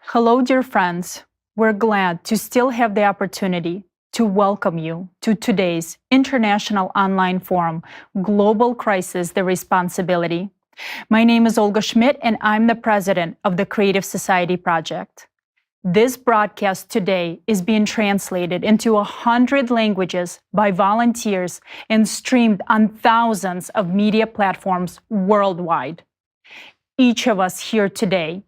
Hello, dear friends. We're glad to still have the opportunity to welcome you to today's International Online Forum, Global Crisis, the Responsibility. My name is Olga Schmidt, and I'm the president of the Creative Society Project. This broadcast today is being translated into 100 languages by volunteers and streamed on thousands of media platforms worldwide. Each of us here today,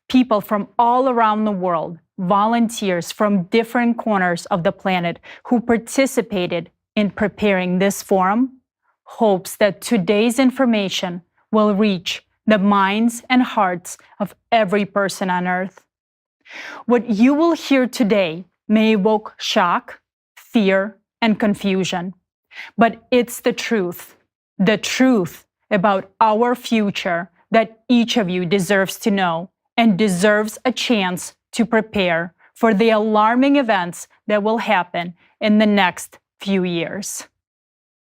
people from all around the world, volunteers from different corners of the planet who participated in preparing this forum, hopes that today's information will reach the minds and hearts of every person on Earth. What you will hear today may evoke shock, fear, and confusion, but it's the truth about our future that each of you deserves to know and deserves a chance to prepare for the alarming events that will happen in the next few years.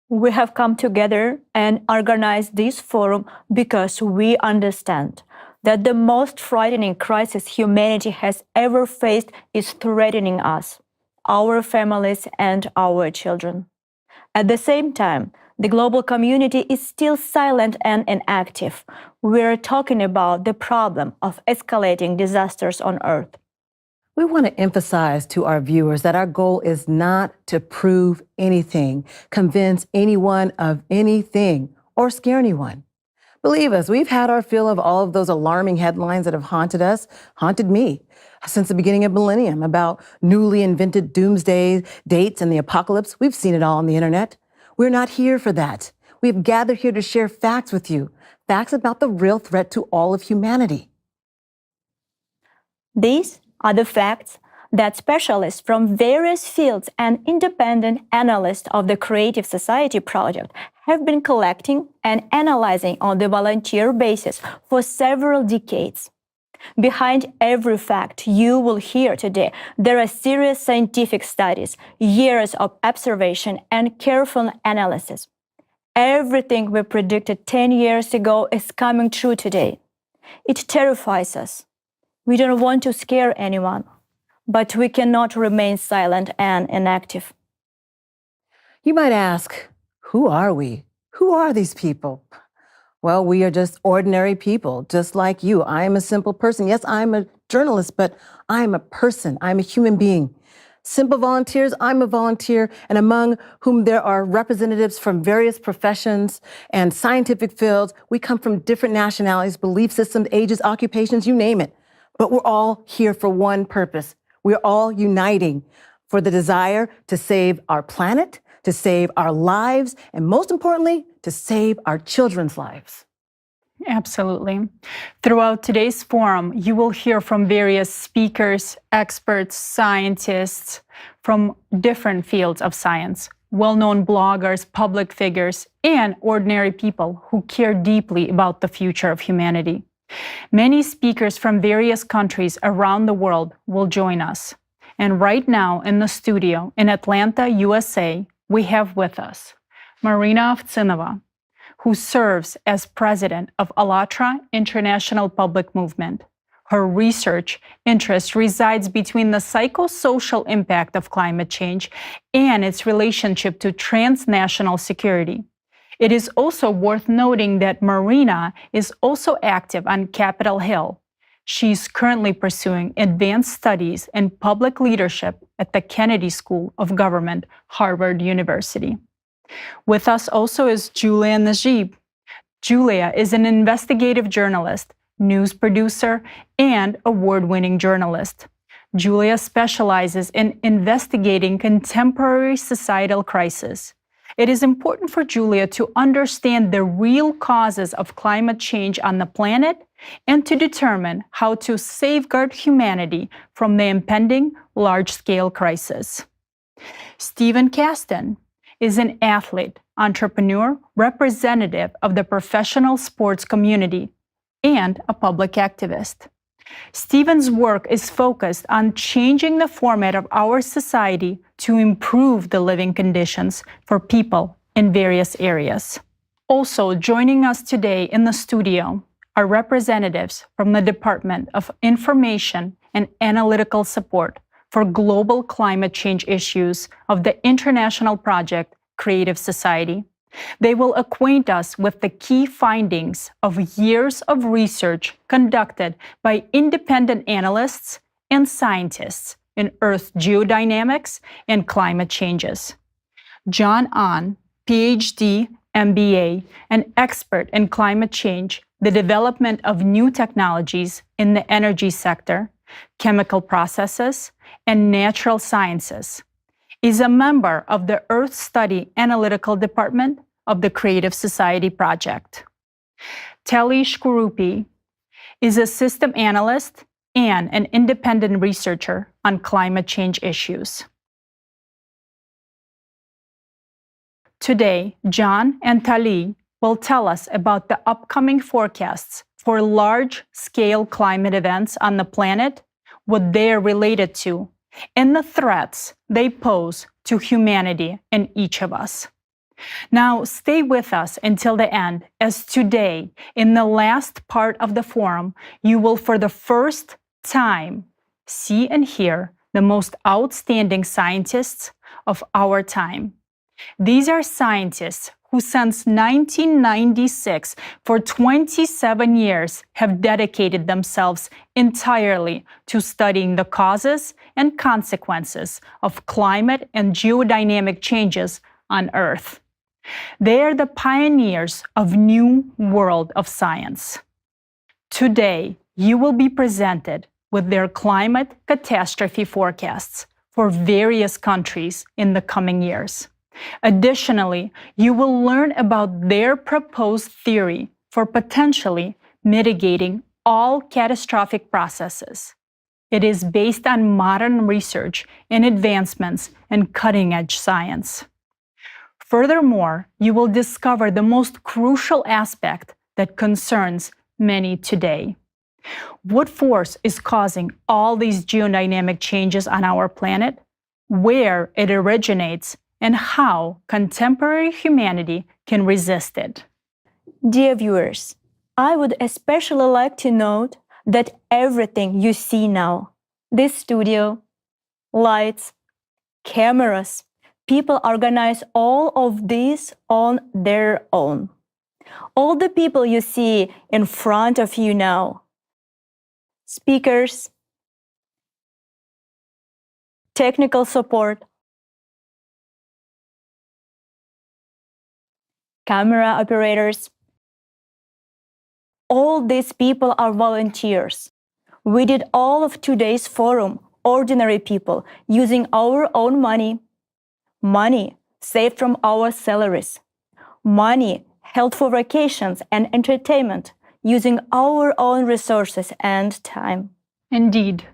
We have come together and organized this forum because we understand that the most frightening crisis humanity has ever faced is threatening us, our families, and our children. At the same time, the global community is still silent and inactive. We're talking about the problem of escalating disasters on Earth. We want to emphasize to our viewers that our goal is not to prove anything, convince anyone of anything, or scare anyone. Believe us, we've had our fill of all of those alarming headlines that have haunted me, since the beginning of millennium about newly invented doomsday dates and the apocalypse. We've seen it all on the internet. We're not here for that. We've gathered here to share facts with you, facts about the real threat to all of humanity. These are the facts that specialists from various fields and independent analysts of the Creative Society Project have been collecting and analyzing on the volunteer basis for several decades. Behind every fact you will hear today, there are serious scientific studies, years of observation, and careful analysis. Everything we predicted 10 years ago is coming true today. It terrifies us. We don't want to scare anyone, but we cannot remain silent and inactive. You might ask, who are we? Who are these people? Well, we are just ordinary people, just like you. I am a simple person. Yes, I'm a journalist, but I'm a person. I'm a human being. Simple volunteers, I'm a volunteer, and among whom there are representatives from various professions and scientific fields. We come from different nationalities, belief systems, ages, occupations, you name it. But we're all here for one purpose. We're all uniting for the desire to save our planet, to save our lives, and most importantly, to save our children's lives. Absolutely. Throughout today's forum, you will hear from various speakers, experts, scientists from different fields of science, well-known bloggers, public figures, and ordinary people who care deeply about the future of humanity. Many speakers from various countries around the world will join us. And right now in the studio in Atlanta, USA, we have with us Marina Ovtsinova, who serves as president of Allat International Public Movement. Her research interest resides between the psychosocial impact of climate change and its relationship to transnational security. It is also worth noting that Marina is also active on Capitol Hill. She's currently pursuing advanced studies in public leadership at the Kennedy School of Government, Harvard University. With us also is Julia Najib. Julia is an investigative journalist, news producer, and award-winning journalist. Julia specializes in investigating contemporary societal crises. It is important for Julia to understand the real causes of climate change on the planet and to determine how to safeguard humanity from the impending large-scale crisis. Stephen Caston is an athlete, entrepreneur, representative of the professional sports community, and a public activist. Stephen's work is focused on changing the format of our society to improve the living conditions for people in various areas. Also joining us today in the studio are representatives from the Department of Information and analytical support for global climate change issues of the international project Creative Society. They will acquaint us with the key findings of years of research conducted by independent analysts and scientists in Earth geodynamics and climate changes. John Ahn, PhD, MBA, an expert in climate change, the development of new technologies in the energy sector, chemical processes, and natural sciences, is a member of the Earth Study Analytical Department of the Creative Society Project. Telly Shkurupi is a system analyst and an independent researcher on climate change issues. Today, John and Tali will tell us about the upcoming forecasts for large-scale climate events on the planet, what they are related to, and the threats they pose to humanity and each of us. Now, stay with us until the end, as today, in the last part of the forum, you will for the first time see and hear the most outstanding scientists of our time. These are scientists who since 1996, for 27 years, have dedicated themselves entirely to studying the causes and consequences of climate and geodynamic changes on Earth. They are the pioneers of new world of science. Today, you will be presented with their climate catastrophe forecasts for various countries in the coming years. Additionally, you will learn about their proposed theory for potentially mitigating all catastrophic processes. It is based on modern research and advancements in cutting-edge science. Furthermore, you will discover the most crucial aspect that concerns many today. What force is causing all these geodynamic changes on our planet, where it originates, and how contemporary humanity can resist it. Dear viewers, I would especially like to note that everything you see now, this studio, lights, cameras, people organize all of this on their own. All the people you see in front of you now, speakers, technical support, camera operators, all these people are volunteers. We did all of today's forum, ordinary people, using our own money saved from our salaries, money held for vacations and entertainment, using our own resources and time. Indeed,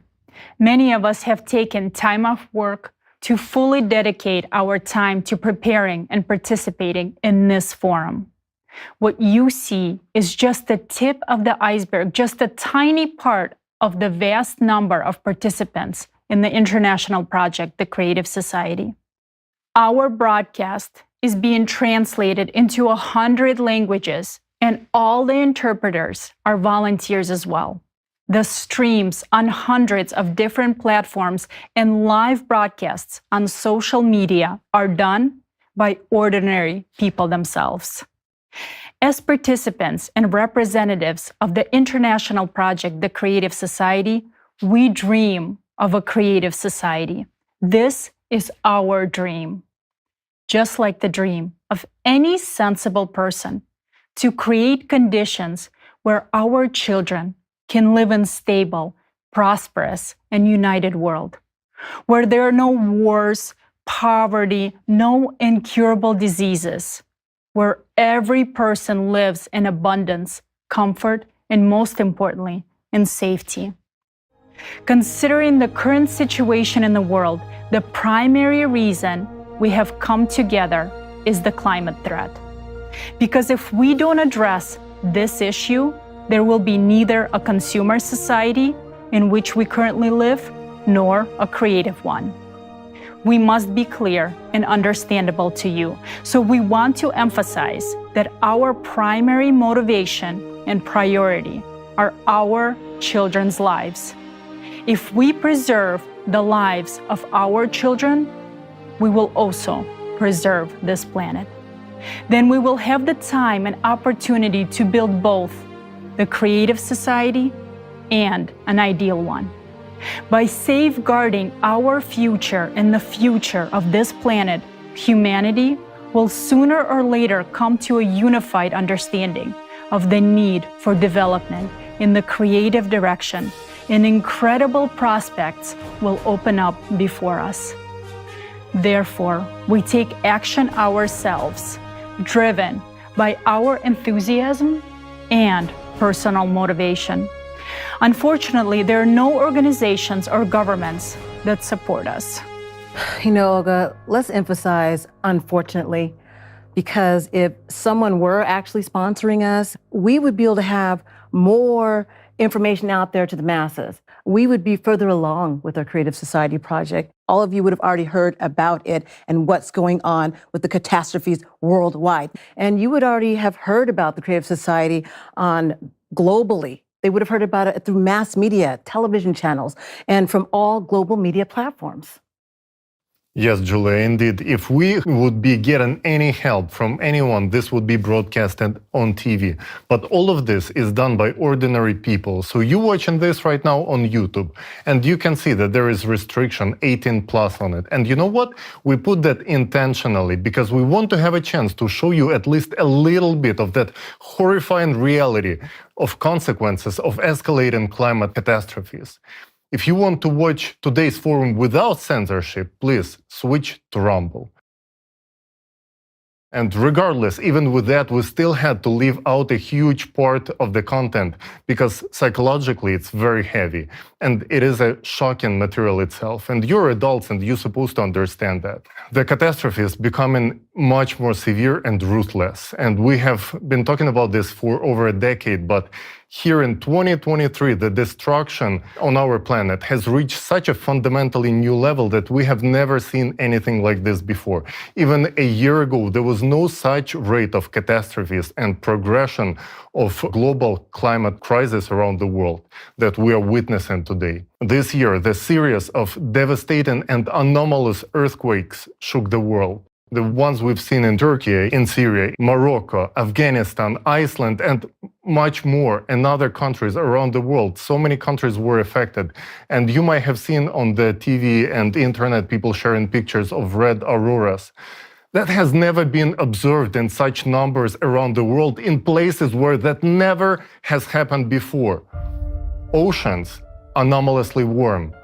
many of us have taken time off work to fully dedicate our time to preparing and participating in this forum. What you see is just the tip of the iceberg, just a tiny part of the vast number of participants in the international project, the Creative Society. Our broadcast is being translated into 100 languages, and all the interpreters are volunteers as well. The streams on hundreds of different platforms and live broadcasts on social media are done by ordinary people themselves. As participants and representatives of the international project, the Creative Society, we dream of a creative society. This is our dream. Just like the dream of any sensible person, to create conditions where our children can live in stable, prosperous, and united world, where there are no wars, poverty, no incurable diseases, where every person lives in abundance, comfort, and most importantly, in safety. Considering the current situation in the world, the primary reason we have come together is the climate threat. Because if we don't address this issue, there will be neither a consumer society in which we currently live, nor a creative one. We must be clear and understandable to you. So we want to emphasize that our primary motivation and priority are our children's lives. If we preserve the lives of our children, we will also preserve this planet. Then we will have the time and opportunity to build both the creative society and an ideal one. By safeguarding our future and the future of this planet, humanity will sooner or later come to a unified understanding of the need for development in the creative direction, and incredible prospects will open up before us. Therefore, we take action ourselves, driven by our enthusiasm and personal motivation. Unfortunately, there are no organizations or governments that support us. You know, Olga, let's emphasize unfortunately, because if someone were actually sponsoring us, we would be able to have more information out there to the masses. We would be further along with our Creative Society project. All of you would have already heard about it and what's going on with the catastrophes worldwide. And you would already have heard about the Creative Society globally. They would have heard about it through mass media, television channels, and from all global media platforms. Yes, Julia, indeed. If we would be getting any help from anyone, this would be broadcasted on TV. But all of this is done by ordinary people. So you're watching this right now on YouTube, and you can see that there is restriction 18+ on it. And you know what? We put that intentionally because we want to have a chance to show you at least a little bit of that horrifying reality of consequences of escalating climate catastrophes. If you want to watch today's forum without censorship, please switch to Rumble. And regardless, even with that, we still had to leave out a huge part of the content because psychologically it's very heavy and it is a shocking material itself. And you're adults and you're supposed to understand that. The catastrophe is becoming much more severe and ruthless. And we have been talking about this for over a decade, but here in 2023, the destruction on our planet has reached such a fundamentally new level that we have never seen anything like this before. Even a year ago, there was no such rate of catastrophes and progression of global climate crisis around the world that we are witnessing today. This year, the series of devastating and anomalous earthquakes shook the world. The ones we've seen in Turkey, in Syria, Morocco, Afghanistan, Iceland, and much more, and other countries around the world. So many countries were affected. And you might have seen on the TV and internet people sharing pictures of red auroras. That has never been observed in such numbers around the world in places where that never has happened before. Oceans anomalously warm,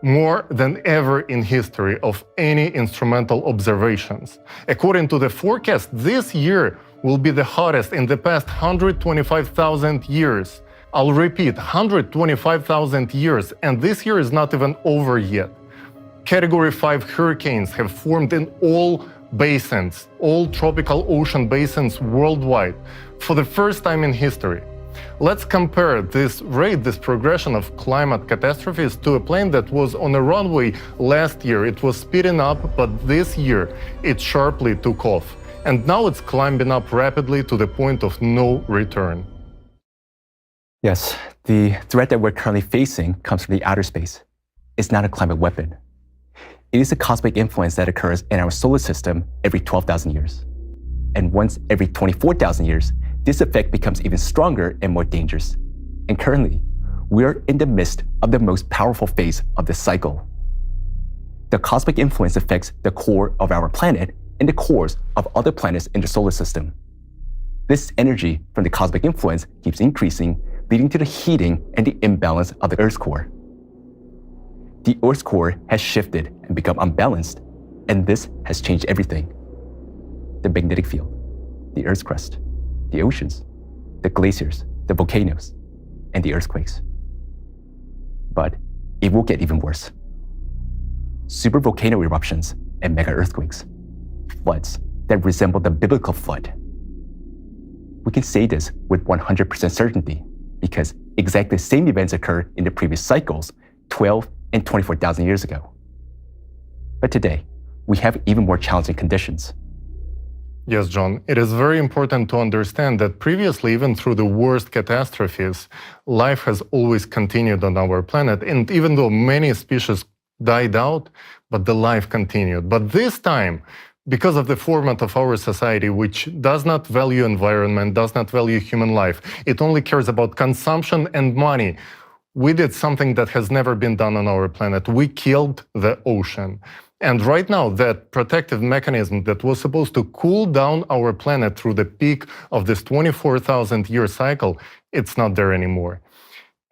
more than ever in history of any instrumental observations. According to the forecast, this year will be the hottest in the past 125,000 years. I'll repeat, 125,000 years, and this year is not even over yet. Category 5 hurricanes have formed in all basins, all tropical ocean basins worldwide, for the first time in history. Let's compare this rate, this progression of climate catastrophes to a plane that was on a runway last year. It was speeding up, but this year it sharply took off. And now it's climbing up rapidly to the point of no return. Yes, the threat that we're currently facing comes from the outer space. It's not a climate weapon. It is a cosmic influence that occurs in our solar system every 12,000 years. And once every 24,000 years, this effect becomes even stronger and more dangerous. And currently, we're in the midst of the most powerful phase of this cycle. The cosmic influence affects the core of our planet and the cores of other planets in the solar system. This energy from the cosmic influence keeps increasing, leading to the heating and the imbalance of the Earth's core. The Earth's core has shifted and become unbalanced, and this has changed everything. The magnetic field, the Earth's crust, the oceans, the glaciers, the volcanoes, and the earthquakes. But it will get even worse. Supervolcano eruptions and mega earthquakes, floods that resemble the biblical flood. We can say this with 100% certainty because exactly the same events occurred in the previous cycles 12 and 24,000 years ago. But today, we have even more challenging conditions. Yes, John, it is very important to understand that previously, even through the worst catastrophes, life has always continued on our planet. And even though many species died out, but the life continued. But this time, because of the format of our society, which does not value environment, does not value human life, it only cares about consumption and money, we did something that has never been done on our planet. We killed the ocean. And right now, that protective mechanism that was supposed to cool down our planet through the peak of this 24,000-year cycle, it's not there anymore.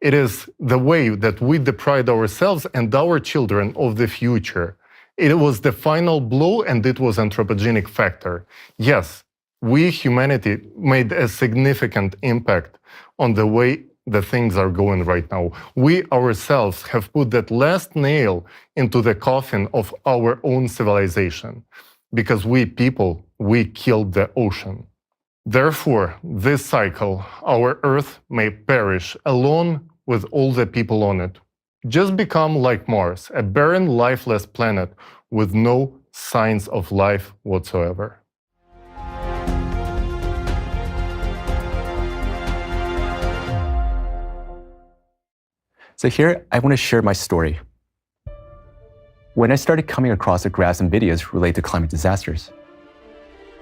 It is the way that we deprived ourselves and our children of the future. It was the final blow, and it was anthropogenic factor. Yes, we, humanity, made a significant impact on the way the things are going right now. We ourselves have put that last nail into the coffin of our own civilization, because we people, we killed the ocean. Therefore, this cycle, our Earth may perish alone with all the people on it. Just become like Mars, a barren, lifeless planet with no signs of life whatsoever. So here, I want to share my story. When I started coming across the graphs and videos related to climate disasters,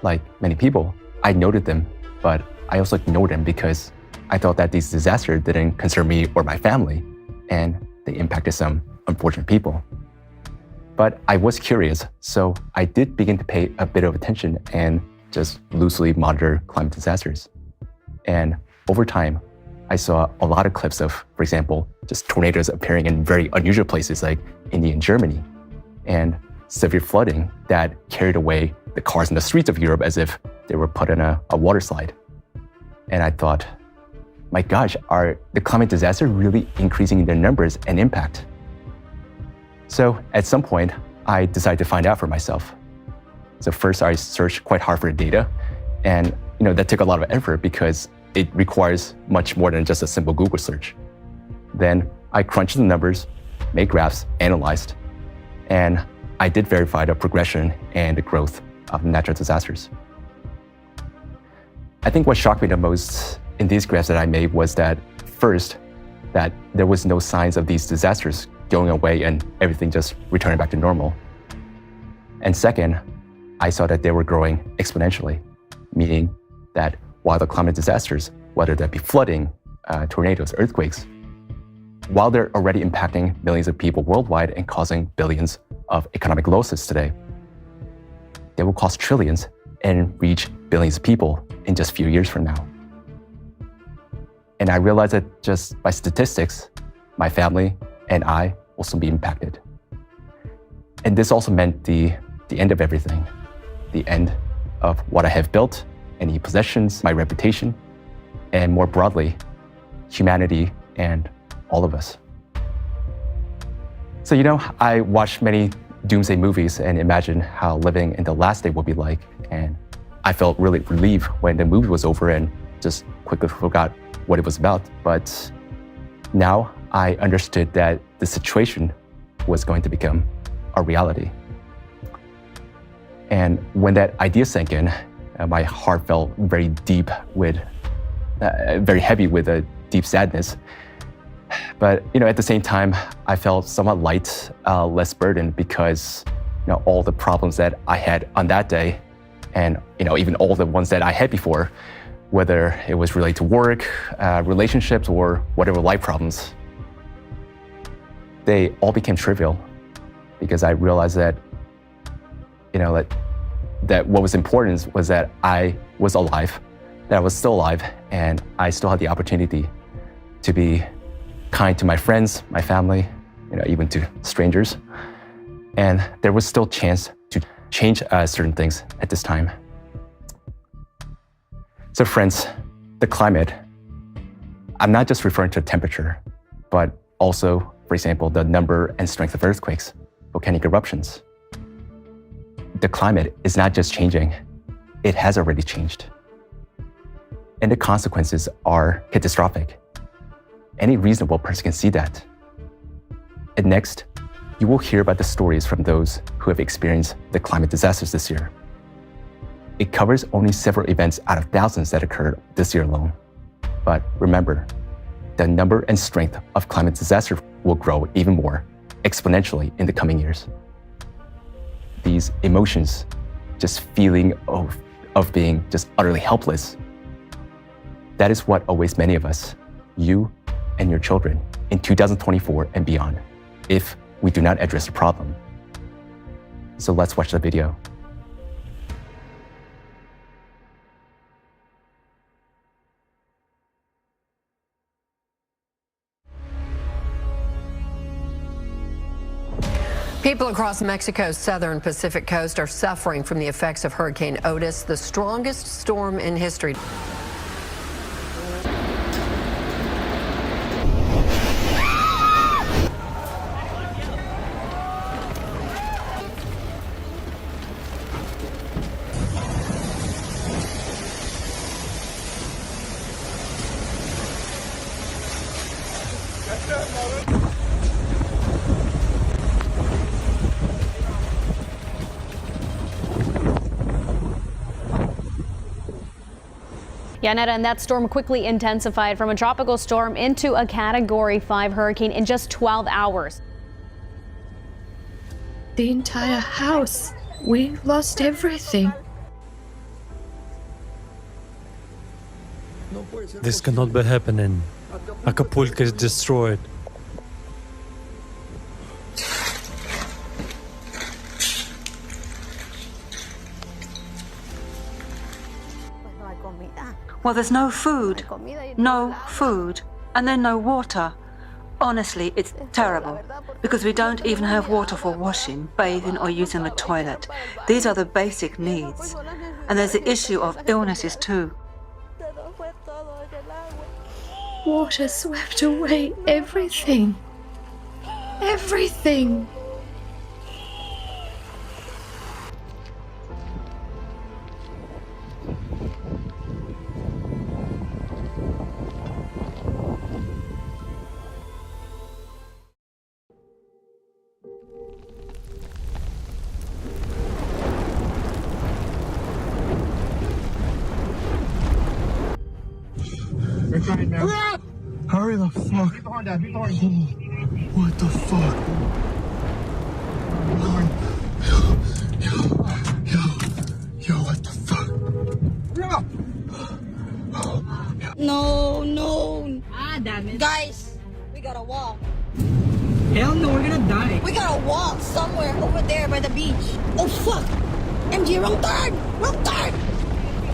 like many people, I noted them, but I also ignored them because I thought that these disasters didn't concern me or my family, and they impacted some unfortunate people. But I was curious, so I did begin to pay a bit of attention and just loosely monitor climate disasters. And over time, I saw a lot of clips of, for example, just tornadoes appearing in very unusual places like India and Germany, and severe flooding that carried away the cars in the streets of Europe as if they were put in a water slide. And I thought, my gosh, are the climate disasters really increasing in their numbers and impact? So at some point, I decided to find out for myself. So first, I searched quite hard for the data, and that took a lot of effort because it requires much more than just a simple Google search. Then I crunched the numbers, made graphs, analyzed, and I did verify the progression and the growth of natural disasters. I think what shocked me the most in these graphs that I made was that first, that there was no signs of these disasters going away and everything just returning back to normal. And second, I saw that they were growing exponentially, meaning that while the climate disasters, whether that be flooding, tornadoes, earthquakes, while they're already impacting millions of people worldwide and causing billions of economic losses today, they will cost trillions and reach billions of people in just a few years from now. And I realized that just by statistics, my family and I will soon be impacted. And this also meant the end of everything, the end of what I have built, any possessions, my reputation, and more broadly, humanity and all of us. So, I watched many doomsday movies and imagined how living in the last day would be like. And I felt really relieved when the movie was over and just quickly forgot what it was about. But now I understood that the situation was going to become a reality. And when that idea sank in, my heart felt very deep very heavy with a deep sadness. But at the same time, I felt somewhat light, less burdened because all the problems that I had on that day, and even all the ones that I had before, whether it was related to work, relationships, or whatever life problems, they all became trivial because I realized that that what was important was that I was alive, that I was still alive, and I still had the opportunity to be kind to my friends, my family, even to strangers. And there was still chance to change certain things at this time. So friends, the climate, I'm not just referring to temperature, but also, for example, the number and strength of earthquakes, volcanic eruptions. The climate is not just changing, it has already changed. And the consequences are catastrophic. Any reasonable person can see that. And next, you will hear about the stories from those who have experienced the climate disasters this year. It covers only several events out of thousands that occurred this year alone. But remember, the number and strength of climate disaster will grow even more, exponentially in the coming years. These emotions, just feeling of being just utterly helpless, that is what awaits many of us, you and your children, in 2024 and beyond, if we do not address the problem. So let's watch the video. People across Mexico's southern Pacific coast are suffering from the effects of Hurricane Otis, the strongest storm in history. Yeah, Netta, and that storm quickly intensified from a tropical storm into a Category 5 hurricane in just 12 hours. The entire house. We lost everything. This cannot be happening. Acapulco is destroyed. Well, there's no food, and then no water. Honestly, it's terrible, because we don't even have water for washing, bathing, or using the toilet. These are the basic needs. And there's the issue of illnesses too. Water swept away everything. Everything. Hurry the fuck. What the fuck? Yo, what the fuck? No. Guys, we gotta walk. Hell no, we're gonna die. We gotta walk somewhere over there by the beach. Oh fuck! MG, wrong turn!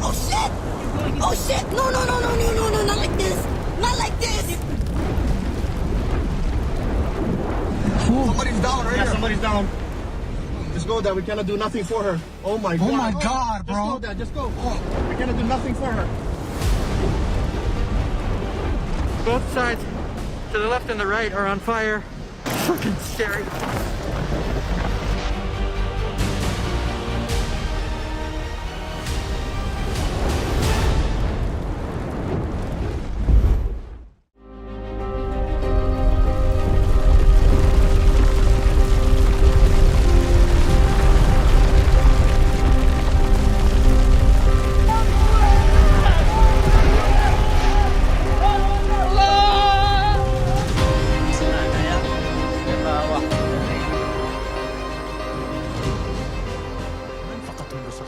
Oh shit! No, not like this! Not like this! Somebody's down right here. Somebody's down. Just go there. We cannot do nothing for her. Oh my god. Oh my god, bro. Just go there. Just go. We cannot do nothing for her. Both sides, to the left and the right, are on fire. Fucking scary.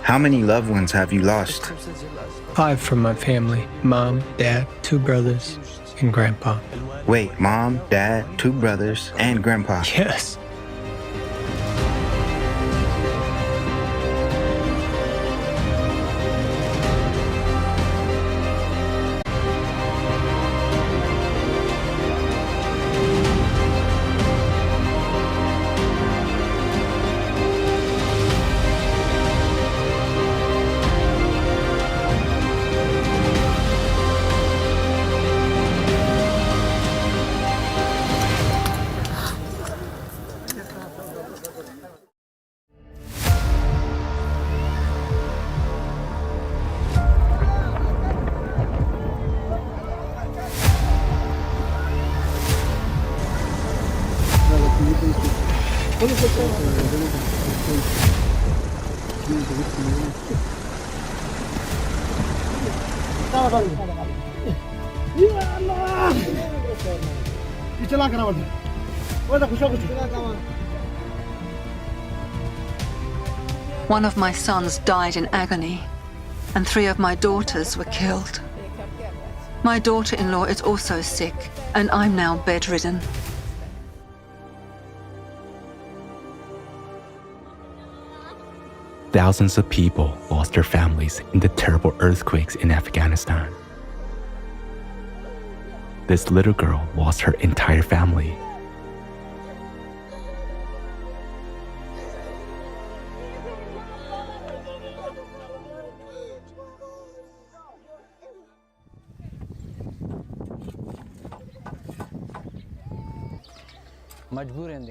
How many loved ones have you lost? 5 from my family. Mom, dad, 2 brothers, and grandpa. Wait, mom, dad, 2 brothers, and grandpa? Yes. One of my sons died in agony, and 3 of my daughters were killed. My daughter-in-law is also sick, and I'm now bedridden. Thousands of people lost their families in the terrible earthquakes in Afghanistan. This little girl lost her entire family.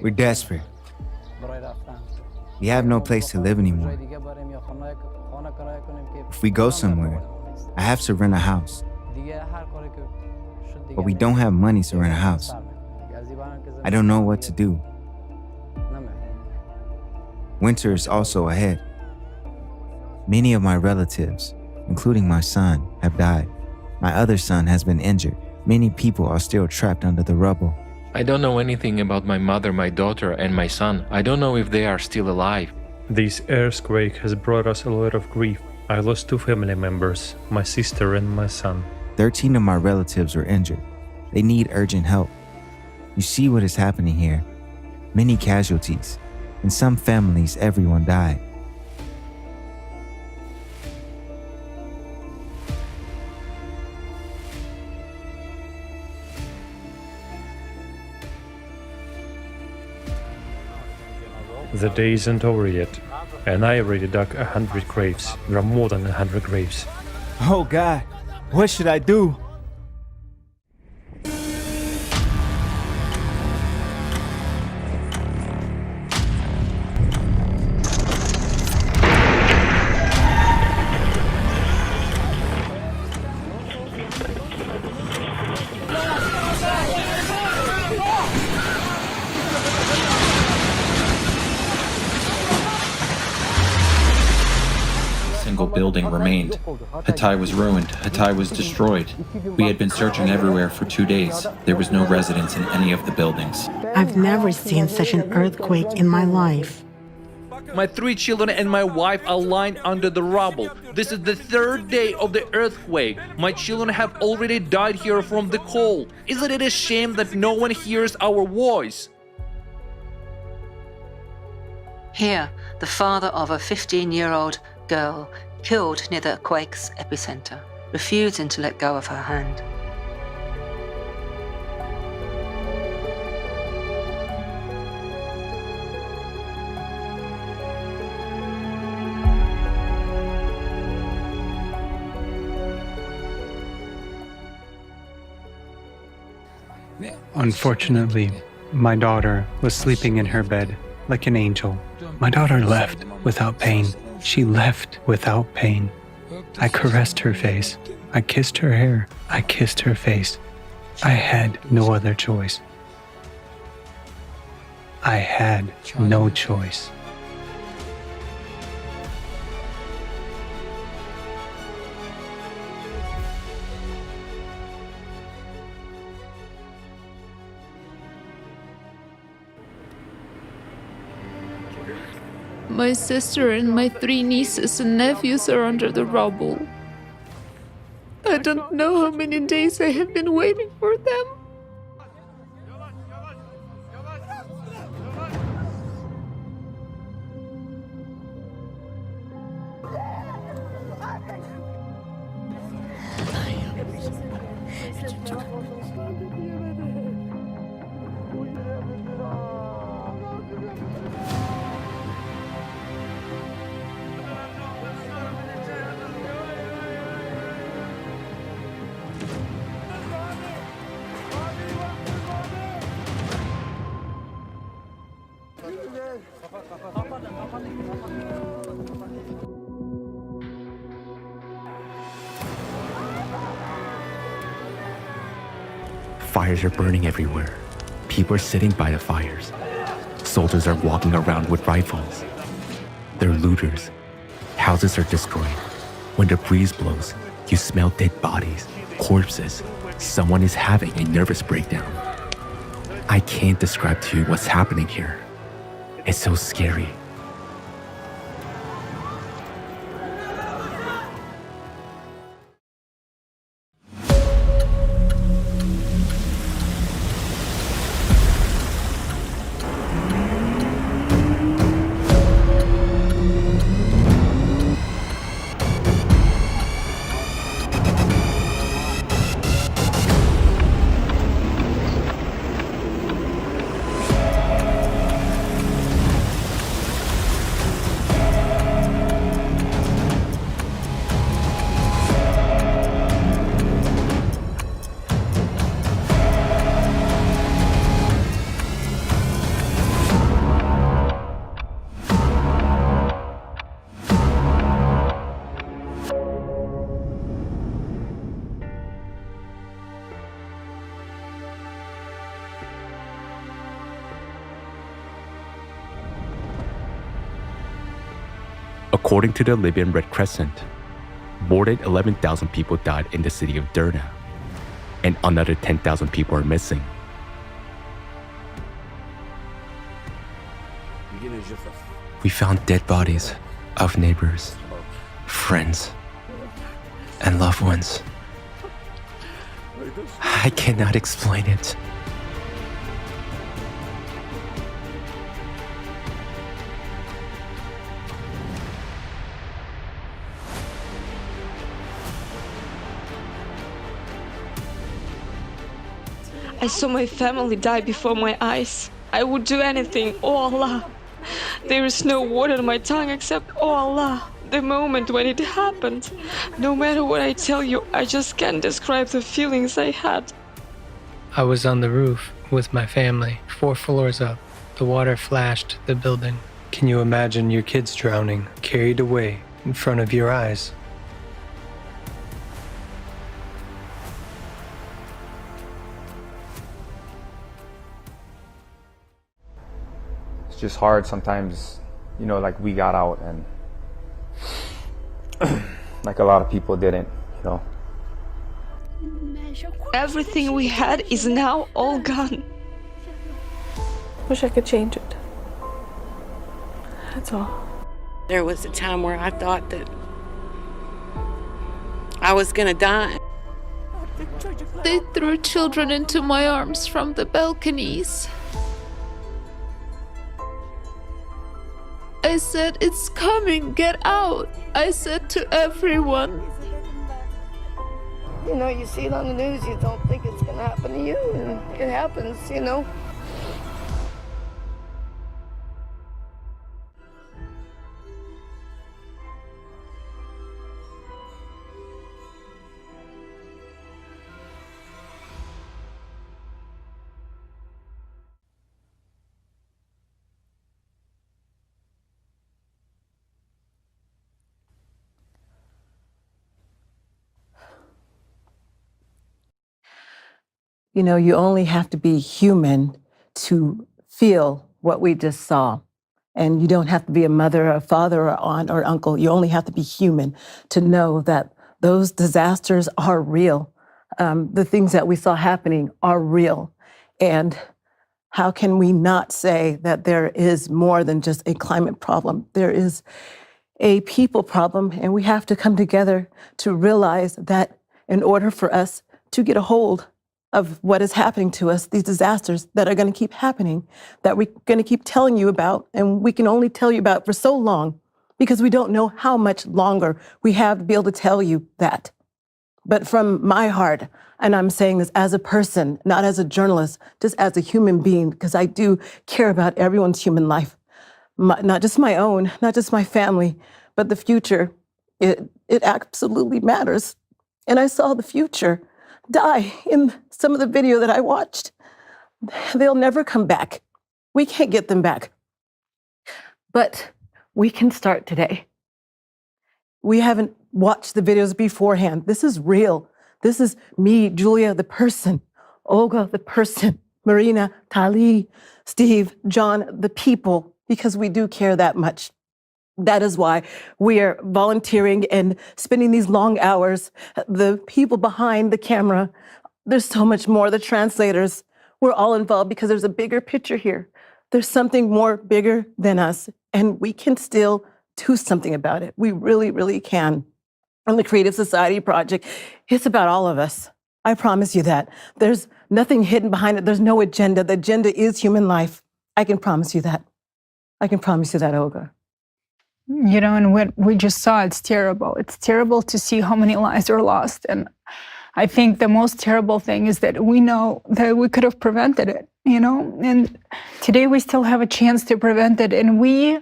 We're desperate. We have no place to live anymore. If we go somewhere, I have to rent a house. But we don't have money to rent a house. I don't know what to do. Winter is also ahead. Many of my relatives, including my son, have died. My other son has been injured. Many people are still trapped under the rubble. I don't know anything about my mother, my daughter, and my son. I don't know if they are still alive. This earthquake has brought us a lot of grief. I lost 2 family members, my sister and my son. 13 of my relatives were injured. They need urgent help. You see what is happening here. Many casualties. In some families, everyone died. The day isn't over yet, and I already dug 100 graves. There are more than 100 graves. Oh God, what should I do? Building remained. Hatay was ruined. Hatay was destroyed. We had been searching everywhere for 2 days. There was no residents in any of the buildings. I've never seen such an earthquake in my life. My 3 children and my wife are lying under the rubble. This is the 3rd day of the earthquake. My children have already died here from the cold. Isn't it a shame that no one hears our voice? Here, the father of a 15-year-old girl killed near the quake's epicenter, refusing to let go of her hand. Unfortunately, my daughter was sleeping in her bed like an angel. My daughter left without pain. She left without pain. I caressed her face. I kissed her hair. I kissed her face. I had no other choice. I had no choice. My sister and my 3 nieces and nephews are under the rubble. I don't know how many days I have been waiting for them. Fires are burning everywhere. People are sitting by the fires. Soldiers are walking around with rifles. They're looters. Houses are destroyed. When the breeze blows, You smell dead bodies, corpses. Someone is having a nervous breakdown. I can't describe to you what's happening here. It's so scary. According to the Libyan Red Crescent, more than 11,000 people died in the city of Derna, and another 10,000 people are missing. We found dead bodies of neighbors, friends, and loved ones. I cannot explain it. I saw my family die before my eyes. I would do anything, oh Allah. There is no word on my tongue except oh Allah. The moment when it happened, no matter what I tell you, I just can't describe the feelings I had. I was on the roof with my family, 4 floors up. The water flashed the building. Can you imagine your kids drowning, carried away in front of your eyes? It's just hard sometimes, you know, like we got out and like a lot of people didn't, you know. Everything we had is now all gone. Wish I could change it. That's all. There was a time where I thought that I was gonna die. They threw children into my arms from the balconies. I said, "It's coming, get out." I said to everyone. You know, you see it on the news, you don't think it's gonna happen to you, and it happens, you know. You know, you only have to be human to feel what we just saw. And you don't have to be a mother, or a father, or aunt, or uncle. You only have to be human to know that those disasters are real. The things that we saw happening are real. And how can we not say that there is more than just a climate problem? There is a people problem, and we have to come together to realize that in order for us to get a hold of what is happening to us, these disasters that are going to keep happening, that we're going to keep telling you about, and we can only tell you about for so long because we don't know how much longer we have to be able to tell you that. But from my heart, and I'm saying this as a person, not as a journalist, just as a human being, because I do care about everyone's human life, not just my own, not just my family, but the future. It absolutely matters. And I saw the future die in some of the video that I watched. They'll never come back. We can't get them back. But we can start today. We haven't watched the videos beforehand. This is real. This is me, Julia, the person, Olga, the person, Marina, Tali, Steve, John, the people, because we do care that much. That is why we are volunteering and spending these long hours. The people behind the camera, there's so much more. The translators, we're all involved because there's a bigger picture here. There's something more bigger than us, and we can still do something about it. We really, really can. And the Creative Society Project, it's about all of us. I promise you that. There's nothing hidden behind it. There's no agenda. The agenda is human life. I can promise you that. I can promise you that, Olga. You know, and what we just saw, it's terrible. It's terrible to see how many lives are lost. And I think the most terrible thing is that we know that we could have prevented it, you know, and today we still have a chance to prevent it. And we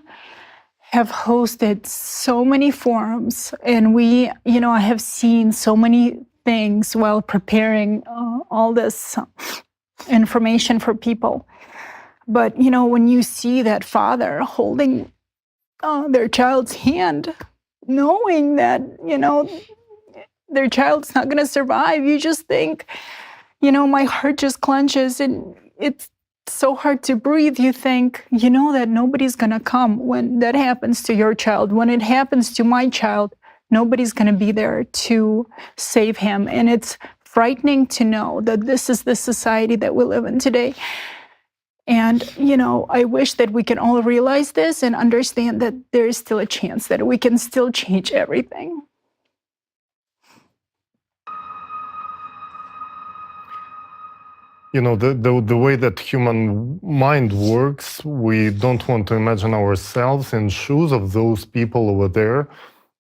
have hosted so many forums, and we, you know, I have seen so many things while preparing all this information for people. But, you know, when you see that father holding their child's hand, knowing that, you know, their child's not going to survive, you just think, you know, my heart just clenches and it's so hard to breathe. You think, you know, that nobody's going to come when that happens to your child. When it happens to my child, nobody's going to be there to save him. And it's frightening to know that this is the society that we live in today. And, you know, I wish that we can all realize this and understand that there is still a chance that we can still change everything. You know, the way that human mind works, we don't want to imagine ourselves in shoes of those people over there.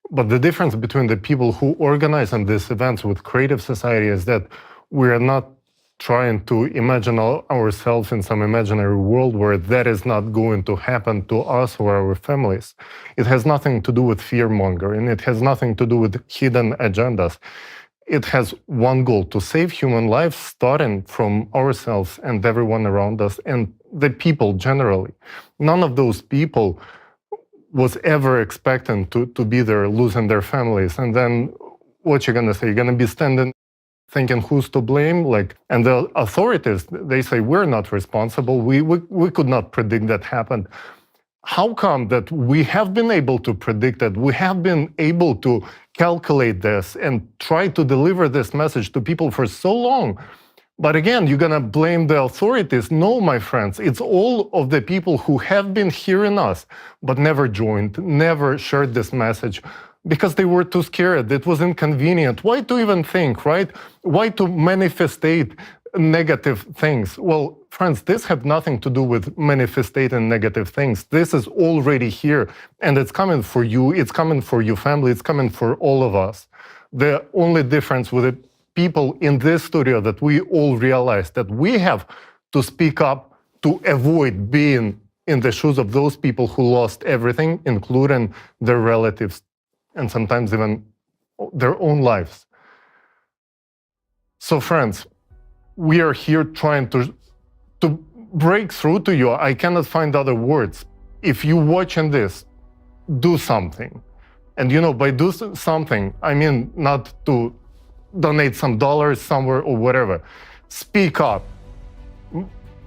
But the difference between the people who organize these events with Creative Society is that we are not trying to imagine ourselves in some imaginary world where that is not going to happen to us or our families. It has nothing to do with fear-mongering. It has nothing to do with hidden agendas. It has one goal: to save human lives, starting from ourselves and everyone around us and the people generally. None of those people was ever expecting to be there, losing their families. And then what you're gonna say? You're gonna be standing thinking who's to blame? And the authorities, they say, we're not responsible. We could not predict that happened. How come that we have been able to predict it? We have been able to calculate this and try to deliver this message to people for so long. But again, you're gonna blame the authorities? No, my friends, it's all of the people who have been hearing us, but never joined, never shared this message, because they were too scared. It was inconvenient. Why to even think, right? Why to manifestate negative things? Well, friends, this had nothing to do with manifestating negative things. This is already here, and it's coming for you, it's coming for your family, it's coming for all of us. The only difference with the people in this studio that we all realize that we have to speak up to avoid being in the shoes of those people who lost everything, including their relatives, and sometimes even their own lives. So friends, we are here trying to break through to you. I cannot find other words. If you're watching this, do something. And you know, by do something, I mean not to donate some dollars somewhere or whatever. Speak up.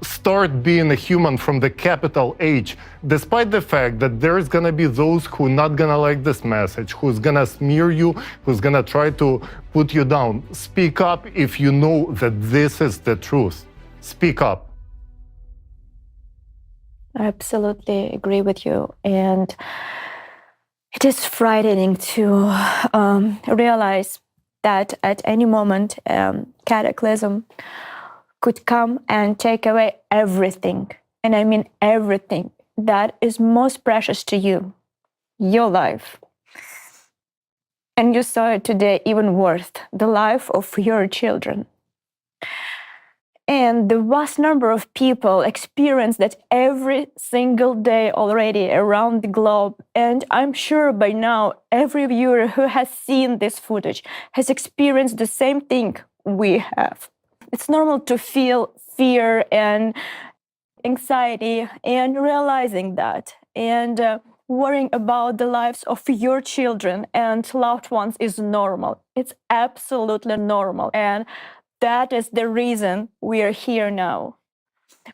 Start being a human from the capital H, despite the fact that there's gonna be those who are not gonna like this message, who's gonna smear you, who's gonna try to put you down. Speak up if you know that this is the truth. Speak up. I absolutely agree with you. And it is frightening to realize that at any moment, cataclysm could come and take away everything. And I mean everything that is most precious to you, your life. And you saw it today, even worse, the life of your children. And the vast number of people experience that every single day already around the globe. And I'm sure by now, every viewer who has seen this footage has experienced the same thing we have. It's normal to feel fear and anxiety, and realizing that and worrying about the lives of your children and loved ones is normal. It's absolutely normal. And that is the reason we are here now.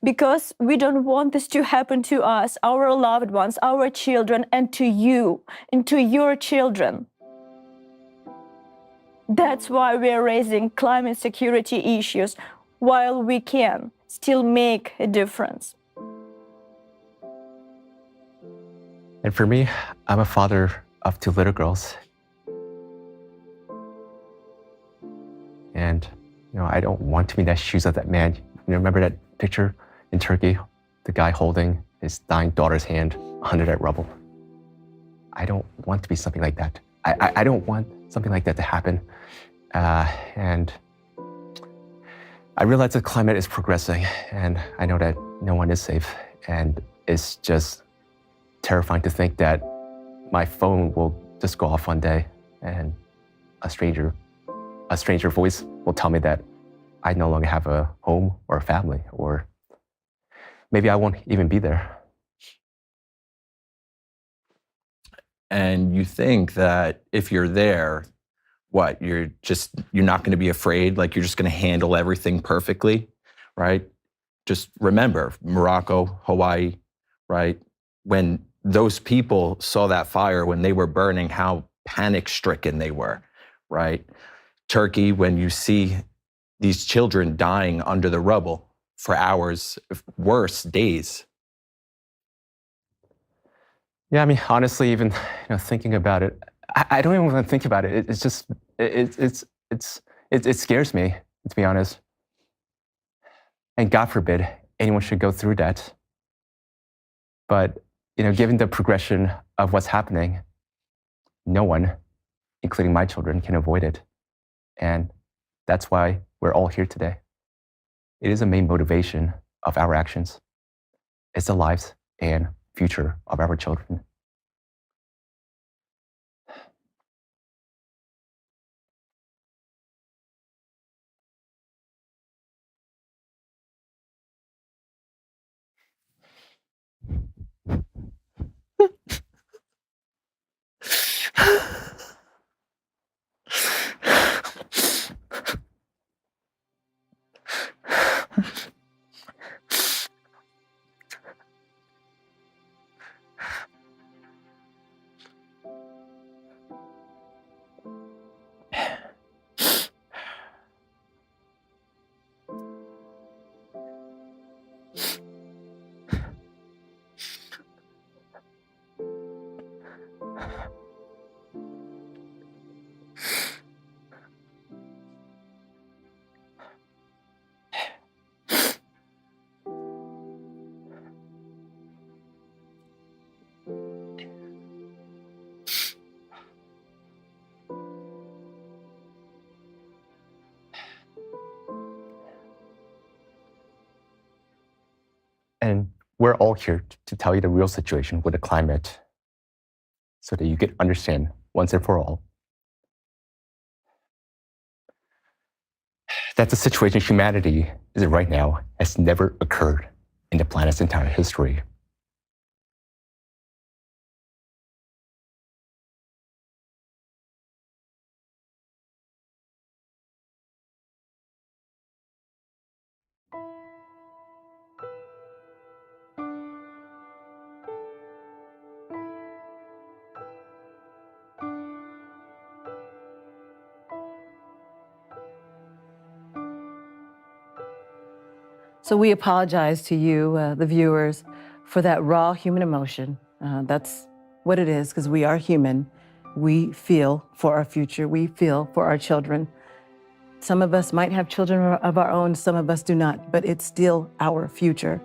because we don't want this to happen to us, our loved ones, our children, and to you, and to your children. That's why we're raising climate security issues while we can still make a difference. And for me, I'm a father of 2 little girls. And, I don't want to be in the shoes of that man. Remember that picture in Turkey? The guy holding his dying daughter's hand under that rubble. I don't want to be something like that. I don't want something like that to happen. And I realize the climate is progressing, and I know that no one is safe. And it's just terrifying to think that my phone will just go off one day and a stranger voice will tell me that I no longer have a home or a family, or maybe I won't even be there. And you think that if you're there, you're not going to be afraid, like you're just going to handle everything perfectly, right? Just remember Morocco, Hawaii, right? When those people saw that fire, when they were burning, how panic-stricken they were, right? Turkey, when you see these children dying under the rubble for hours, worse, days. Yeah, honestly, even thinking about it, I don't even want to think about it. It's just, it scares me, to be honest. And God forbid anyone should go through that. But, given the progression of what's happening, no one, including my children, can avoid it. And that's why we're all here today. It is a main motivation of our actions. It's the lives and future of our children. And we're all here to tell you the real situation with the climate so that you can understand once and for all that the situation humanity is in right now has never occurred in the planet's entire history. So we apologize to you, the viewers, for that raw human emotion. That's what it is, because we are human. We feel for our future. We feel for our children. Some of us might have children of our own, some of us do not, but it's still our future.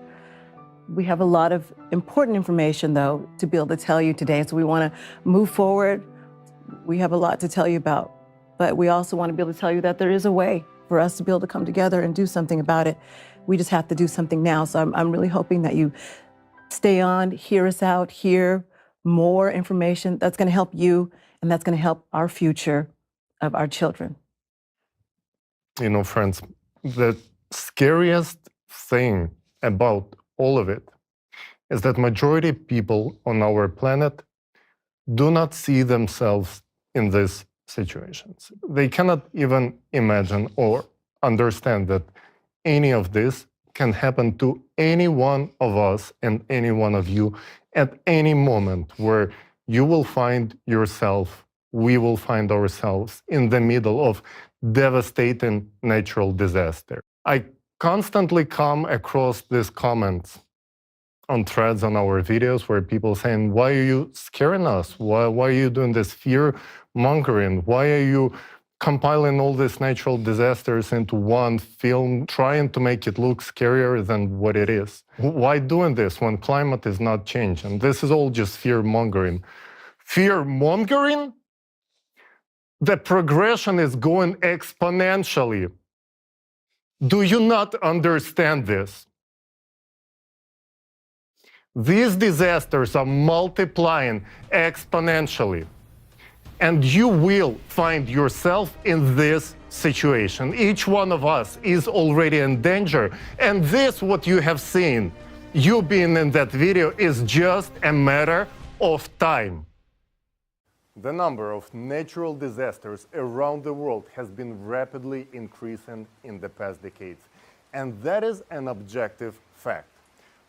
We have a lot of important information, though, to be able to tell you today, so we want to move forward. We have a lot to tell you about, but we also want to be able to tell you that there is a way for us to be able to come together and do something about it. We just have to do something now. So I'm really hoping that you stay on, hear us out, hear more information that's going to help you, and that's going to help our future of our children. Friends, the scariest thing about all of it is that majority of people on our planet do not see themselves in these situations. They cannot even imagine or understand that any of this can happen to any one of us and any one of you at any moment, where you will find yourself, we will find ourselves in the middle of devastating natural disaster. I constantly come across these comments on threads on our videos where people saying, why are you scaring us? Why are you doing this fear mongering? Why are you compiling all these natural disasters into one film, trying to make it look scarier than what it is? Why doing this when climate is not changing? This is all just fear mongering. Fear mongering? The progression is going exponentially. Do you not understand this? These disasters are multiplying exponentially. And you will find yourself in this situation. Each one of us is already in danger. And this, what you have seen, you being in that video, is just a matter of time. The number of natural disasters around the world has been rapidly increasing in the past decades. And that is an objective fact.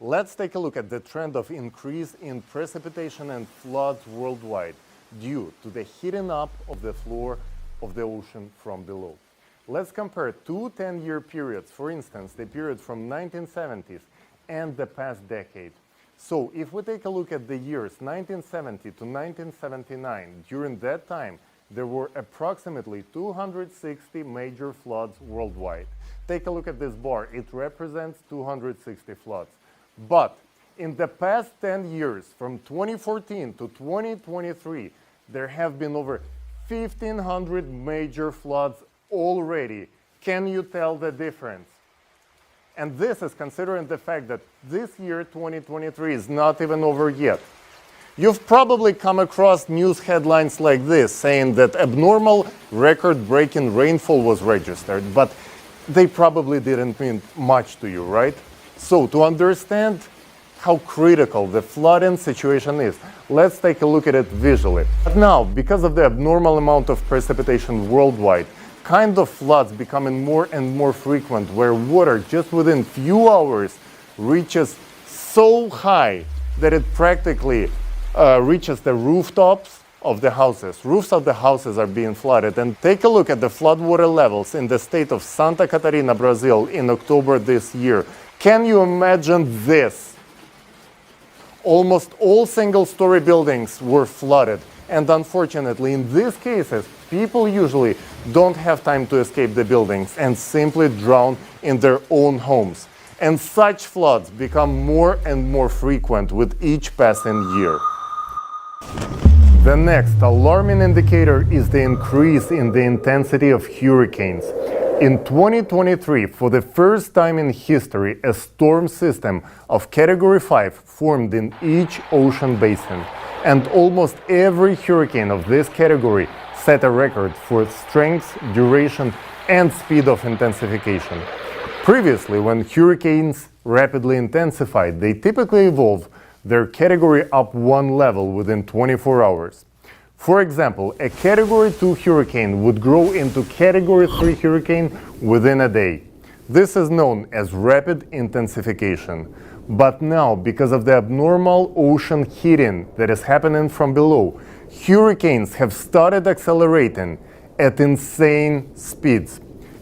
Let's take a look at the trend of increase in precipitation and floods worldwide due to the heating up of the floor of the ocean from below. Let's compare two 10-year periods, for instance, the period from 1970s and the past decade. So if we take a look at the years 1970 to 1979, during that time, there were approximately 260 major floods worldwide. Take a look at this bar. It represents 260 floods. But in the past 10 years, from 2014 to 2023, there have been over 1,500 major floods already. Can you tell the difference? And this is considering the fact that this year, 2023, is not even over yet. You've probably come across news headlines like this, saying that abnormal record-breaking rainfall was registered, but they probably didn't mean much to you, right? So to understand how critical the flooding situation is, let's take a look at it visually. But now, because of the abnormal amount of precipitation worldwide, kind of floods becoming more and more frequent, where water just within few hours reaches so high that it practically reaches the rooftops of the houses. Roofs of the houses are being flooded. And take a look at the floodwater levels in the state of Santa Catarina, Brazil in October this year. Can you imagine this? Almost all single-story buildings were flooded. And unfortunately, in these cases, people usually don't have time to escape the buildings and simply drown in their own homes. And such floods become more and more frequent with each passing year. The next alarming indicator is the increase in the intensity of hurricanes. In 2023, for the first time in history, a storm system of Category 5 formed in each ocean basin. And almost every hurricane of this category set a record for strength, duration, and speed of intensification. Previously, when hurricanes rapidly intensified, they typically evolve their category up one level within 24 hours. For example, a Category 2 hurricane would grow into Category 3 hurricane within a day. This is known as rapid intensification. But now, because of the abnormal ocean heating that is happening from below, hurricanes have started accelerating at insane speeds.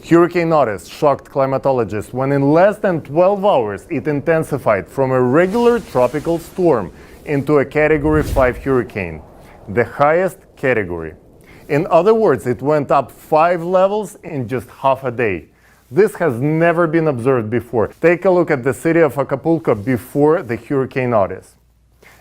Hurricane Otis shocked climatologists when in less than 12 hours it intensified from a regular tropical storm into a Category 5 hurricane, the highest category. In other words, it went up 5 levels in just half a day. This has never been observed before. Take a look at the city of Acapulco before the Hurricane Otis.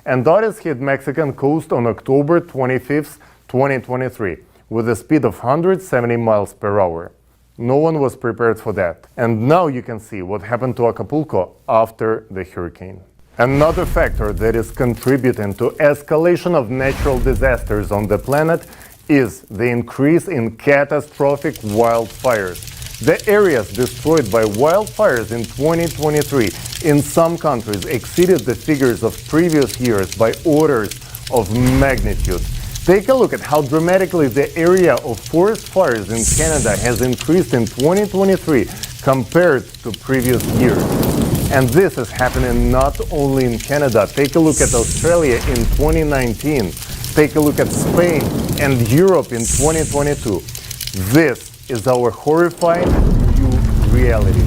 And Otis hit Mexican coast on October 25th, 2023, with a speed of 170 miles per hour. No one was prepared for that. And now you can see what happened to Acapulco after the hurricane. Another factor that is contributing to escalation of natural disasters on the planet is the increase in catastrophic wildfires. The areas destroyed by wildfires in 2023 in some countries exceeded the figures of previous years by orders of magnitude. Take a look at how dramatically the area of forest fires in Canada has increased in 2023 compared to previous years. And this is happening not only in Canada. Take a look at Australia in 2019. Take a look at Spain and Europe in 2022. This is our horrifying new reality.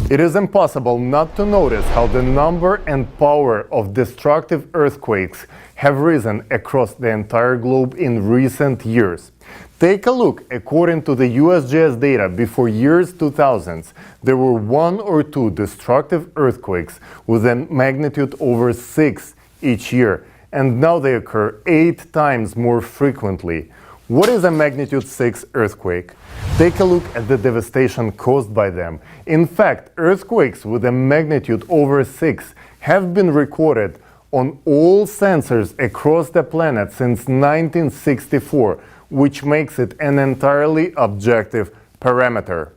It is impossible not to notice how the number and power of destructive earthquakes have risen across the entire globe in recent years. Take a look. According to the USGS data, before years 2000s, there were 1 or 2 destructive earthquakes with a magnitude over 6 each year, and now they occur 8 times more frequently. What is a magnitude 6 earthquake? Take a look at the devastation caused by them. In fact, earthquakes with a magnitude over 6 have been recorded on all sensors across the planet since 1964, which makes it an entirely objective parameter.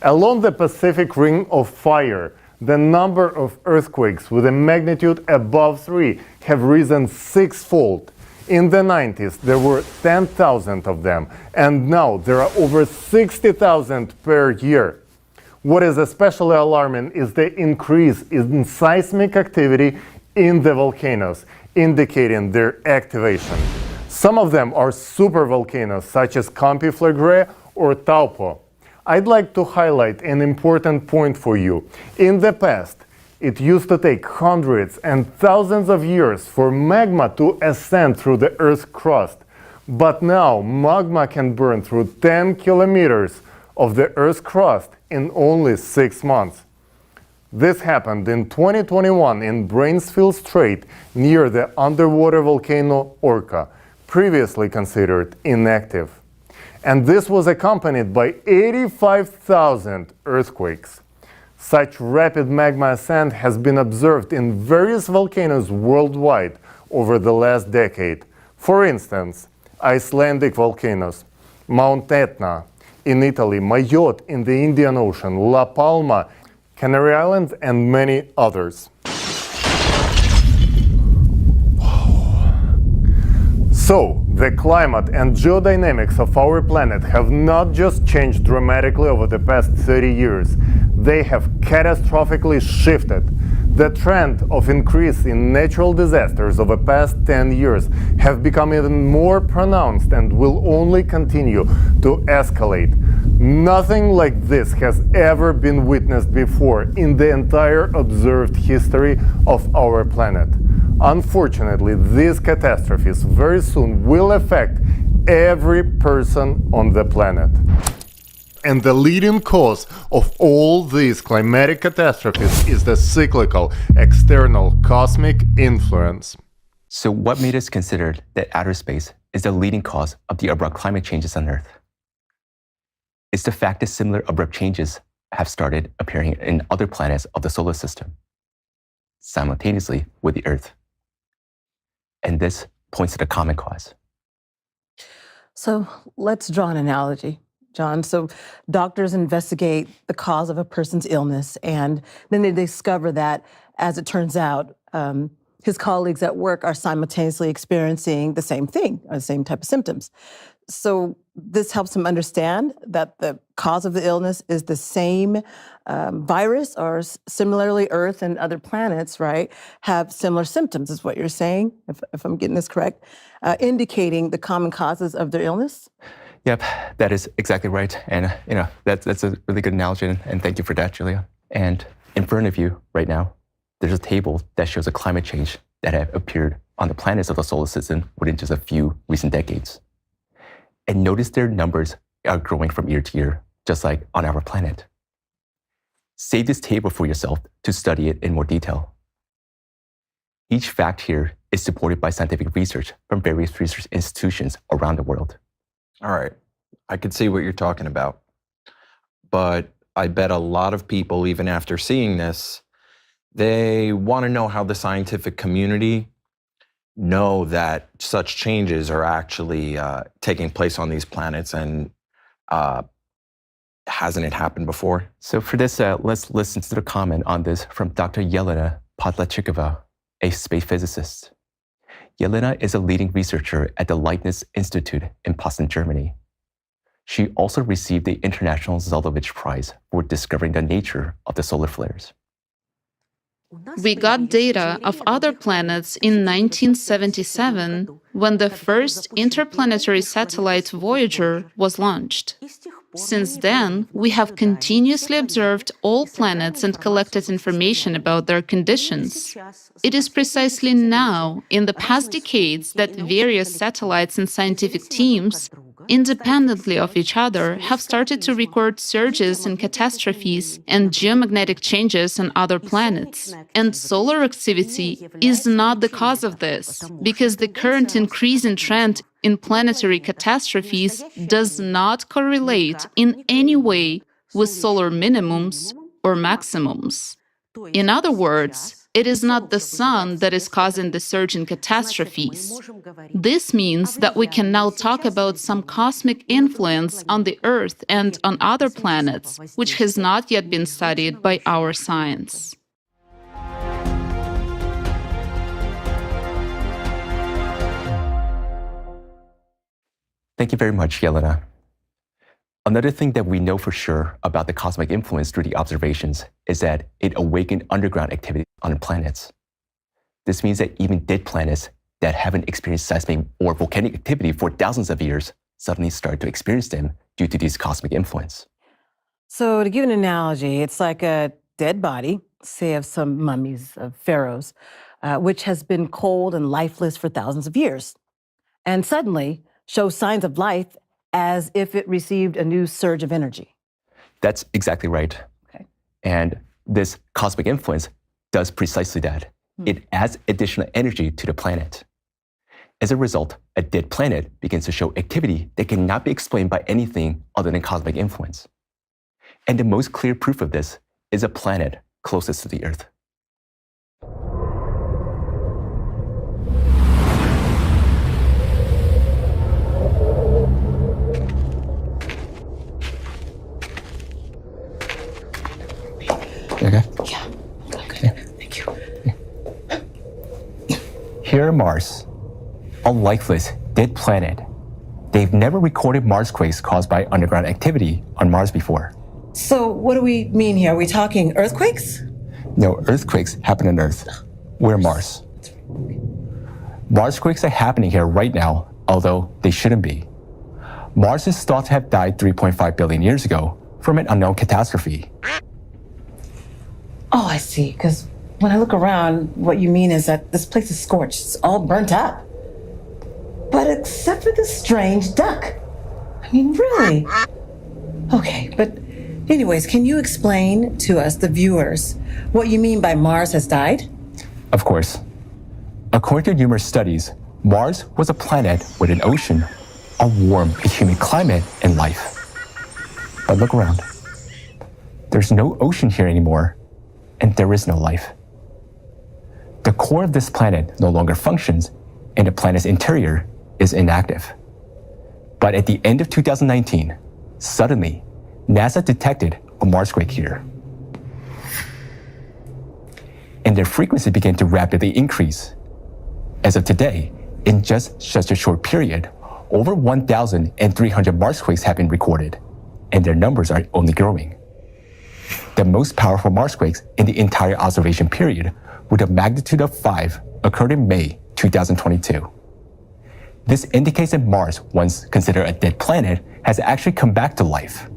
Along the Pacific Ring of Fire, the number of earthquakes with a magnitude above 3 have risen 6-fold. In the 90s, there were 10,000 of them, and now there are over 60,000 per year. What is especially alarming is the increase in seismic activity in the volcanoes, indicating their activation. Some of them are supervolcanoes, such as Campiflagre or Taupo. I'd like to highlight an important point for you. In the past, it used to take hundreds and thousands of years for magma to ascend through the Earth's crust. But now, magma can burn through 10 kilometers of the Earth's crust in only 6 months. This happened in 2021 in Brainsfield Strait near the underwater volcano Orca, previously considered inactive. And this was accompanied by 85,000 earthquakes. Such rapid magma ascent has been observed in various volcanoes worldwide over the last decade. For instance, Icelandic volcanoes, Mount Etna in Italy, Mayotte in the Indian Ocean, La Palma, Canary Islands, and many others. So, the climate and geodynamics of our planet have not just changed dramatically over the past 30 years, they have catastrophically shifted. The trend of increase in natural disasters over the past 10 years have become even more pronounced and will only continue to escalate. Nothing like this has ever been witnessed before in the entire observed history of our planet. Unfortunately, these catastrophes very soon will affect every person on the planet. And the leading cause of all these climatic catastrophes is the cyclical external cosmic influence. So what made us consider that outer space is the leading cause of the abrupt climate changes on Earth? It's the fact that similar abrupt changes have started appearing in other planets of the solar system, simultaneously with the Earth. And this points to the common cause. So let's draw an analogy, John. So doctors investigate the cause of a person's illness, and then they discover that, as it turns out, his colleagues at work are simultaneously experiencing the same thing, or the same type of symptoms. So this helps him understand that the cause of the illness is the same virus, or similarly Earth and other planets, right, have similar symptoms, is what you're saying, if I'm getting this correct, indicating the common causes of their illness? Yep, that is exactly right. And that's a really good analogy, and thank you for that, Julia. And in front of you right now, there's a table that shows a climate change that have appeared on the planets of the solar system within just a few recent decades. And notice their numbers are growing from year to year, just like on our planet. Save this table for yourself to study it in more detail. Each fact here is supported by scientific research from various research institutions around the world. All right, I could see what you're talking about. But I bet a lot of people, even after seeing this, they want to know how the scientific community know that such changes are actually taking place on these planets, and hasn't it happened before? So for this, let's listen to the comment on this from Dr. Yelena Podlachikova, a space physicist. Yelena is a leading researcher at the Leibniz Institute in Potsdam, Germany. She also received the International Zeldovich Prize for discovering the nature of the solar flares. We got data of other planets in 1977 when the first interplanetary satellite Voyager was launched. Since then, we have continuously observed all planets and collected information about their conditions. It is precisely now, in the past decades, that various satellites and scientific teams, independently of each other, have started to record surges in catastrophes and geomagnetic changes on other planets. And solar activity is not the cause of this, because the current increase in trend in planetary catastrophes does not correlate in any way with solar minimums or maximums. In other words, it is not the sun that is causing the surge in catastrophes. This means that we can now talk about some cosmic influence on the Earth and on other planets, which has not yet been studied by our science. Thank you very much, Yelena. Another thing that we know for sure about the cosmic influence through the observations is that it awakened underground activity on planets. This means that even dead planets that haven't experienced seismic or volcanic activity for thousands of years suddenly start to experience them due to this cosmic influence. So to give an analogy, it's like a dead body, say of some mummies of pharaohs, which has been cold and lifeless for thousands of years, and suddenly shows signs of life as if it received a new surge of energy. That's exactly right. Okay. And this cosmic influence does precisely that. It adds additional energy to the planet. As a result, a dead planet begins to show activity that cannot be explained by anything other than cosmic influence. And the most clear proof of this is a planet closest to the Earth. Okay? Yeah. Okay. Thank you. Here on Mars, a lifeless, dead planet. They've never recorded Marsquakes caused by underground activity on Mars before. So what do we mean here? Are we talking earthquakes? No, earthquakes happen on Earth. We're Mars. Marsquakes are happening here right now, although they shouldn't be. Mars is thought to have died 3.5 billion years ago from an unknown catastrophe. Oh, I see. Because when I look around, what you mean is that this place is scorched. It's all burnt up. But except for this strange duck. I mean, really? Okay, but anyways, can you explain to us, the viewers, what you mean by Mars has died? Of course. According to numerous studies, Mars was a planet with an ocean, a warm, humid climate, and life. But look around. There's no ocean here anymore, and there is no life. The core of this planet no longer functions, and the planet's interior is inactive. But at the end of 2019, suddenly, NASA detected a Marsquake here. And their frequency began to rapidly increase. As of today, in just such a short period, over 1,300 Marsquakes have been recorded, and their numbers are only growing. The most powerful Marsquakes in the entire observation period, with a magnitude of 5, occurred in May 2022. This indicates that Mars, once considered a dead planet, has actually come back to life.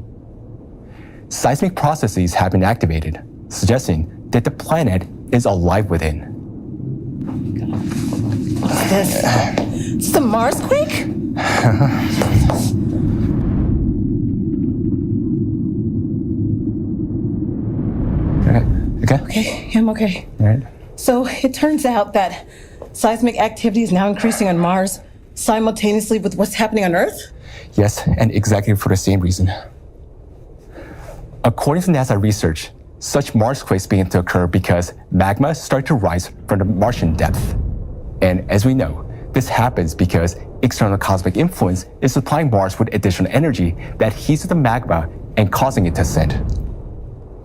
Seismic processes have been activated, suggesting that the planet is alive within. What's this? Is this a Marsquake? Okay? Okay, I'm okay. All right. So it turns out that seismic activity is now increasing on Mars simultaneously with what's happening on Earth? Yes, and exactly for the same reason. According to NASA research, such Marsquakes begin to occur because magma starts to rise from the Martian depth. And as we know, this happens because external cosmic influence is supplying Mars with additional energy that heats the magma and causing it to ascend.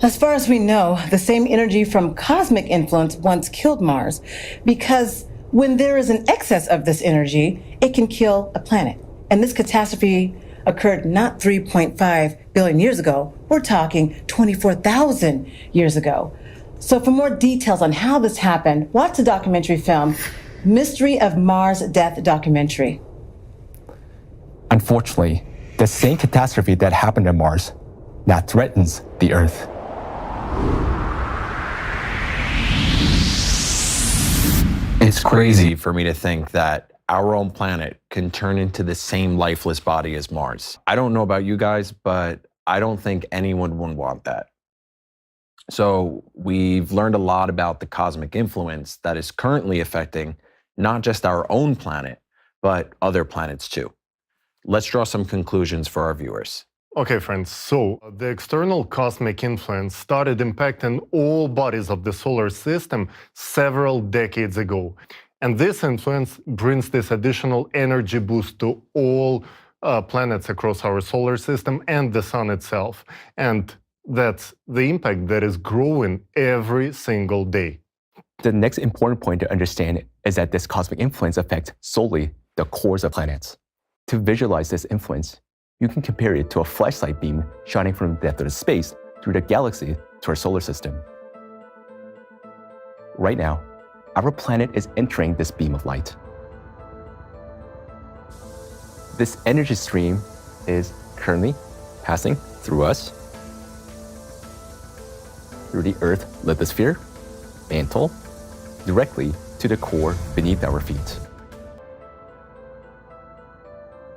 As far as we know, the same energy from cosmic influence once killed Mars, because when there is an excess of this energy, it can kill a planet. And this catastrophe occurred not 3.5 billion years ago, we're talking 24,000 years ago. So for more details on how this happened, watch the documentary film, Mystery of Mars Death Documentary. Unfortunately, the same catastrophe that happened on Mars now threatens the Earth. It's crazy for me to think that our own planet can turn into the same lifeless body as Mars. I don't know about you guys, but I don't think anyone would want that. So we've learned a lot about the cosmic influence that is currently affecting not just our own planet, but other planets too. Let's draw some conclusions for our viewers. Okay, friends, so the external cosmic influence started impacting all bodies of the solar system several decades ago. And this influence brings this additional energy boost to all planets across our solar system and the sun itself. And that's the impact that is growing every single day. The next important point to understand is that this cosmic influence affects solely the cores of planets. To visualize this influence, you can compare it to a flashlight beam shining from the depth of the space through the galaxy to our solar system. Right now, our planet is entering this beam of light. This energy stream is currently passing through us, through the Earth lithosphere, mantle, directly to the core beneath our feet.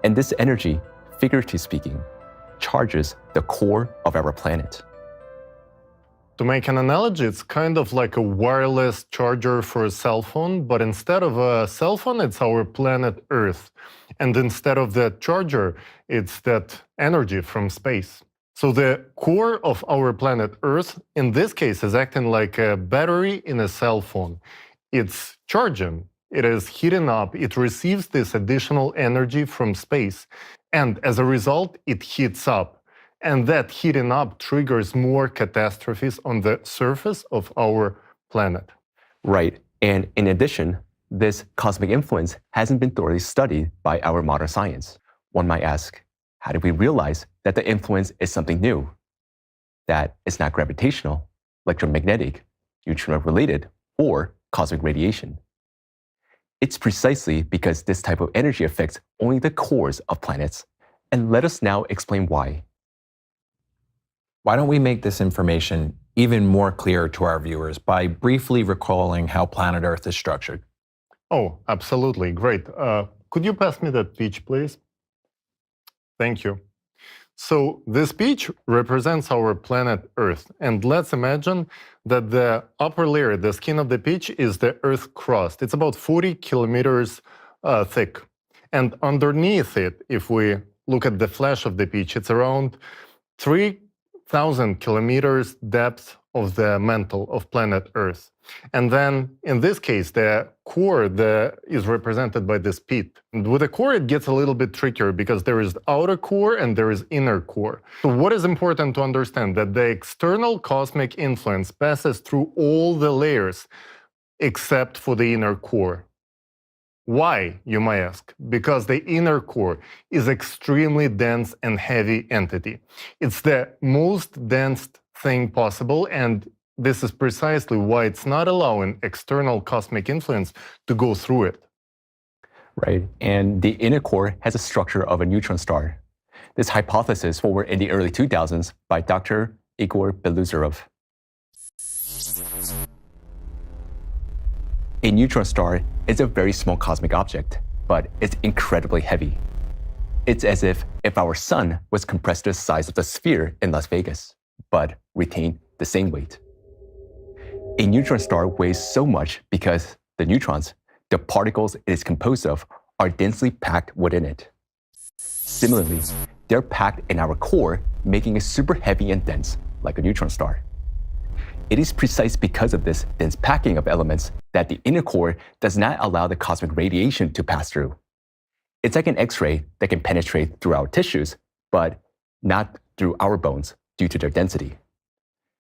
And this energy, figuratively speaking, charges the core of our planet. To make an analogy, it's kind of like a wireless charger for a cell phone, but instead of a cell phone, it's our planet Earth. And instead of that charger, it's that energy from space. So the core of our planet Earth, in this case, is acting like a battery in a cell phone. It's charging, it is heating up, it receives this additional energy from space. And as a result, it heats up. And that heating up triggers more catastrophes on the surface of our planet. Right. And in addition, this cosmic influence hasn't been thoroughly studied by our modern science. One might ask, how did we realize that the influence is something new? That it's not gravitational, electromagnetic, neutrino-related, or cosmic radiation? It's precisely because this type of energy affects only the cores of planets. And let us now explain why. Why don't we make this information even more clear to our viewers by briefly recalling how planet Earth is structured? Oh, absolutely. Great. Could you pass me that peach, please? Thank you. So this peach represents our planet Earth. And let's imagine that the upper layer, the skin of the peach, is the Earth crust. It's about 40 kilometers thick. And underneath it, if we look at the flesh of the peach, it's around 3,000 kilometers depth of the mantle of planet Earth. And then, in this case, the core is represented by this pit. And with the core, it gets a little bit trickier because there is the outer core and there is inner core. So what is important to understand? That the external cosmic influence passes through all the layers except for the inner core. Why, you might ask? Because the inner core is extremely dense and heavy entity. It's the most dense thing possible, and this is precisely why it's not allowing external cosmic influence to go through it. Right, and the inner core has a structure of a neutron star. This hypothesis forward in the early 2000s by Dr. Igor Beluzarov. A neutron star is a very small cosmic object, but it's incredibly heavy. It's as if our sun was compressed to the size of the sphere in Las Vegas, but retained the same weight. A neutron star weighs so much because the neutrons, the particles it is composed of, are densely packed within it. Similarly, they're packed in our core, making it super heavy and dense, like a neutron star. It is precise because of this dense packing of elements that the inner core does not allow the cosmic radiation to pass through. It's like an X-ray that can penetrate through our tissues, but not through our bones due to their density.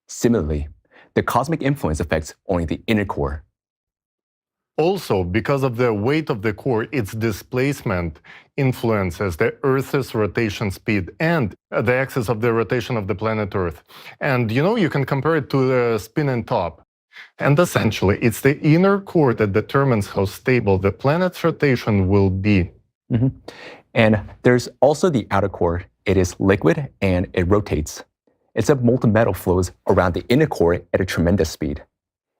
Similarly, the cosmic influence affects only the inner core. Also, because of the weight of the core, its displacement influences the Earth's rotation speed and the axis of the rotation of the planet Earth. And you can compare it to the spinning top. And essentially, it's the inner core that determines how stable the planet's rotation will be. Mm-hmm. And there's also the outer core. It is liquid and it rotates. It's a molten metal flows around the inner core at a tremendous speed.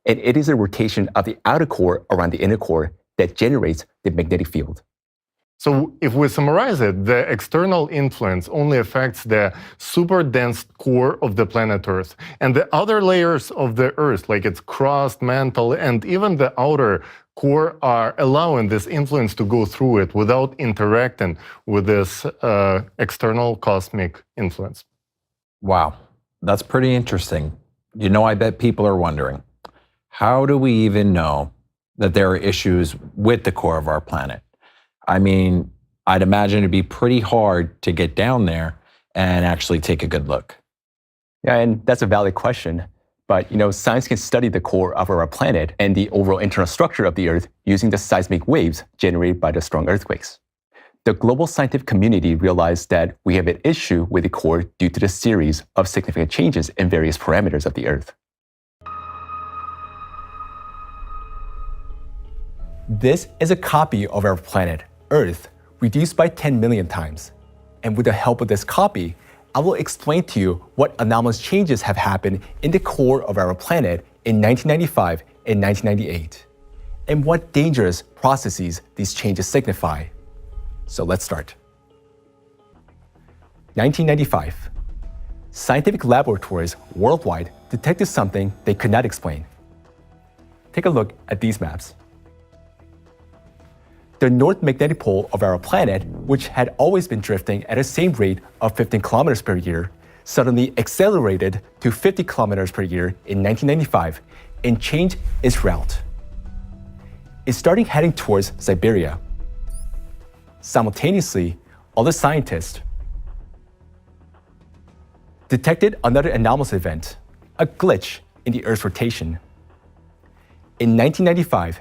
And it is a rotation of the outer core around the inner core that generates the magnetic field. So if we summarize it, the external influence only affects the super dense core of the planet Earth. And the other layers of the Earth, like its crust, mantle, and even the outer core, are allowing this influence to go through it without interacting with this external cosmic influence. Wow, that's pretty interesting. You know, I bet people are wondering, how do we even know that there are issues with the core of our planet? I mean, I'd imagine it'd be pretty hard to get down there and actually take a good look. Yeah, and that's a valid question. But, science can study the core of our planet and the overall internal structure of the Earth using the seismic waves generated by the strong earthquakes. The global scientific community realized that we have an issue with the core due to the series of significant changes in various parameters of the Earth. This is a copy of our planet, Earth, reduced by 10 million times. And with the help of this copy, I will explain to you what anomalous changes have happened in the core of our planet in 1995 and 1998, and what dangerous processes these changes signify. So let's start. 1995. Scientific laboratories worldwide detected something they could not explain. Take a look at these maps. The north magnetic pole of our planet, which had always been drifting at the same rate of 15 kilometers per year, suddenly accelerated to 50 kilometers per year in 1995 and changed its route. It started heading towards Siberia. Simultaneously, other scientists detected another anomalous event, a glitch in the Earth's rotation. In 1995,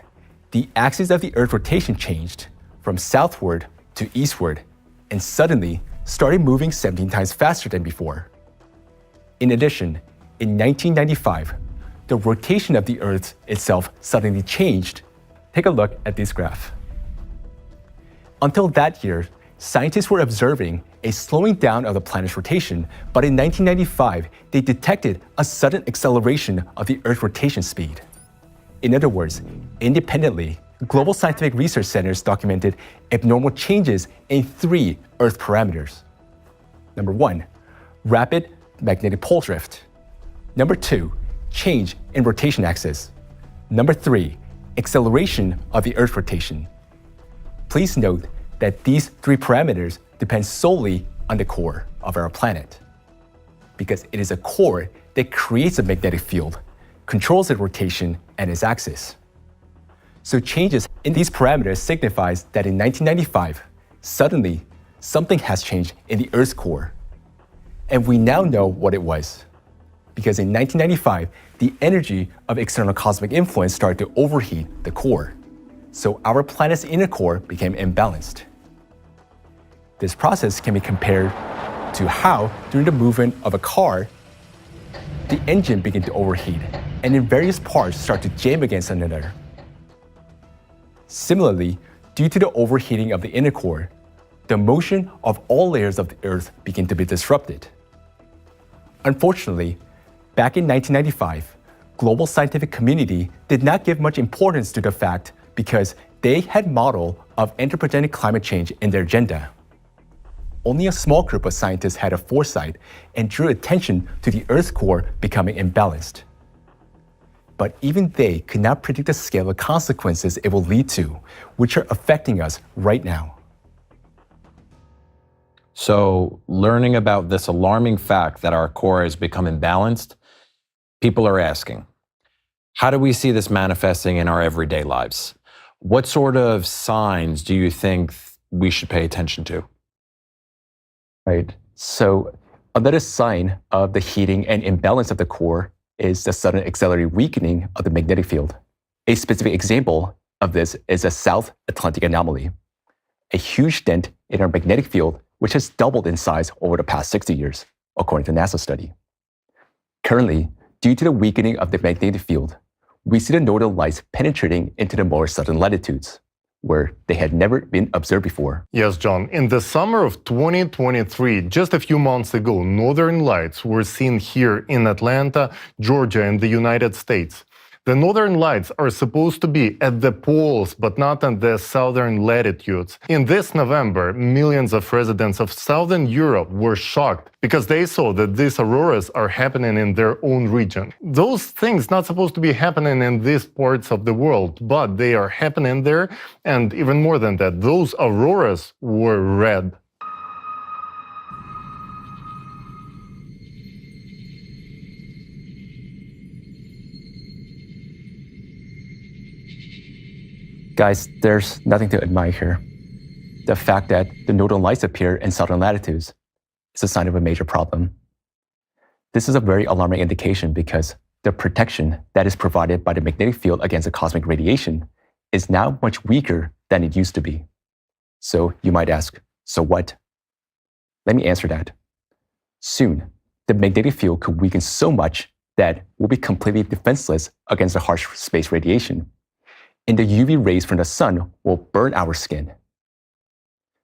the axis of the Earth's rotation changed from southward to eastward and suddenly started moving 17 times faster than before. In addition, in 1995, the rotation of the Earth itself suddenly changed. Take a look at this graph. Until that year, scientists were observing a slowing down of the planet's rotation, but in 1995, they detected a sudden acceleration of the Earth's rotation speed. In other words, independently, global scientific research centers documented abnormal changes in 3 Earth parameters. Number 1, rapid magnetic pole drift. Number 2, change in rotation axis. Number 3, acceleration of the Earth's rotation. Please note that these 3 parameters depend solely on the core of our planet, because it is a core that creates a magnetic field, controls its rotation and its axis. So changes in these parameters signifies that in 1995, suddenly something has changed in the Earth's core. And we now know what it was. Because in 1995, the energy of external cosmic influence started to overheat the core. So our planet's inner core became imbalanced. This process can be compared to how, during the movement of a car, the engine began to overheat, and in various parts start to jam against one another. Similarly, due to the overheating of the inner core, the motion of all layers of the Earth began to be disrupted. Unfortunately, back in 1995, global scientific community did not give much importance to the fact because they had model of anthropogenic climate change in their agenda. Only a small group of scientists had a foresight and drew attention to the Earth's core becoming imbalanced. But even they could not predict the scale of consequences it will lead to, which are affecting us right now. So, learning about this alarming fact that our core has become imbalanced, people are asking, how do we see this manifesting in our everyday lives? What sort of signs do you think we should pay attention to? Right. So another sign of the heating and imbalance of the core is the sudden accelerated weakening of the magnetic field. A specific example of this is a South Atlantic anomaly, a huge dent in our magnetic field which has doubled in size over the past 60 years, according to a NASA study. Currently, due to the weakening of the magnetic field, we see the northern lights penetrating into the more southern latitudes, where they had never been observed before. Yes, John. In the summer of 2023, just a few months ago, northern lights were seen here in Atlanta, Georgia, in the United States. The northern lights are supposed to be at the poles, but not at the southern latitudes. In this November, millions of residents of southern Europe were shocked because they saw that these auroras are happening in their own region. Those things not supposed to be happening in these parts of the world, but they are happening there. And even more than that, those auroras were red. Guys, there's nothing to admire here. The fact that the northern lights appear in southern latitudes is a sign of a major problem. This is a very alarming indication because the protection that is provided by the magnetic field against the cosmic radiation is now much weaker than it used to be. So you might ask, so what? Let me answer that. Soon, the magnetic field could weaken so much that we'll be completely defenseless against the harsh space radiation, and the UV rays from the sun will burn our skin.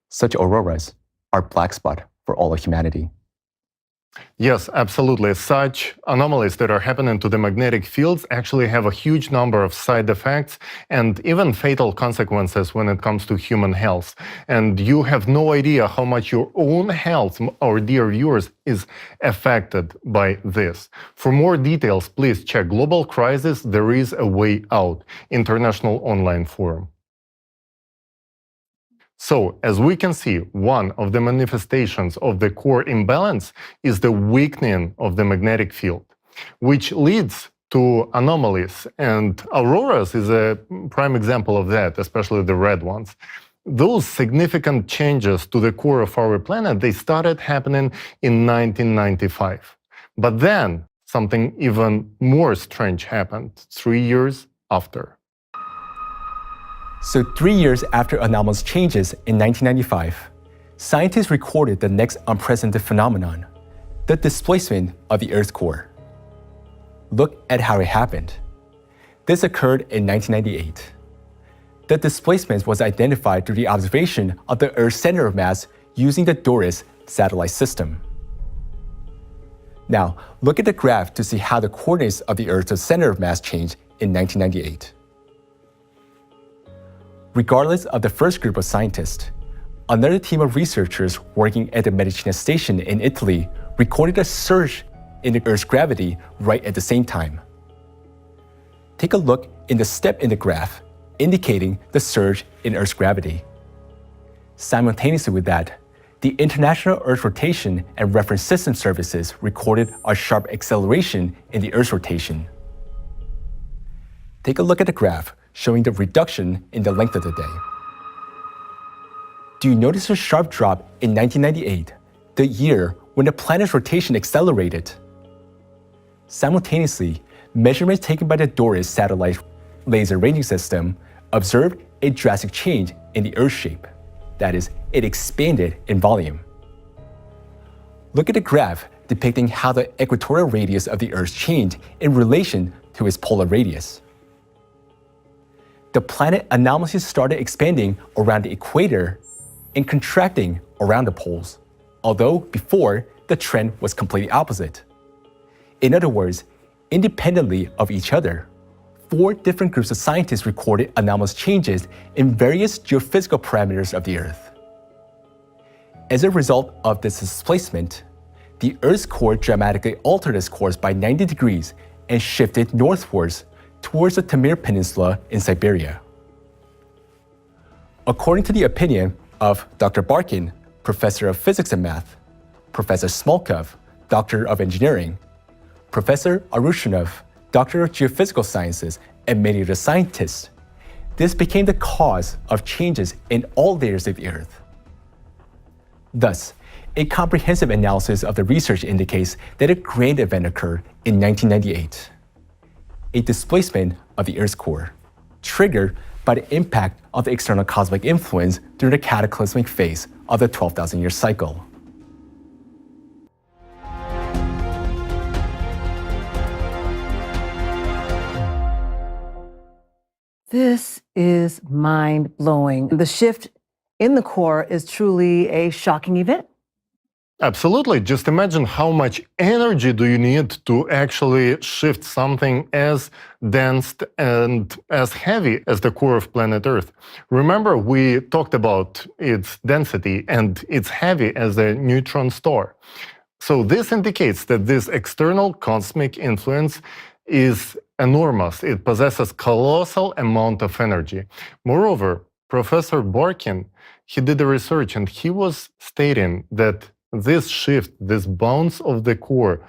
Such auroras are black spot for all of humanity. Yes, absolutely. Such anomalies that are happening to the magnetic fields actually have a huge number of side effects and even fatal consequences when it comes to human health. And you have no idea how much your own health, our dear viewers, is affected by this. For more details, please check Global Crisis, There is a Way Out, International Online Forum. So, as we can see, one of the manifestations of the core imbalance is the weakening of the magnetic field, which leads to anomalies. And auroras is a prime example of that, especially the red ones. Those significant changes to the core of our planet, they started happening in 1995. But then something even more strange happened 3 years after. So 3 years after anomalous changes in 1995, scientists recorded the next unprecedented phenomenon, the displacement of the Earth's core. Look at how it happened. This occurred in 1998. The displacement was identified through the observation of the Earth's center of mass using the DORIS satellite system. Now, look at the graph to see how the coordinates of the Earth's center of mass changed in 1998. Regardless of the first group of scientists, another team of researchers working at the Medicina station in Italy recorded a surge in the Earth's gravity right at the same time. Take a look in the step in the graph, indicating the surge in Earth's gravity. Simultaneously with that, the International Earth Rotation and Reference System Services recorded a sharp acceleration in the Earth's rotation. Take a look at the graph showing the reduction in the length of the day. Do you notice a sharp drop in 1998, the year when the planet's rotation accelerated? Simultaneously, measurements taken by the DORIS satellite laser ranging system observed a drastic change in the Earth's shape. That is, it expanded in volume. Look at the graph depicting how the equatorial radius of the Earth changed in relation to its polar radius. The planet anomalously started expanding around the equator and contracting around the poles, although before, the trend was completely opposite. In other words, independently of each other, 4 different groups of scientists recorded anomalous changes in various geophysical parameters of the Earth. As a result of this displacement, the Earth's core dramatically altered its course by 90 degrees and shifted northwards towards the Taimyr Peninsula in Siberia. According to the opinion of Dr. Barkin, Professor of Physics and Math, Professor Smolkov, Doctor of Engineering, Professor Arushunov, Doctor of Geophysical Sciences, and many other scientists, this became the cause of changes in all layers of the Earth. Thus, a comprehensive analysis of the research indicates that a grand event occurred in 1998. A displacement of the Earth's core, triggered by the impact of the external cosmic influence during the cataclysmic phase of the 12,000-year cycle. This is mind-blowing. The shift in the core is truly a shocking event. Absolutely. Just imagine how much energy do you need to actually shift something as dense and as heavy as the core of planet Earth. Remember, we talked about its density and it's heavy as a neutron star. So this indicates that this external cosmic influence is enormous. It possesses colossal amount of energy. Moreover, Professor Barkin, he did the research and he was stating that this shift, this bounce of the core,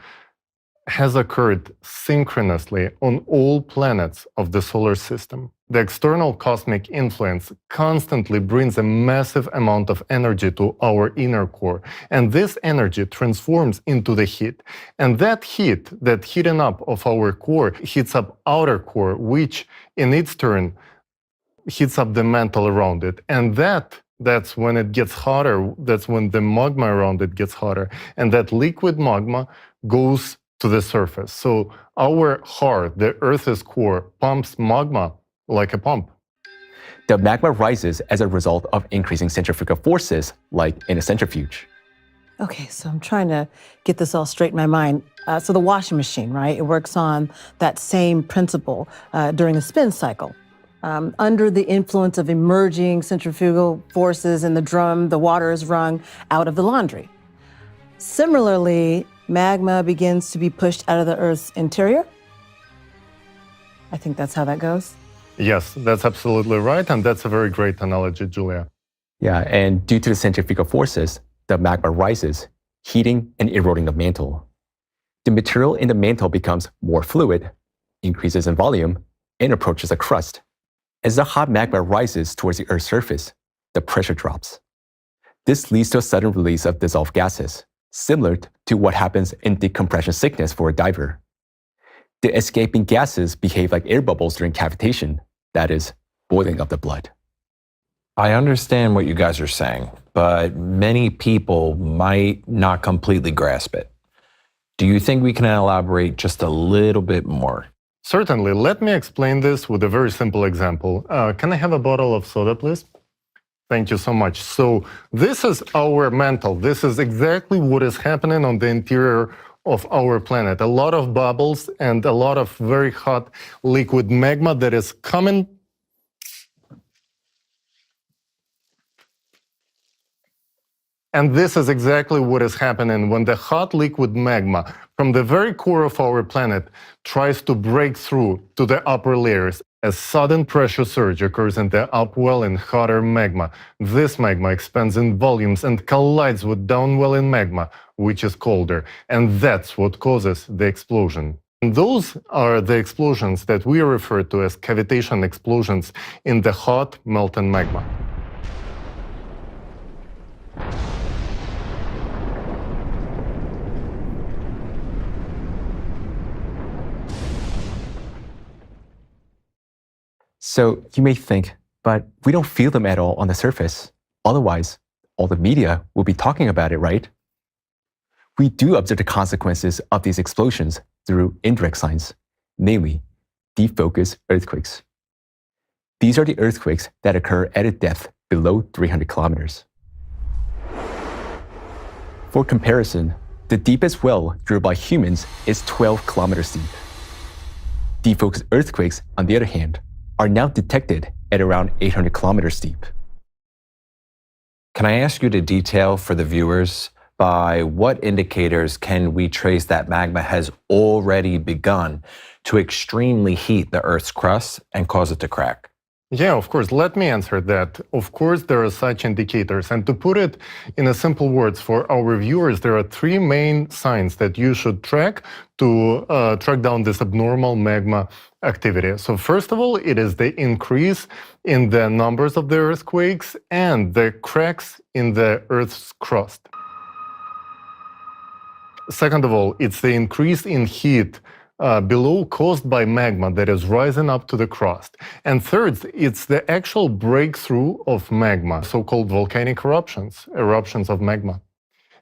has occurred synchronously on all planets of the solar system. The external cosmic influence constantly brings a massive amount of energy to our inner core, and this energy transforms into the heat. And that heat, that heating up of our core, heats up outer core, which in its turn heats up the mantle around it. And that's when it gets hotter, that's when the magma around it gets hotter. And that liquid magma goes to the surface. So our heart, the Earth's core, pumps magma like a pump. The magma rises as a result of increasing centrifugal forces, like in a centrifuge. Okay, so I'm trying to get this all straight in my mind. So the washing machine, right? It works on that same principle during a spin cycle. Under the influence of emerging centrifugal forces in the drum, the water is wrung out of the laundry. Similarly, magma begins to be pushed out of the Earth's interior. I think that's how that goes. Yes, that's absolutely right. And that's a very great analogy, Julia. Yeah, and due to the centrifugal forces, the magma rises, heating and eroding the mantle. The material in the mantle becomes more fluid, increases in volume, and approaches a crust. As the hot magma rises towards the Earth's surface, the pressure drops. This leads to a sudden release of dissolved gases, similar to what happens in decompression sickness for a diver. The escaping gases behave like air bubbles during cavitation, that is, boiling of the blood. I understand what you guys are saying, but many people might not completely grasp it. Do you think we can elaborate just a little bit more? Certainly. Let me explain this with a very simple example. Can I have a bottle of soda, please? Thank you so much. So this is our mantle. This is exactly what is happening on the interior of our planet. A lot of bubbles and a lot of very hot liquid magma that is coming. And this is exactly what is happening when the hot liquid magma from the very core of our planet tries to break through to the upper layers. A sudden pressure surge occurs in the upwelling hotter magma. This magma expands in volumes and collides with downwelling magma, which is colder. And that's what causes the explosion. And those are the explosions that we refer to as cavitation explosions in the hot molten magma. So you may think, but we don't feel them at all on the surface. Otherwise, all the media will be talking about it, right? We do observe the consequences of these explosions through indirect signs, namely deep focus earthquakes. These are the earthquakes that occur at a depth below 300 kilometers. For comparison, the deepest well drilled by humans is 12 kilometers deep. Deep focus earthquakes, on the other hand, are now detected at around 800 kilometers deep. Can I ask you to detail for the viewers by what indicators can we trace that magma has already begun to extremely heat the Earth's crust and cause it to crack? Yeah, of course. Let me answer that. Of course, there are such indicators. And to put it in a simple words for our viewers, there are three main signs that you should track to track down this abnormal magma activity. So first of all, it is the increase in the numbers of the earthquakes and the cracks in the Earth's crust. Second of all, it's the increase in heat below caused by magma that is rising up to the crust. And third, it's the actual breakthrough of magma, so-called volcanic eruptions of magma.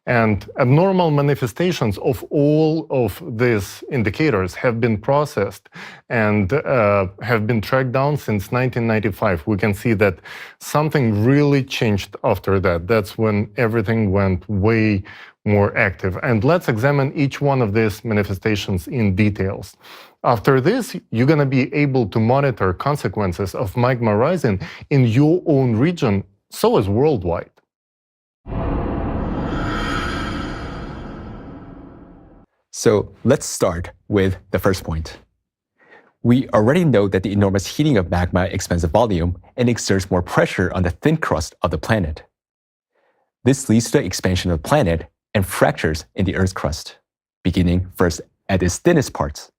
And abnormal manifestations of all of these indicators have been processed and have been tracked down since 1995. We can see that something really changed after that. That's when everything went way more active. And let's examine each one of these manifestations in details. After this, you're going to be able to monitor consequences of magma rising in your own region, so as worldwide. So let's start with the first point. We already know that the enormous heating of magma expands the volume and exerts more pressure on the thin crust of the planet. This leads to the expansion of the planet and fractures in the Earth's crust, beginning first at its thinnest parts,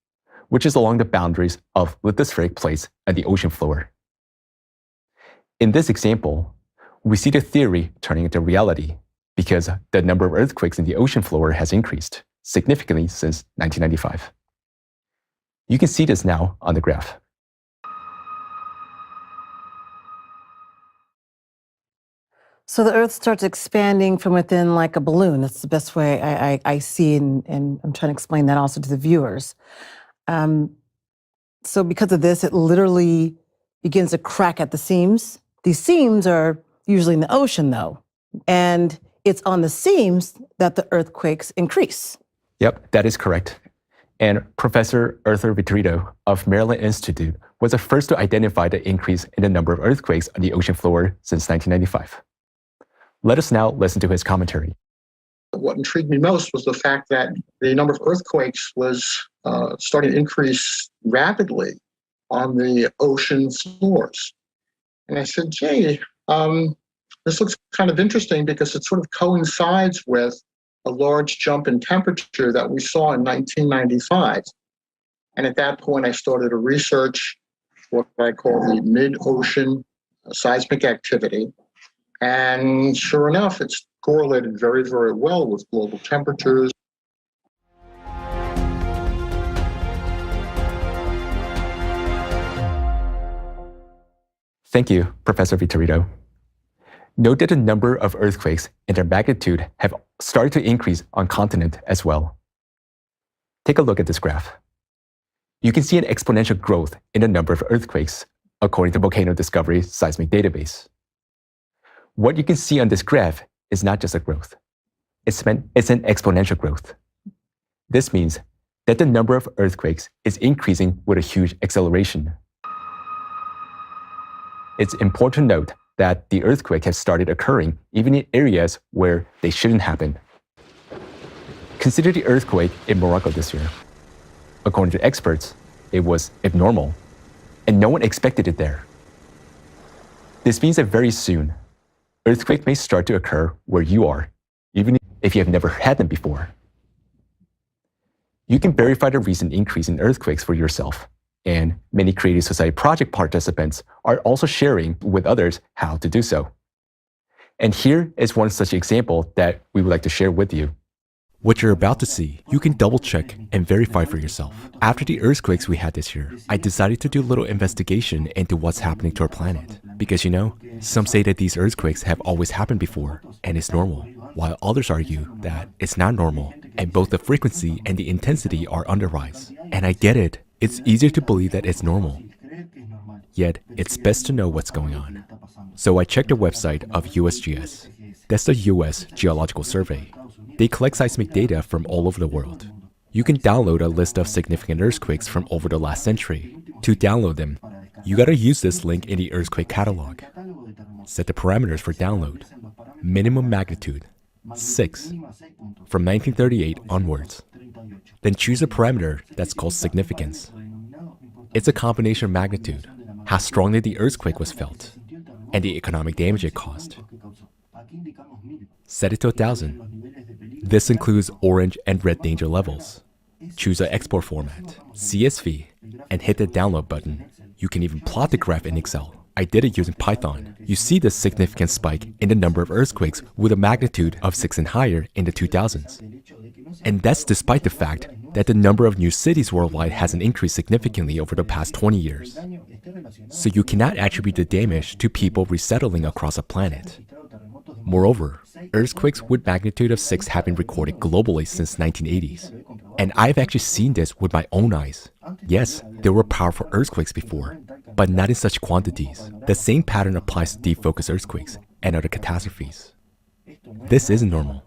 which is along the boundaries of lithospheric plates and the ocean floor. In this example, we see the theory turning into reality because the number of earthquakes in the ocean floor has increased significantly since 1995. You can see this now on the graph. So the Earth starts expanding from within like a balloon. That's the best way I see it, and I'm trying to explain that also to the viewers. So because of this, it literally begins to crack at the seams. These seams are usually in the ocean, though, and it's on the seams that the earthquakes increase. Yep, that is correct. And Professor Arthur Vitorino of Maryland Institute was the first to identify the increase in the number of earthquakes on the ocean floor since 1995. Let us now listen to his commentary. What intrigued me most was the fact that the number of earthquakes was starting to increase rapidly on the ocean floors. And I said, Jay, this looks kind of interesting because it sort of coincides with a large jump in temperature that we saw in 1995. And at that point, I started to research what I call the mid-ocean seismic activity. And sure enough, it's correlated very, very well with global temperatures. Thank you, Professor Vitorino. Note that the number of earthquakes and their magnitude have started to increase on continent as well. Take a look at this graph. You can see an exponential growth in the number of earthquakes according to Volcano Discovery Seismic Database. What you can see on this graph is not just a growth. It's an exponential growth. This means that the number of earthquakes is increasing with a huge acceleration. It's important to note that the earthquake has started occurring even in areas where they shouldn't happen. Consider the earthquake in Morocco this year. According to experts, it was abnormal, and no one expected it there. This means that very soon, earthquake may start to occur where you are, even if you have never had them before. You can verify the recent increase in earthquakes for yourself, and many Creative Society project participants are also sharing with others how to do so. And here is one such example that we would like to share with you. What you're about to see, you can double check and verify for yourself. After the earthquakes we had this year, I decided to do a little investigation into what's happening to our planet. Because some say that these earthquakes have always happened before and it's normal, while others argue that it's not normal and both the frequency and the intensity are on the rise. And I get it, it's easier to believe that it's normal. Yet, it's best to know what's going on. So I checked the website of USGS. That's the US Geological Survey. They collect seismic data from all over the world. You can download a list of significant earthquakes from over the last century. To download them, you gotta use this link in the earthquake catalog. Set the parameters for download. Minimum magnitude, 6, from 1938 onwards. Then choose a parameter that's called significance. It's a combination of magnitude, how strongly the earthquake was felt, and the economic damage it caused. Set it to 1,000. This includes orange and red danger levels. Choose an export format, CSV, and hit the download button. You can even plot the graph in Excel. I did it using Python. You see this significant spike in the number of earthquakes with a magnitude of 6 and higher in the 2000s. And that's despite the fact that the number of new cities worldwide hasn't increased significantly over the past 20 years. So you cannot attribute the damage to people resettling across a planet. Moreover, earthquakes with magnitude of 6 have been recorded globally since 1980s. And I've actually seen this with my own eyes. Yes, there were powerful earthquakes before, but not in such quantities. The same pattern applies to deep focus earthquakes and other catastrophes. This isn't normal.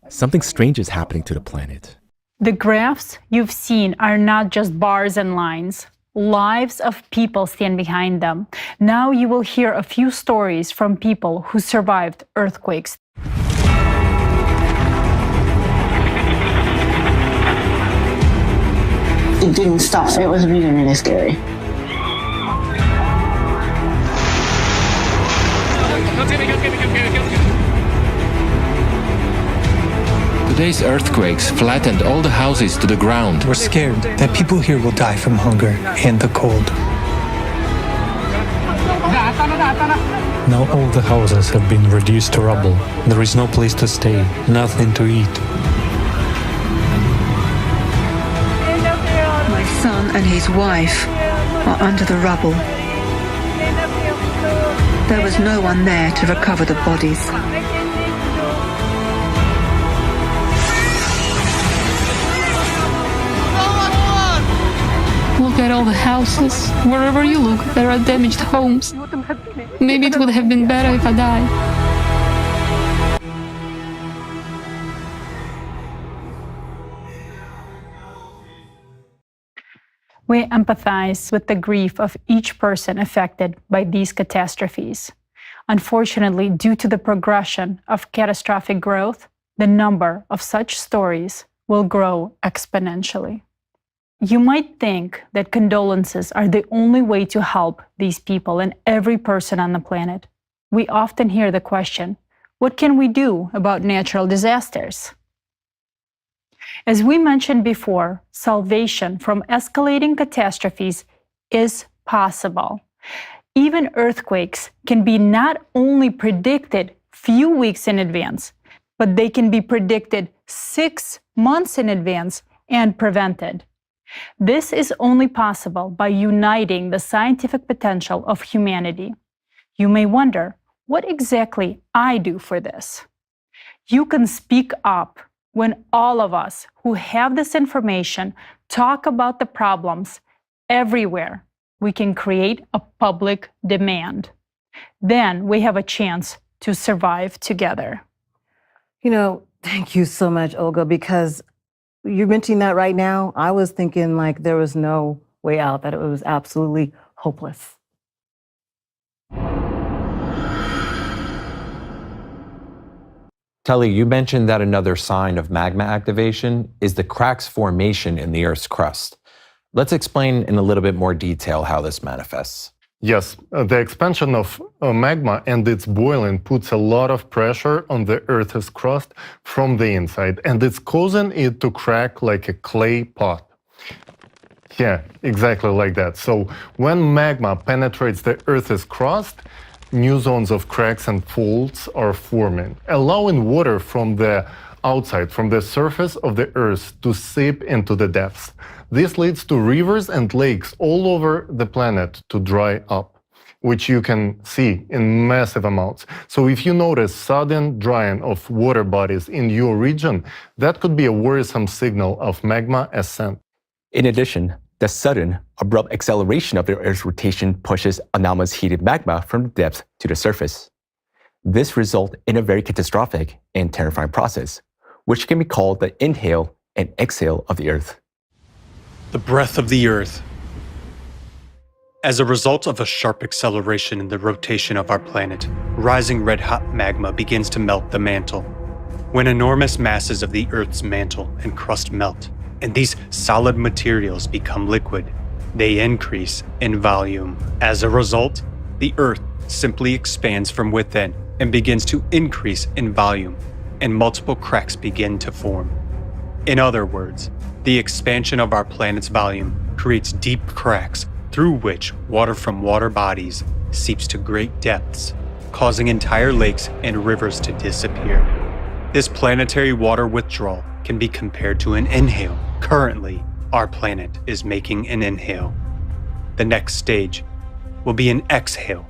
Something strange is happening to the planet. The graphs you've seen are not just bars and lines. Lives of people stand behind them. Now you will hear a few stories from people who survived earthquakes. It didn't stop. It was really, really scary. Today's earthquakes flattened all the houses to the ground. We're scared that people here will die from hunger and the cold. Now all the houses have been reduced to rubble. There is no place to stay, nothing to eat. My son and his wife are under the rubble. There was no one there to recover the bodies. Look at all the houses. Wherever you look, there are damaged homes. Maybe it would have been better if I died. We empathize with the grief of each person affected by these catastrophes. Unfortunately, due to the progression of catastrophic growth, the number of such stories will grow exponentially. You might think that condolences are the only way to help these people and every person on the planet. We often hear the question, what can we do about natural disasters? As we mentioned before, salvation from escalating catastrophes is possible. Even earthquakes can be not only predicted few weeks in advance, but they can be predicted 6 months in advance and prevented. This is only possible by uniting the scientific potential of humanity. You may wonder, what exactly I do for this? You can speak up when all of us who have this information talk about the problems everywhere. We can create a public demand. Then we have a chance to survive together. You know, thank you so much, Olga, because you're mentioning that right now. I was thinking like there was no way out, that it was absolutely hopeless. Tully, you mentioned that another sign of magma activation is the cracks formation in the Earth's crust. Let's explain in a little bit more detail how this manifests. Yes, the expansion of magma and its boiling puts a lot of pressure on the Earth's crust from the inside, and it's causing it to crack like a clay pot. Yeah, exactly like that. So when magma penetrates the Earth's crust, new zones of cracks and folds are forming, allowing water from the outside, from the surface of the Earth, to seep into the depths. This leads to rivers and lakes all over the planet to dry up, which you can see in massive amounts. So if you notice sudden drying of water bodies in your region, that could be a worrisome signal of magma ascent. In addition, the sudden, abrupt acceleration of the Earth's rotation pushes anomalous heated magma from the depths to the surface. This results in a very catastrophic and terrifying process, which can be called the inhale and exhale of the Earth. The breath of the Earth. As a result of a sharp acceleration in the rotation of our planet, rising red-hot magma begins to melt the mantle. When enormous masses of the Earth's mantle and crust melt, and these solid materials become liquid, they increase in volume. As a result, the Earth simply expands from within and begins to increase in volume, and multiple cracks begin to form. In other words, the expansion of our planet's volume creates deep cracks through which water from water bodies seeps to great depths, causing entire lakes and rivers to disappear. This planetary water withdrawal can be compared to an inhale. Currently, our planet is making an inhale. The next stage will be an exhale,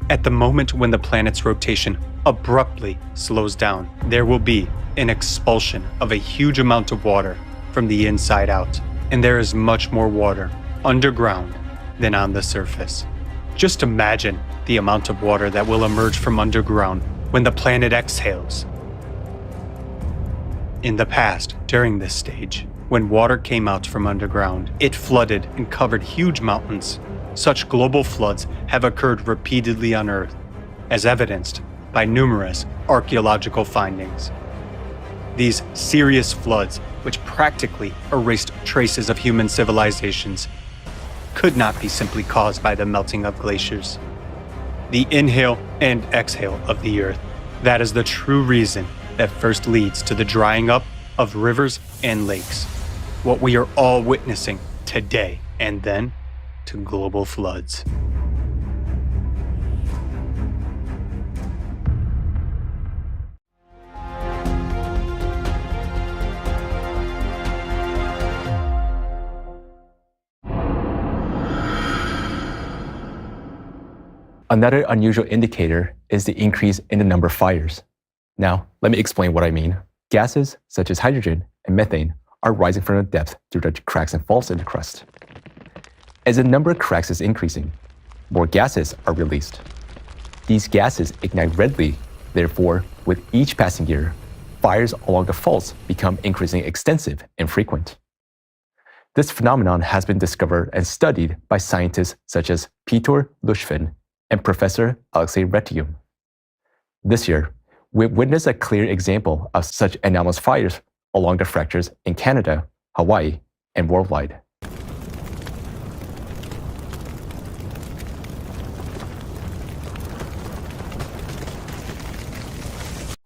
At the moment when the planet's rotation abruptly slows down, there will be an expulsion of a huge amount of water from the inside out. And there is much more water underground than on the surface. Just imagine the amount of water that will emerge from underground when the planet exhales. In the past, during this stage, when water came out from underground, it flooded and covered huge mountains. Such global floods have occurred repeatedly on Earth, as evidenced by numerous archaeological findings. These serious floods, which practically erased traces of human civilizations, could not be simply caused by the melting of glaciers. The inhale and exhale of the Earth, that is the true reason that first leads to the drying up of rivers and lakes, what we are all witnessing today, and then to global floods. Another unusual indicator is the increase in the number of fires. Now, let me explain what I mean. Gases such as hydrogen and methane are rising from the depth through the cracks and faults in the crust. As the number of cracks is increasing, more gases are released. These gases ignite readily, therefore, with each passing year, fires along the faults become increasingly extensive and frequent. This phenomenon has been discovered and studied by scientists such as Peter Lushvin and Professor Alexei Retium. This year, we've witnessed a clear example of such anomalous fires along the fractures in Canada, Hawaii, and worldwide.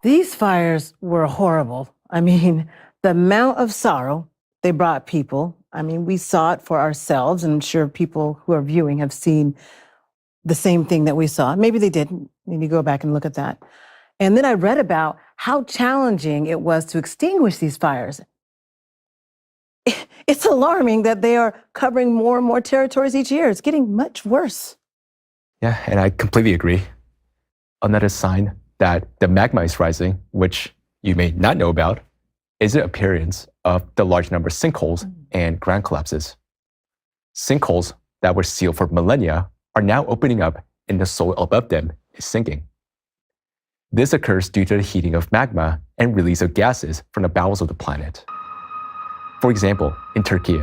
These fires were horrible. I mean, the amount of sorrow they brought people. I mean, we saw it for ourselves, and I'm sure people who are viewing have seen the same thing that we saw. Maybe they didn't. Maybe go back and look at that. And then I read about how challenging it was to extinguish these fires. It's alarming that they are covering more and more territories each year. It's getting much worse. Yeah, and I completely agree. Another sign that the magma is rising, which you may not know about, is the appearance of the large number of sinkholes and ground collapses. Sinkholes that were sealed for millennia are now opening up and the soil above them is sinking. This occurs due to the heating of magma and release of gases from the bowels of the planet. For example, in Turkey,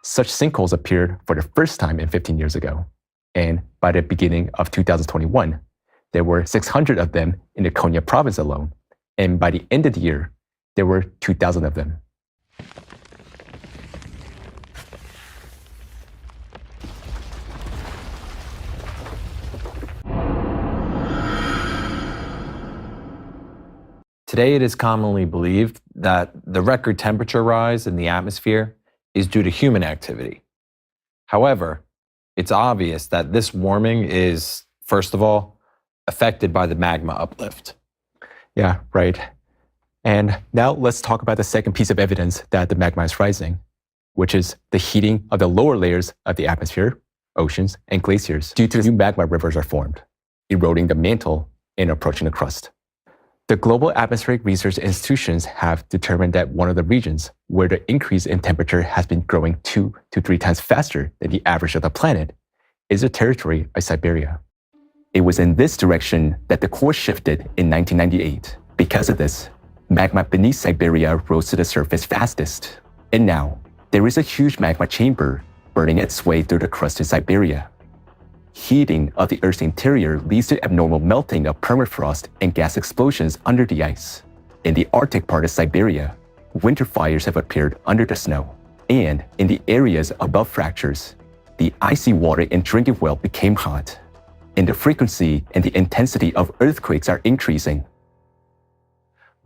such sinkholes appeared for the first time 15 years ago, and by the beginning of 2021, there were 600 of them in the Konya province alone, and by the end of the year, there were 2,000 of them. Today, it is commonly believed that the record temperature rise in the atmosphere is due to human activity. However, it's obvious that this warming is, first of all, affected by the magma uplift. Yeah, right. And now let's talk about the second piece of evidence that the magma is rising, which is the heating of the lower layers of the atmosphere, oceans, and glaciers due to new magma rivers are formed, eroding the mantle and approaching the crust. The global atmospheric research institutions have determined that one of the regions where the increase in temperature has been growing 2 to 3 times faster than the average of the planet is the territory of Siberia. It was in this direction that the course shifted in 1998. Because of this, magma beneath Siberia rose to the surface fastest. And now, there is a huge magma chamber burning its way through the crust of Siberia. Heating of the Earth's interior leads to abnormal melting of permafrost and gas explosions under the ice. In the Arctic part of Siberia, winter fires have appeared under the snow. And in the areas above fractures, the icy water in drinking well became hot. And the frequency and the intensity of earthquakes are increasing.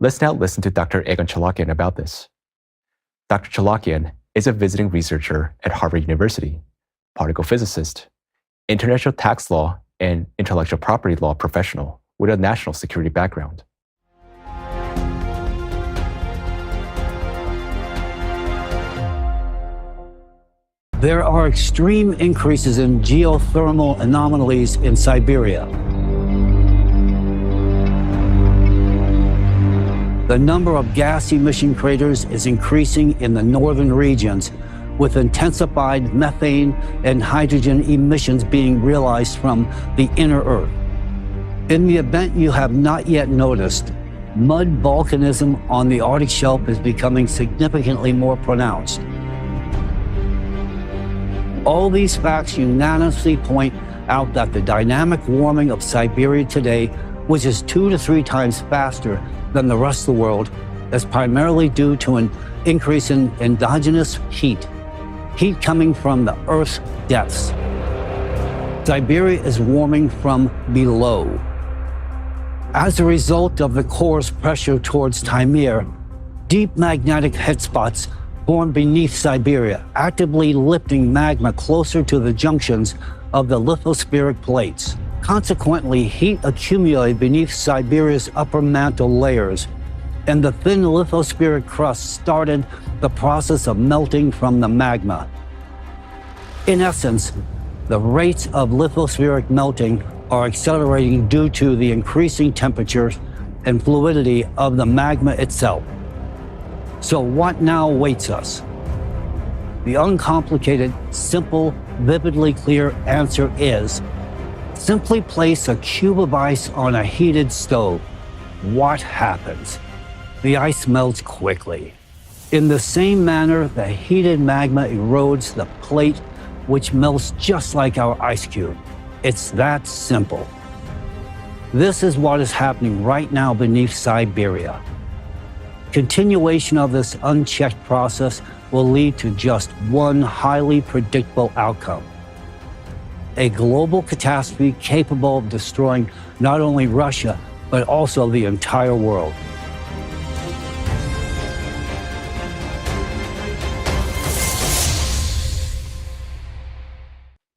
Let's now listen to Dr. Egon Chalakian about this. Dr. Chalakian is a visiting researcher at Harvard University, particle physicist, international tax law and intellectual property law professional with a national security background. There are extreme increases in geothermal anomalies in Siberia. The number of gas emission craters is increasing in the northern regions, with intensified methane and hydrogen emissions being realized from the inner Earth. In the event you have not yet noticed, mud volcanism on the Arctic shelf is becoming significantly more pronounced. All these facts unanimously point out that the dynamic warming of Siberia today, which is 2 to 3 times faster than the rest of the world, is primarily due to an increase in endogenous heat coming from the Earth's depths. Siberia is warming from below. As a result of the core's pressure towards Taimyr, deep magnetic headspots form beneath Siberia, actively lifting magma closer to the junctions of the lithospheric plates. Consequently, heat accumulated beneath Siberia's upper mantle layers, and the thin lithospheric crust started the process of melting from the magma. In essence, the rates of lithospheric melting are accelerating due to the increasing temperatures and fluidity of the magma itself. So what now awaits us? The uncomplicated, simple, vividly clear answer is simply place a cube of ice on a heated stove. What happens? The ice melts quickly. In the same manner, the heated magma erodes the plate, which melts just like our ice cube. It's that simple. This is what is happening right now beneath Siberia. Continuation of this unchecked process will lead to just one highly predictable outcome: a global catastrophe capable of destroying not only Russia, but also the entire world.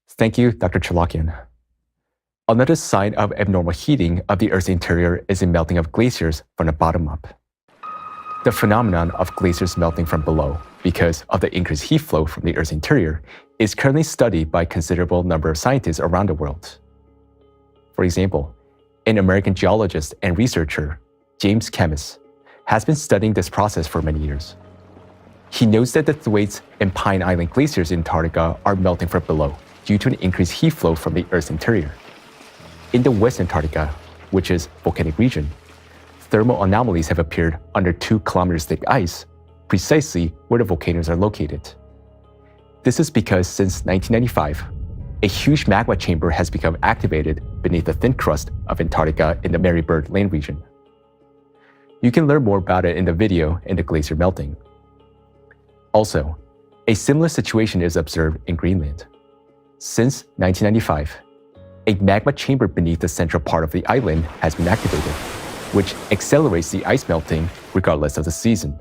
Thank you, Dr. Chalakian. Another sign of abnormal heating of the Earth's interior is the melting of glaciers from the bottom up. The phenomenon of glaciers melting from below because of the increased heat flow from the Earth's interior is currently studied by a considerable number of scientists around the world. For example, an American geologist and researcher, James Kemmis, has been studying this process for many years. He knows that the Thwaites and Pine Island glaciers in Antarctica are melting from below due to an increased heat flow from the Earth's interior. In the West Antarctica, which is a volcanic region, thermal anomalies have appeared under 2 kilometers thick ice, precisely where the volcanoes are located. This is because since 1995, a huge magma chamber has become activated beneath the thin crust of Antarctica in the Mary Bird Land region. You can learn more about it in the video in the glacier melting. Also, a similar situation is observed in Greenland. Since 1995, a magma chamber beneath the central part of the island has been activated, which accelerates the ice melting regardless of the season.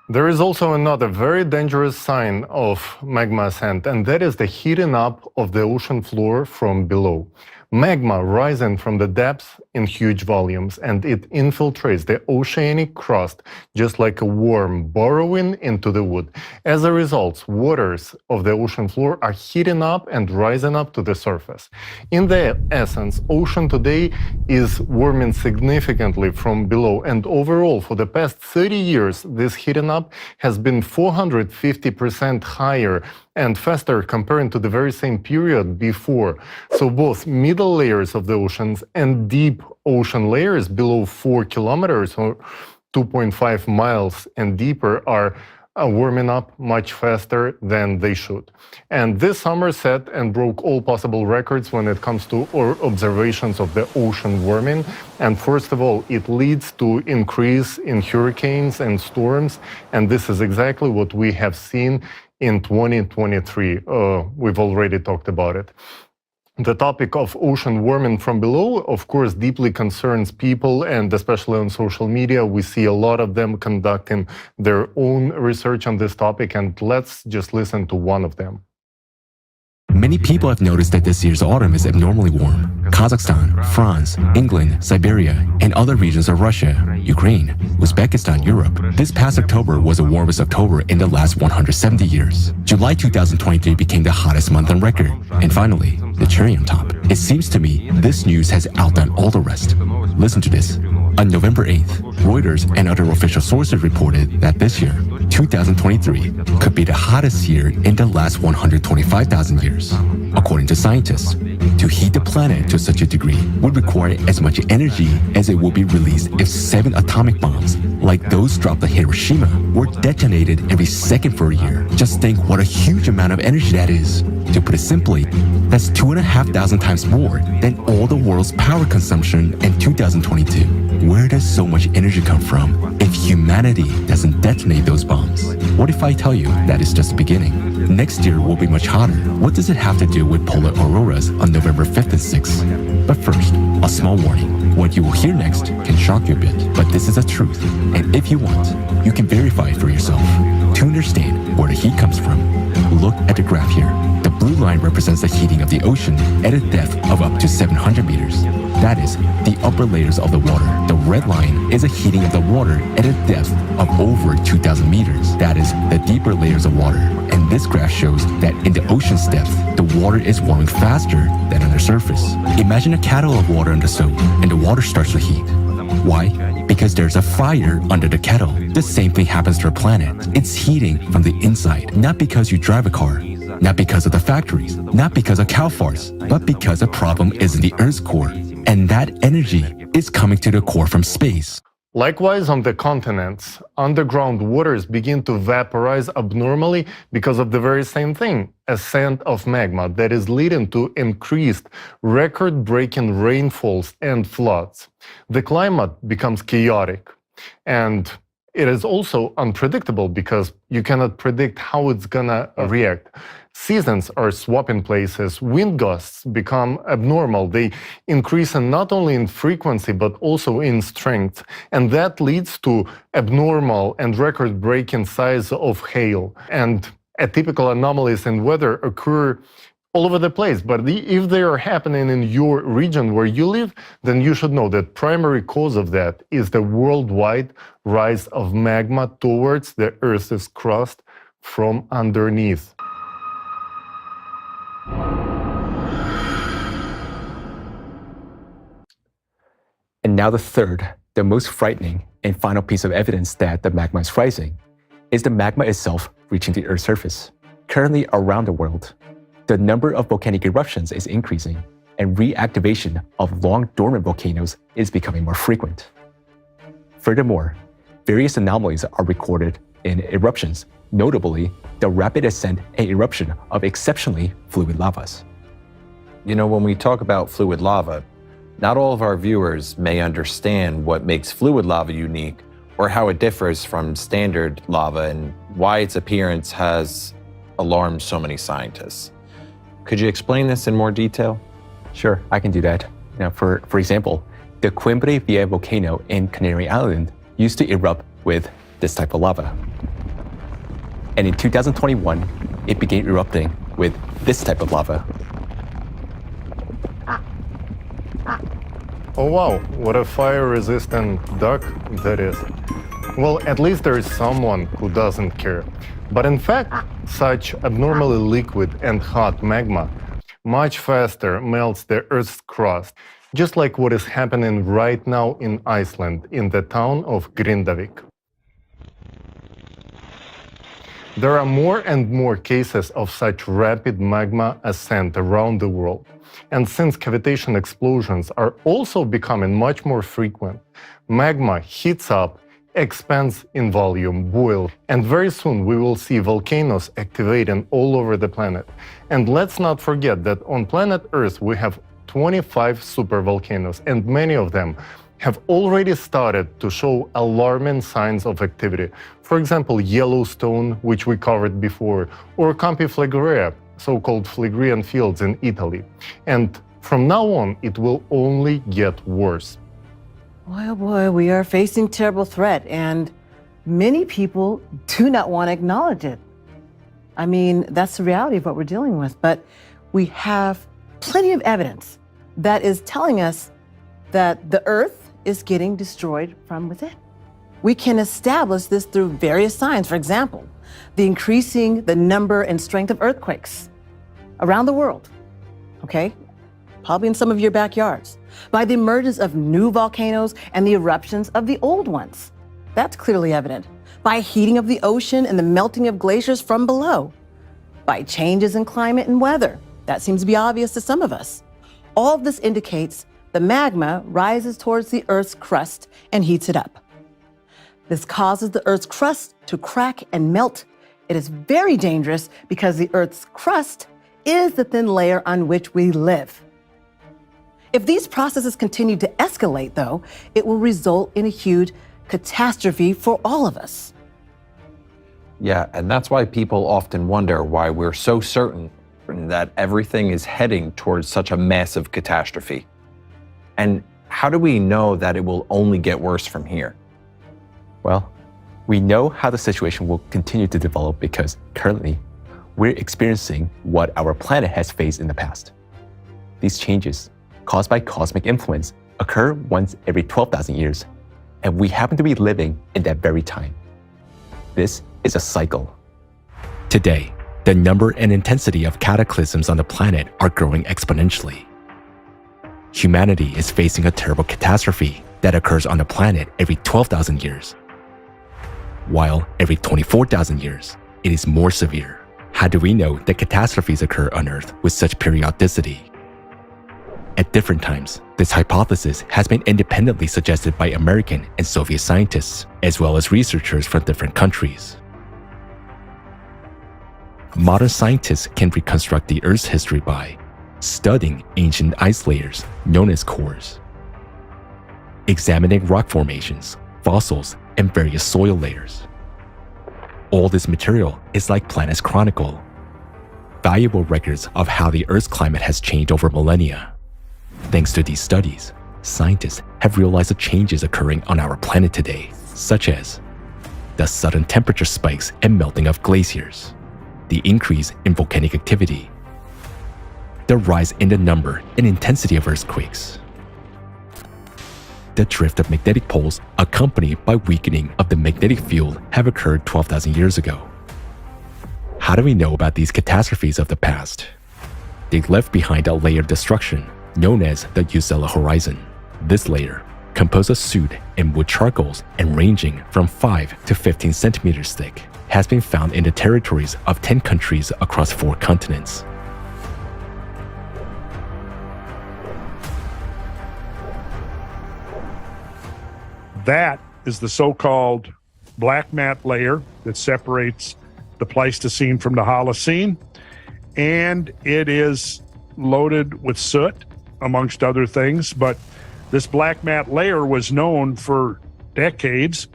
There is also another very dangerous sign of magma ascent, and that is the heating up of the ocean floor from below. Magma rising from the depths in huge volumes, and it infiltrates the oceanic crust just like a worm burrowing into the wood. As a result, waters of the ocean floor are heating up and rising up to the surface. In the essence, ocean today is warming significantly from below, and overall, for the past 30 years, this heating up has been 450% higher and faster compared to the very same period before. So both middle layers of the oceans and deep ocean layers below 4 kilometers or 2.5 miles and deeper are warming up much faster than they should. And this summer set and broke all possible records when it comes to observations of the ocean warming. And first of all, it leads to increase in hurricanes and storms. And this is exactly what we have seen in 2023. We've already talked about it. The topic of ocean warming from below, of course, deeply concerns people, and especially on social media, we see a lot of them conducting their own research on this topic, and let's just listen to one of them. Many people have noticed that this year's autumn is abnormally warm. Kazakhstan, France, England, Siberia, and other regions of Russia, Ukraine, Uzbekistan, Europe. This past October was the warmest October in the last 170 years. July 2023 became the hottest month on record. And finally, the cherry on top. It seems to me this news has outdone all the rest. Listen to this. On November 8th, Reuters and other official sources reported that this year, 2023, could be the hottest year in the last 125,000 years. According to scientists, to heat the planet to such a degree would require as much energy as it would be released if 7 atomic bombs, like those dropped at Hiroshima, were detonated every second for a year. Just think what a huge amount of energy that is. To put it simply, that's 2,500 times more than all the world's power consumption in 2022. Where does so much energy come from if humanity doesn't detonate those bombs? What if I tell you that it's just the beginning? Next year will be much hotter. What does it have to do with polar auroras on November 5th and 6th? But first, a small warning. What you will hear next can shock you a bit, but this is the truth. And if you want, you can verify it for yourself. To understand where the heat comes from, look at the graph here. The blue line represents the heating of the ocean at a depth of up to 700 meters. That is the upper layers of the water. The red line is a heating of the water at a depth of over 2,000 meters. That is the deeper layers of water. And this graph shows that in the ocean's depth, the water is warming faster than on the surface. Imagine a kettle of water on the stove, and the water starts to heat. Why? Because there's a fire under the kettle. The same thing happens to our planet. It's heating from the inside, not because you drive a car, not because of the factories, not because of cow farts, but because the problem is in the Earth's core. And that energy is coming to the core from space. Likewise, on the continents, underground waters begin to vaporize abnormally because of the very same thing, ascent of magma that is leading to increased record-breaking rainfalls and floods. The climate becomes chaotic, and it is also unpredictable because you cannot predict how it's gonna react. Seasons are swapping places, wind gusts become abnormal. They increase not only in frequency, but also in strength. And that leads to abnormal and record-breaking size of hail. And atypical anomalies in weather occur all over the place. But if they are happening in your region where you live, then you should know that primary cause of that is the worldwide rise of magma towards the Earth's crust from underneath. And now the third, the most frightening and final piece of evidence that the magma is rising is the magma itself reaching the Earth's surface. Currently around the world, the number of volcanic eruptions is increasing and reactivation of long dormant volcanoes is becoming more frequent. Furthermore, various anomalies are recorded in eruptions, notably the rapid ascent and eruption of exceptionally fluid lavas. You know, when we talk about fluid lava, not all of our viewers may understand what makes fluid lava unique or how it differs from standard lava and why its appearance has alarmed so many scientists. Could you explain this in more detail? Sure, I can do that. Now, for example, the Coimbre Vieja volcano in Canary Island used to erupt with this type of lava. And in 2021, it began erupting with this type of lava. Oh wow, what a fire-resistant duck that is. Well, at least there is someone who doesn't care. But in fact, such abnormally liquid and hot magma much faster melts the Earth's crust, just like what is happening right now in Iceland, in the town of Grindavik. There are more and more cases of such rapid magma ascent around the world. And since cavitation explosions are also becoming much more frequent, magma heats up, expands in volume, boils, and very soon we will see volcanoes activating all over the planet. And let's not forget that on planet Earth we have 25 supervolcanoes, and many of them have already started to show alarming signs of activity. For example, Yellowstone, which we covered before, or Campi Flegrei, so-called Phlegrean fields in Italy. And from now on, it will only get worse. Boy, oh boy, we are facing terrible threat, and many people do not want to acknowledge it. I mean, that's the reality of what we're dealing with. But we have plenty of evidence that is telling us that the Earth is getting destroyed from within. We can establish this through various signs. For example, the increasing the number and strength of earthquakes around the world, okay? Probably in some of your backyards. By the emergence of new volcanoes and the eruptions of the old ones. That's clearly evident. By heating of the ocean and the melting of glaciers from below. By changes in climate and weather. That seems to be obvious to some of us. All of this indicates the magma rises towards the Earth's crust and heats it up. This causes the Earth's crust to crack and melt. It is very dangerous because the Earth's crust is the thin layer on which we live. If these processes continue to escalate, though, it will result in a huge catastrophe for all of us. Yeah, and that's why people often wonder why we're so certain that everything is heading towards such a massive catastrophe. And how do we know that it will only get worse from here? Well, we know how the situation will continue to develop because currently we're experiencing what our planet has faced in the past. These changes, caused by cosmic influence, occur once every 12,000 years, and we happen to be living in that very time. This is a cycle. Today, the number and intensity of cataclysms on the planet are growing exponentially. Humanity is facing a terrible catastrophe that occurs on the planet every 12,000 years, while every 24,000 years, it is more severe. How do we know that catastrophes occur on Earth with such periodicity? At different times, this hypothesis has been independently suggested by American and Soviet scientists, as well as researchers from different countries. Modern scientists can reconstruct the Earth's history by studying ancient ice layers known as cores, examining rock formations, fossils, and various soil layers. All this material is like Planet's Chronicle, valuable records of how the Earth's climate has changed over millennia. Thanks to these studies, scientists have realized the changes occurring on our planet today, such as the sudden temperature spikes and melting of glaciers, the increase in volcanic activity, the rise in the number and intensity of earthquakes, the drift of magnetic poles accompanied by weakening of the magnetic field have occurred 12,000 years ago. How do we know about these catastrophes of the past? They left behind a layer of destruction known as the Usella horizon. This layer, composed of soot and wood charcoals and ranging from 5 to 15 centimeters thick, has been found in the territories of 10 countries across 4 continents. That is the so-called black mat layer that separates the Pleistocene from the Holocene, and it is loaded with soot, amongst other things. But this black mat layer was known for decades,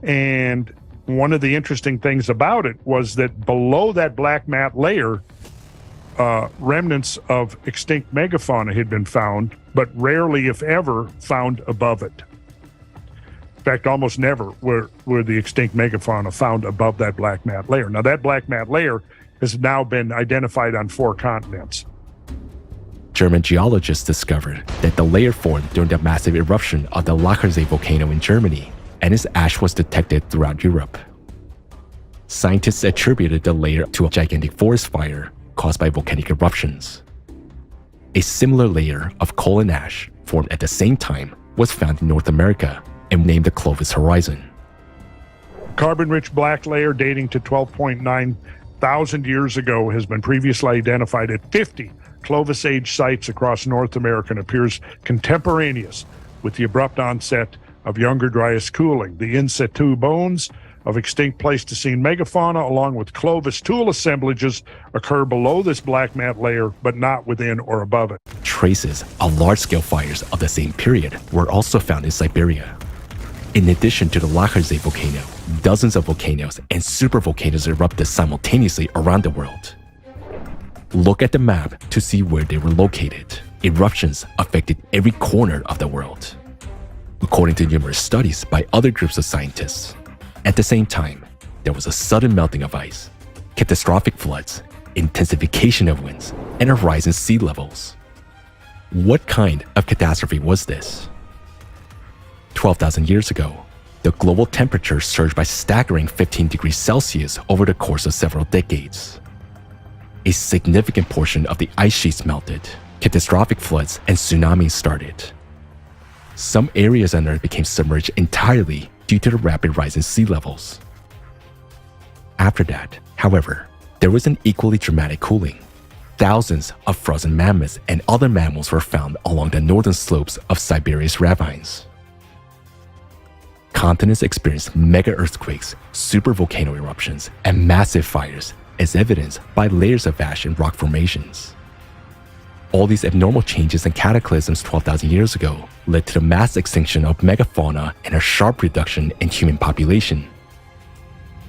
and one of the interesting things about it was that below that black mat layer, remnants of extinct megafauna had been found, but rarely, if ever, found above it. In fact, almost never were the extinct megafauna found above that black mat layer. Now, that black mat layer has now been identified on 4 continents. German geologists discovered that the layer formed during the massive eruption of the Lachersee volcano in Germany, and its ash was detected throughout Europe. Scientists attributed the layer to a gigantic forest fire caused by volcanic eruptions. A similar layer of coal and ash formed at the same time was found in North America and named the Clovis Horizon. Carbon-rich black layer dating to 12.9 thousand years ago has been previously identified at 50 Clovis Age sites across North America and appears contemporaneous with the abrupt onset of younger Dryas cooling. The in situ bones of extinct Pleistocene megafauna, along with Clovis tool assemblages, occur below this black mat layer, but not within or above it. Traces of large-scale fires of the same period were also found in Siberia. In addition to the Lachersee volcano, dozens of volcanoes and supervolcanoes erupted simultaneously around the world. Look at the map to see where they were located. Eruptions affected every corner of the world, according to numerous studies by other groups of scientists. At the same time, there was a sudden melting of ice, catastrophic floods, intensification of winds, and a rise in sea levels. What kind of catastrophe was this? 12,000 years ago, the global temperature surged by staggering 15 degrees Celsius over the course of several decades. A significant portion of the ice sheets melted, catastrophic floods and tsunamis started. Some areas on Earth became submerged entirely due to the rapid rise in sea levels. After that, however, there was an equally dramatic cooling. Thousands of frozen mammoths and other mammals were found along the northern slopes of Siberia's ravines. Continents experienced mega earthquakes, supervolcano eruptions, and massive fires, as evidenced by layers of ash and rock formations. All these abnormal changes and cataclysms 12,000 years ago led to the mass extinction of megafauna and a sharp reduction in human population,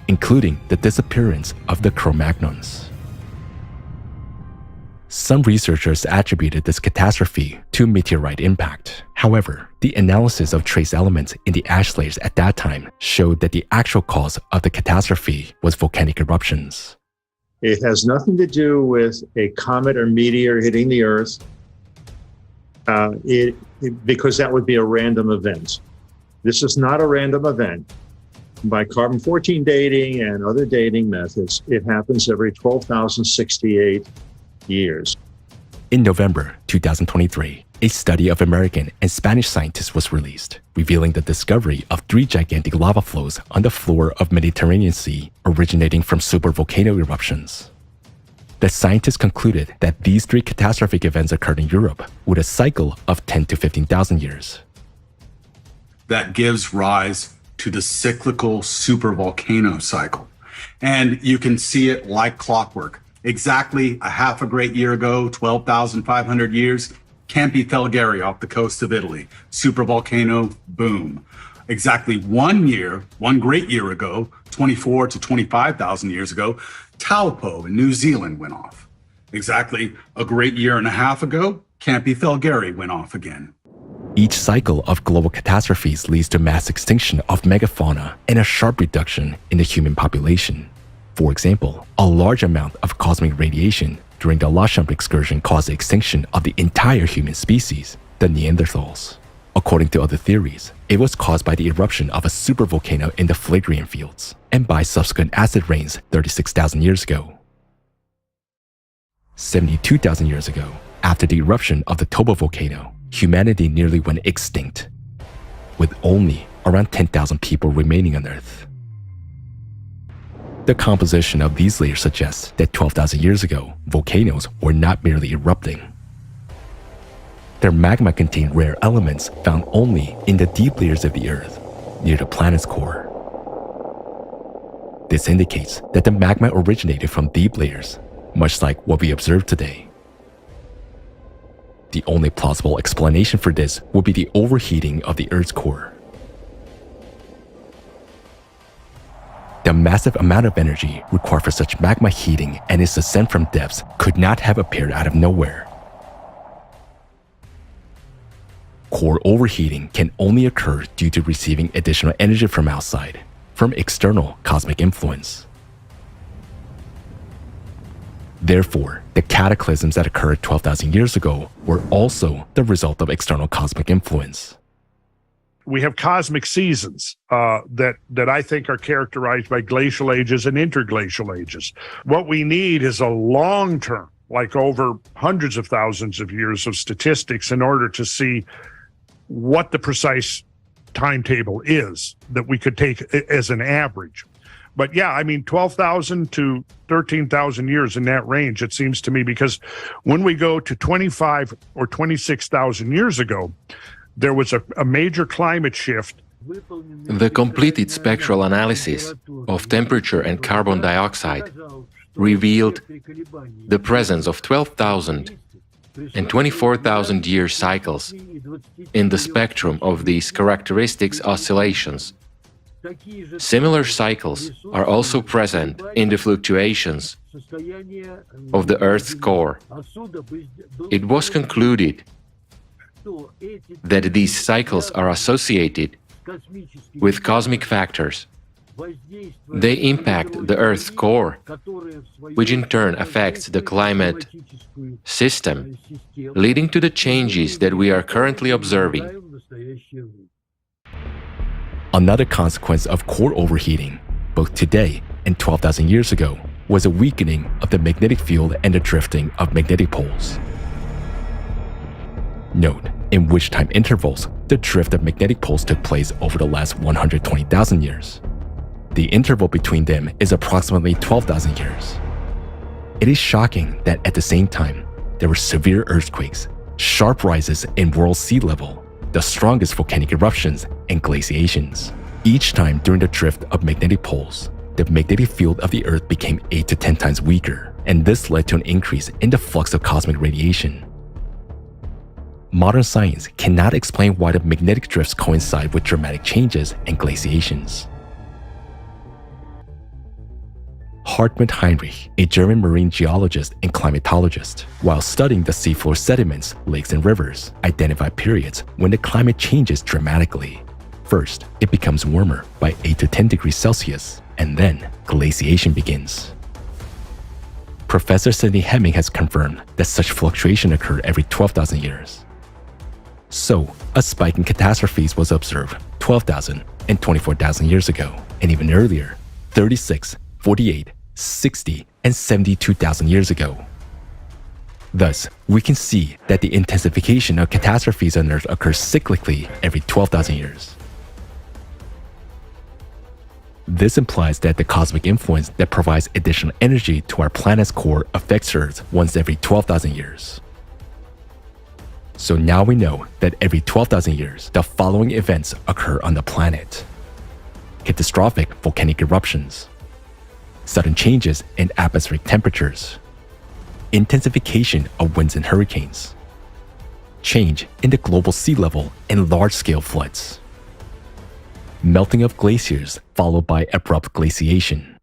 including the disappearance of the Cro-Magnons. Some researchers attributed this catastrophe to meteorite impact. However, the analysis of trace elements in the ash layers at that time showed that the actual cause of the catastrophe was volcanic eruptions. It has nothing to do with a comet or meteor hitting the Earth, because that would be a random event. This is not a random event. By carbon-14 dating and other dating methods, it happens every 12,068 years. In November 2023, a study of American and Spanish scientists was released, revealing the discovery of 3 gigantic lava flows on the floor of Mediterranean Sea originating from supervolcano eruptions. The scientists concluded that these 3 catastrophic events occurred in Europe with a cycle of 10 to 15,000 years. That gives rise to the cyclical supervolcano cycle. And you can see it like clockwork. Exactly a half a great year ago, 12,500 years, Campi Felgari off the coast of Italy. Supervolcano, boom. Exactly 1 year, one great year ago, 24 to 25,000 years ago, Taupo in New Zealand went off. Exactly a great year and a half ago, Campi Felgari went off again. Each cycle of global catastrophes leads to mass extinction of megafauna and a sharp reduction in the human population. For example, a large amount of cosmic radiation during the Allat excursion caused the extinction of the entire human species, the Neanderthals. According to other theories, it was caused by the eruption of a supervolcano in the Phlegraean fields and by subsequent acid rains 36,000 years ago. 72,000 years ago, after the eruption of the Toba volcano, humanity nearly went extinct, with only around 10,000 people remaining on Earth. The composition of these layers suggests that 12,000 years ago, volcanoes were not merely erupting. Their magma contained rare elements found only in the deep layers of the Earth, near the planet's core. This indicates that the magma originated from deep layers, much like what we observe today. The only plausible explanation for this would be the overheating of the Earth's core. The massive amount of energy required for such magma heating and its ascent from depths could not have appeared out of nowhere. Core overheating can only occur due to receiving additional energy from outside, from external cosmic influence. Therefore, the cataclysms that occurred 12,000 years ago were also the result of external cosmic influence. We have cosmic seasons that I think are characterized by glacial ages and interglacial ages. What we need is a long-term, like over hundreds of thousands of years of statistics in order to see what the precise timetable is that we could take as an average. But yeah, I mean, 12,000 to 13,000 years in that range, it seems to me, because when we go to 25 or 26,000 years ago, there was a major climate shift. The completed spectral analysis of temperature and carbon dioxide revealed the presence of 12,000 and 24,000 year cycles in the spectrum of these characteristics oscillations. Similar cycles are also present in the fluctuations of the Earth's core. It was concluded that these cycles are associated with cosmic factors They impact the Earth's core, which in turn affects the climate system, leading to the changes that we are currently observing. Another consequence of core overheating, both today and 12,000 years ago, was a weakening of the magnetic field and the drifting of magnetic poles. Note in which time intervals the drift of magnetic poles took place over the last 120,000 years. The interval between them is approximately 12,000 years. It is shocking that at the same time, there were severe earthquakes, sharp rises in world sea level, the strongest volcanic eruptions, and glaciations. Each time during the drift of magnetic poles, the magnetic field of the Earth became 8 to 10 times weaker, and this led to an increase in the flux of cosmic radiation. Modern science cannot explain why the magnetic drifts coincide with dramatic changes and glaciations. Hartmut Heinrich, a German marine geologist and climatologist, while studying the seafloor sediments, lakes, and rivers, identified periods when the climate changes dramatically. First, it becomes warmer by 8 to 10 degrees Celsius, and then glaciation begins. Professor Sidney Hemming has confirmed that such fluctuation occurred every 12,000 years. So, a spike in catastrophes was observed 12,000 and 24,000 years ago, and even earlier, 36, 48, 60, and 72,000 years ago. Thus, we can see that the intensification of catastrophes on Earth occurs cyclically every 12,000 years. This implies that the cosmic influence that provides additional energy to our planet's core affects Earth once every 12,000 years. So now we know that every 12,000 years, the following events occur on the planet: catastrophic volcanic eruptions, sudden changes in atmospheric temperatures, intensification of winds and hurricanes, change in the global sea level and large-scale floods, melting of glaciers followed by abrupt glaciation,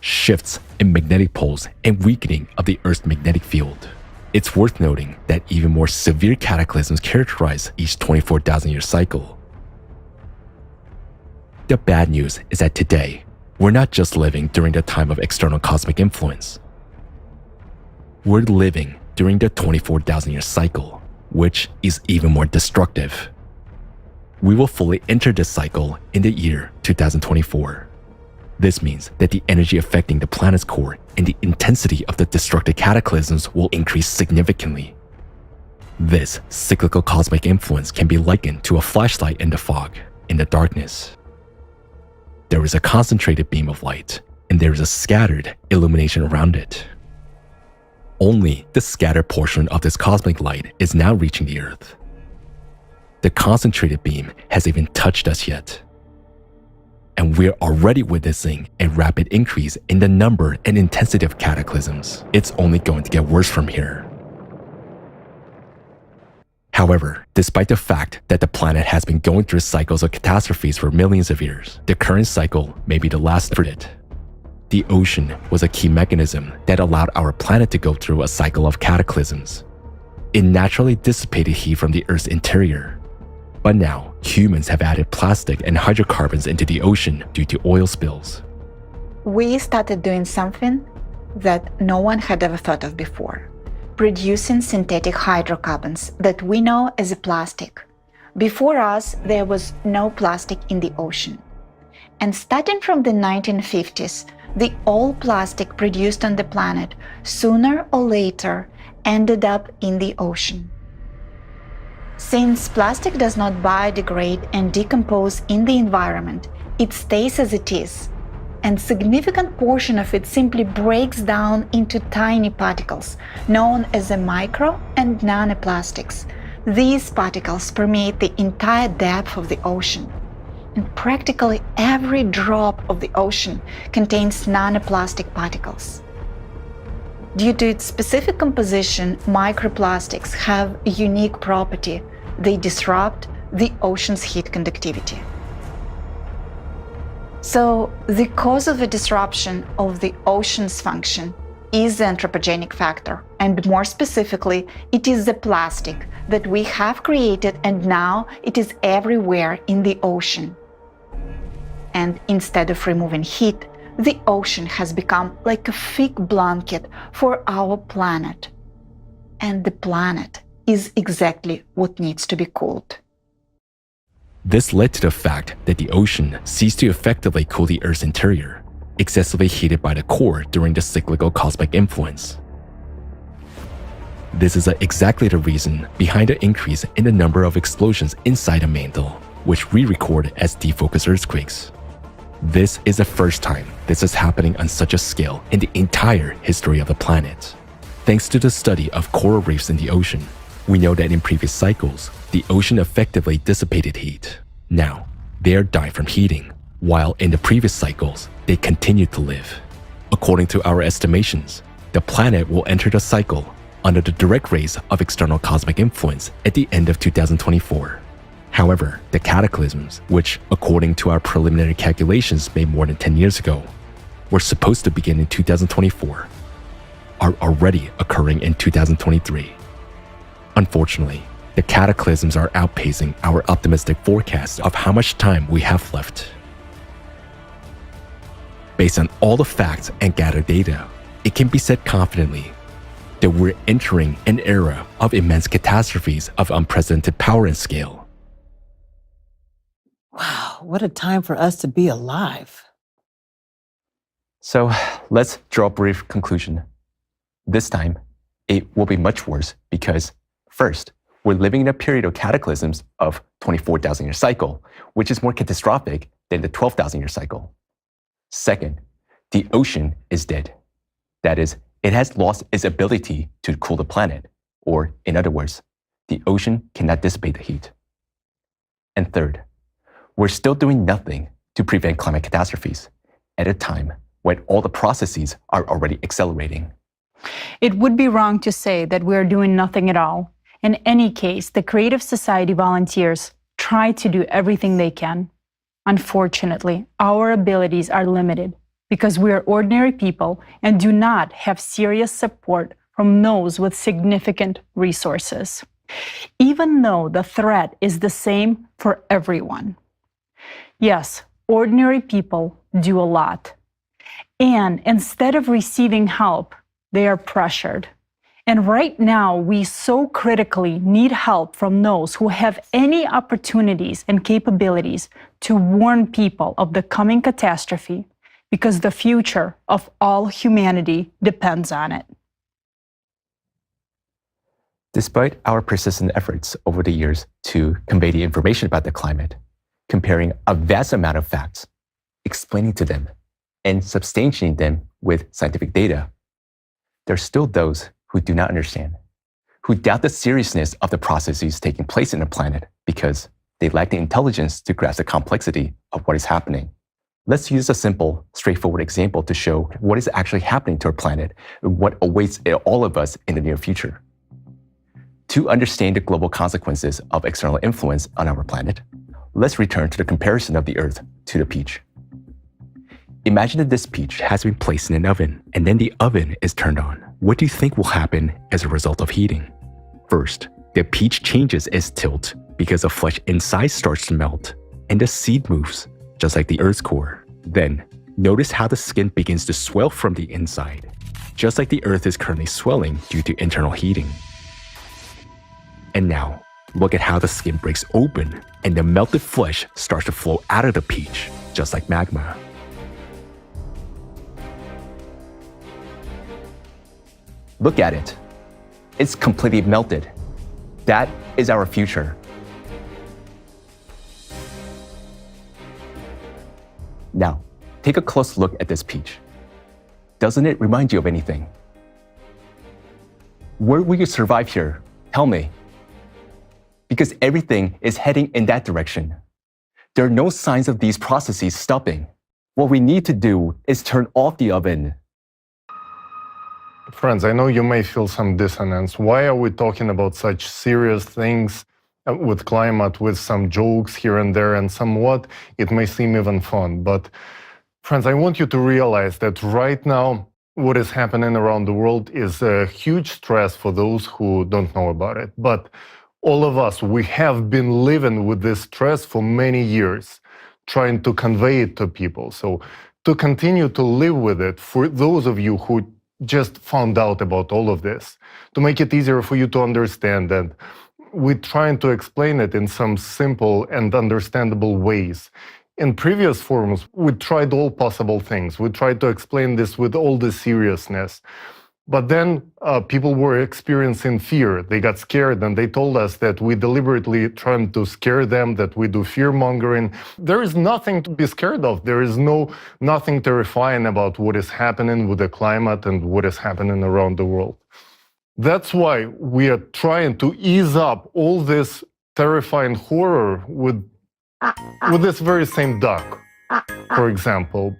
shifts in magnetic poles and weakening of the Earth's magnetic field. It's worth noting that even more severe cataclysms characterize each 24,000-year cycle. The bad news is that today, we're not just living during the time of external cosmic influence. We're living during the 24,000-year cycle, which is even more destructive. We will fully enter this cycle in the year 2024. This means that the energy affecting the planet's core and the intensity of the destructive cataclysms will increase significantly. This cyclical cosmic influence can be likened to a flashlight in the fog, in the darkness. There is a concentrated beam of light, and there is a scattered illumination around it. Only the scattered portion of this cosmic light is now reaching the Earth. The concentrated beam hasn't even touched us yet. And we're already witnessing a rapid increase in the number and intensity of cataclysms. It's only going to get worse from here. However, despite the fact that the planet has been going through cycles of catastrophes for millions of years, the current cycle may be the last for it. The ocean was a key mechanism that allowed our planet to go through a cycle of cataclysms. It naturally dissipated heat from the Earth's interior. But now, humans have added plastic and hydrocarbons into the ocean due to oil spills. We started doing something that no one had ever thought of before: producing synthetic hydrocarbons that we know as a plastic. Before us, there was no plastic in the ocean. And starting from the 1950s, the all plastic produced on the planet sooner or later ended up in the ocean. Since plastic does not biodegrade and decompose in the environment, it stays as it is, and significant portion of it simply breaks down into tiny particles, known as the micro and nanoplastics. These particles permeate the entire depth of the ocean, and practically every drop of the ocean contains nanoplastic particles. Due to its specific composition, microplastics have a unique property: they disrupt the ocean's heat conductivity. So, the cause of a disruption of the ocean's function is the anthropogenic factor, and more specifically, it is the plastic that we have created, and now it is everywhere in the ocean. And instead of removing heat, the ocean has become like a thick blanket for our planet. And the planet is exactly what needs to be cooled. This led to the fact that the ocean ceased to effectively cool the Earth's interior, excessively heated by the core during the cyclical cosmic influence. This is exactly the reason behind the increase in the number of explosions inside the mantle, which we record as defocus earthquakes. This is the first time this is happening on such a scale in the entire history of the planet. Thanks to the study of coral reefs in the ocean, we know that in previous cycles, the ocean effectively dissipated heat. Now, they are dying from heating, while in the previous cycles, they continued to live. According to our estimations, the planet will enter the cycle under the direct rays of external cosmic influence at the end of 2024. However, the cataclysms, which, according to our preliminary calculations made more than 10 years ago, were supposed to begin in 2024, are already occurring in 2023. Unfortunately, the cataclysms are outpacing our optimistic forecast of how much time we have left. Based on all the facts and gathered data, it can be said confidently that we're entering an era of immense catastrophes of unprecedented power and scale. Wow, what a time for us to be alive. So let's draw a brief conclusion. This time, it will be much worse because, first, we're living in a period of cataclysms of 24,000-year cycle, which is more catastrophic than the 12,000-year cycle. Second, the ocean is dead. That is, it has lost its ability to cool the planet, or in other words, the ocean cannot dissipate the heat. And third, we're still doing nothing to prevent climate catastrophes at a time when all the processes are already accelerating. It would be wrong to say that we are doing nothing at all. In any case, the Creative Society volunteers try to do everything they can. Unfortunately, our abilities are limited because we are ordinary people and do not have serious support from those with significant resources, even though the threat is the same for everyone. Yes, ordinary people do a lot. And instead of receiving help, they are pressured. And right now, we so critically need help from those who have any opportunities and capabilities to warn people of the coming catastrophe, because the future of all humanity depends on it. Despite our persistent efforts over the years to convey the information about the climate, comparing a vast amount of facts, explaining to them, and substantiating them with scientific data, there are still those who do not understand, who doubt the seriousness of the processes taking place in the planet because they lack the intelligence to grasp the complexity of what is happening. Let's use a simple, straightforward example to show what is actually happening to our planet and what awaits all of us in the near future. To understand the global consequences of external influence on our planet, let's return to the comparison of the Earth to the peach. Imagine that this peach has been placed in an oven, and then the oven is turned on. What do you think will happen as a result of heating? First, the peach changes its tilt because the flesh inside starts to melt, and the seed moves, just like the Earth's core. Then, notice how the skin begins to swell from the inside, just like the Earth is currently swelling due to internal heating. And now, look at how the skin breaks open, and the melted flesh starts to flow out of the peach, just like magma. Look at it. It's completely melted. That is our future. Now, take a close look at this peach. Doesn't it remind you of anything? Where will you survive here? Tell me. Because everything is heading in that direction. There are no signs of these processes stopping. What we need to do is turn off the oven. Friends, I know you may feel some dissonance. Why are we talking about such serious things with climate, with some jokes here and there, and somewhat it may seem even fun? But friends, I want you to realize that right now, what is happening around the world is a huge stress for those who don't know about it. But all of us, we have been living with this stress for many years, trying to convey it to people. So to continue to live with it, for those of you who just found out about all of this, to make it easier for you to understand, and we're trying to explain it in some simple and understandable ways. In previous forums, we tried all possible things. We tried to explain this with all the seriousness. But then people were experiencing fear. They got scared, and they told us that we deliberately trying to scare them, that we do fear-mongering. There is nothing to be scared of. There is nothing terrifying about what is happening with the climate and what is happening around the world. That's why we are trying to ease up all this terrifying horror with this very same duck, for example,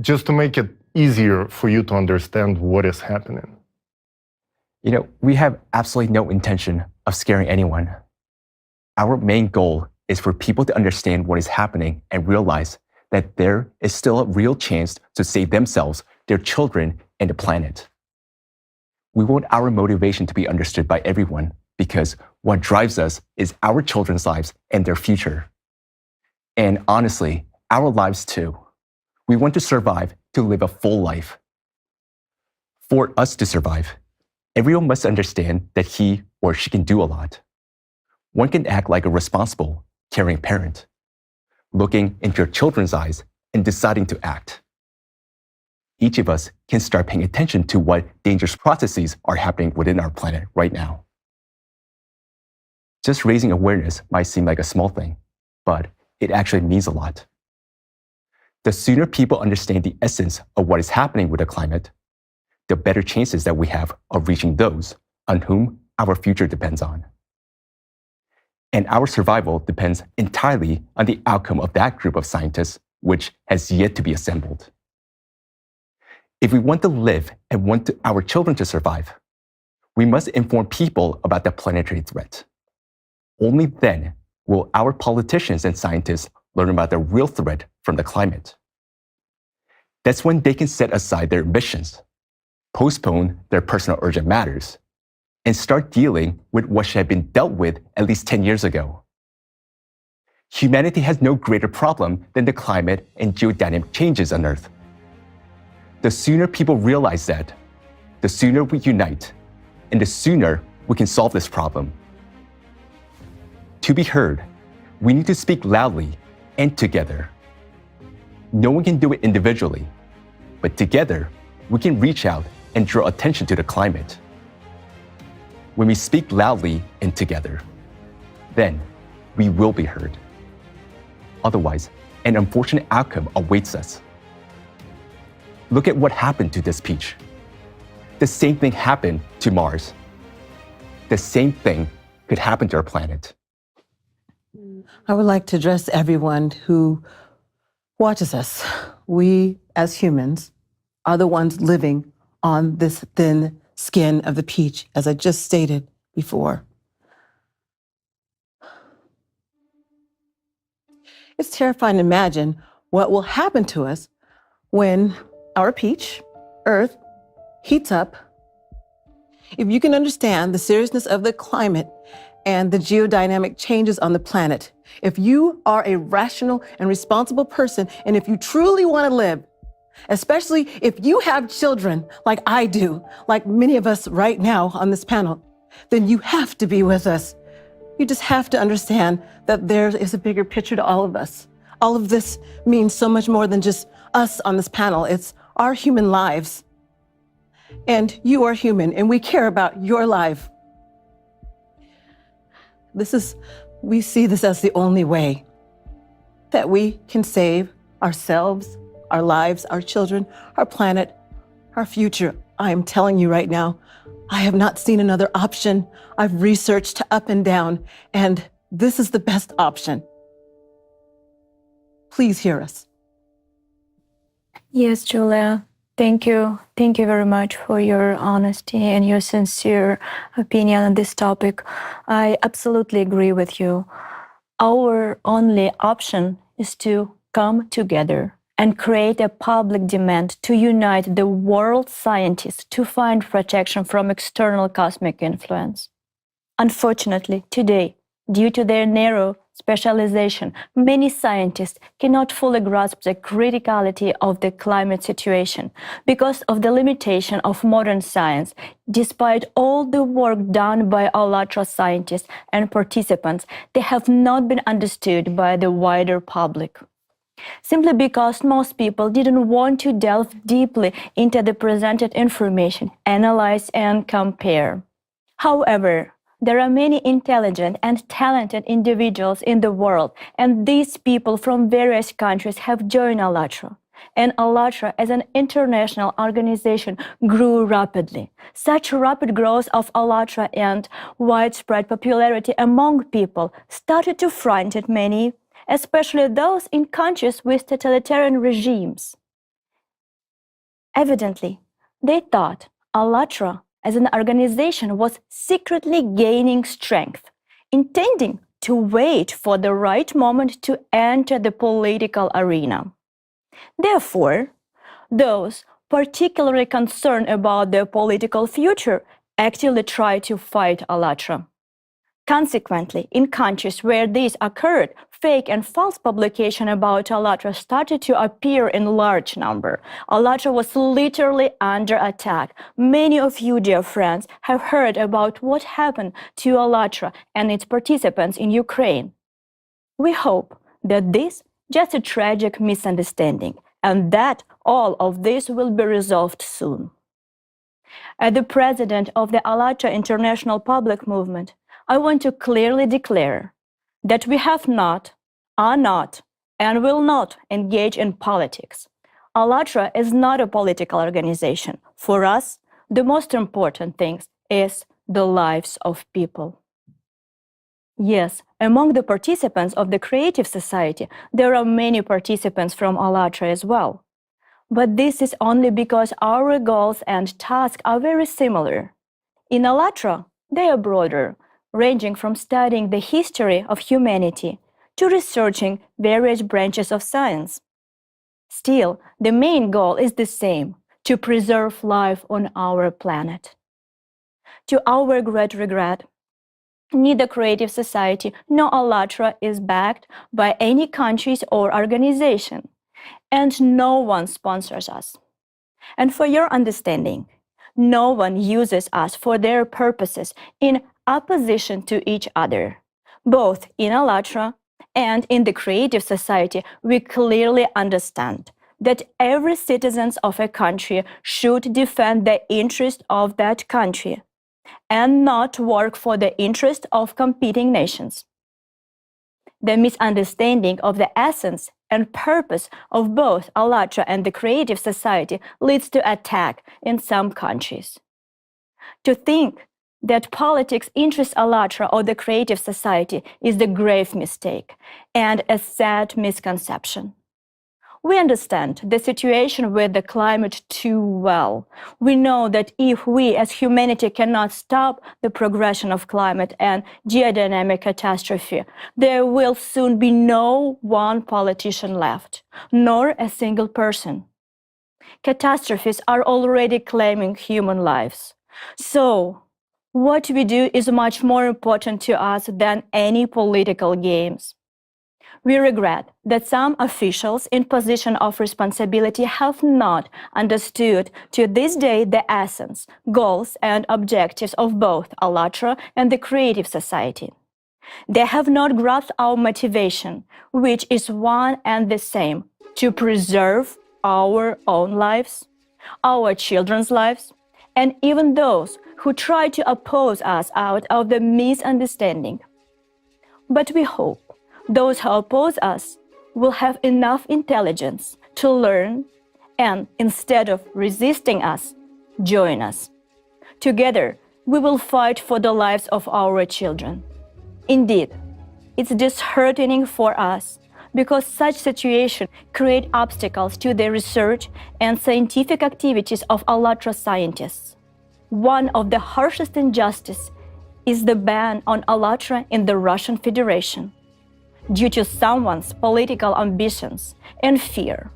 just to make it easier for you to understand what is happening. You know, we have absolutely no intention of scaring anyone. Our main goal is for people to understand what is happening and realize that there is still a real chance to save themselves, their children, and the planet. We want our motivation to be understood by everyone because what drives us is our children's lives and their future. And honestly, our lives too. We want to survive to live a full life. For us to survive, everyone must understand that he or she can do a lot. One can act like a responsible, caring parent, looking into your children's eyes and deciding to act. Each of us can start paying attention to what dangerous processes are happening within our planet right now. Just raising awareness might seem like a small thing, but it actually means a lot. The sooner people understand the essence of what is happening with the climate, the better chances that we have of reaching those on whom our future depends on. And our survival depends entirely on the outcome of that group of scientists, which has yet to be assembled. If we want to live and want our children to survive, we must inform people about the planetary threat. Only then will our politicians and scientists learn about the real threat from the climate. That's when they can set aside their ambitions, postpone their personal urgent matters, and start dealing with what should have been dealt with at least 10 years ago. Humanity has no greater problem than the climate and geodynamic changes on Earth. The sooner people realize that, the sooner we unite, and the sooner we can solve this problem. To be heard, we need to speak loudly and together. No one can do it individually, but together, we can reach out and draw attention to the climate. When we speak loudly and together, then we will be heard. Otherwise, an unfortunate outcome awaits us. Look at what happened to this peach. The same thing happened to Mars. The same thing could happen to our planet. I would like to address everyone who watches us. We, as humans, are the ones living on this thin skin of the peach, as I just stated before. It's terrifying to imagine what will happen to us when our peach, Earth, heats up. If you can understand the seriousness of the climate and the geodynamic changes on the planet, if you are a rational and responsible person, and if you truly want to live, especially if you have children like I do, like many of us right now on this panel, then you have to be with us. You just have to understand that there is a bigger picture to all of us. All of this means so much more than just us on this panel. It's our human lives. And you are human, and we care about your life. We see this as the only way that we can save ourselves, our lives, our children, our planet, our future. I am telling you right now, I have not seen another option. I've researched up and down, and this is the best option. Please hear us. Yes, Julia. Thank you. Thank you very much for your honesty and your sincere opinion on this topic. I absolutely agree with you. Our only option is to come together and create a public demand to unite the world scientists to find protection from external cosmic influence. Unfortunately, today, due to their narrow specialization, many scientists cannot fully grasp the criticality of the climate situation because of the limitation of modern science. Despite all the work done by Allatra scientists and participants, they have not been understood by the wider public. Simply because most people didn't want to delve deeply into the presented information, analyze and compare. However, there are many intelligent and talented individuals in the world, and these people from various countries have joined Allatra. And Allatra, as an international organization, grew rapidly. Such rapid growth of Allatra and widespread popularity among people started to frighten many, especially those in countries with totalitarian regimes. Evidently, they thought Allatra as an organization was secretly gaining strength, intending to wait for the right moment to enter the political arena. Therefore, those particularly concerned about their political future actively tried to fight Allatra. Consequently, in countries where this occurred, fake and false publications about Allatra started to appear in large number. Allatra was literally under attack. Many of you, dear friends, have heard about what happened to Allatra and its participants in Ukraine. We hope that this is just a tragic misunderstanding and that all of this will be resolved soon. As the president of the Allatra International Public Movement, I want to clearly declare that we have not, are not, and will not engage in politics. Allatra is not a political organization. For us, the most important thing is the lives of people. Yes, among the participants of the Creative Society, there are many participants from Allatra as well. But this is only because our goals and tasks are very similar. In Allatra, they are broader, ranging from studying the history of humanity to researching various branches of science. Still, the main goal is the same: to preserve life on our planet. To our great regret, neither Creative Society nor Allatra is backed by any countries or organization, and no one sponsors us. And for your understanding, no one uses us for their purposes in opposition to each other. Both in Allatra and in the Creative Society, we clearly understand that every citizen of a country should defend the interest of that country and not work for the interest of competing nations. The misunderstanding of the essence and purpose of both Allatra and the Creative Society leads to attack in some countries. To think that politics interests Allatra or the Creative Society is the grave mistake and a sad misconception. We understand the situation with the climate too well. We know that if we as humanity cannot stop the progression of climate and geodynamic catastrophe, there will soon be no one politician left, nor a single person. Catastrophes are already claiming human lives. So, what we do is much more important to us than any political games. We regret that some officials in position of responsibility have not understood to this day the essence, goals, and objectives of both Allatra and the Creative Society. They have not grasped our motivation, which is one and the same: to preserve our own lives, our children's lives, and even those who try to oppose us out of the misunderstanding. But we hope those who oppose us will have enough intelligence to learn and, instead of resisting us, join us. Together, we will fight for the lives of our children. Indeed, it's disheartening for us because such situations create obstacles to the research and scientific activities of Allatra scientists. One of the harshest injustices is the ban on Allatra in the Russian Federation, due to someone's political ambitions and fear,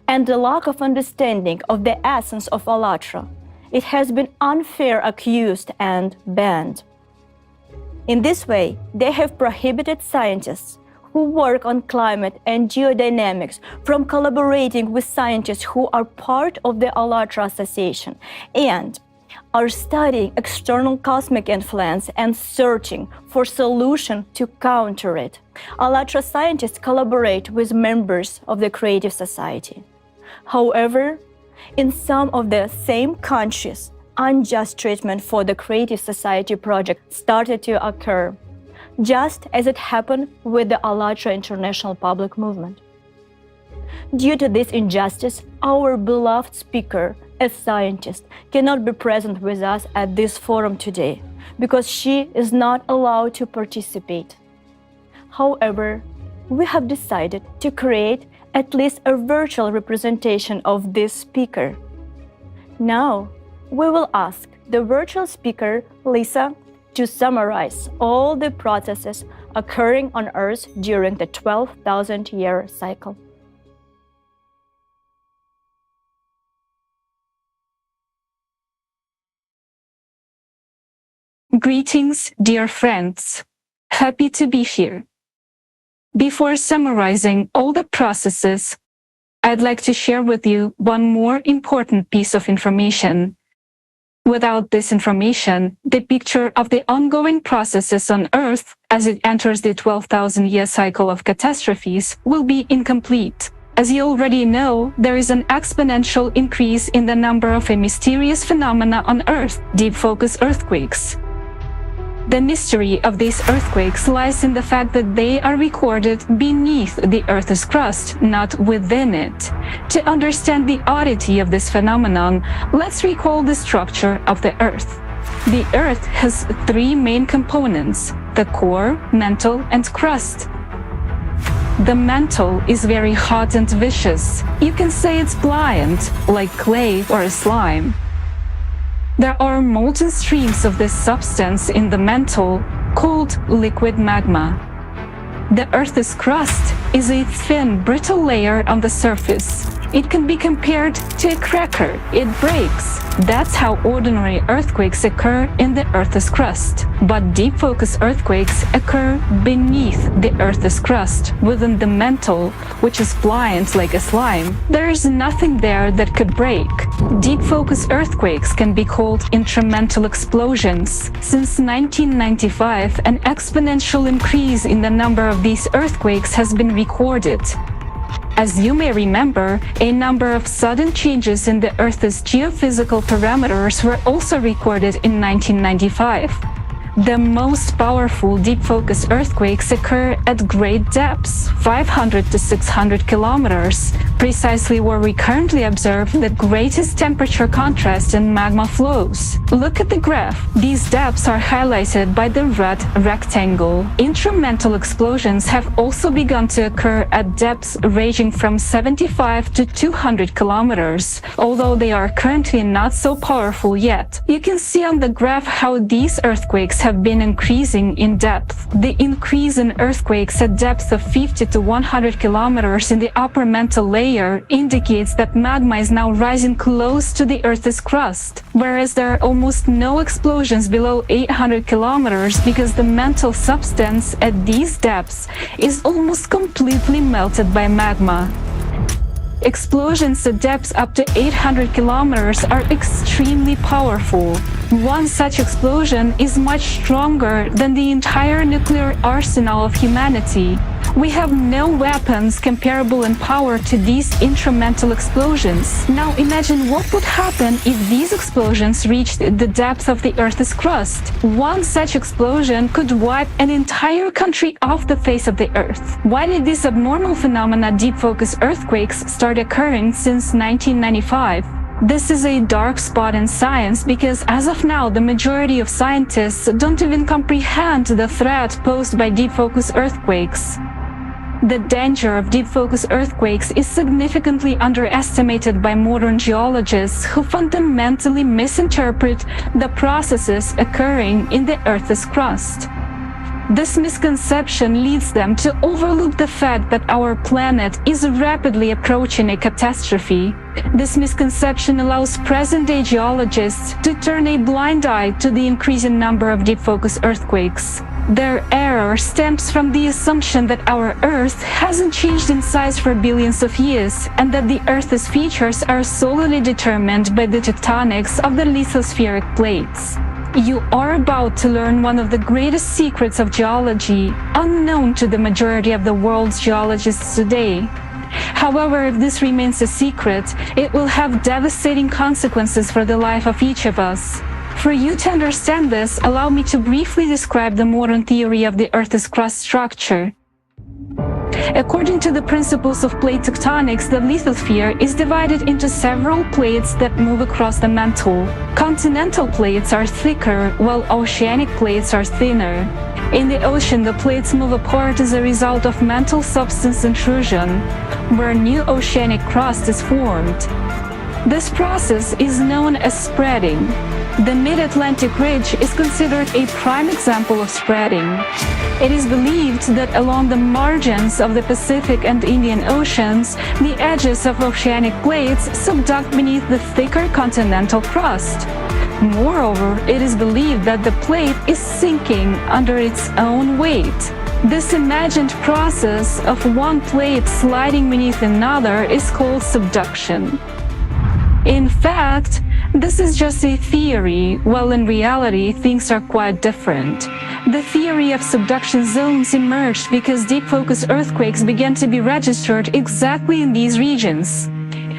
and the lack of understanding of the essence of Allatra. It has been unfairly accused and banned. In this way, they have prohibited scientists who work on climate and geodynamics from collaborating with scientists who are part of the Allatra Association and are studying external cosmic influence and searching for solutions to counter it. Allatra scientists collaborate with members of the Creative Society. However, in some of the same countries, unjust treatment for the Creative Society project started to occur, just as it happened with the Allatra International Public Movement. Due to this injustice, our beloved speaker, a scientist, cannot be present with us at this forum today because she is not allowed to participate. However, we have decided to create at least a virtual representation of this speaker. Now, we will ask the virtual speaker, Lisa, to summarize all the processes occurring on Earth during the 12,000-year cycle. Greetings, dear friends. Happy to be here. Before summarizing all the processes, I'd like to share with you one more important piece of information. Without this information, the picture of the ongoing processes on Earth as it enters the 12,000-year cycle of catastrophes will be incomplete. As you already know, there is an exponential increase in the number of a mysterious phenomena on Earth, deep focus earthquakes. The mystery of these earthquakes lies in the fact that they are recorded beneath the Earth's crust, not within it. To understand the oddity of this phenomenon, let's recall the structure of the Earth. The Earth has three main components: the core, mantle, and crust. The mantle is very hot and vicious. You can say it's pliant, like clay or a slime. There are molten streams of this substance in the mantle called liquid magma. The Earth's crust is a thin, brittle layer on the surface. It can be compared to a cracker. It breaks. That's how ordinary earthquakes occur in the Earth's crust. But deep focus earthquakes occur beneath the Earth's crust, within the mantle, which is pliant like a slime. There is nothing there that could break. Deep focus earthquakes can be called intramantle explosions. Since 1995, an exponential increase in the number of these earthquakes has been recorded. As you may remember, a number of sudden changes in the Earth's geophysical parameters were also recorded in 1995. The most powerful deep focus earthquakes occur at great depths, 500 to 600 kilometers, precisely where we currently observe the greatest temperature contrast in magma flows. Look at the graph. These depths are highlighted by the red rectangle. Intramantle explosions have also begun to occur at depths ranging from 75 to 200 kilometers, although they are currently not so powerful yet. You can see on the graph how these earthquakes have been increasing in depth. The increase in earthquakes at depths of 50 to 100 kilometers in the upper mantle layer indicates that magma is now rising close to the Earth's crust, whereas there are almost no explosions below 800 kilometers because the mantle substance at these depths is almost completely melted by magma. Explosions at depths up to 800 kilometers are extremely powerful. One such explosion is much stronger than the entire nuclear arsenal of humanity. We have no weapons comparable in power to these intramantle explosions. Now imagine what would happen if these explosions reached the depth of the Earth's crust. One such explosion could wipe an entire country off the face of the Earth. Why did this abnormal phenomena, deep focus earthquakes, start occurring since 1995? This is a dark spot in science because as of now, the majority of scientists don't even comprehend the threat posed by deep focus earthquakes. The danger of deep focus earthquakes is significantly underestimated by modern geologists who fundamentally misinterpret the processes occurring in the Earth's crust. This misconception leads them to overlook the fact that our planet is rapidly approaching a catastrophe. This misconception allows present-day geologists to turn a blind eye to the increasing number of deep focus earthquakes. Their error stems from the assumption that our Earth hasn't changed in size for billions of years and that the Earth's features are solely determined by the tectonics of the lithospheric plates. You are about to learn one of the greatest secrets of geology, unknown to the majority of the world's geologists today. However, if this remains a secret, it will have devastating consequences for the life of each of us. For you to understand this, allow me to briefly describe the modern theory of the Earth's crust structure. According to the principles of plate tectonics, the lithosphere is divided into several plates that move across the mantle. Continental plates are thicker, while oceanic plates are thinner. In the ocean, the plates move apart as a result of mantle substance intrusion, where new oceanic crust is formed. This process is known as spreading. The Mid-Atlantic Ridge is considered a prime example of spreading. It is believed that along the margins of the Pacific and Indian Oceans, the edges of oceanic plates subduct beneath the thicker continental crust. Moreover, it is believed that the plate is sinking under its own weight. This imagined process of one plate sliding beneath another is called subduction. In fact, this is just a theory, while in reality things are quite different. The theory of subduction zones emerged because deep focus earthquakes began to be registered exactly in these regions.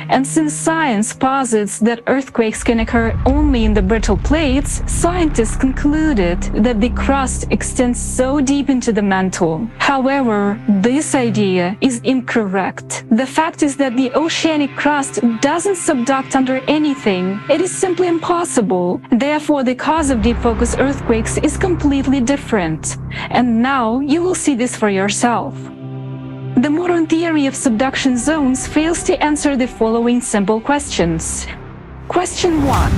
And since science posits that earthquakes can occur only in the brittle plates, scientists concluded that the crust extends so deep into the mantle. However, this idea is incorrect. The fact is that the oceanic crust doesn't subduct under anything. It is simply impossible. Therefore, the cause of deep focus earthquakes is completely different. And now you will see this for yourself. The modern theory of subduction zones fails to answer the following simple questions. Question 1.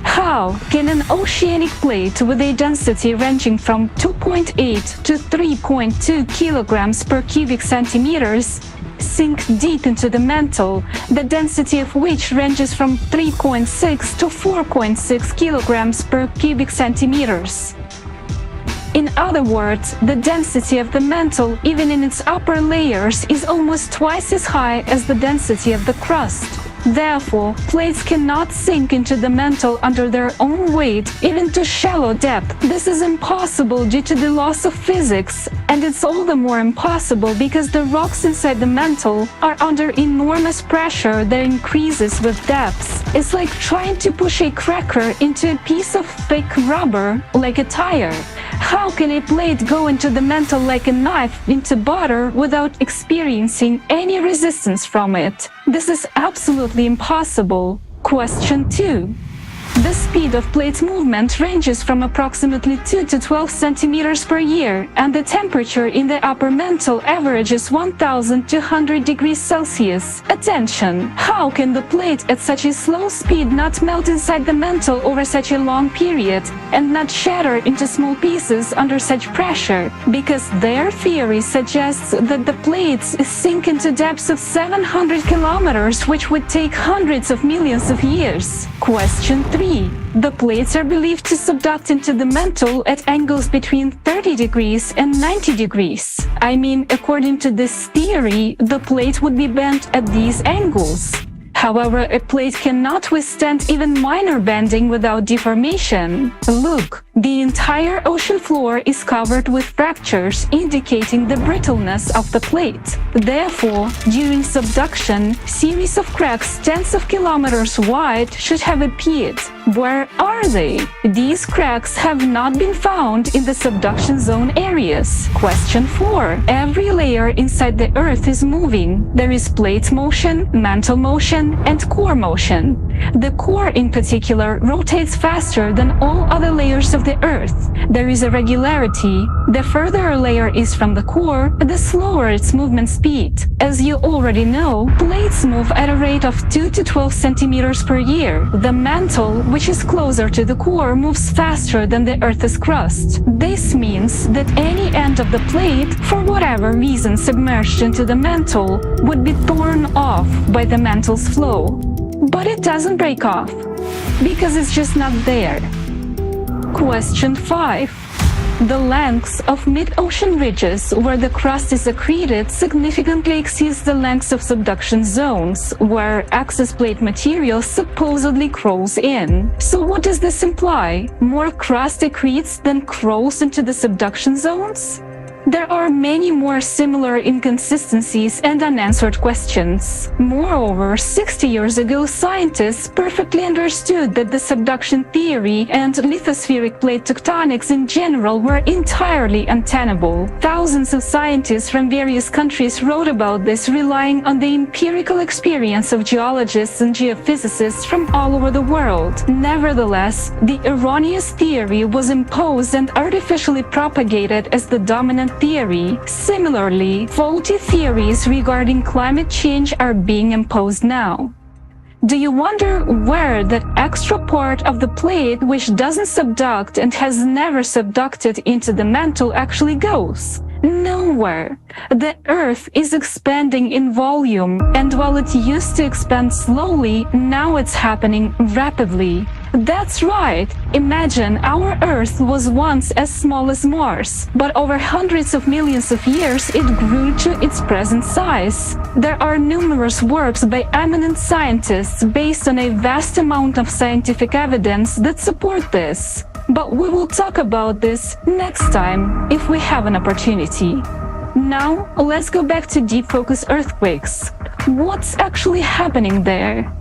How can an oceanic plate with a density ranging from 2.8 to 3.2 kilograms per cubic centimeters sink deep into the mantle, the density of which ranges from 3.6 to 4.6 kilograms per cubic centimeters? In other words, the density of the mantle, even in its upper layers, is almost twice as high as the density of the crust. Therefore, plates cannot sink into the mantle under their own weight, even to shallow depth. This is impossible due to the laws of physics, and it's all the more impossible because the rocks inside the mantle are under enormous pressure that increases with depths. It's like trying to push a cracker into a piece of thick rubber, like a tire. How can a plate go into the mantle like a knife into butter without experiencing any resistance from it? This is absolutely impossible. Question 2. The speed of plate movement ranges from approximately 2 to 12 centimeters per year, and the temperature in the upper mantle averages 1,200 degrees Celsius. Attention! How can the plate at such a slow speed not melt inside the mantle over such a long period and not shatter into small pieces under such pressure? Because their theory suggests that the plates sink into depths of 700 kilometers, which would take hundreds of millions of years. Question 3. The plates are believed to subduct into the mantle at angles between 30 degrees and 90 degrees. I mean, according to this theory, the plate would be bent at these angles. However, a plate cannot withstand even minor bending without deformation. Look, the entire ocean floor is covered with fractures, indicating the brittleness of the plate. Therefore, during subduction, series of cracks tens of kilometers wide should have appeared. Where are they? These cracks have not been found in the subduction zone areas. Question 4. Every layer inside the Earth is moving. There is plate motion, mantle motion, and core motion. The core in particular rotates faster than all other layers of the Earth. There is a regularity. The further a layer is from the core, the slower its movement speed. As you already know, plates move at a rate of 2 to 12 centimeters per year. The mantle, which is closer to the core, moves faster than the Earth's crust. This means that any end of the plate, for whatever reason submerged into the mantle, would be torn off by the mantle's flow. But it doesn't break off, because it's just not there. Question 5. The lengths of mid-ocean ridges where the crust is accreted significantly exceeds the lengths of subduction zones where access plate material supposedly crawls in. So what does this imply? More crust accretes than crawls into the subduction zones? There are many more similar inconsistencies and unanswered questions. Moreover, 60 years ago, scientists perfectly understood that the subduction theory and lithospheric plate tectonics in general were entirely untenable. Thousands of scientists from various countries wrote about this, relying on the empirical experience of geologists and geophysicists from all over the world. Nevertheless, the erroneous theory was imposed and artificially propagated as the dominant theory. Similarly, faulty theories regarding climate change are being imposed now. Do you wonder where that extra part of the plate which doesn't subduct and has never subducted into the mantle actually goes? Nowhere. The Earth is expanding in volume, and while it used to expand slowly, now it's happening rapidly. That's right. Imagine our Earth was once as small as Mars, but over hundreds of millions of years it grew to its present size. There are numerous works by eminent scientists based on a vast amount of scientific evidence that support this. But we will talk about this next time, if we have an opportunity. Now, let's go back to deep focus earthquakes. What's actually happening there?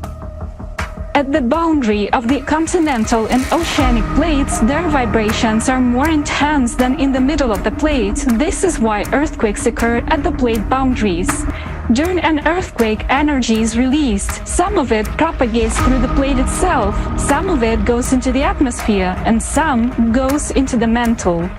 At the boundary of the continental and oceanic plates, their vibrations are more intense than in the middle of the plate. This is why earthquakes occur at the plate boundaries. During an earthquake, energy is released. Some of it propagates through the plate itself, some of it goes into the atmosphere, and some goes into the mantle.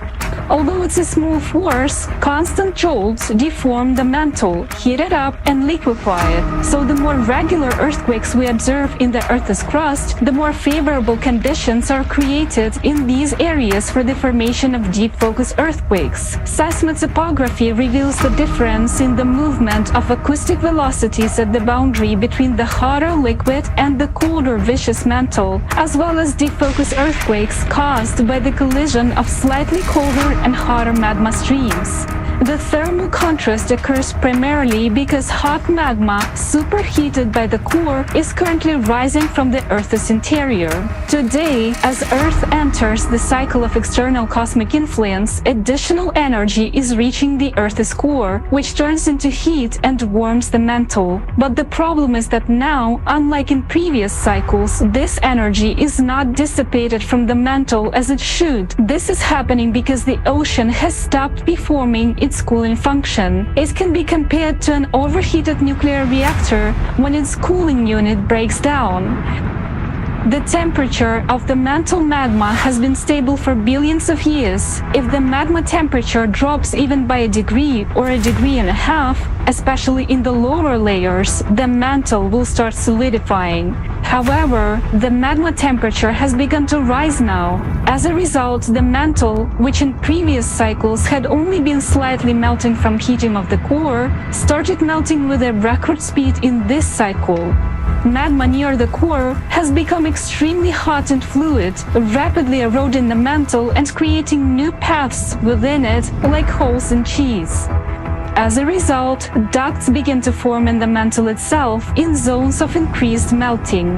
Although it's a small force, constant jolts deform the mantle, heat it up, and liquefy it. So the more regular earthquakes we observe in the Earth's crust, the more favorable conditions are created in these areas for the formation of deep focus earthquakes. Seismotopography reveals the difference in the movement of acoustic velocities at the boundary between the hotter liquid and the colder viscous mantle, as well as deep focus earthquakes caused by the collision of slightly colder and hotter magma streams. The thermal contrast occurs primarily because hot magma, superheated by the core, is currently rising from the Earth's interior. Today, as Earth enters the cycle of external cosmic influence, additional energy is reaching the Earth's core, which turns into heat and warms the mantle. But the problem is that now, unlike in previous cycles, this energy is not dissipated from the mantle as it should. This is happening because the ocean has stopped performing its cooling function. It can be compared to an overheated nuclear reactor when its cooling unit breaks down. The temperature of the mantle magma has been stable for billions of years. If the magma temperature drops even by a degree or a degree and a half, especially in the lower layers, the mantle will start solidifying. However, the magma temperature has begun to rise now. As a result, the mantle, which in previous cycles had only been slightly melting from heating of the core, started melting with a record speed in this cycle. Magma near the core has become extremely hot and fluid, rapidly eroding the mantle and creating new paths within it like holes in cheese. As a result, ducts begin to form in the mantle itself in zones of increased melting.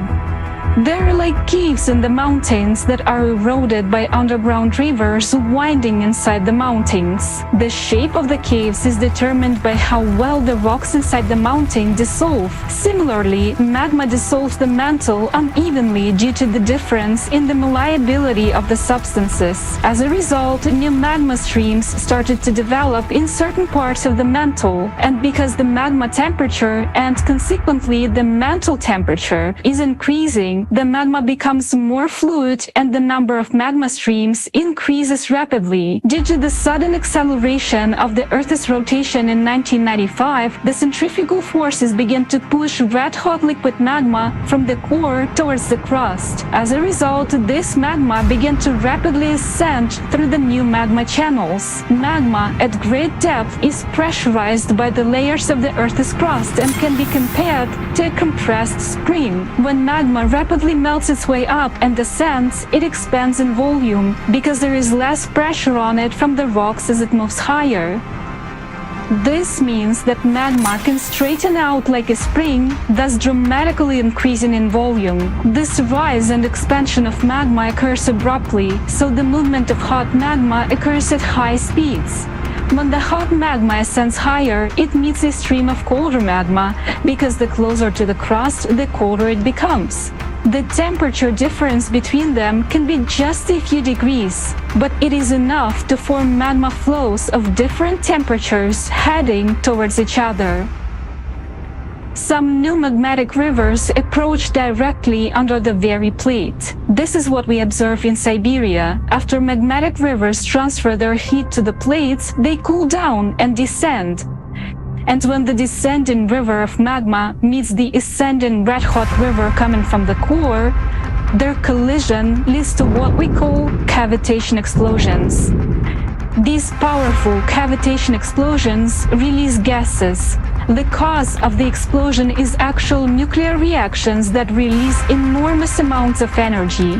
They're like caves in the mountains that are eroded by underground rivers winding inside the mountains. The shape of the caves is determined by how well the rocks inside the mountain dissolve. Similarly, magma dissolves the mantle unevenly due to the difference in the malleability of the substances. As a result, new magma streams started to develop in certain parts of the mantle, and because the magma temperature and consequently the mantle temperature is increasing, the magma becomes more fluid and the number of magma streams increases rapidly. Due to the sudden acceleration of the Earth's rotation in 1995, the centrifugal forces began to push red-hot liquid magma from the core towards the crust. As a result, this magma began to rapidly ascend through the new magma channels. Magma at great depth is pressurized by the layers of the Earth's crust and can be compared to a compressed spring. When magma rapidly rapidly melts its way up and descends, it expands in volume because there is less pressure on it from the rocks as it moves higher. This means that magma can straighten out like a spring, thus dramatically increasing in volume. This rise and expansion of magma occurs abruptly, so the movement of hot magma occurs at high speeds. When the hot magma ascends higher, it meets a stream of colder magma, because the closer to the crust, the colder it becomes. The temperature difference between them can be just a few degrees, but it is enough to form magma flows of different temperatures heading towards each other. Some new magmatic rivers approach directly under the very plate. This is what we observe in Siberia. After magmatic rivers transfer their heat to the plates, they cool down and descend. And when the descending river of magma meets the ascending red-hot river coming from the core, their collision leads to what we call cavitation explosions. These powerful cavitation explosions release gases. The cause of the explosion is actual nuclear reactions that release enormous amounts of energy.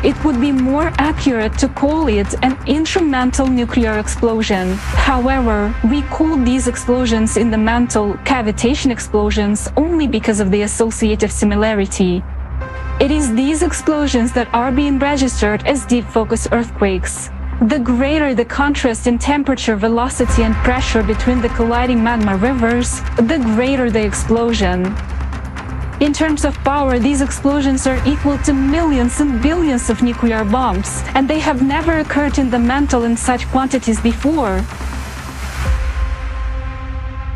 It would be more accurate to call it an instrumental nuclear explosion. However, we call these explosions in the mantle cavitation explosions only because of the associative similarity. It is these explosions that are being registered as deep focus earthquakes. The greater the contrast in temperature, velocity, and pressure between the colliding magma rivers, the greater the explosion. In terms of power, these explosions are equal to millions and billions of nuclear bombs, and they have never occurred in the mantle in such quantities before.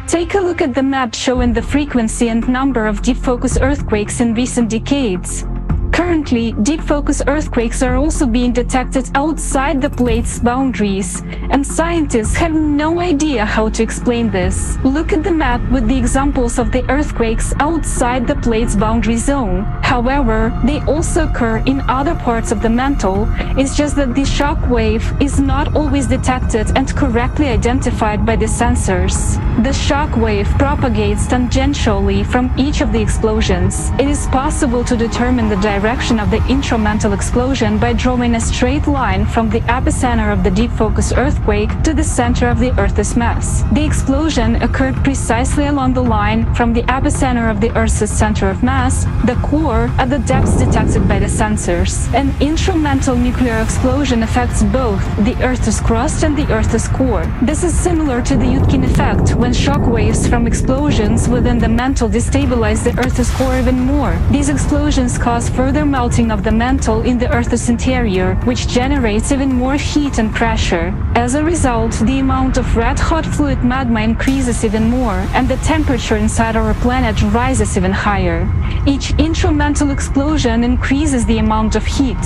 Take a look at the map showing the frequency and number of deep focus earthquakes in recent decades. Currently, deep focus earthquakes are also being detected outside the plate's boundaries, and scientists have no idea how to explain this. Look at the map with the examples of the earthquakes outside the plate's boundary zone. However, they also occur in other parts of the mantle. It's just that the shock wave is not always detected and correctly identified by the sensors. The shock wave propagates tangentially from each of the explosions. It is possible to determine the direction of the intramantle explosion by drawing a straight line from the epicenter of the deep focus earthquake to the center of the Earth's mass. The explosion occurred precisely along the line from the epicenter of the Earth's center of mass, the core, at the depths detected by the sensors. An intramantle nuclear explosion affects both the Earth's crust and the Earth's core. This is similar to the Yudkin effect, when shock waves from explosions within the mantle destabilize the Earth's core even more. These explosions cause further melting of the mantle in the Earth's interior, which generates even more heat and pressure. As a result, the amount of red-hot fluid magma increases even more, and the temperature inside our planet rises even higher. Each intramantle explosion increases the amount of heat.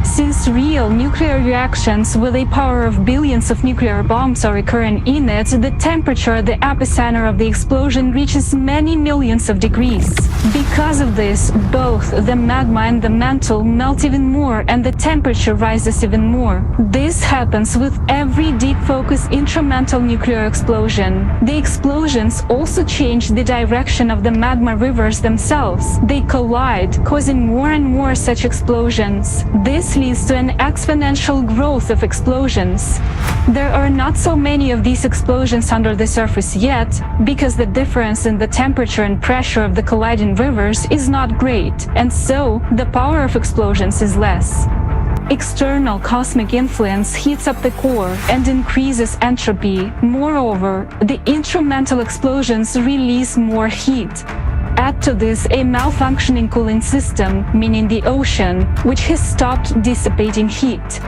Since real nuclear reactions with a power of billions of nuclear bombs are occurring in it, the temperature at the epicenter of the explosion reaches many millions of degrees. Because of this, both the magma and the mantle melt even more, and the temperature rises even more. This happens with every deep focus intramantle nuclear explosion. The explosions also change the direction of the magma rivers themselves. They collide, causing more and more such explosions. This leads to an exponential growth of explosions. There are not so many of these explosions under the surface yet, because the difference in the temperature and pressure of the colliding rivers is not great, and so the power of explosions is less. External cosmic influence heats up the core and increases entropy. Moreover, the intramantle explosions release more heat. Add to this a malfunctioning cooling system, meaning the ocean, which has stopped dissipating heat.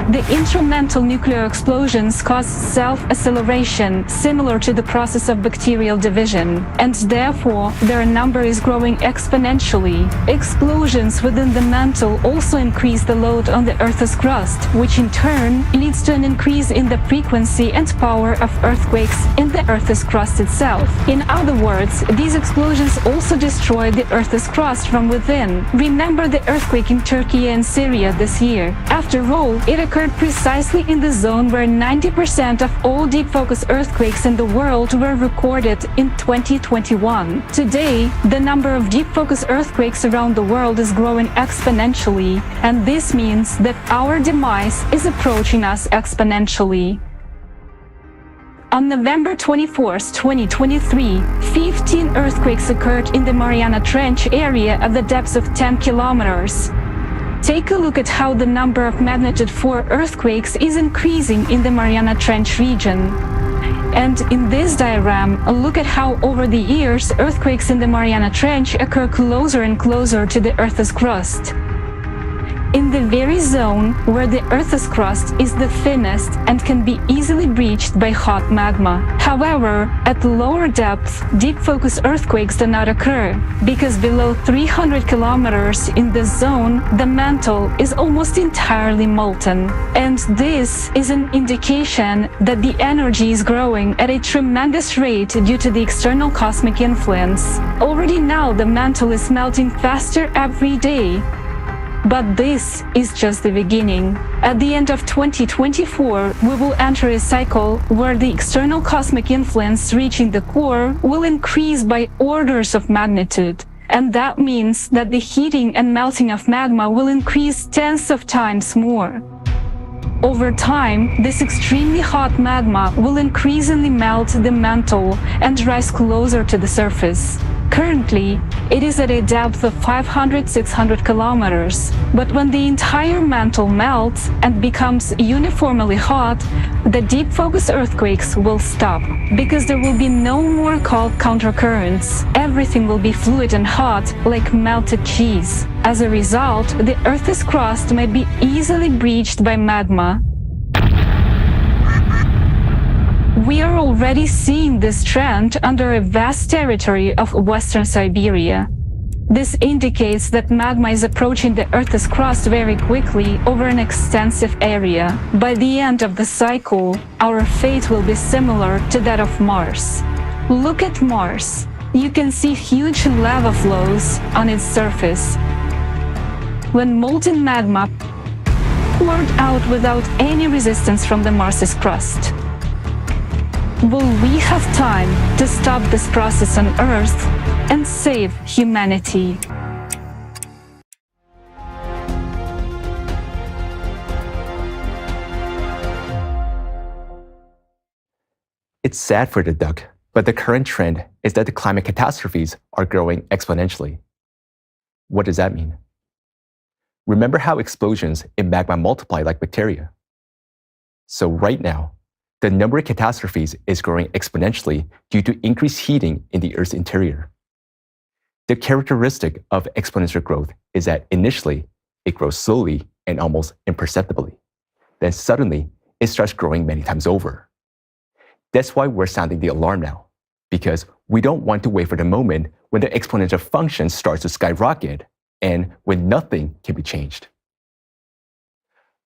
The intramantle nuclear explosions cause self-acceleration, similar to the process of bacterial division, and therefore their number is growing exponentially. Explosions within the mantle also increase the load on the Earth's crust, which in turn leads to an increase in the frequency and power of earthquakes in the Earth's crust itself. In other words, these explosions also destroy the Earth's crust from within. Remember the earthquake in Turkey and Syria this year. After all, it occurred occurred precisely in the zone where 90% of all deep focus earthquakes in the world were recorded in 2021. Today, the number of deep focus earthquakes around the world is growing exponentially, and this means that our demise is approaching us exponentially. On November 24, 2023, 15 earthquakes occurred in the Mariana Trench area at the depths of 10 kilometers. Take a look at how the number of magnitude 4 earthquakes is increasing in the Mariana Trench region. And in this diagram, look at how over the years earthquakes in the Mariana Trench occur closer and closer to the Earth's crust. In the very zone where the Earth's crust is the thinnest and can be easily breached by hot magma. However, at lower depths, deep focus earthquakes do not occur, because below 300 kilometers in this zone, the mantle is almost entirely molten. And this is an indication that the energy is growing at a tremendous rate due to the external cosmic influence. Already now, the mantle is melting faster every day. But this is just the beginning. At the end of 2024, we will enter a cycle where the external cosmic influence reaching the core will increase by orders of magnitude. And that means that the heating and melting of magma will increase tens of times more. Over time, this extremely hot magma will increasingly melt the mantle and rise closer to the surface. Currently, it is at a depth of 500-600 kilometers, but when the entire mantle melts and becomes uniformly hot, the deep focus earthquakes will stop, because there will be no more cold countercurrents. Everything will be fluid and hot, like melted cheese. As a result, the Earth's crust may be easily breached by magma. We are already seeing this trend under a vast territory of Western Siberia. This indicates that magma is approaching the Earth's crust very quickly over an extensive area. By the end of the cycle, our fate will be similar to that of Mars. Look at Mars. You can see huge lava flows on its surface. When molten magma poured out without any resistance from the Mars's crust. Will we have time to stop this process on Earth and save humanity? It's sad for the duck, but the current trend is that the climate catastrophes are growing exponentially. What does that mean? Remember how explosions in magma multiply like bacteria? So right now, the number of catastrophes is growing exponentially due to increased heating in the Earth's interior. The characteristic of exponential growth is that initially, it grows slowly and almost imperceptibly. Then suddenly, it starts growing many times over. That's why we're sounding the alarm now, because we don't want to wait for the moment when the exponential function starts to skyrocket and when nothing can be changed.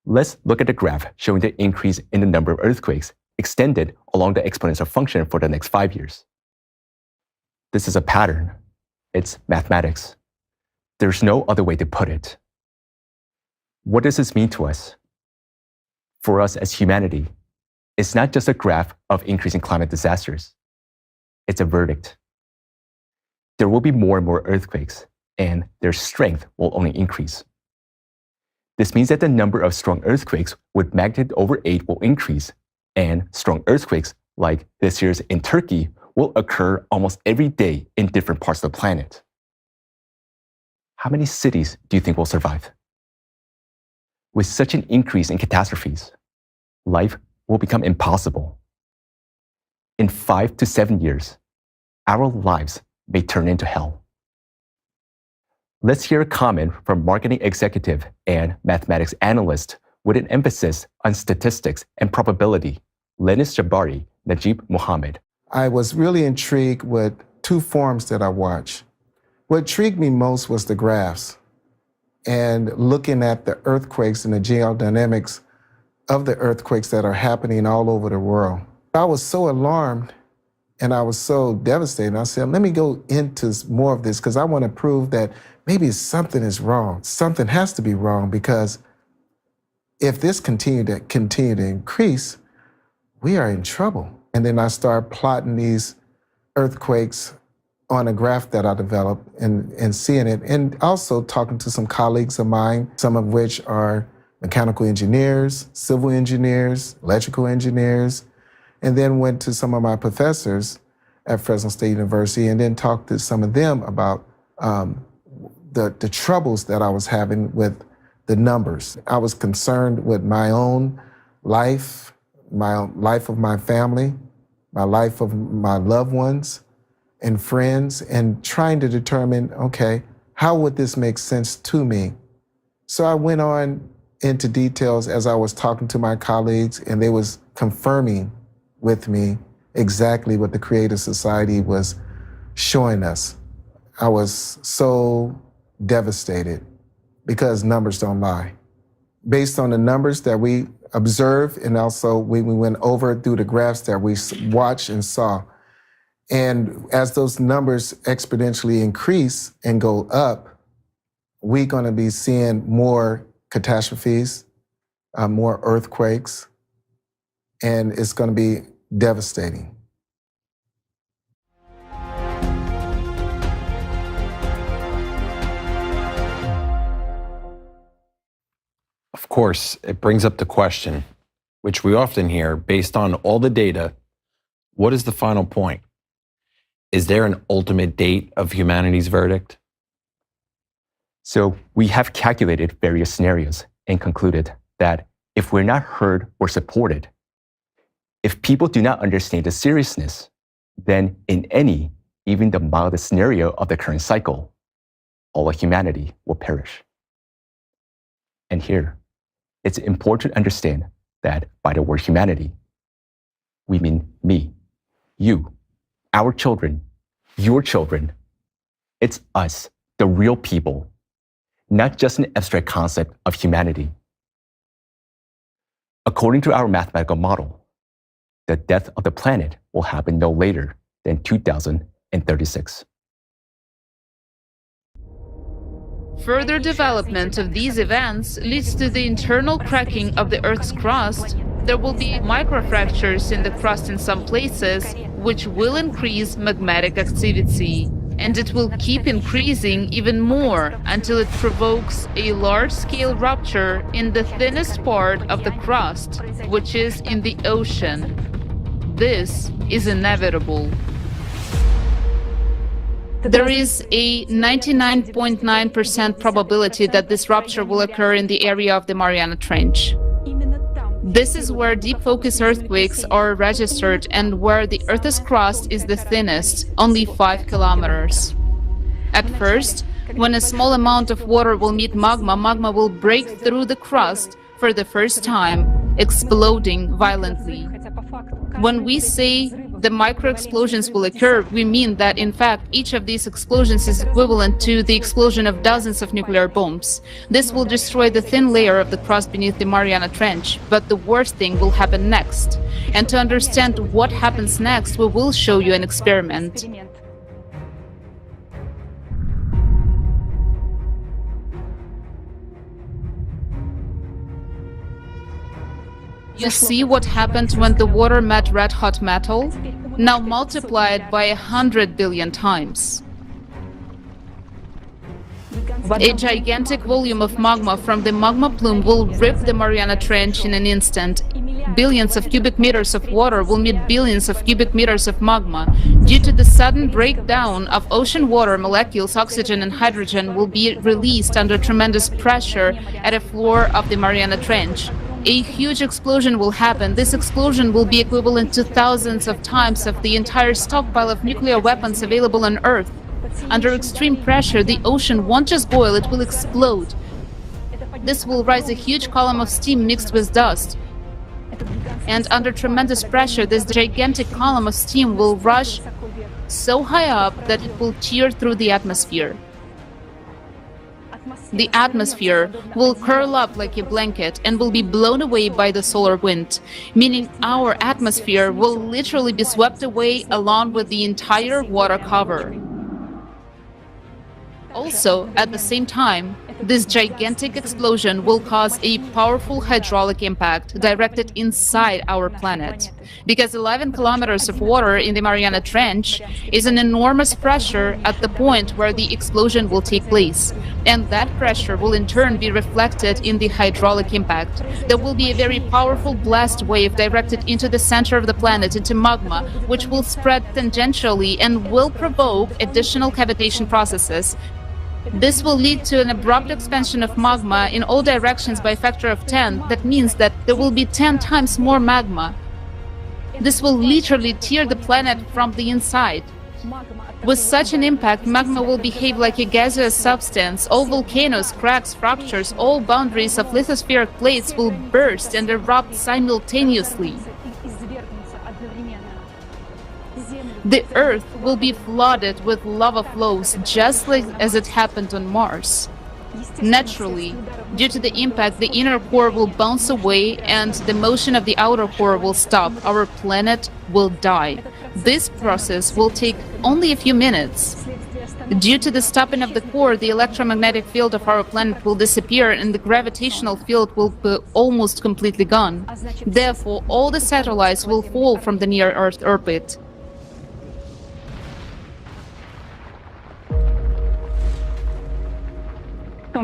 Let's look at the graph showing the increase in the number of earthquakes extended along the exponential function for the next 5 years. This is a pattern. It's mathematics. There's no other way to put it. What does this mean to us? For us as humanity, it's not just a graph of increasing climate disasters. It's a verdict. There will be more and more earthquakes, and their strength will only increase. This means that the number of strong earthquakes with magnitude over 8 will increase, and strong earthquakes like this year's in Turkey will occur almost every day in different parts of the planet. How many cities do you think will survive? With such an increase in catastrophes, life will become impossible. In 5 to 7 years, our lives may turn into hell. Let's hear a comment from marketing executive and mathematics analyst with an emphasis on statistics and probability, Lenis Jabari, Najib Mohammed. I was really intrigued with two forms that I watched. What intrigued me most was the graphs and looking at the earthquakes and the geodynamics of the earthquakes that are happening all over the world. I was so alarmed and I was so devastated. I said, let me go into more of this because I want to prove that maybe something is wrong. Something has to be wrong because if this continue to increase, we are in trouble. And then I start plotting these earthquakes on a graph that I developed and seeing it, and also talking to some colleagues of mine, some of which are mechanical engineers, civil engineers, electrical engineers, and then went to some of my professors at Fresno State University and then talked to some of them about the troubles that I was having with the numbers. I was concerned with my own life, my life of my family, my life of my loved ones and friends, and trying to determine, okay, how would this make sense to me? So I went on into details as I was talking to my colleagues, and they was confirming with me exactly what the Creative Society was showing us. I was so devastated because numbers don't lie. Based on the numbers that we observed, and also we went over through the graphs that we watched and saw, and as those numbers exponentially increase and go up, we're going to be seeing more catastrophes, more earthquakes, and it's going to be devastating. Of course, it brings up the question, which we often hear, based on all the data, what is the final point? Is there an ultimate date of humanity's verdict? So we have calculated various scenarios and concluded that if we're not heard or supported, if people do not understand the seriousness, then in any, even the mildest scenario of the current cycle, all of humanity will perish. And here, it's important to understand that by the word humanity, we mean me, you, our children, your children. It's us, the real people, not just an abstract concept of humanity. According to our mathematical model, the death of the planet will happen no later than 2036. Further development of these events leads to the internal cracking of the Earth's crust. There will be microfractures in the crust in some places, which will increase magmatic activity. And it will keep increasing even more until it provokes a large-scale rupture in the thinnest part of the crust, which is in the ocean. This is inevitable. There is a 99.9% probability that this rupture will occur in the area of the Mariana Trench. This is where deep focus earthquakes are registered and where the Earth's crust is the thinnest, only 5 kilometers. At first, when a small amount of water will meet magma, magma will break through the crust for the first time, exploding violently. When we say the micro-explosions will occur, we mean that, in fact, each of these explosions is equivalent to the explosion of dozens of nuclear bombs. This will destroy the thin layer of the crust beneath the Mariana Trench, but the worst thing will happen next. And to understand what happens next, we will show you an experiment. You see what happened when the water met red-hot metal? Now multiply it by 100 billion times. A gigantic volume of magma from the magma plume will rip the Mariana Trench in an instant. Billions of cubic meters of water will meet billions of cubic meters of magma. Due to the sudden breakdown of ocean water molecules, oxygen and hydrogen will be released under tremendous pressure at the floor of the Mariana Trench. A huge explosion will happen. This explosion will be equivalent to thousands of times of the entire stockpile of nuclear weapons available on Earth. Under extreme pressure, the ocean won't just boil, it will explode. This will rise a huge column of steam mixed with dust. And under tremendous pressure, this gigantic column of steam will rush so high up that it will tear through the atmosphere. The atmosphere will curl up like a blanket and will be blown away by the solar wind, meaning our atmosphere will literally be swept away along with the entire water cover. Also, at the same time, This gigantic explosion will cause a powerful hydraulic impact directed inside our planet, because 11 kilometers of water in the Mariana Trench is an enormous pressure at the point where the explosion will take place, and that pressure will in turn be reflected in the hydraulic impact. There will be a very powerful blast wave directed into the center of the planet, into magma, which will spread tangentially and will provoke additional cavitation processes. This will lead to an abrupt expansion of magma in all directions by a factor of 10. That means that there will be 10 times more magma. This will literally tear the planet from the inside. With such an impact, magma will behave like a gaseous substance. All volcanoes, cracks, fractures, all boundaries of lithospheric plates will burst and erupt simultaneously. The Earth will be flooded with lava flows, just like as it happened on Mars. Naturally, due to the impact, the inner core will bounce away and the motion of the outer core will stop. Our planet will die. This process will take only a few minutes. Due to the stopping of the core, the electromagnetic field of our planet will disappear and the gravitational field will be almost completely gone. Therefore, all the satellites will fall from the near-Earth orbit.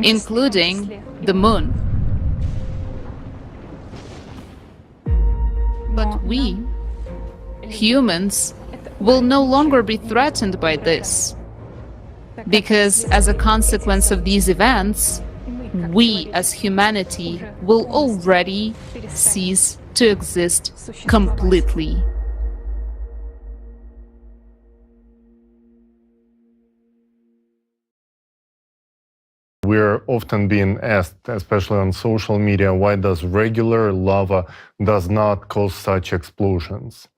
Including the moon. But we, humans, will no longer be threatened by this, because as a consequence of these events, we as humanity will already cease to exist completely. We're often being asked, especially on social media, why does regular lava does not cause such explosions?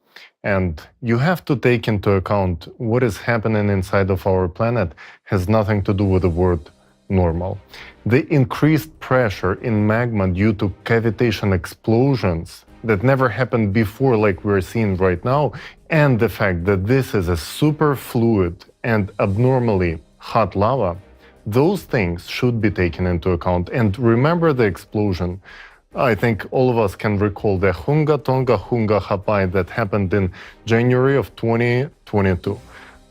And you have to take into account what is happening inside of our planet has nothing to do with the word normal. The increased pressure in magma due to cavitation explosions that never happened before like we're seeing right now, and the fact that this is a super fluid and abnormally hot lava, those things should be taken into account. And remember the explosion. I think all of us can recall the Hunga Tonga Hunga Hapai that happened in January of 2022.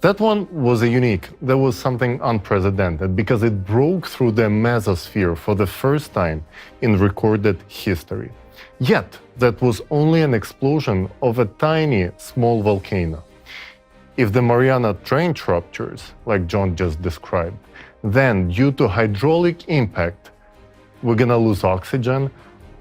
That one was a unique. That was something unprecedented because it broke through the mesosphere for the first time in recorded history. Yet, that was only an explosion of a tiny, small volcano. If the Mariana Trench ruptures, like John just described, then due to hydraulic impact, we're gonna lose oxygen,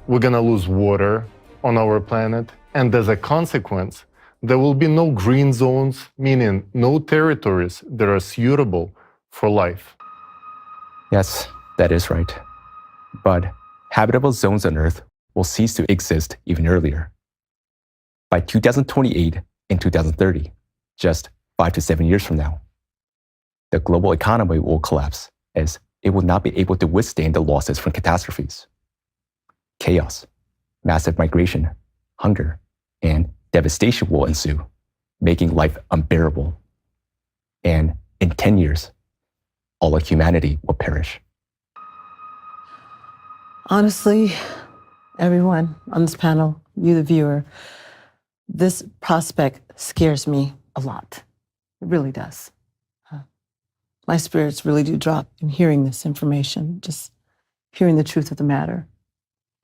we're gonna lose water on our planet, and as a consequence, there will be no green zones, meaning no territories that are suitable for life. Yes, that is right. But habitable zones on Earth will cease to exist even earlier. By 2028 and 2030, just 5 to 7 years from now, the global economy will collapse as it will not be able to withstand the losses from catastrophes. Chaos, massive migration, hunger, and devastation will ensue, making life unbearable. And in 10 years, all of humanity will perish. Honestly, everyone on this panel, you the viewer, this prospect scares me a lot. It really does. My spirits really do drop in hearing this information, just hearing the truth of the matter.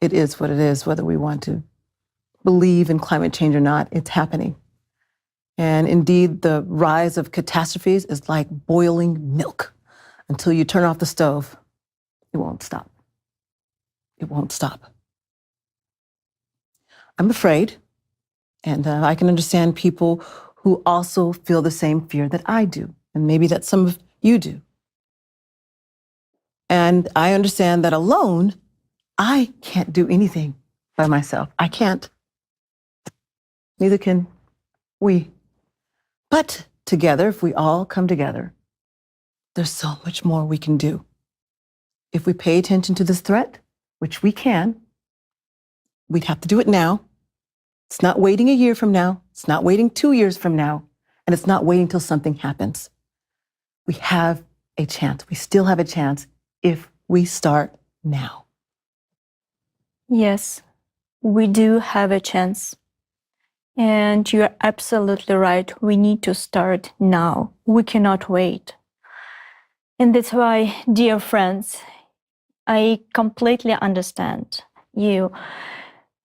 It is what it is, whether we want to believe in climate change or not, it's happening. And indeed, the rise of catastrophes is like boiling milk. Until you turn off the stove, it won't stop. It won't stop. I'm afraid, and I can understand people who also feel the same fear that I do, and maybe that some of you do. And I understand that alone, I can't do anything by myself. I can't. Neither can we. But together, if we all come together, there's so much more we can do. If we pay attention to this threat, which we can, we'd have to do it now. It's not waiting a year from now. It's not waiting 2 years from now. And it's not waiting till something happens. We have a chance. We still have a chance if we start now? Yes, we do have a chance. And you're absolutely right. We need to start now. We cannot wait. And that's why, dear friends, I completely understand you.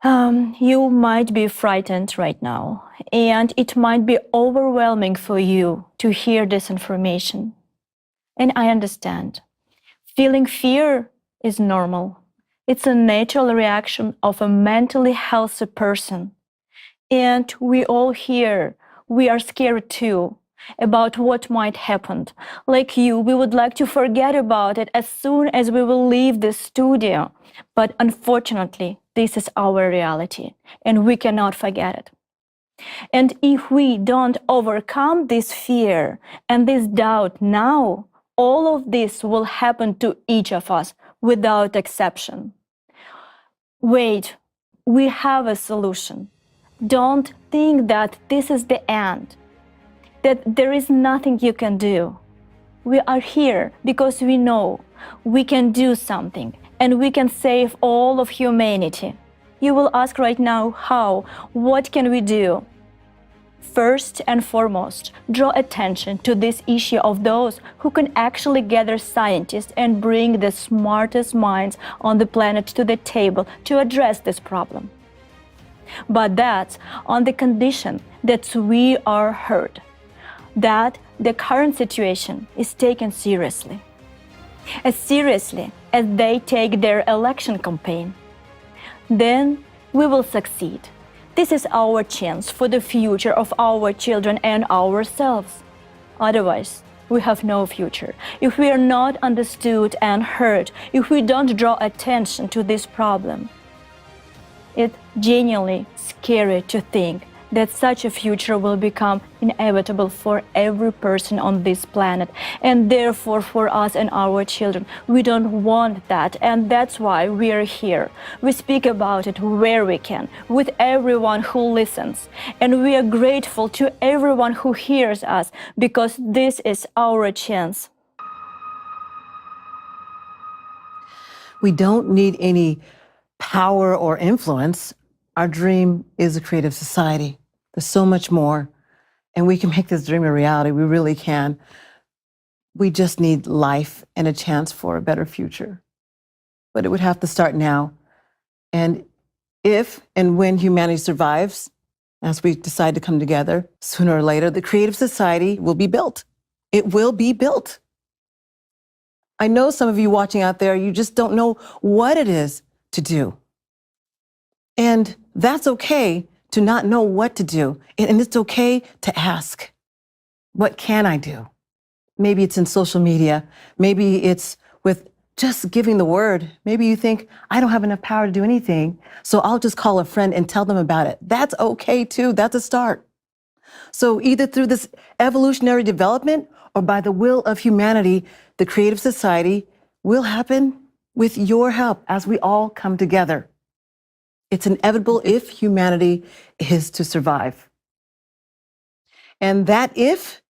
You might be frightened right now, and it might be overwhelming for you to hear this information. And I understand. Feeling fear is normal. It's a natural reaction of a mentally healthy person. And we all here, we are scared too about what might happen. Like you, we would like to forget about it as soon as we will leave this studio. But unfortunately, this is our reality, and we cannot forget it. And if we don't overcome this fear and this doubt now, all of this will happen to each of us without exception. Wait, we have a solution. Don't think that this is the end, that there is nothing you can do. We are here because we know we can do something and we can save all of humanity. You will ask right now, how? What can we do? First and foremost, draw attention to this issue of those who can actually gather scientists and bring the smartest minds on the planet to the table to address this problem. But that's on the condition that we are heard, that the current situation is taken seriously as they take their election campaign. Then we will succeed. This is our chance for the future of our children and ourselves. Otherwise, we have no future. If we are not understood and heard, if we don't draw attention to this problem, it's genuinely scary to think that such a future will become inevitable for every person on this planet, and therefore for us and our children. We don't want that, and that's why we are here. We speak about it where we can, with everyone who listens, and we are grateful to everyone who hears us, because this is our chance. We don't need any power or influence. Our dream is a creative society. There's so much more, and we can make this dream a reality. We really can. We just need life and a chance for a better future. But it would have to start now. And if and when humanity survives, as we decide to come together, sooner or later, the creative society will be built. It will be built. I know some of you watching out there, you just don't know what it is to do. And that's okay to not know what to do. And it's okay to ask, what can I do? Maybe it's in social media. Maybe it's with just giving the word. Maybe you think, I don't have enough power to do anything, so I'll just call a friend and tell them about it. That's okay too. That's a start. So either through this evolutionary development or by the will of humanity, the creative society will happen with your help as we all come together. It's inevitable if humanity is to survive. And that if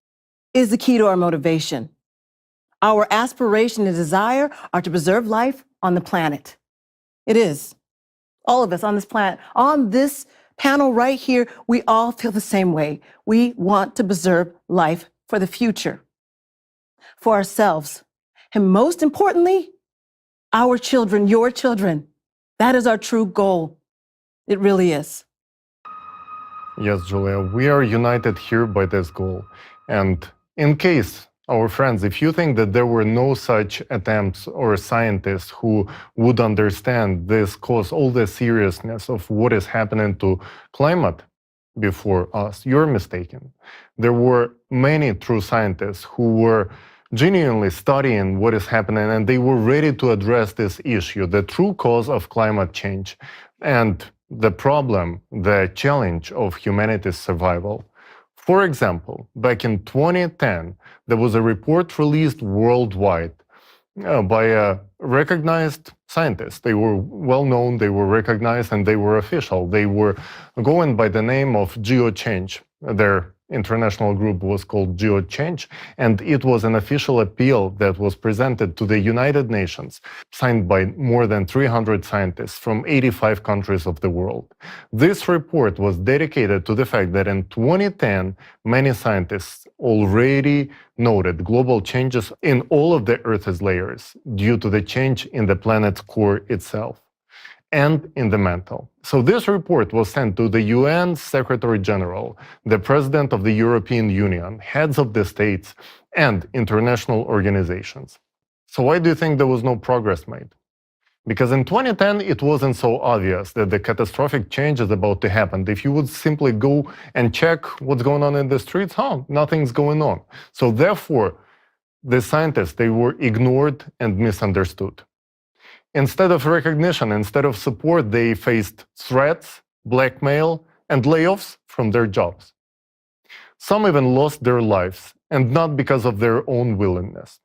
is the key to our motivation. Our aspiration and desire are to preserve life on the planet. It is. All of us on this planet, on this panel right here, we all feel the same way. We want to preserve life for the future, for ourselves, and most importantly, our children, your children. That is our true goal. It really is. Yes, Julia, we are united here by this goal. And in case, our friends, if you think that there were no such attempts or scientists who would understand this cause, all the seriousness of what is happening to climate before us, you're mistaken. There were many true scientists who were genuinely studying what is happening, and they were ready to address this issue, the true cause of climate change, and the problem, the challenge of humanity's survival. For example, back in 2010, there was a report released worldwide by a recognized scientist. They were well known, they were recognized, and they were official. They were going by the name of geochange. Their international group was called GeoChange, and it was an official appeal that was presented to the United Nations, signed by more than 300 scientists from 85 countries of the world. This report was dedicated to the fact that in 2010, many scientists already noted global changes in all of the Earth's layers due to the change in the planet's core itself and in the mantle. So this report was sent to the UN Secretary General, the President of the European Union, heads of the states, and international organizations. So why do you think there was no progress made? Because in 2010, it wasn't so obvious that the catastrophic change is about to happen. If you would simply go and check what's going on in the streets, nothing's going on. So therefore, the scientists, they were ignored and misunderstood. Instead of recognition, instead of support, they faced threats, blackmail, and layoffs from their jobs. Some even lost their lives, and not because of their own willingness.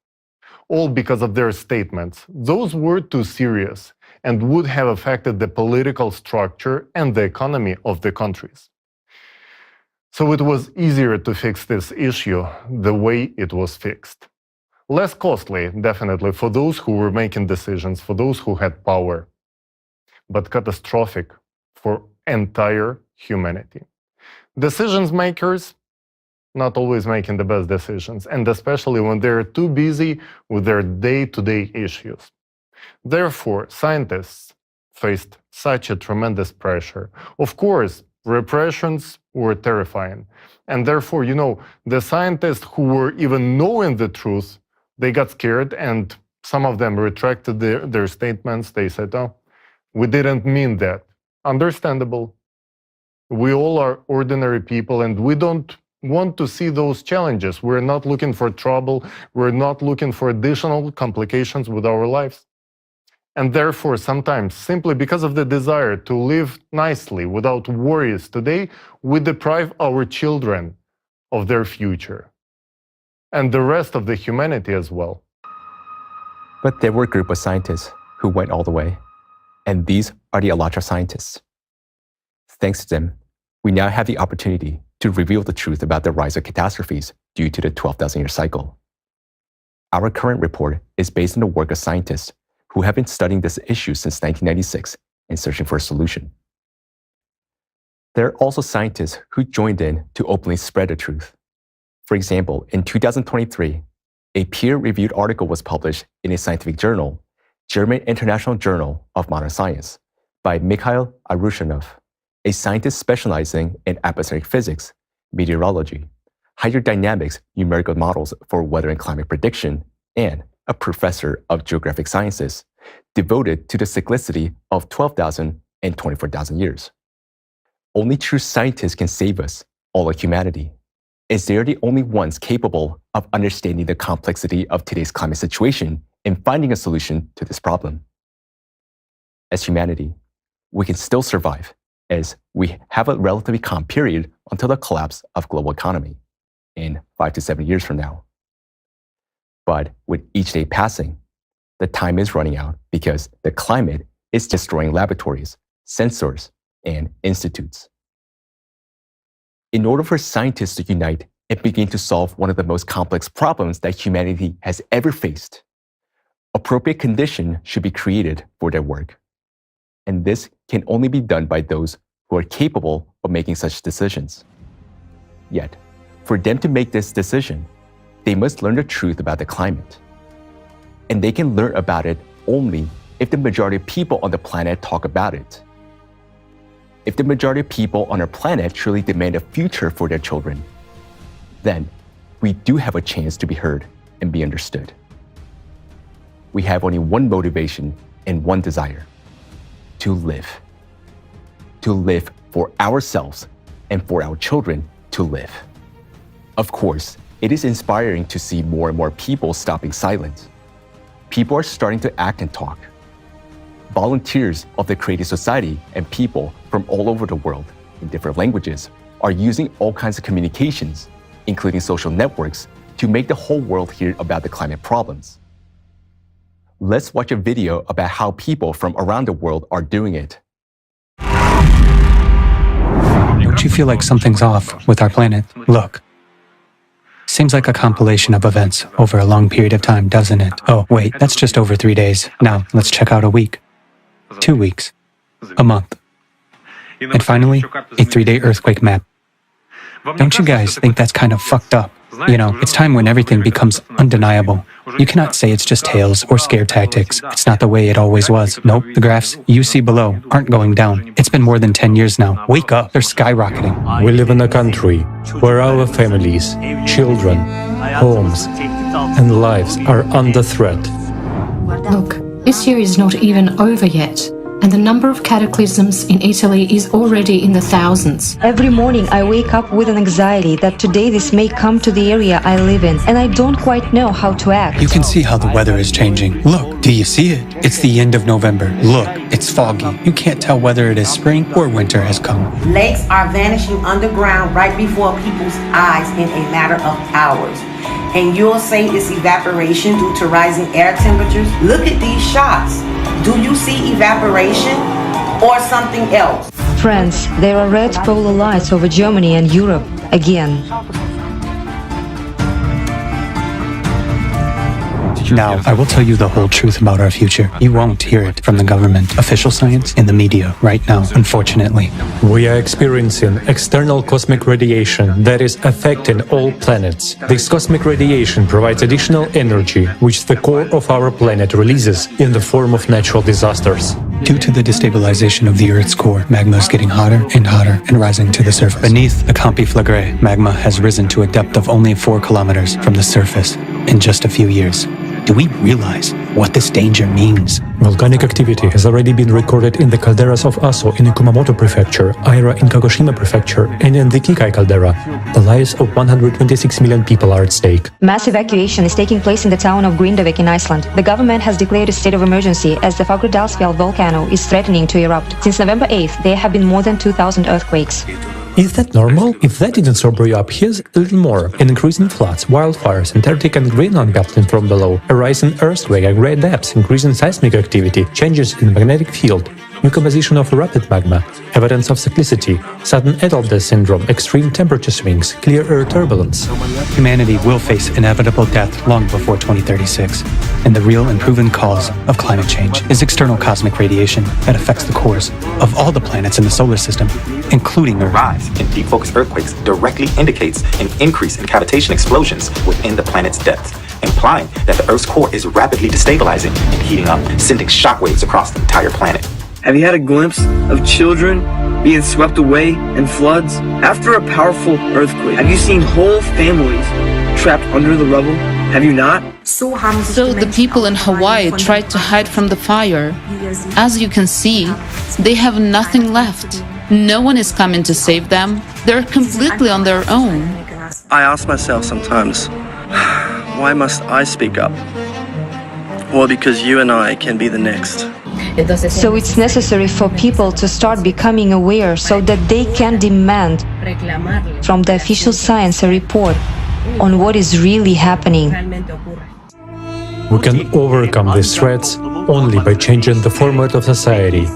All because of their statements. Those were too serious and would have affected the political structure and the economy of the countries. So it was easier to fix this issue the way it was fixed. Less costly, definitely, for those who were making decisions, for those who had power, but catastrophic for entire humanity. Decision makers not always making the best decisions, and especially when they're too busy with their day-to-day issues. Therefore, scientists faced such a tremendous pressure. Of course, repressions were terrifying. And therefore, the scientists who were even knowing the truth, they got scared, and some of them retracted their statements. They said, we didn't mean that. Understandable. We all are ordinary people, and we don't want to see those challenges. We're not looking for trouble. We're not looking for additional complications with our lives. And therefore, sometimes, simply because of the desire to live nicely without worries today, we deprive our children of their future. And the rest of the humanity as well. But there were a group of scientists who went all the way. And these are the Allat scientists. Thanks to them, we now have the opportunity to reveal the truth about the rise of catastrophes due to the 12,000-year cycle. Our current report is based on the work of scientists who have been studying this issue since 1996 and searching for a solution. There are also scientists who joined in to openly spread the truth. For example, in 2023, a peer-reviewed article was published in a scientific journal, German International Journal of Modern Science, by Mikhail Arushanov, a scientist specializing in atmospheric physics, meteorology, hydrodynamics, numerical models for weather and climate prediction, and a professor of geographic sciences, devoted to the cyclicity of 12,000 and 24,000 years. Only true scientists can save us, all of humanity, as they are the only ones capable of understanding the complexity of today's climate situation and finding a solution to this problem. As humanity, we can still survive, as we have a relatively calm period until the collapse of global economy in 5 to 7 years from now. But with each day passing, the time is running out because the climate is destroying laboratories, sensors, and institutes. In order for scientists to unite and begin to solve one of the most complex problems that humanity has ever faced, appropriate conditions should be created for their work. And this can only be done by those who are capable of making such decisions. Yet, for them to make this decision, they must learn the truth about the climate. And they can learn about it only if the majority of people on the planet talk about it. If the majority of people on our planet truly demand a future for their children, then we do have a chance to be heard and be understood. We have only one motivation and one desire: to live. To live for ourselves and for our children to live. Of course, it is inspiring to see more and more people stopping silent. People are starting to act and talk. Volunteers of the Creative Society and people from all over the world in different languages are using all kinds of communications, including social networks, to make the whole world hear about the climate problems. Let's watch a video about how people from around the world are doing it. don't you feel like something's off with our planet? Look. Seems like a compilation of events over a long period of time, doesn't it? Oh, wait, that's just over 3 days. Now, let's check out a week. 2 weeks. A month. And finally, a 3-day earthquake map. Don't you guys think that's kind of fucked up? You know, it's time when everything becomes undeniable. You cannot say it's just tales or scare tactics. It's not the way it always was. Nope, the graphs you see below aren't going down. It's been more than 10 years now. Wake up, they're skyrocketing. We live in a country where our families, children, homes, and lives are under threat. Look, this year is not even over yet. And the number of cataclysms in Italy is already in the thousands. Every morning I wake up with an anxiety that today this may come to the area I live in, and I don't quite know how to act. You can see how the weather is changing. Look, do you see it? It's the end of November. Look, it's foggy. You can't tell whether it is spring or winter has come. Lakes are vanishing underground right before people's eyes in a matter of hours. And you'll say it's evaporation due to rising air temperatures? Look at these shots. Do you see evaporation or something else? Friends, there are red polar lights over Germany and Europe again. Now, I will tell you the whole truth about our future. You won't hear it from the government, official science, and the media right now, unfortunately. We are experiencing external cosmic radiation that is affecting all planets. This cosmic radiation provides additional energy, which the core of our planet releases in the form of natural disasters. Due to the destabilization of the Earth's core, magma is getting hotter and rising to the surface. Beneath the Campi Flegrei, magma has risen to a depth of only 4 kilometers from the surface in just a few years. Do we realize what this danger means? Volcanic activity has already been recorded in the calderas of Aso in Kumamoto Prefecture, Aira in Kagoshima Prefecture, and in the Kikai caldera. The lives of 126 million people are at stake. Mass evacuation is taking place in the town of Grindavik in Iceland. The government has declared a state of emergency as the Fagradalsfjall volcano is threatening to erupt. Since November 8th, there have been more than 2,000 earthquakes. Is that normal? If that didn't sober you up, here's a little more. An increase in floods, wildfires, Antarctic and Greenland melting from below, a rise in earthquake at great depths, increase in seismic activity, changes in the magnetic field, new composition of rapid magma, evidence of cyclicity, sudden adult death syndrome, extreme temperature swings, clear air turbulence. Humanity will face inevitable death long before 2036, and the real and proven cause of climate change is external cosmic radiation that affects the cores of all the planets in the solar system, including Earth. Rise in deep focus earthquakes directly indicates an increase in cavitation explosions within the planet's depth, implying that the Earth's core is rapidly destabilizing and heating up, sending shockwaves across the entire planet. Have you had a glimpse of children being swept away in floods after a powerful earthquake? Have you seen whole families trapped under the rubble? Have you not? So the people in Hawaii tried to hide from the fire. As you can see, they have nothing left. No one is coming to save them. They're completely on their own. I ask myself sometimes, why must I speak up? Well, because you and I can be the next. So it's necessary for people to start becoming aware so that they can demand from the official science a report on what is really happening. We can overcome these threats only by changing the format of society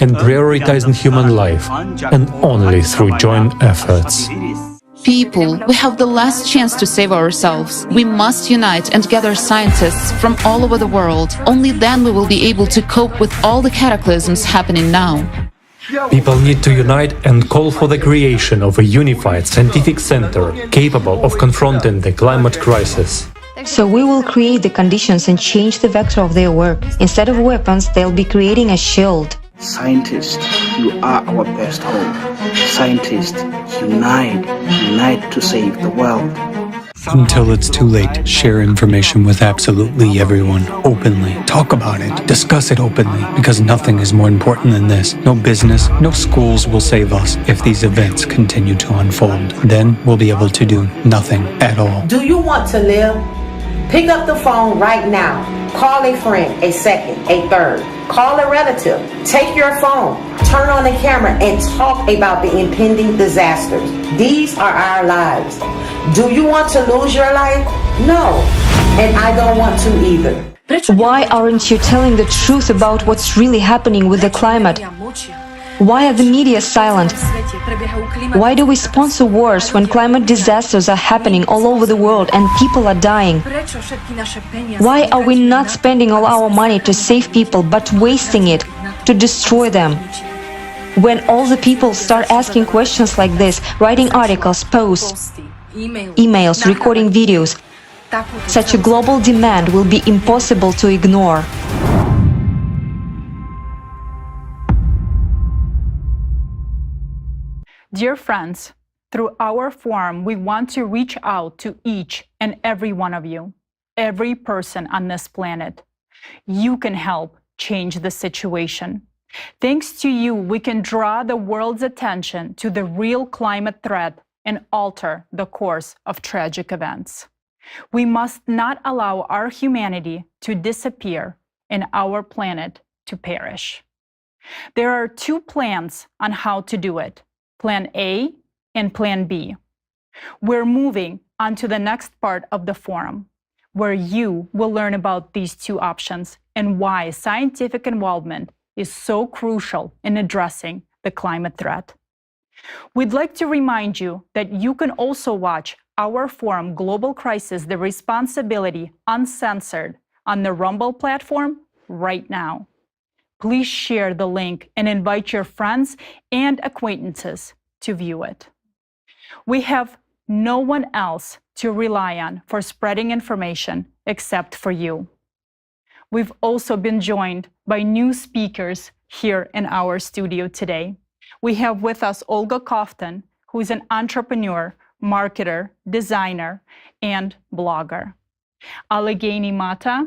and prioritizing human life, and only through joint efforts. People, we have the last chance to save ourselves. We must unite and gather scientists from all over the world. Only then we will be able to cope with all the cataclysms happening now. People need to unite and call for the creation of a unified scientific center capable of confronting the climate crisis. So we will create the conditions and change the vector of their work. Instead of weapons, they'll be creating a shield. Scientists, you are our best hope. Scientists, unite to save the world. Until it's too late, share information with absolutely everyone, openly. Talk about it, discuss it openly, because nothing is more important than this. No business, no schools will save us if these events continue to unfold. Then we'll be able to do nothing at all. Do you want to live? Pick up the phone right now. Call a friend, a second, a third. Call a relative. Take your phone, turn on the camera, and talk about the impending disasters. These are our lives. Do you want to lose your life? No. And I don't want to either. Why aren't you telling the truth about what's really happening with the climate? Why are the media silent? Why do we sponsor wars when climate disasters are happening all over the world and people are dying? Why are we not spending all our money to save people but wasting it to destroy them? When all the people start asking questions like this, writing articles, posts, emails, recording videos, such a global demand will be impossible to ignore. Dear friends, through our forum, we want to reach out to each and every one of you, every person on this planet. You can help change the situation. Thanks to you, we can draw the world's attention to the real climate threat and alter the course of tragic events. We must not allow our humanity to disappear and our planet to perish. There are two plans on how to do it. Plan A and Plan B. We're moving on to the next part of the forum, where you will learn about these two options and why scientific involvement is so crucial in addressing the climate threat. We'd like to remind you that you can also watch our forum, Global Crisis, The Responsibility Uncensored, on the Rumble platform right now. Please share the link and invite your friends and acquaintances to view it. We have no one else to rely on for spreading information except for you. We've also been joined by new speakers here in our studio today. We have with us Olga Kofton, who is an entrepreneur, marketer, designer, and blogger. Allegheny Mata,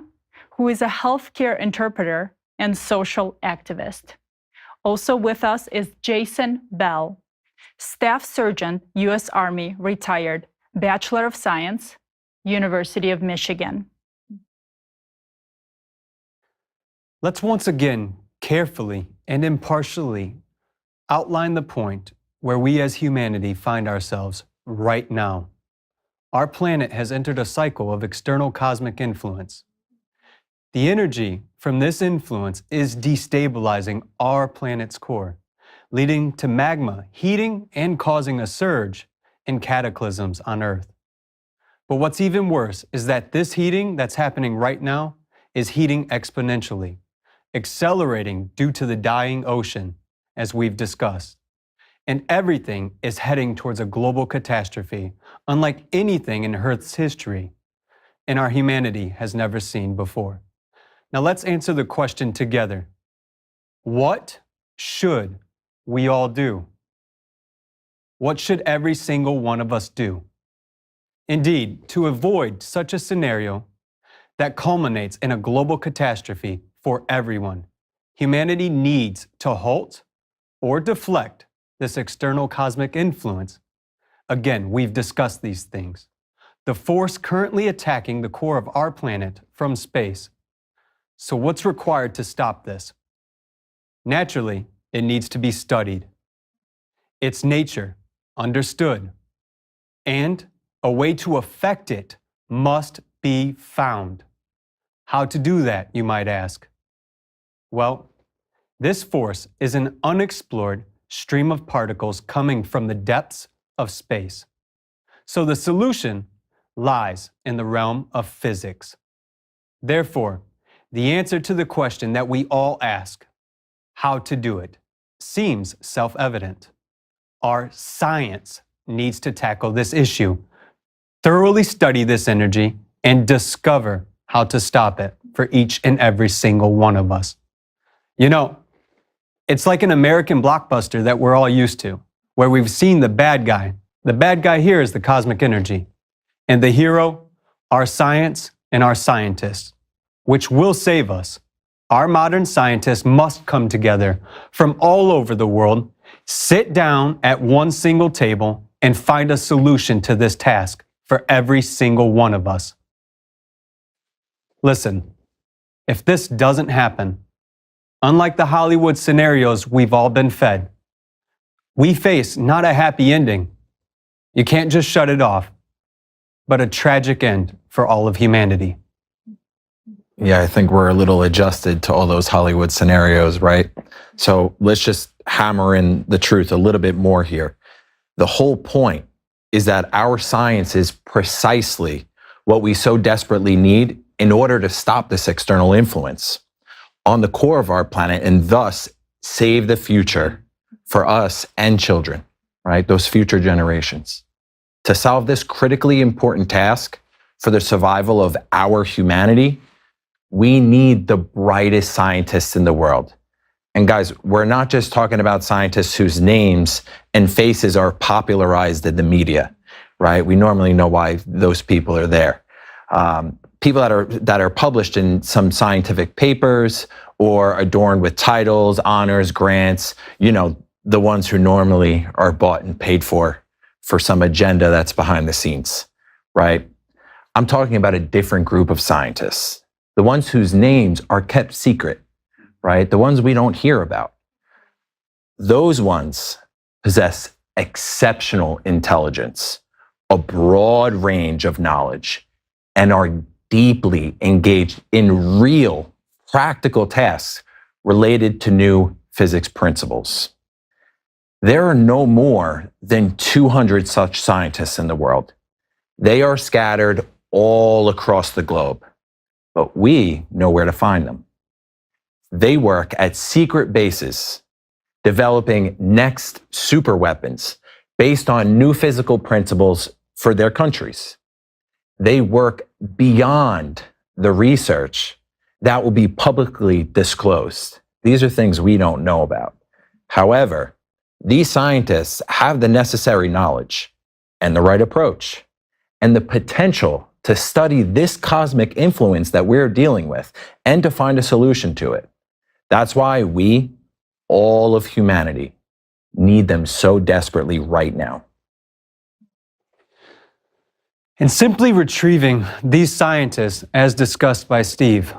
who is a healthcare interpreter and social activist. Also with us is Jason Bell, Staff Sergeant, U.S. Army, retired, Bachelor of Science, University of Michigan. Let's once again carefully and impartially outline the point where we as humanity find ourselves right now. Our planet has entered a cycle of external cosmic influence. The energy from this influence is destabilizing our planet's core, leading to magma heating and causing a surge in cataclysms on Earth. But what's even worse is that this heating that's happening right now is heating exponentially, accelerating due to the dying ocean, as we've discussed. And everything is heading towards a global catastrophe, unlike anything in Earth's history and our humanity has never seen before. Now let's answer the question together. What should we all do? What should every single one of us do? Indeed, to avoid such a scenario that culminates in a global catastrophe for everyone, humanity needs to halt or deflect this external cosmic influence. Again, we've discussed these things. The force currently attacking the core of our planet from space. So what's required to stop this? Naturally, it needs to be studied. Its nature understood. And a way to affect it must be found. How to do that, you might ask? Well, this force is an unexplored stream of particles coming from the depths of space. So the solution lies in the realm of physics. Therefore, the answer to the question that we all ask, how to do it, seems self-evident. Our science needs to tackle this issue, thoroughly study this energy, and discover how to stop it for each and every single one of us. You know, it's like an American blockbuster that we're all used to, where we've seen the bad guy. The bad guy here is the cosmic energy, and the hero, our science and our scientists, which will save us. Our modern scientists must come together from all over the world, sit down at one single table, and find a solution to this task for every single one of us. Listen, if this doesn't happen, unlike the Hollywood scenarios we've all been fed, we face not a happy ending. You can't just shut it off, but a tragic end for all of humanity. Yeah, I think we're a little adjusted to all those Hollywood scenarios, right? So let's just hammer in the truth a little bit more here. The whole point is that our science is precisely what we so desperately need in order to stop this external influence on the core of our planet and thus save the future for us and children, right? Those future generations. To solve this critically important task for the survival of our humanity, we need the brightest scientists in the world. And guys, we're not just talking about scientists whose names and faces are popularized in the media, right? We normally know why those people are there. People that are published in some scientific papers or adorned with titles, honors, grants, you know, the ones who normally are bought and paid for some agenda that's behind the scenes, right? I'm talking about a different group of scientists, the ones whose names are kept secret, right? The ones we don't hear about. Those ones possess exceptional intelligence, a broad range of knowledge, and are deeply engaged in real, practical tasks related to new physics principles. There are no more than 200 such scientists in the world. They are scattered all across the globe, but we know where to find them. They work at secret bases, developing next super weapons based on new physical principles for their countries. They work beyond the research that will be publicly disclosed. These are things we don't know about. However, these scientists have the necessary knowledge and the right approach and the potential to study this cosmic influence that we're dealing with and to find a solution to it. That's why we, all of humanity, need them so desperately right now. And simply retrieving these scientists, as discussed by Steve,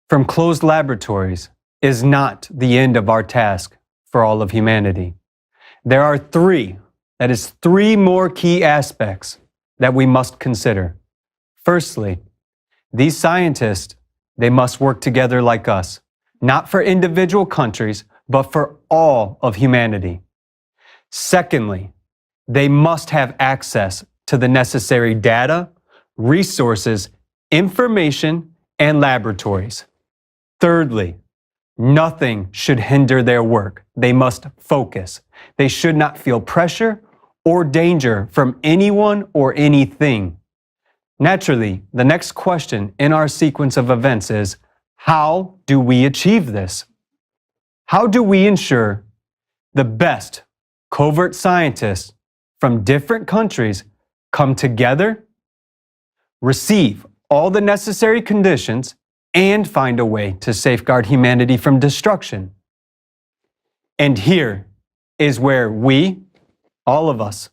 from closed laboratories is not the end of our task for all of humanity. There are three more key aspects that we must consider. Firstly, these scientists, they must work together like us, not for individual countries, but for all of humanity. Secondly, they must have access to the necessary data, resources, information, and laboratories. Thirdly, nothing should hinder their work. They must focus. They should not feel pressure or danger from anyone or anything. Naturally, the next question in our sequence of events is, how do we achieve this? How do we ensure the best covert scientists from different countries come together, receive all the necessary conditions, and find a way to safeguard humanity from destruction? And here is where we, all of us,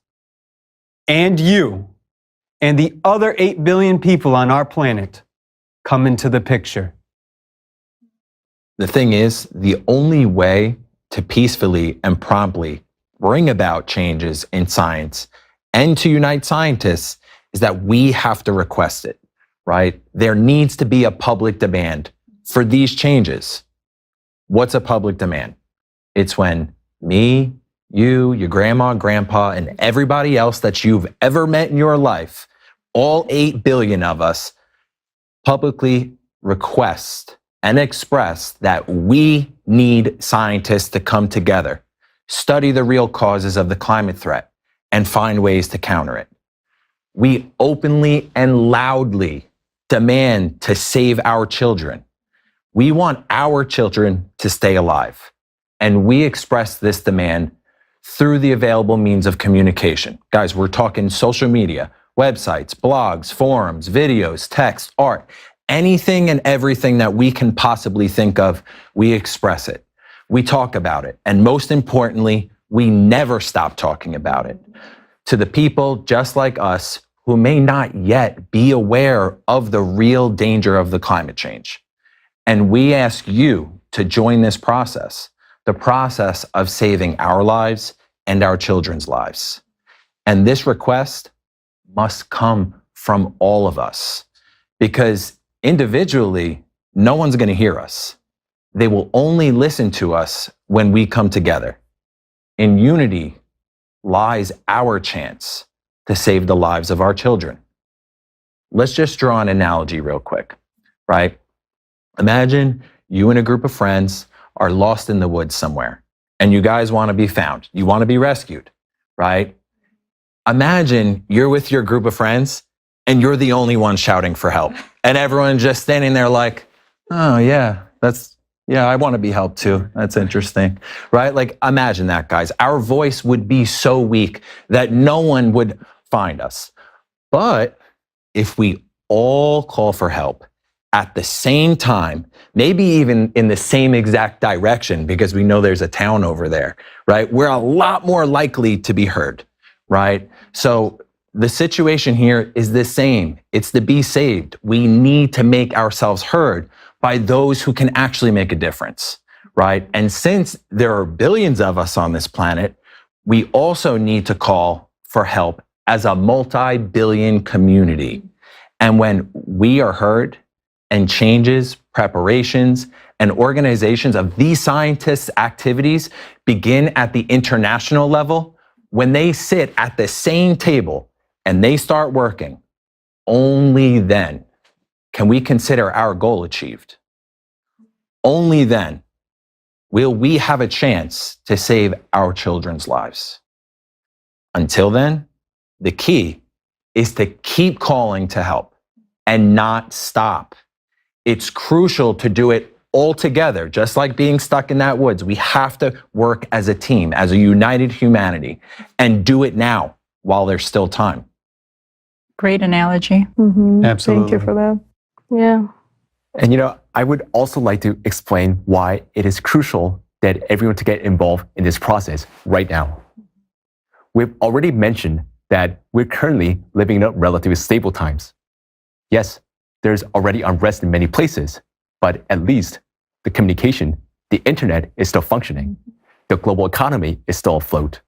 and you, and the other 8 billion people on our planet come into the picture. The thing is, the only way to peacefully and promptly bring about changes in science and to unite scientists is that we have to request it, right? There needs to be a public demand for these changes. What's a public demand? It's when me, you, your grandma, grandpa, and everybody else that you've ever met in your life, all 8 billion of us, publicly request and express that we need scientists to come together, study the real causes of the climate threat, and find ways to counter it. We openly and loudly demand to save our children. We want our children to stay alive. And we express this demand through the available means of communication. Guys, we're talking social media, websites, blogs, forums, videos, text, art, anything and everything that we can possibly think of, we express it. We talk about it. And most importantly, we never stop talking about it. To the people just like us who may not yet be aware of the real danger of the climate change. And we ask you to join this process, the process of saving our lives and our children's lives. And this request must come from all of us, because individually, no one's going to hear us. They will only listen to us when we come together. In unity lies our chance to save the lives of our children. Let's just draw an analogy real quick, right? Imagine you and a group of friends are lost in the woods somewhere, and you guys want to be found. You want to be rescued, right? Imagine you're with your group of friends and you're the only one shouting for help. And everyone just standing there like, oh yeah, I want to be helped too. That's interesting, right? Like imagine that, guys. Our voice would be so weak that no one would find us. But if we all call for help at the same time, maybe even in the same exact direction, because we know there's a town over there, right? We're a lot more likely to be heard, right? So the situation here is the same. It's the be saved. We need to make ourselves heard by those who can actually make a difference, right? And since there are billions of us on this planet, we also need to call for help as a multi-billion community. And when we are heard and changes, preparations, and organizations of these scientists' activities begin at the international level, when they sit at the same table and they start working, only then can we consider our goal achieved. Only then will we have a chance to save our children's lives. Until then, the key is to keep calling to help and not stop. It's crucial to do it all together, just like being stuck in that woods. We have to work as a team, as a united humanity, and do it now while there's still time. Great analogy. Absolutely. Thank you for that. Yeah. And I would also like to explain why it is crucial that everyone to get involved in this process right now. We've already mentioned that we're currently living in relatively stable times. Yes, there's already unrest in many places, but at least the communication, the internet is still functioning. The global economy is still afloat.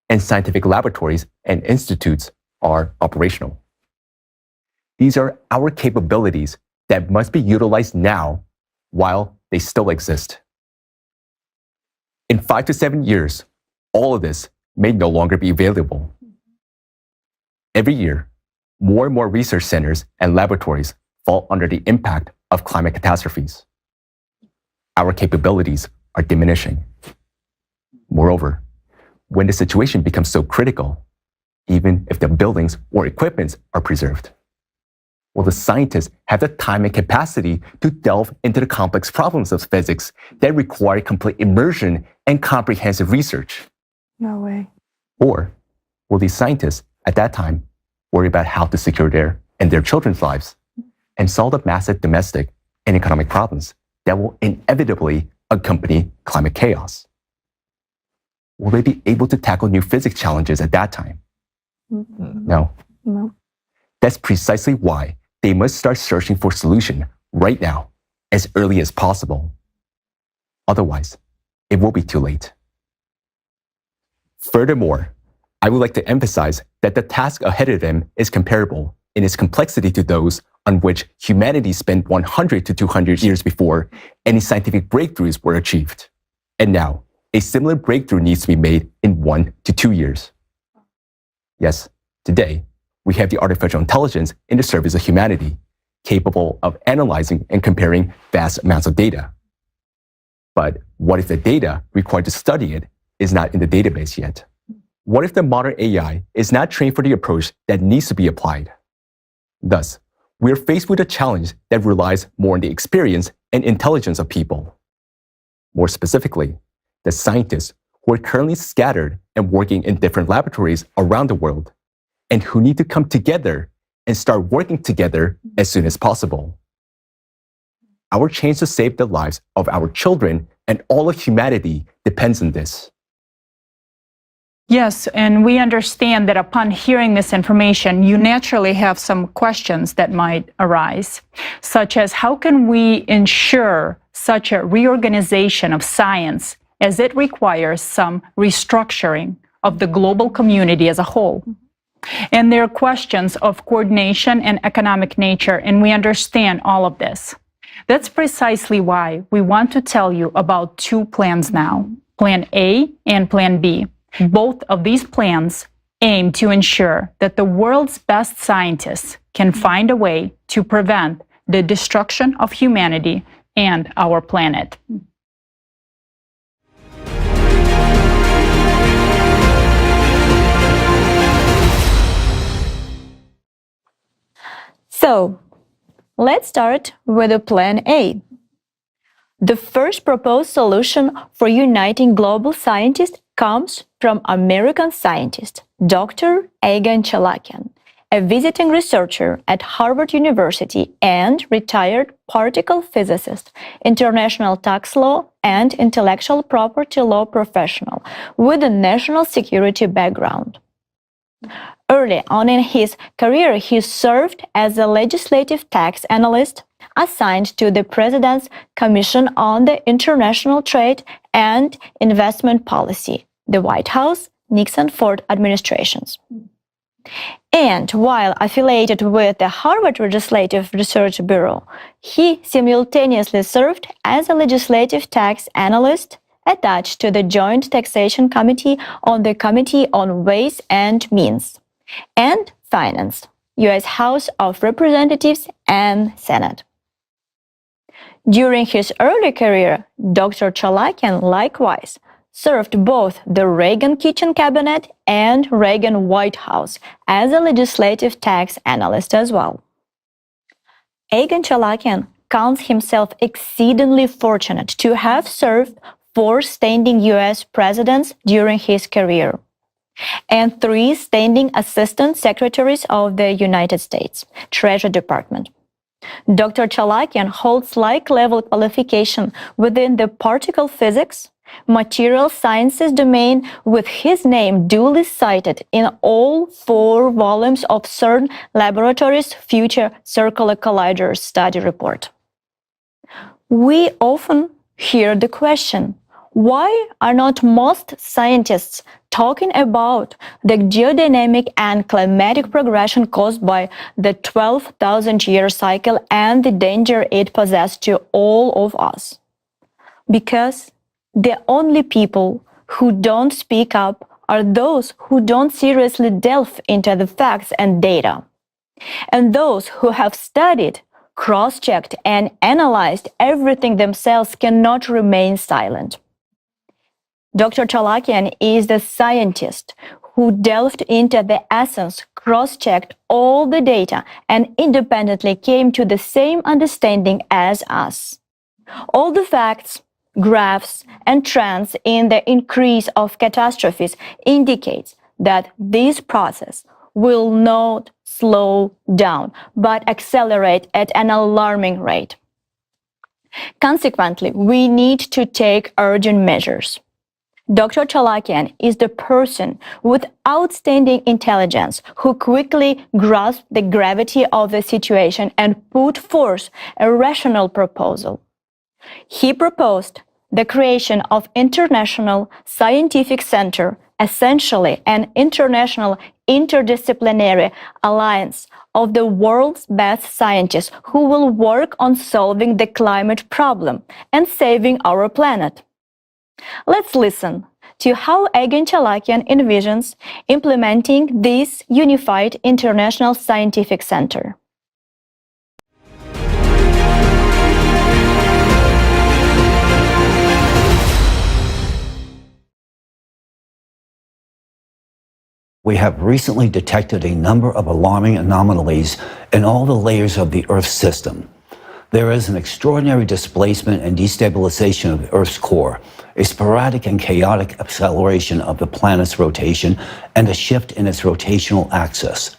And scientific laboratories and institutes are operational. These are our capabilities that must be utilized now while they still exist. In 5 to 7 years, all of this may no longer be available. Every year, more and more research centers and laboratories fall under the impact of climate catastrophes. Our capabilities are diminishing. Moreover, when the situation becomes so critical, even if the buildings or equipments are preserved, will the scientists have the time and capacity to delve into the complex problems of physics that require complete immersion and comprehensive research? No way. Or will these scientists at that time worry about how to secure their and their children's lives and solve the massive domestic and economic problems that will inevitably accompany climate chaos? Will they be able to tackle new physics challenges at that time? No. That's precisely why they must start searching for solution right now, as early as possible. Otherwise, it will be too late. Furthermore, I would like to emphasize that the task ahead of them is comparable in its complexity to those on which humanity spent 100 to 200 years before any scientific breakthroughs were achieved. And now, a similar breakthrough needs to be made in 1 to 2 years. Yes, today, we have the artificial intelligence in the service of humanity, capable of analyzing and comparing vast amounts of data. But what if the data required to study it is not in the database yet? What if the modern AI is not trained for the approach that needs to be applied? Thus, we are faced with a challenge that relies more on the experience and intelligence of people. More specifically, the scientists who are currently scattered and working in different laboratories around the world, and who need to come together and start working together as soon as possible. Our chance to save the lives of our children and all of humanity depends on this. Yes, and we understand that upon hearing this information, you naturally have some questions that might arise, such as how can we ensure such a reorganization of science as it requires some restructuring of the global community as a whole? And there are questions of coordination and economic nature, and we understand all of this. That's precisely why we want to tell you about 2 plans now. Plan A and Plan B. Both of these plans aim to ensure that the world's best scientists can find a way to prevent the destruction of humanity and our planet. So, let's start with the Plan A. The first proposed solution for uniting global scientists comes from American scientist Dr. Egan Chalakian, a visiting researcher at Harvard University and retired particle physicist, international tax law and intellectual property law professional with a national security background. Early on in his career, he served as a legislative tax analyst assigned to the President's Commission on the International Trade and Investment Policy, the White House, Nixon-Ford administrations. And while affiliated with the Harvard Legislative Research Bureau, he simultaneously served as a legislative tax analyst attached to the Joint Taxation Committee on the Committee on Ways and Means and Finance, U.S. House of Representatives and Senate. During his early career, Dr. Chalakian likewise served both the Reagan Kitchen Cabinet and Reagan White House as a legislative tax analyst as well. Egan Chalakian counts himself exceedingly fortunate to have served 4 standing U.S. presidents during his career and 3 standing assistant secretaries of the United States Treasury Department. Dr. Chalakian holds like-level qualification within the particle physics, material sciences domain, with his name duly cited in all 4 volumes of CERN Laboratories' Future Circular Colliders study report. We often hear the question, why are not most scientists talking about the geodynamic and climatic progression caused by the 12,000-year cycle and the danger it poses to all of us? Because the only people who don't speak up are those who don't seriously delve into the facts and data. And those who have studied, cross-checked, and analyzed everything themselves cannot remain silent. Dr. Chalakian is the scientist who delved into the essence, cross-checked all the data, and independently came to the same understanding as us. All the facts, graphs, and trends in the increase of catastrophes indicates that this process will not slow down, but accelerate at an alarming rate. Consequently, we need to take urgent measures. Dr. Chalakian is the person with outstanding intelligence who quickly grasped the gravity of the situation and put forth a rational proposal. He proposed the creation of International Scientific Center, essentially an international interdisciplinary alliance of the world's best scientists who will work on solving the climate problem and saving our planet. Let's listen to how Egan Chalakian envisions implementing this unified international scientific center. We have recently detected a number of alarming anomalies in all the layers of the Earth's system. There is an extraordinary displacement and destabilization of the Earth's core, a sporadic and chaotic acceleration of the planet's rotation, and a shift in its rotational axis.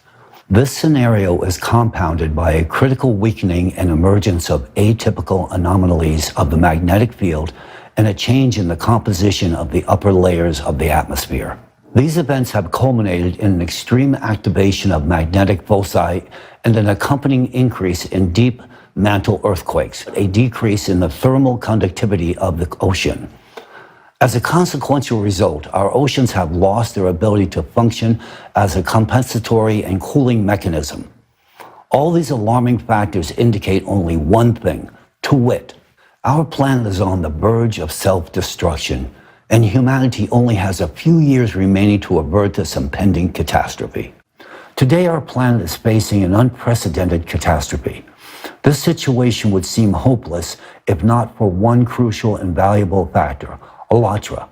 This scenario is compounded by a critical weakening and emergence of atypical anomalies of the magnetic field and a change in the composition of the upper layers of the atmosphere. These events have culminated in an extreme activation of magnetic foci and an accompanying increase in deep mantle earthquakes, a decrease in the thermal conductivity of the ocean. As a consequential result, our oceans have lost their ability to function as a compensatory and cooling mechanism. All these alarming factors indicate only one thing, to wit, our planet is on the verge of self-destruction, and humanity only has a few years remaining to avert this impending catastrophe. Today, our planet is facing an unprecedented catastrophe. This situation would seem hopeless if not for one crucial and valuable factor, Allat.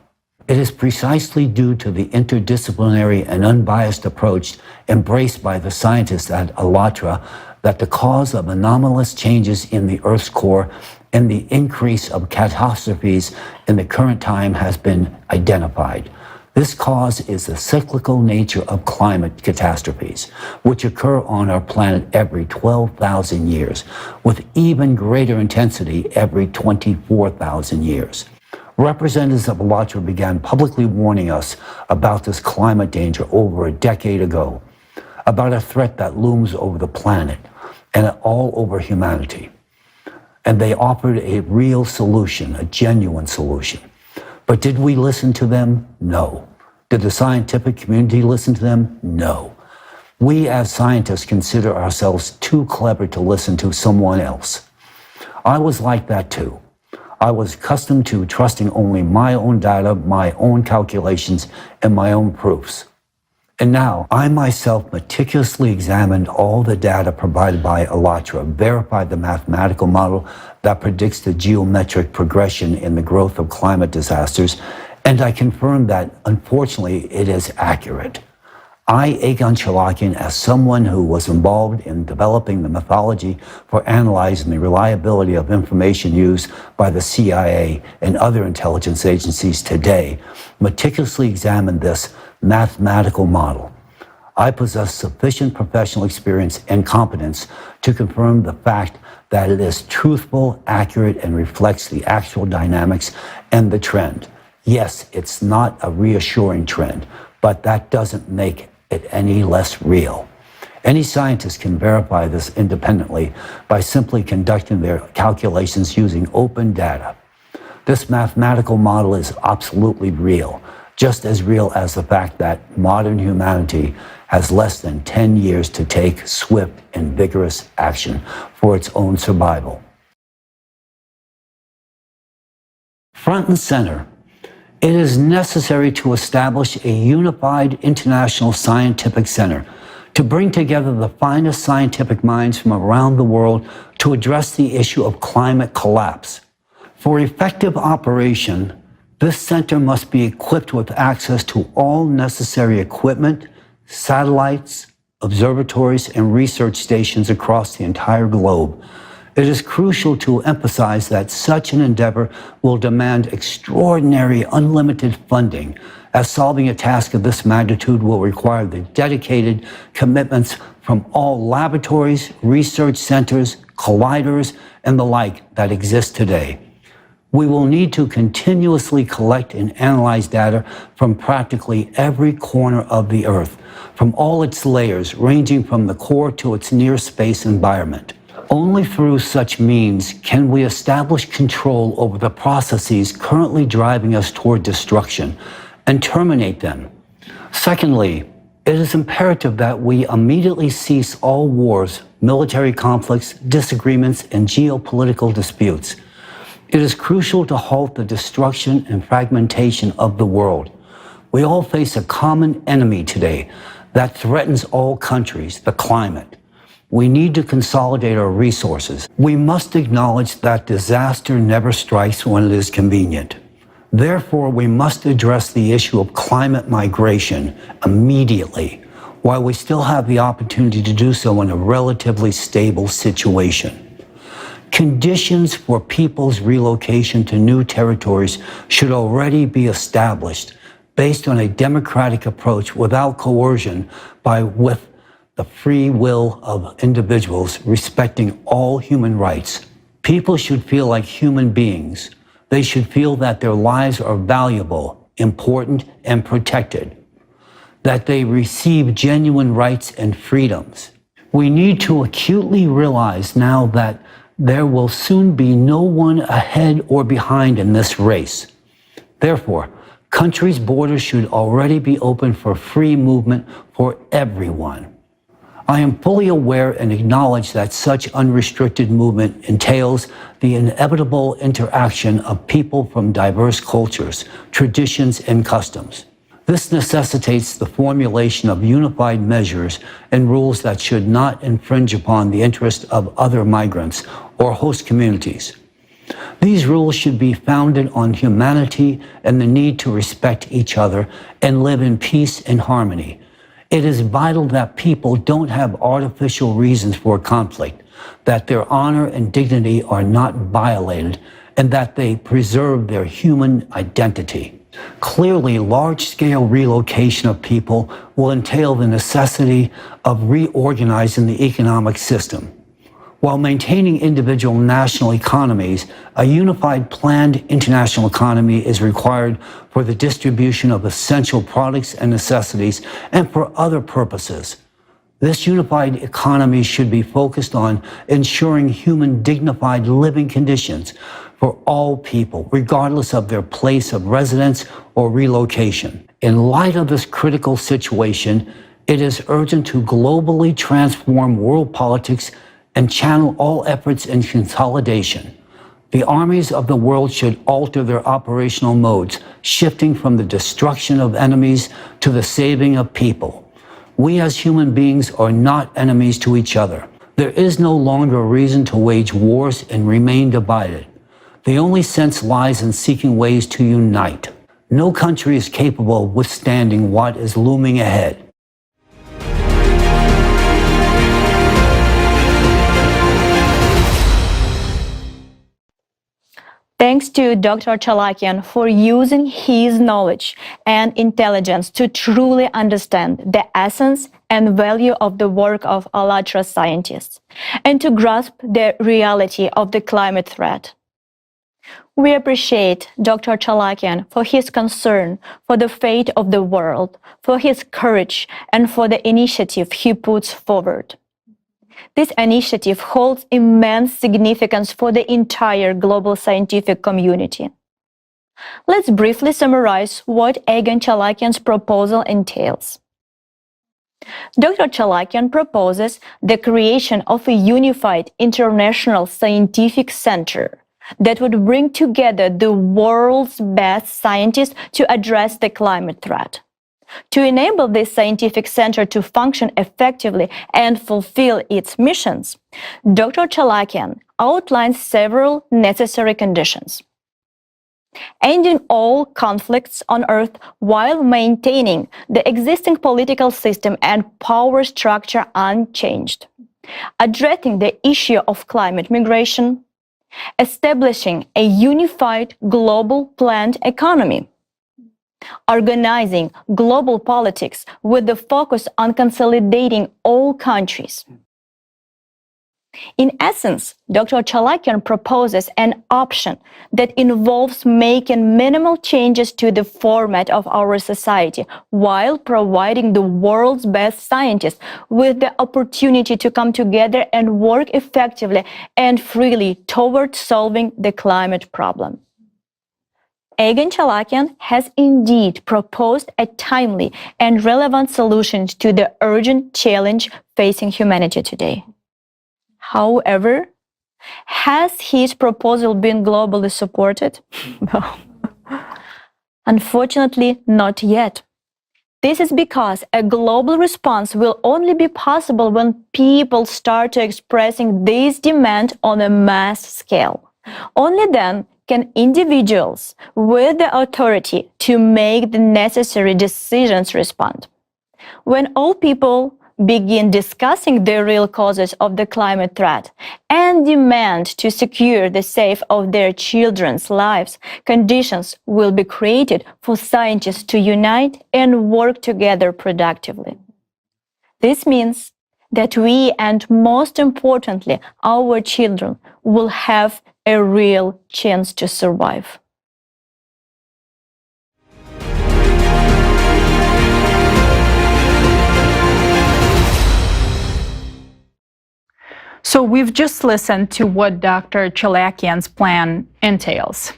It is precisely due to the interdisciplinary and unbiased approach embraced by the scientists at Allat that the cause of anomalous changes in the Earth's core and the increase of catastrophes in the current time has been identified. This cause is the cyclical nature of climate catastrophes, which occur on our planet every 12,000 years, with even greater intensity every 24,000 years. Representatives of Allat began publicly warning us about this climate danger over a decade ago, about a threat that looms over the planet and all over humanity. And they offered a real solution, a genuine solution. But did we listen to them? No. Did the scientific community listen to them? No. We as scientists consider ourselves too clever to listen to someone else. I was like that too. I was accustomed to trusting only my own data, my own calculations, and my own proofs. And now, I myself meticulously examined all the data provided by Allat, verified the mathematical model that predicts the geometric progression in the growth of climate disasters, and I confirmed that, unfortunately, it is accurate. I, Egon Chalakian, as someone who was involved in developing the methodology for analyzing the reliability of information used by the CIA and other intelligence agencies today, meticulously examined this mathematical model. I possess sufficient professional experience and competence to confirm the fact that it is truthful, accurate, and reflects the actual dynamics and the trend. Yes, it's not a reassuring trend, but that doesn't make it any less real. Any scientist can verify this independently by simply conducting their calculations using open data. This mathematical model is absolutely real, just as real as the fact that modern humanity has less than 10 years to take swift and vigorous action for its own survival. Front and center, it is necessary to establish a unified international scientific center to bring together the finest scientific minds from around the world to address the issue of climate collapse. For effective operation, this center must be equipped with access to all necessary equipment, satellites, observatories, and research stations across the entire globe. It is crucial to emphasize that such an endeavor will demand extraordinary, unlimited funding, as solving a task of this magnitude will require the dedicated commitments from all laboratories, research centers, colliders, and the like that exist today. We will need to continuously collect and analyze data from practically every corner of the Earth, from all its layers, ranging from the core to its near space environment. Only through such means can we establish control over the processes currently driving us toward destruction and terminate them. Secondly, it is imperative that we immediately cease all wars, military conflicts, disagreements, and geopolitical disputes. It is crucial to halt the destruction and fragmentation of the world. We all face a common enemy today that threatens all countries, the climate. We need to consolidate our resources. We must acknowledge that disaster never strikes when it is convenient. Therefore, we must address the issue of climate migration immediately, while we still have the opportunity to do so in a relatively stable situation. Conditions for people's relocation to new territories should already be established based on a democratic approach without coercion with the free will of individuals respecting all human rights. People should feel like human beings. They should feel that their lives are valuable, important, and protected, that they receive genuine rights and freedoms. We need to acutely realize now that there will soon be no one ahead or behind in this race. Therefore, countries' borders should already be open for free movement for everyone. I am fully aware and acknowledge that such unrestricted movement entails the inevitable interaction of people from diverse cultures, traditions, and customs. This necessitates the formulation of unified measures and rules that should not infringe upon the interest of other migrants or host communities. These rules should be founded on humanity and the need to respect each other and live in peace and harmony. It is vital that people don't have artificial reasons for conflict, that their honor and dignity are not violated, and that they preserve their human identity. Clearly, large-scale relocation of people will entail the necessity of reorganizing the economic system. While maintaining individual national economies, a unified planned international economy is required for the distribution of essential products and necessities and for other purposes. This unified economy should be focused on ensuring human dignified living conditions for all people, regardless of their place of residence or relocation. In light of this critical situation, it is urgent to globally transform world politics and channel all efforts in consolidation. The armies of the world should alter their operational modes, shifting from the destruction of enemies to the saving of people. We as human beings are not enemies to each other. There is no longer a reason to wage wars and remain divided. The only sense lies in seeking ways to unite. No country is capable of withstanding what is looming ahead. Thanks to Dr. Chalakian for using his knowledge and intelligence to truly understand the essence and value of the work of Allatra scientists and to grasp the reality of the climate threat. We appreciate Dr. Chalakian for his concern for the fate of the world, for his courage, and for the initiative he puts forward. This initiative holds immense significance for the entire global scientific community. Let's briefly summarize what Egon Chalakian's proposal entails. Dr. Chalakian proposes the creation of a unified international scientific center that would bring together the world's best scientists to address the climate threat. To enable this scientific center to function effectively and fulfill its missions, Dr. Chalakian outlines several necessary conditions. Ending all conflicts on Earth while maintaining the existing political system and power structure unchanged. Addressing the issue of climate migration. Establishing a unified global planned economy. Organizing global politics with the focus on consolidating all countries. In essence, Dr. Chalakian proposes an option that involves making minimal changes to the format of our society while providing the world's best scientists with the opportunity to come together and work effectively and freely toward solving the climate problem. Egon Chalakian has indeed proposed a timely and relevant solution to the urgent challenge facing humanity today. However, has his proposal been globally supported? No. Unfortunately, not yet. This is because a global response will only be possible when people start expressing this demand on a mass scale. Only then can individuals with the authority to make the necessary decisions respond. When all people begin discussing the real causes of the climate threat and demand to secure the safety of their children's lives, conditions will be created for scientists to unite and work together productively. This means that we, and most importantly, our children, will have a real chance to survive. So we've just listened to what Dr. Chalakian's plan entails.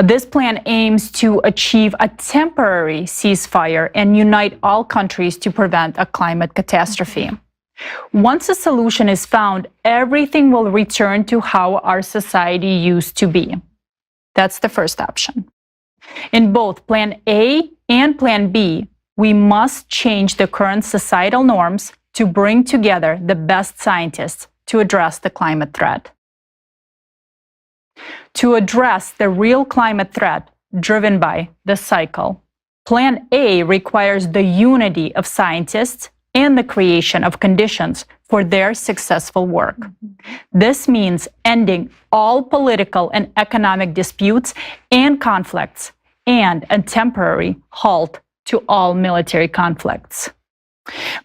This plan aims to achieve a temporary ceasefire and unite all countries to prevent a climate catastrophe. Once a solution is found, everything will return to how our society used to be. That's the first option. In both Plan A and Plan B, we must change the current societal norms to bring together the best scientists to address the climate threat. To address the real climate threat driven by the cycle, Plan A requires the unity of scientists and the creation of conditions for their successful work. This means ending all political and economic disputes and conflicts, and a temporary halt to all military conflicts.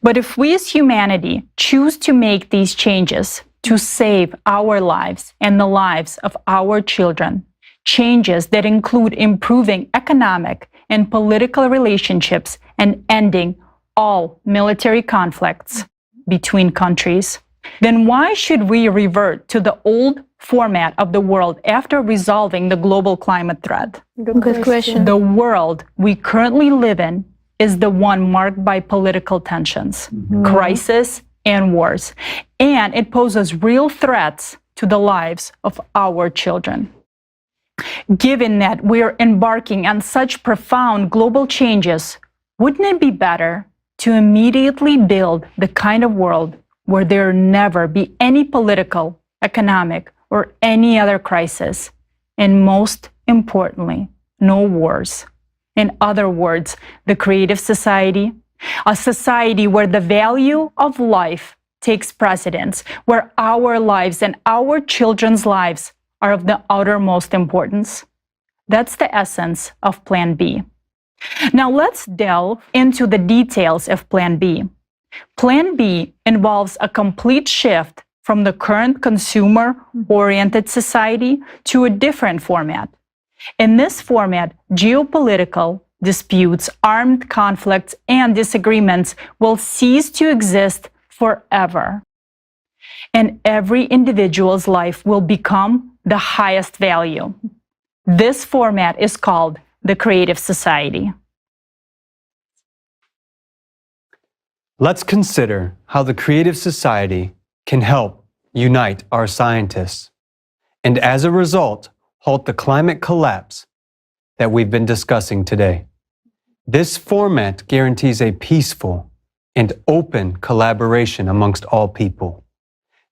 But if we as humanity choose to make these changes to save our lives and the lives of our children, changes that include improving economic and political relationships and ending all military conflicts between countries, then why should we revert to the old format of the world after resolving the global climate threat? Good question. The world we currently live in is the one marked by political tensions, crisis, and wars, and it poses real threats to the lives of our children. Given that we are embarking on such profound global changes, wouldn't it be better to immediately build the kind of world where there never be any political, economic, or any other crisis, and most importantly, no wars? In other words, the creative society, a society where the value of life takes precedence, where our lives and our children's lives are of the uttermost importance. That's the essence of Plan B. Now let's delve into the details of Plan B. Plan B involves a complete shift from the current consumer-oriented society to a different format. In this format, geopolitical disputes, armed conflicts, and disagreements will cease to exist forever. And every individual's life will become the highest value. This format is called the creative society. Let's consider how the creative society can help unite our scientists, and as a result, halt the climate collapse that we've been discussing today. This format guarantees a peaceful and open collaboration amongst all people.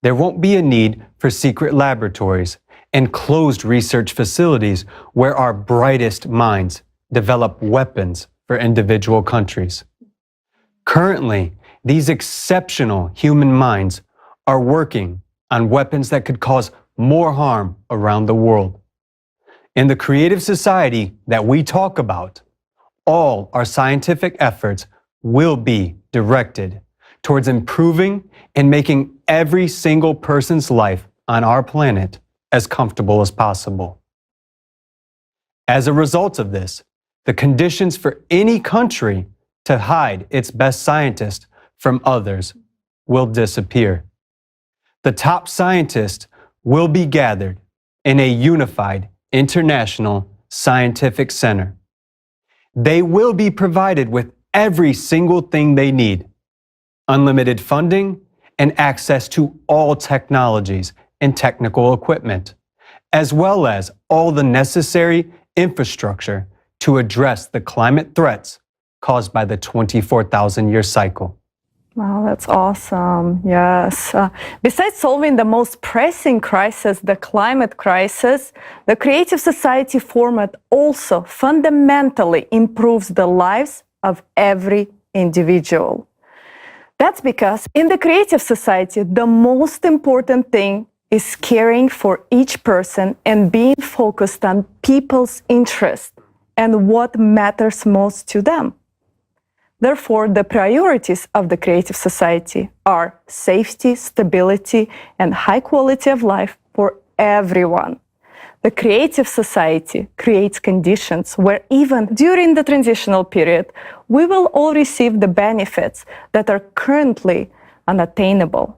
There won't be a need for secret laboratories and closed research facilities where our brightest minds develop weapons for individual countries. Currently, these exceptional human minds are working on weapons that could cause more harm around the world. In the creative society that we talk about, all our scientific efforts will be directed towards improving and making every single person's life on our planet as comfortable as possible. As a result of this, the conditions for any country to hide its best scientists from others will disappear. The top scientists will be gathered in a unified international scientific center. They will be provided with every single thing they need: unlimited funding and access to all technologies and technical equipment, as well as all the necessary infrastructure to address the climate threats caused by the 24,000-year cycle. Wow, that's awesome. Yes. Besides solving the most pressing crisis, the climate crisis, the creative society format also fundamentally improves the lives of every individual. That's because in the creative society, the most important thing is caring for each person and being focused on people's interests and what matters most to them. Therefore, the priorities of the creative society are safety, stability, and high quality of life for everyone. The creative society creates conditions where even during the transitional period, we will all receive the benefits that are currently unattainable.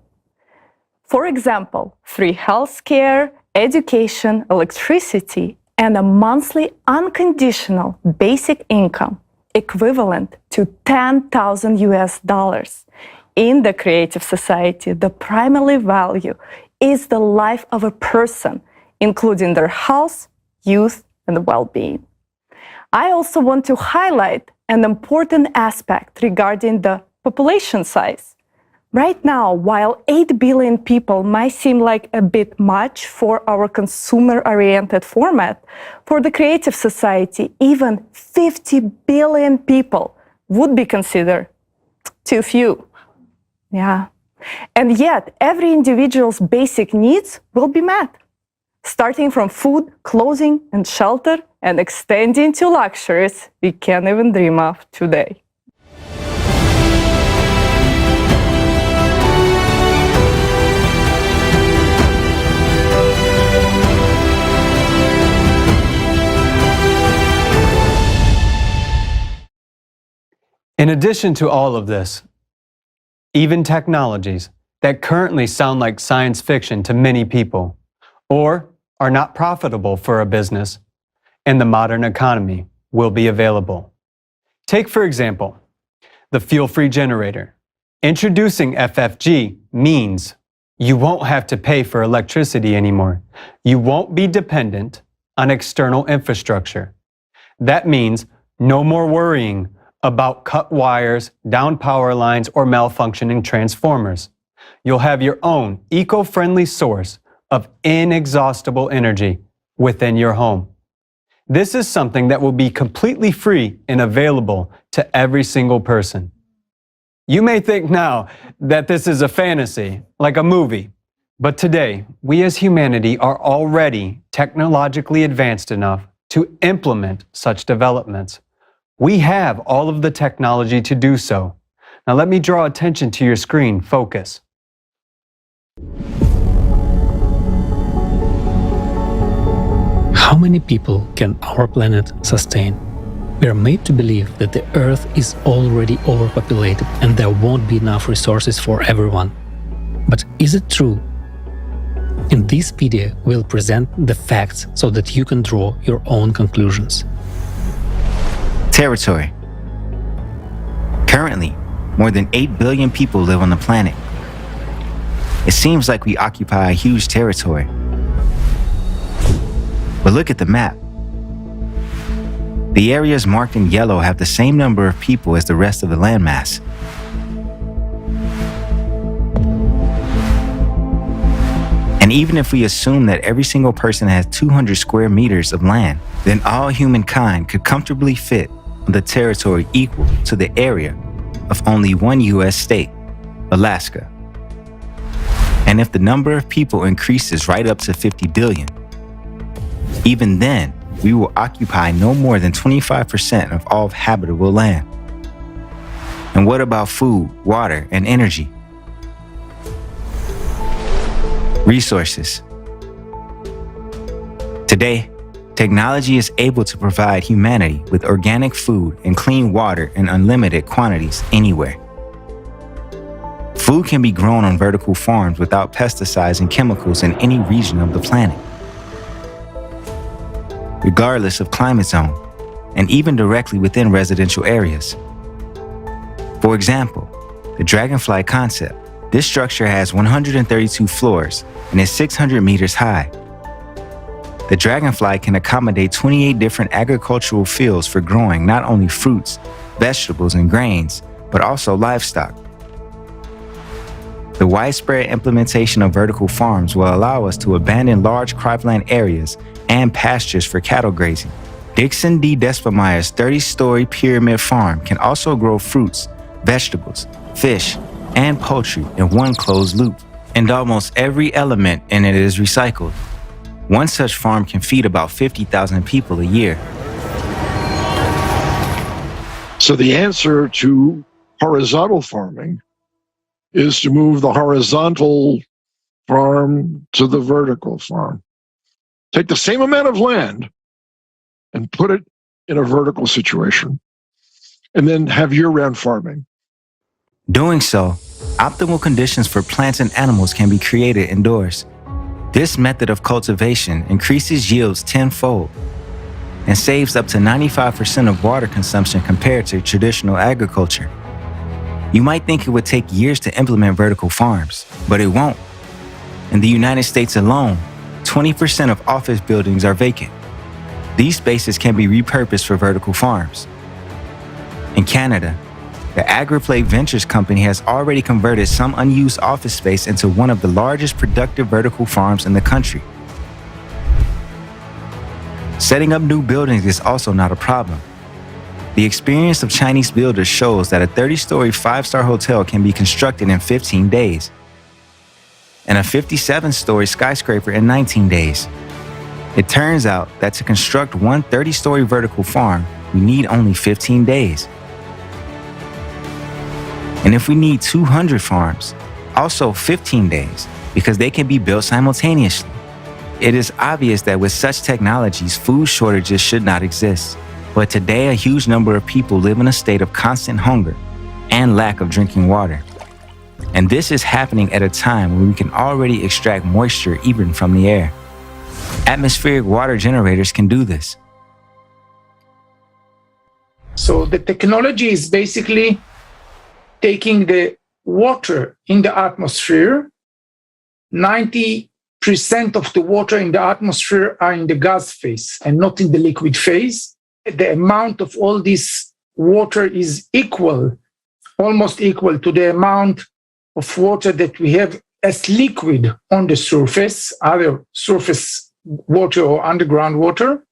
For example, free healthcare, education, electricity, and a monthly unconditional basic income equivalent to $10,000 US, In the creative society, the primary value is the life of a person, including their health, youth, and well-being. I also want to highlight an important aspect regarding the population size. Right now, while 8 billion people might seem like a bit much for our consumer-oriented format, for the creative society, even 50 billion people would be considered too few. Yeah. And yet, every individual's basic needs will be met, starting from food, clothing, and shelter, and extending to luxuries we can't even dream of today. In addition to all of this, even technologies that currently sound like science fiction to many people, or are not profitable for a business, in the modern economy will be available. Take, for example, the fuel-free generator. Introducing FFG means you won't have to pay for electricity anymore. You won't be dependent on external infrastructure. That means no more worrying about cut wires, down power lines, or malfunctioning transformers. You'll have your own eco-friendly source of inexhaustible energy within your home. This is something that will be completely free and available to every single person. You may think now that this is a fantasy, like a movie, but today, we as humanity are already technologically advanced enough to implement such developments. We have all of the technology to do so. Now let me draw attention to your screen. Focus. How many people can our planet sustain? We are made to believe that the Earth is already overpopulated and there won't be enough resources for everyone. But is it true? In this video, we'll present the facts so that you can draw your own conclusions. Territory. Currently, more than 8 billion people live on the planet. It seems like we occupy a huge territory. But look at the map. The areas marked in yellow have the same number of people as the rest of the landmass. And even if we assume that every single person has 200 square meters of land, then all humankind could comfortably fit on the territory equal to the area of only one US state, Alaska. And if the number of people increases right up to 50 billion, even then, we will occupy no more than 25% of all habitable land. And what about food, water, and energy? Resources. Today, technology is able to provide humanity with organic food and clean water in unlimited quantities anywhere. Food can be grown on vertical farms without pesticides and chemicals in any region of the planet, regardless of climate zone, and even directly within residential areas. For example, the dragonfly concept. This structure has 132 floors and is 600 meters high. The dragonfly can accommodate 28 different agricultural fields for growing not only fruits, vegetables, and grains, but also livestock. The widespread implementation of vertical farms will allow us to abandon large cropland areas and pastures for cattle grazing. Dixon D. Despomeyer's 30-story pyramid farm can also grow fruits, vegetables, fish, and poultry in one closed loop, and almost every element in it is recycled. One such farm can feed about 50,000 people a year. So the answer to horizontal farming is to move the horizontal farm to the vertical farm. Take the same amount of land and put it in a vertical situation, and then have year-round farming. Doing so, optimal conditions for plants and animals can be created indoors. This method of cultivation increases yields tenfold and saves up to 95% of water consumption compared to traditional agriculture. You might think it would take years to implement vertical farms, but it won't. In the United States alone, 20% of office buildings are vacant. These spaces can be repurposed for vertical farms. In Canada, the AgriPlay Ventures company has already converted some unused office space into one of the largest productive vertical farms in the country. Setting up new buildings is also not a problem. The experience of Chinese builders shows that a 30-story 5-star hotel can be constructed in 15 days, and a 57-story skyscraper in 19 days. It turns out that to construct one 30-story vertical farm, we need only 15 days. And if we need 200 farms, also 15 days, because they can be built simultaneously. It is obvious that with such technologies, food shortages should not exist. But today, a huge number of people live in a state of constant hunger and lack of drinking water. And this is happening at a time when we can already extract moisture even from the air. Atmospheric water generators can do this. So the technology is basically taking the water in the atmosphere. 90% of the water in the atmosphere are in the gas phase and not in the liquid phase. The amount of all this water is equal, almost equal to the amount of water that we have as liquid on the surface, either surface water or underground water.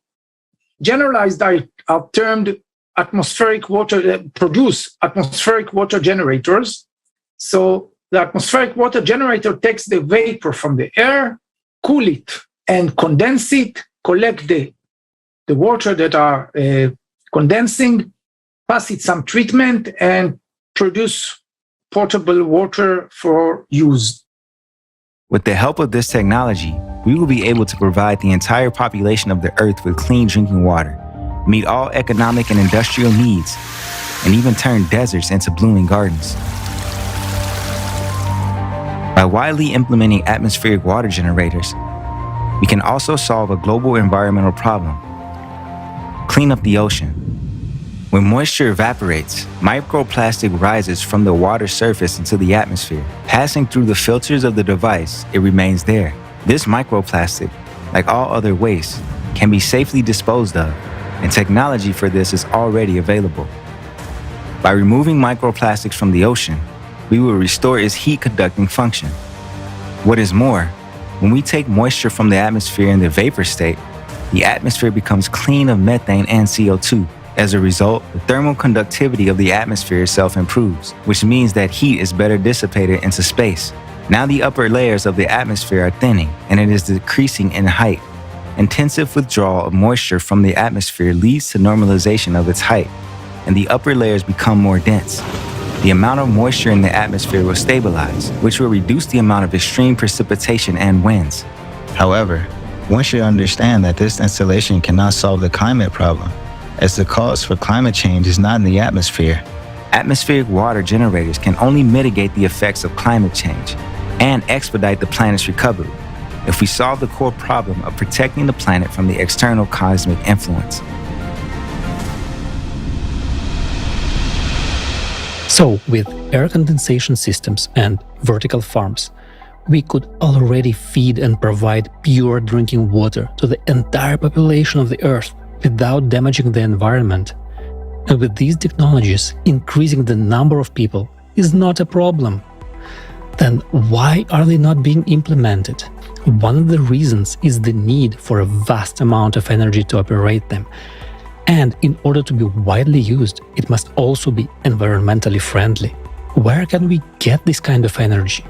Generalized are termed atmospheric water, produce atmospheric water generators. So the atmospheric water generator takes the vapor from the air, cool it and condense it, collect the water that are condensing, pass it some treatment and produce potable water for use. With the help of this technology, we will be able to provide the entire population of the Earth with clean drinking water, meet all economic and industrial needs, and even turn deserts into blooming gardens. By widely implementing atmospheric water generators, we can also solve a global environmental problem. Clean up the ocean. When moisture evaporates, microplastic rises from the water surface into the atmosphere. Passing through the filters of the device, it remains there. This microplastic, like all other waste, can be safely disposed of, and technology for this is already available. By removing microplastics from the ocean, we will restore its heat-conducting function. What is more, when we take moisture from the atmosphere in the vapor state, the atmosphere becomes clean of methane and CO2. As a result, the thermal conductivity of the atmosphere itself improves, which means that heat is better dissipated into space. Now the upper layers of the atmosphere are thinning, and it is decreasing in height. Intensive withdrawal of moisture from the atmosphere leads to normalization of its height, and the upper layers become more dense. The amount of moisture in the atmosphere will stabilize, which will reduce the amount of extreme precipitation and winds. However, one should understand that this installation cannot solve the climate problem, as the cause for climate change is not in the atmosphere. Atmospheric water generators can only mitigate the effects of climate change and expedite the planet's recovery if we solve the core problem of protecting the planet from the external cosmic influence. So, with air condensation systems and vertical farms, we could already feed and provide pure drinking water to the entire population of the Earth without damaging the environment. And with these technologies, increasing the number of people is not a problem. Then why are they not being implemented? One of the reasons is the need for a vast amount of energy to operate them. And in order to be widely used, it must also be environmentally friendly. Where can we get this kind of energy?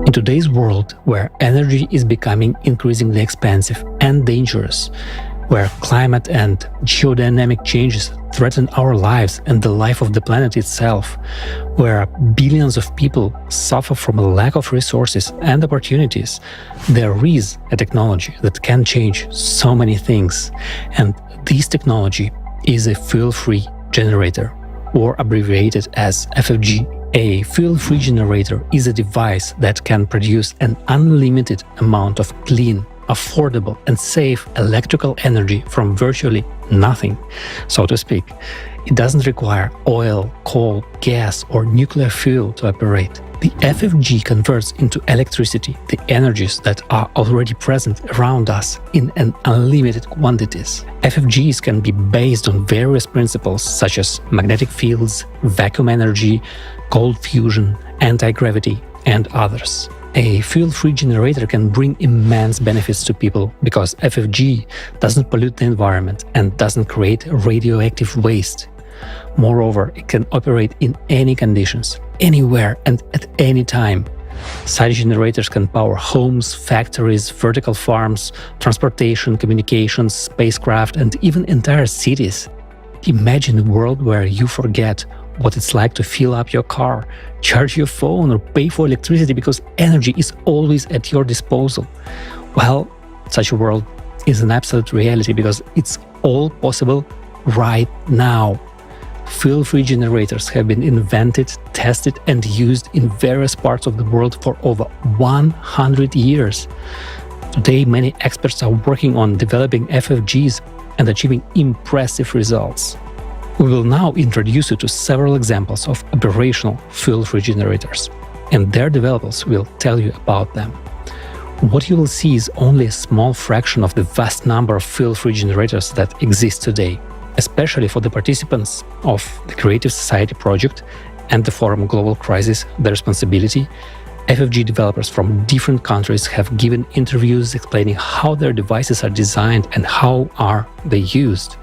In today's world, where energy is becoming increasingly expensive and dangerous, where climate and geodynamic changes threaten our lives and the life of the planet itself, where billions of people suffer from a lack of resources and opportunities, there is a technology that can change so many things. And this technology is a fuel-free generator, or abbreviated as FFG. A fuel-free generator is a device that can produce an unlimited amount of clean, affordable and safe electrical energy from virtually nothing, so to speak. It doesn't require oil, coal, gas, or nuclear fuel to operate. The FFG converts into electricity the energies that are already present around us in an unlimited quantities. FFGs can be based on various principles such as magnetic fields, vacuum energy, cold fusion, anti-gravity, and others. A fuel-free generator can bring immense benefits to people because FFG doesn't pollute the environment and doesn't create radioactive waste. Moreover, it can operate in any conditions, anywhere and at any time. Such generators can power homes, factories, vertical farms, transportation, communications, spacecraft, and even entire cities. Imagine a world where you forget what it's like to fill up your car, charge your phone, or pay for electricity because energy is always at your disposal. Well, such a world is an absolute reality because it's all possible right now. Fuel-free generators have been invented, tested, and used in various parts of the world for over 100 years. Today, many experts are working on developing FFGs and achieving impressive results. We will now introduce you to several examples of operational fuel-free generators, and their developers will tell you about them. What you will see is only a small fraction of the vast number of fuel-free generators that exist today. Especially for the participants of the Creative Society project and the forum Global Crisis, The Responsibility, FFG developers from different countries have given interviews explaining how their devices are designed and how are they used.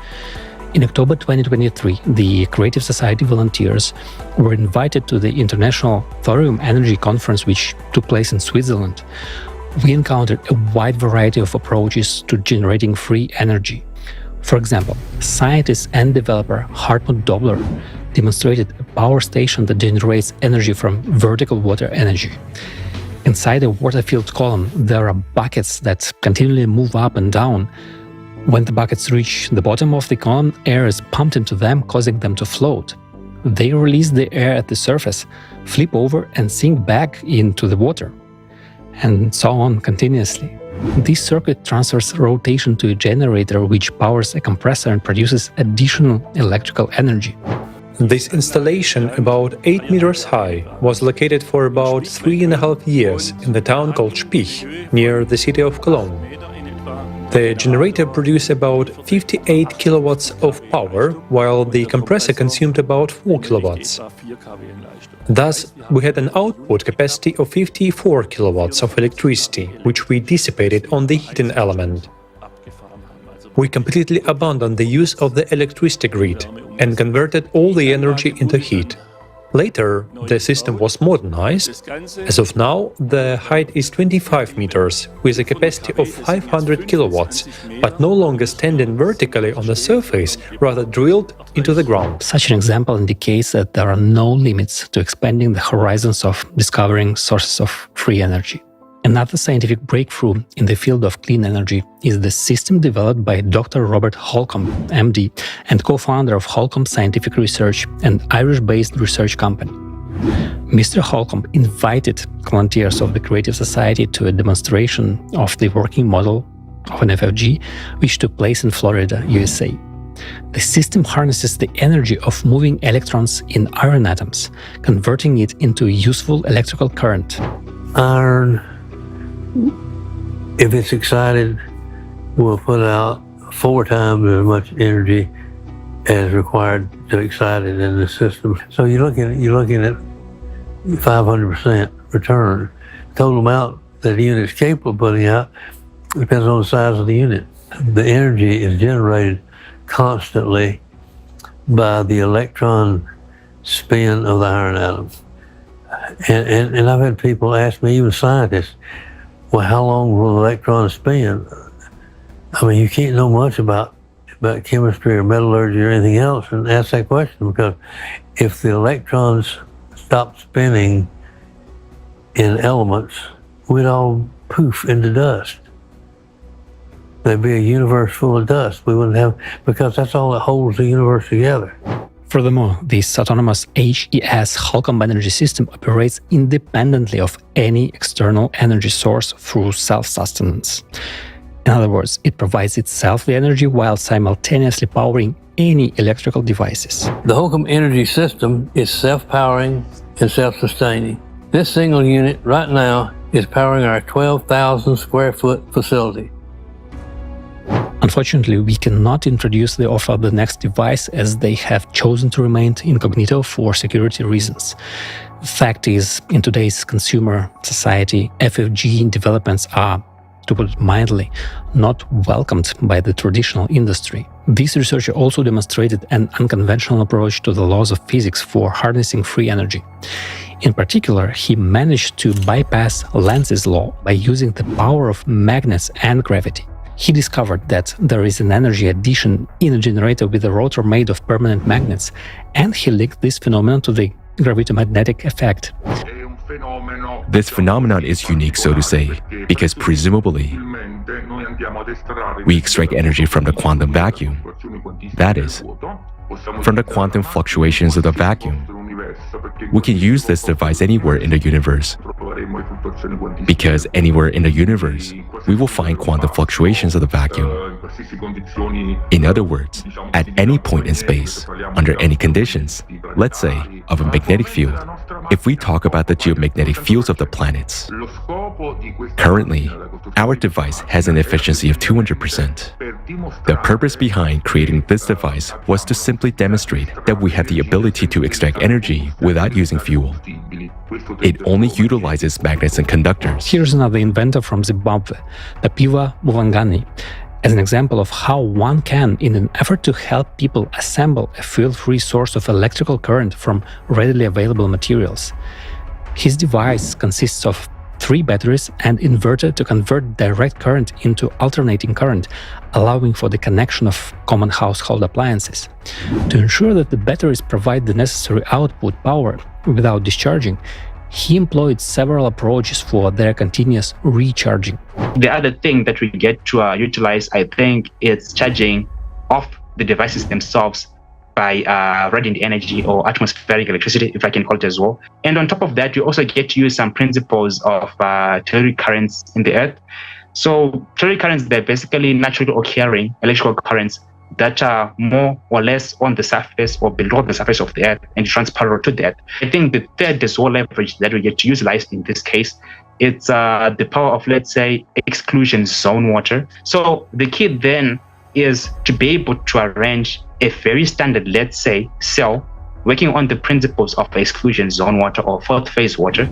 In October 2023, the Creative Society volunteers were invited to the International Thorium Energy Conference, which took place in Switzerland. We encountered a wide variety of approaches to generating free energy. For example, scientist and developer Hartmut Dobler demonstrated a power station that generates energy from vertical water energy. Inside a water-filled column, there are buckets that continually move up and down. When the buckets reach the bottom of the column, air is pumped into them, causing them to float. They release the air at the surface, flip over and sink back into the water, and so on continuously. This circuit transfers rotation to a generator which powers a compressor and produces additional electrical energy. This installation, about 8 meters high, was located for about 3.5 years in the town called Spich, near the city of Cologne. The generator produced about 58 kilowatts of power, while the compressor consumed about 4 kilowatts. Thus, we had an output capacity of 54 kilowatts of electricity, which we dissipated on the heating element. We completely abandoned the use of the electricity grid and converted all the energy into heat. Later, the system was modernized. As of now, the height is 25 meters, with a capacity of 500 kilowatts, but no longer standing vertically on the surface, rather drilled into the ground. Such an example indicates that there are no limits to expanding the horizons of discovering sources of free energy. Another scientific breakthrough in the field of clean energy is the system developed by Dr. Robert Holcomb, MD, and co-founder of Holcomb Scientific Research, an Irish-based research company. Mr. Holcomb invited volunteers of the Creative Society to a demonstration of the working model of an FFG, which took place in Florida, USA. The system harnesses the energy of moving electrons in iron atoms, converting it into a useful electrical current. Iron, if it's excited, will put out 4 times as much energy as required to excite it in the system. So you're looking at 500% return. Total amount that the unit's capable of putting out depends on the size of the unit. The energy is generated constantly by the electron spin of the iron atom. And I've had people ask me, even scientists, well, how long will electrons spin? I mean, you can't know much about chemistry or metallurgy or anything else and ask that question, because if the electrons stopped spinning in elements, we'd all poof into dust. There'd be a universe full of dust. We wouldn't have, because that's all that holds the universe together. Furthermore, this autonomous HES Holcomb energy system operates independently of any external energy source through self-sustenance. In other words, it provides itself the energy while simultaneously powering any electrical devices. The Holcomb energy system is self-powering and self-sustaining. This single unit right now is powering our 12,000 square foot facility. Unfortunately, we cannot introduce the offer of the next device as they have chosen to remain incognito for security reasons. The fact is, in today's consumer society, FFG developments are, to put it mildly, not welcomed by the traditional industry. This researcher also demonstrated an unconventional approach to the laws of physics for harnessing free energy. In particular, he managed to bypass Lenz's law by using the power of magnets and gravity. He discovered that there is an energy addition in a generator with a rotor made of permanent magnets, and he linked this phenomenon to the gravitomagnetic effect. This phenomenon is unique, so to say, because presumably we extract energy from the quantum vacuum, that is, from the quantum fluctuations of the vacuum. We can use this device anywhere in the universe, because anywhere in the universe, we will find quantum fluctuations of the vacuum. In other words, at any point in space, under any conditions, let's say, of a magnetic field, if we talk about the geomagnetic fields of the planets, currently, our device has an efficiency of 200%. The purpose behind creating this device was to simply demonstrate that we have the ability to extract energy without using fuel. It only utilizes magnets and conductors. Here's another inventor from Zimbabwe, Tapiwa Muvangani, as an example of how one can, in an effort to help people assemble a fuel-free source of electrical current from readily available materials. His device consists of 3 batteries and inverter to convert direct current into alternating current, allowing for the connection of common household appliances. To ensure that the batteries provide the necessary output power without discharging, he employed several approaches for their continuous recharging. The other thing that we get to utilize, I think, is charging of the devices themselves by radiant energy or atmospheric electricity, if I can call it as well. And on top of that, you also get to use some principles of telluric currents in the Earth. So telluric currents, they're basically naturally occurring electrical currents that are more or less on the surface or below the surface of the Earth and transparent to the Earth. I think the third as well leverage that we get to utilize in this case, it's the power of, let's say, exclusion zone water. So the key then is to be able to arrange a very standard, let's say, cell working on the principles of exclusion zone water or fourth phase water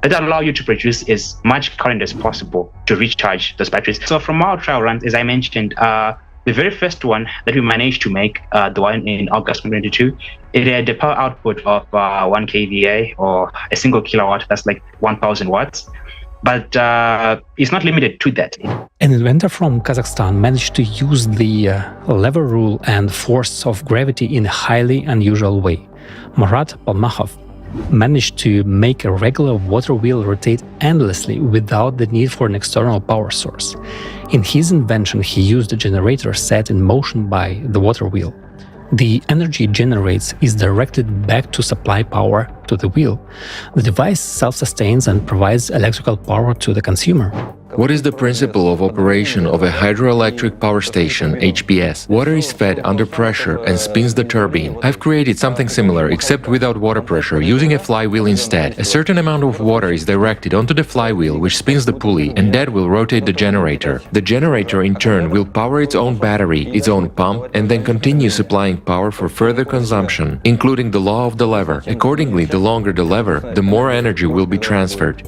that allow you to produce as much current as possible to recharge those batteries. So from our trial runs, as I mentioned, the very first one that we managed to make, the one in August 2022, it had a power output of 1 kVA or a single kilowatt, that's like 1,000 watts. But it's not limited to that. An inventor from Kazakhstan managed to use the lever rule and force of gravity in a highly unusual way. Marat Palmakhov managed to make a regular water wheel rotate endlessly without the need for an external power source. In his invention, he used a generator set in motion by the water wheel. The energy it generates is directed back to supply power to the wheel. The device self-sustains and provides electrical power to the consumer. What is the principle of operation of a hydroelectric power station, HPS? Water is fed under pressure and spins the turbine. I've created something similar, except without water pressure, using a flywheel instead. A certain amount of water is directed onto the flywheel, which spins the pulley, and that will rotate the generator. The generator, in turn, will power its own battery, its own pump, and then continue supplying power for further consumption, including the law of the lever. Accordingly, the longer the lever, the more energy will be transferred.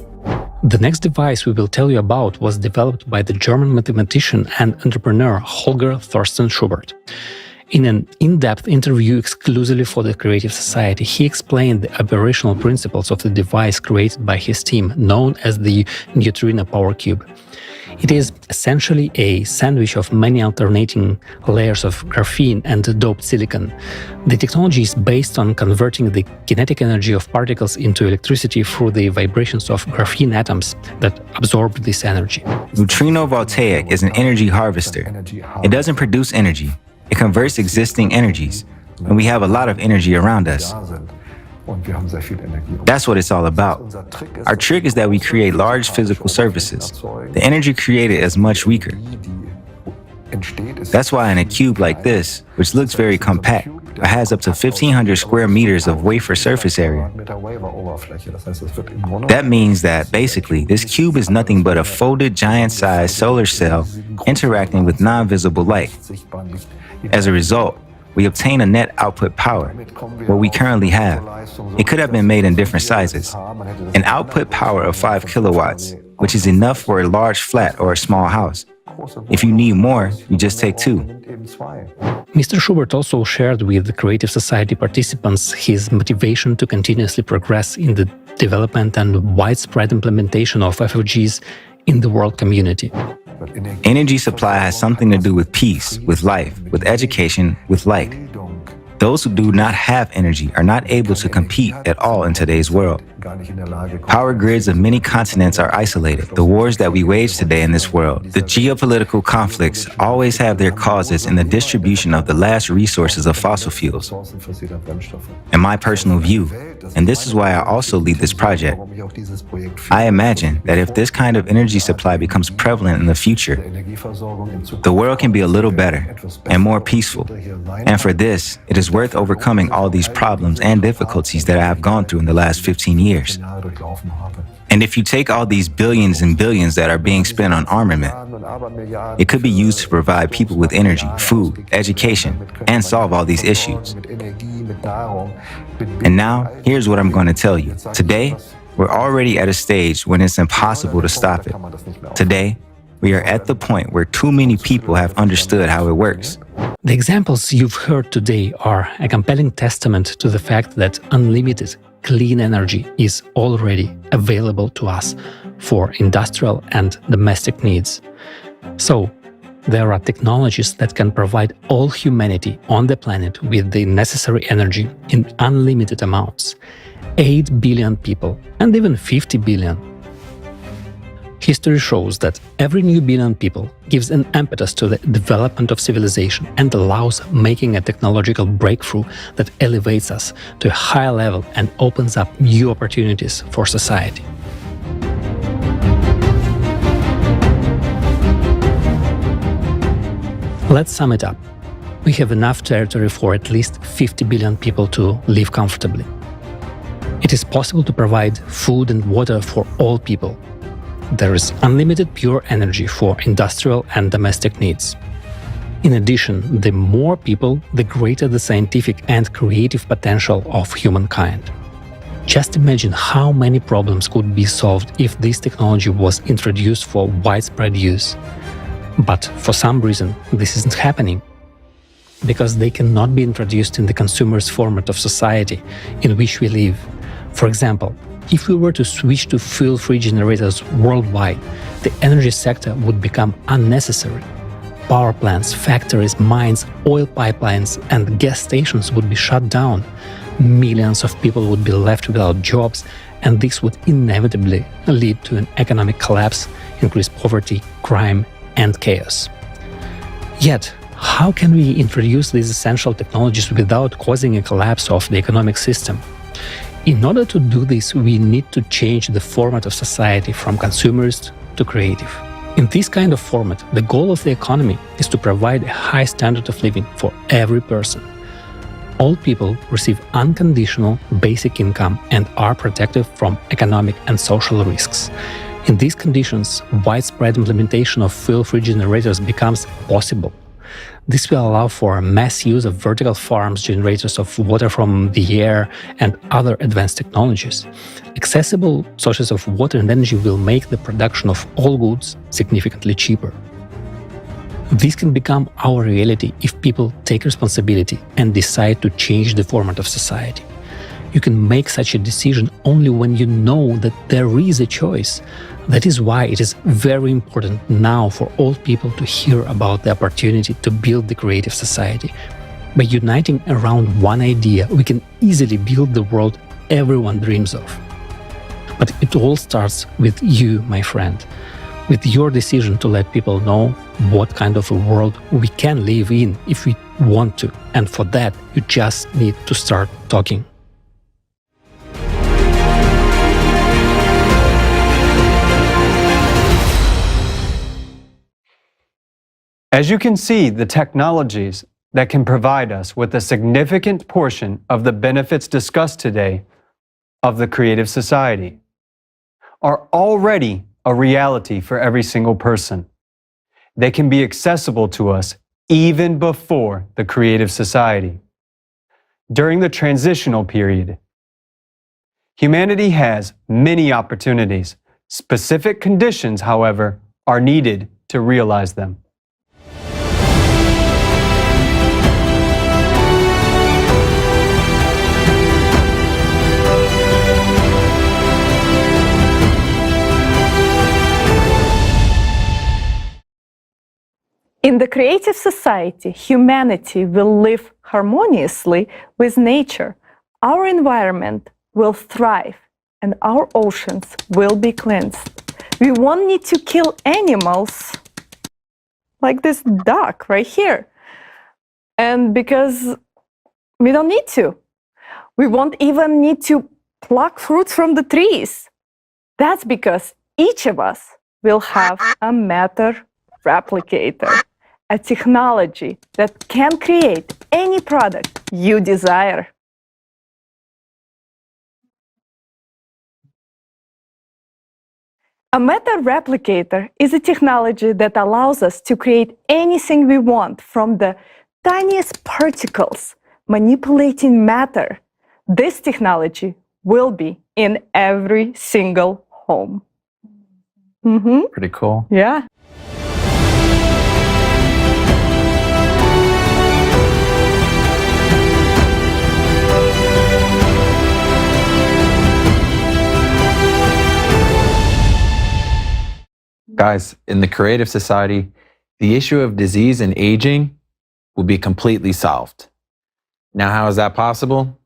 The next device we will tell you about was developed by the German mathematician and entrepreneur Holger Thorsten Schubert. In an in-depth interview exclusively for the Creative Society, he explained the operational principles of the device created by his team, known as the neutrino power cube. It is essentially a sandwich of many alternating layers of graphene and doped silicon. The technology is based on converting the kinetic energy of particles into electricity through the vibrations of graphene atoms that absorb this energy. Neutrino voltaic is an energy harvester. It doesn't produce energy. It converts existing energies, and we have a lot of energy around us. That's what it's all about. Our trick is that we create large physical surfaces. The energy created is much weaker. That's why in a cube like this, which looks very compact, but has up to 1,500 square meters of wafer surface area. That means that, basically, this cube is nothing but a folded giant-sized solar cell interacting with non-visible light. As a result, we obtain a net output power, what we currently have. It could have been made in different sizes. An output power of 5 kilowatts, which is enough for a large flat or a small house. If you need more, you just take 2. Mr. Schubert also shared with the Creative Society participants his motivation to continuously progress in the development and widespread implementation of FFGs in the world community. Energy supply has something to do with peace, with life, with education, with light. Those who do not have energy are not able to compete at all in today's world. Power grids of many continents are isolated. The wars that we wage today in this world, the geopolitical conflicts, always have their causes in the distribution of the last resources of fossil fuels. In my personal view, and this is why I also lead this project, I imagine that if this kind of energy supply becomes prevalent in the future, the world can be a little better and more peaceful. And for this, it is worth overcoming all these problems and difficulties that I have gone through in the last 15 years. And if you take all these billions and billions that are being spent on armament, it could be used to provide people with energy, food, education, and solve all these issues. And now, here's what I'm going to tell you. Today, we're already at a stage when it's impossible to stop it. Today, we are at the point where too many people have understood how it works. The examples you've heard today are a compelling testament to the fact that unlimited, clean energy is already available to us for industrial and domestic needs. So, there are technologies that can provide all humanity on the planet with the necessary energy in unlimited amounts. 8 billion people, and even 50 billion. History shows that every new billion people gives an impetus to the development of civilization and allows making a technological breakthrough that elevates us to a higher level and opens up new opportunities for society. Let's sum it up. We have enough territory for at least 50 billion people to live comfortably. It is possible to provide food and water for all people. There is unlimited pure energy for industrial and domestic needs. In addition, the more people, the greater the scientific and creative potential of humankind. Just imagine how many problems could be solved if this technology was introduced for widespread use. But for some reason, this isn't happening. Because they cannot be introduced in the consumer's format of society in which we live. For example, if we were to switch to fuel-free generators worldwide, the energy sector would become unnecessary. Power plants, factories, mines, oil pipelines and gas stations would be shut down. Millions of people would be left without jobs, and this would inevitably lead to an economic collapse, increased poverty, crime and chaos. Yet, how can we introduce these essential technologies without causing a collapse of the economic system? In order to do this, we need to change the format of society from consumerist to creative. In this kind of format, the goal of the economy is to provide a high standard of living for every person. All people receive unconditional basic income and are protected from economic and social risks. In these conditions, widespread implementation of fuel-free generators becomes possible. This will allow for mass use of vertical farms, generators of water from the air, and other advanced technologies. Accessible sources of water and energy will make the production of all goods significantly cheaper. This can become our reality if people take responsibility and decide to change the format of society. You can make such a decision only when you know that there is a choice. That is why it is very important now for all people to hear about the opportunity to build the creative society. By uniting around one idea, we can easily build the world everyone dreams of. But it all starts with you, my friend, with your decision to let people know what kind of a world we can live in if we want to. And for that, you just need to start talking. As you can see, the technologies that can provide us with a significant portion of the benefits discussed today of the creative society are already a reality for every single person. They can be accessible to us even before the creative society. During the transitional period, humanity has many opportunities. Specific conditions, however, are needed to realize them. In the creative society, humanity will live harmoniously with nature. Our environment will thrive and our oceans will be cleansed. We won't need to kill animals like this duck right here. And because we don't need to. We won't even need to pluck fruits from the trees. That's because each of us will have a matter replicator, a technology that can create any product you desire. A matter replicator is a technology that allows us to create anything we want from the tiniest particles, manipulating matter. This technology will be in every single home. Pretty cool. Yeah. Guys, in the creative society, the issue of disease and aging will be completely solved. Now, how is that possible?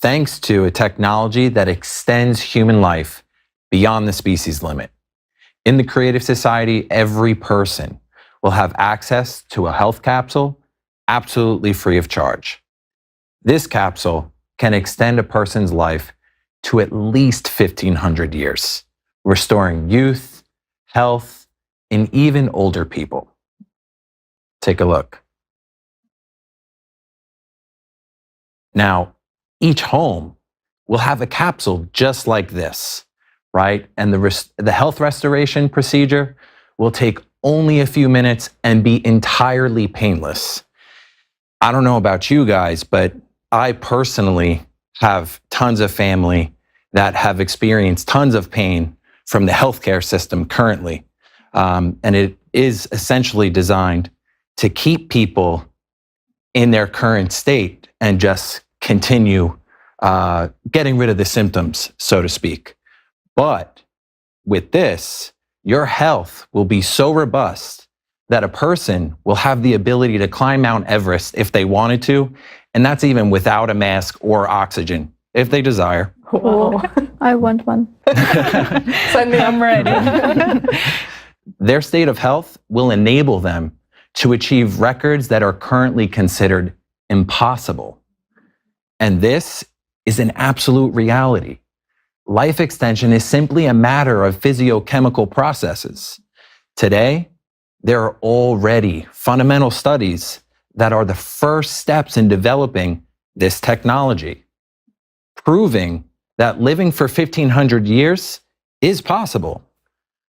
Thanks to a technology that extends human life beyond the species limit. In the creative society, every person will have access to a health capsule absolutely free of charge. This capsule can extend a person's life to at least 1,500 years, restoring youth, health, and even older people. Take a look. Now, each home will have a capsule just like this, right? And the health restoration procedure will take only a few minutes and be entirely painless. I don't know about you guys, but I personally have tons of family that have experienced tons of pain from the healthcare system currently. And it is essentially designed to keep people in their current state and just continue getting rid of the symptoms, so to speak. But with this, your health will be so robust that a person will have the ability to climb Mount Everest if they wanted to, and that's even without a mask or oxygen, if they desire. Oh, I want one. Send me, I'm ready. Their state of health will enable them to achieve records that are currently considered impossible. And this is an absolute reality. Life extension is simply a matter of physiochemical processes. Today, there are already fundamental studies that are the first steps in developing this technology, proving that living for 1,500 years is possible.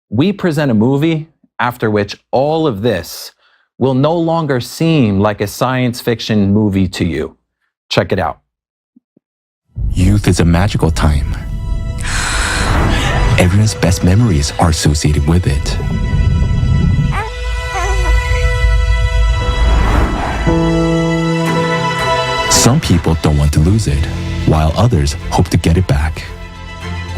We present a movie after which all of this will no longer seem like a science fiction movie to you. Check it out. Youth is a magical time. Everyone's best memories are associated with it. Some people don't want to lose it, while others hope to get it back.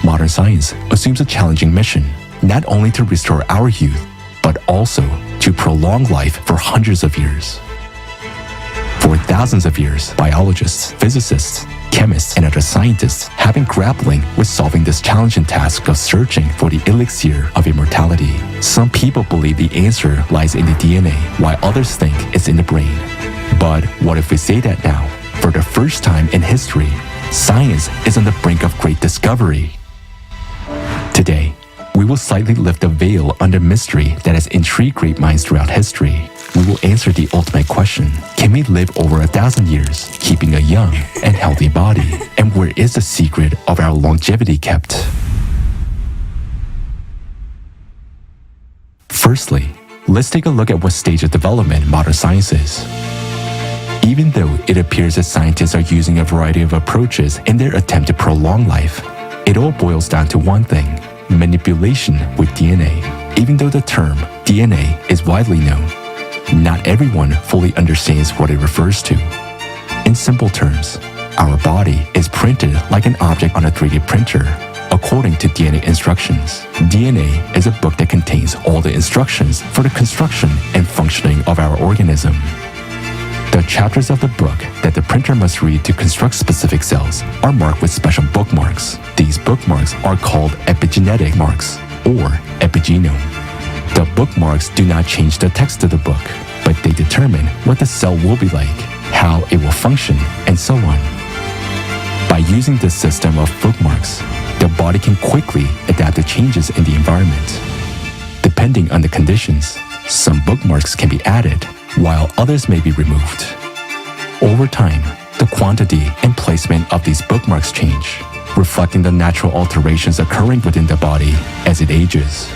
Modern science assumes a challenging mission, not only to restore our youth, but also to prolong life for hundreds of years. For thousands of years, biologists, physicists, chemists, and other scientists have been grappling with solving this challenging task of searching for the elixir of immortality. Some people believe the answer lies in the DNA, while others think it's in the brain. But what if we say that now? For the first time in history, science is on the brink of great discovery. Today, we will slightly lift the veil under mystery that has intrigued great minds throughout history. we will answer the ultimate question. Can we live over 1,000 years, keeping a young and healthy body? And where is the secret of our longevity kept? Firstly, let's take a look at what stage of development modern science is. Even though it appears that scientists are using a variety of approaches in their attempt to prolong life, it all boils down to one thing: manipulation with DNA. Even though the term DNA is widely known, not everyone fully understands what it refers to. In simple terms, our body is printed like an object on a 3D printer, according to DNA instructions. DNA is a book that contains all the instructions for the construction and functioning of our organism. The chapters of the book that the printer must read to construct specific cells are marked with special bookmarks. These bookmarks are called epigenetic marks, or epigenome. The bookmarks do not change the text of the book, but they determine what the cell will be like, how it will function, and so on. By using this system of bookmarks, the body can quickly adapt to changes in the environment. Depending on the conditions, some bookmarks can be added, while others may be removed. Over time, the quantity and placement of these bookmarks change, reflecting the natural alterations occurring within the body as it ages.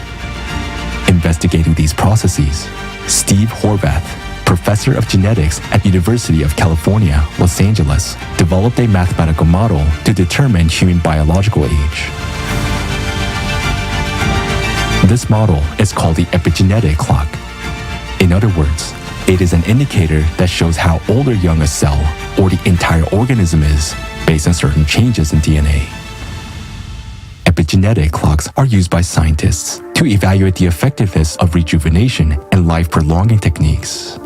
Investigating these processes, Steve Horvath, professor of genetics at University of California, Los Angeles, developed a mathematical model to determine human biological age. This model is called the epigenetic clock. In other words, it is an indicator that shows how old or young a cell or the entire organism is based on certain changes in DNA. Epigenetic clocks are used by scientists to evaluate the effectiveness of rejuvenation and life-prolonging techniques.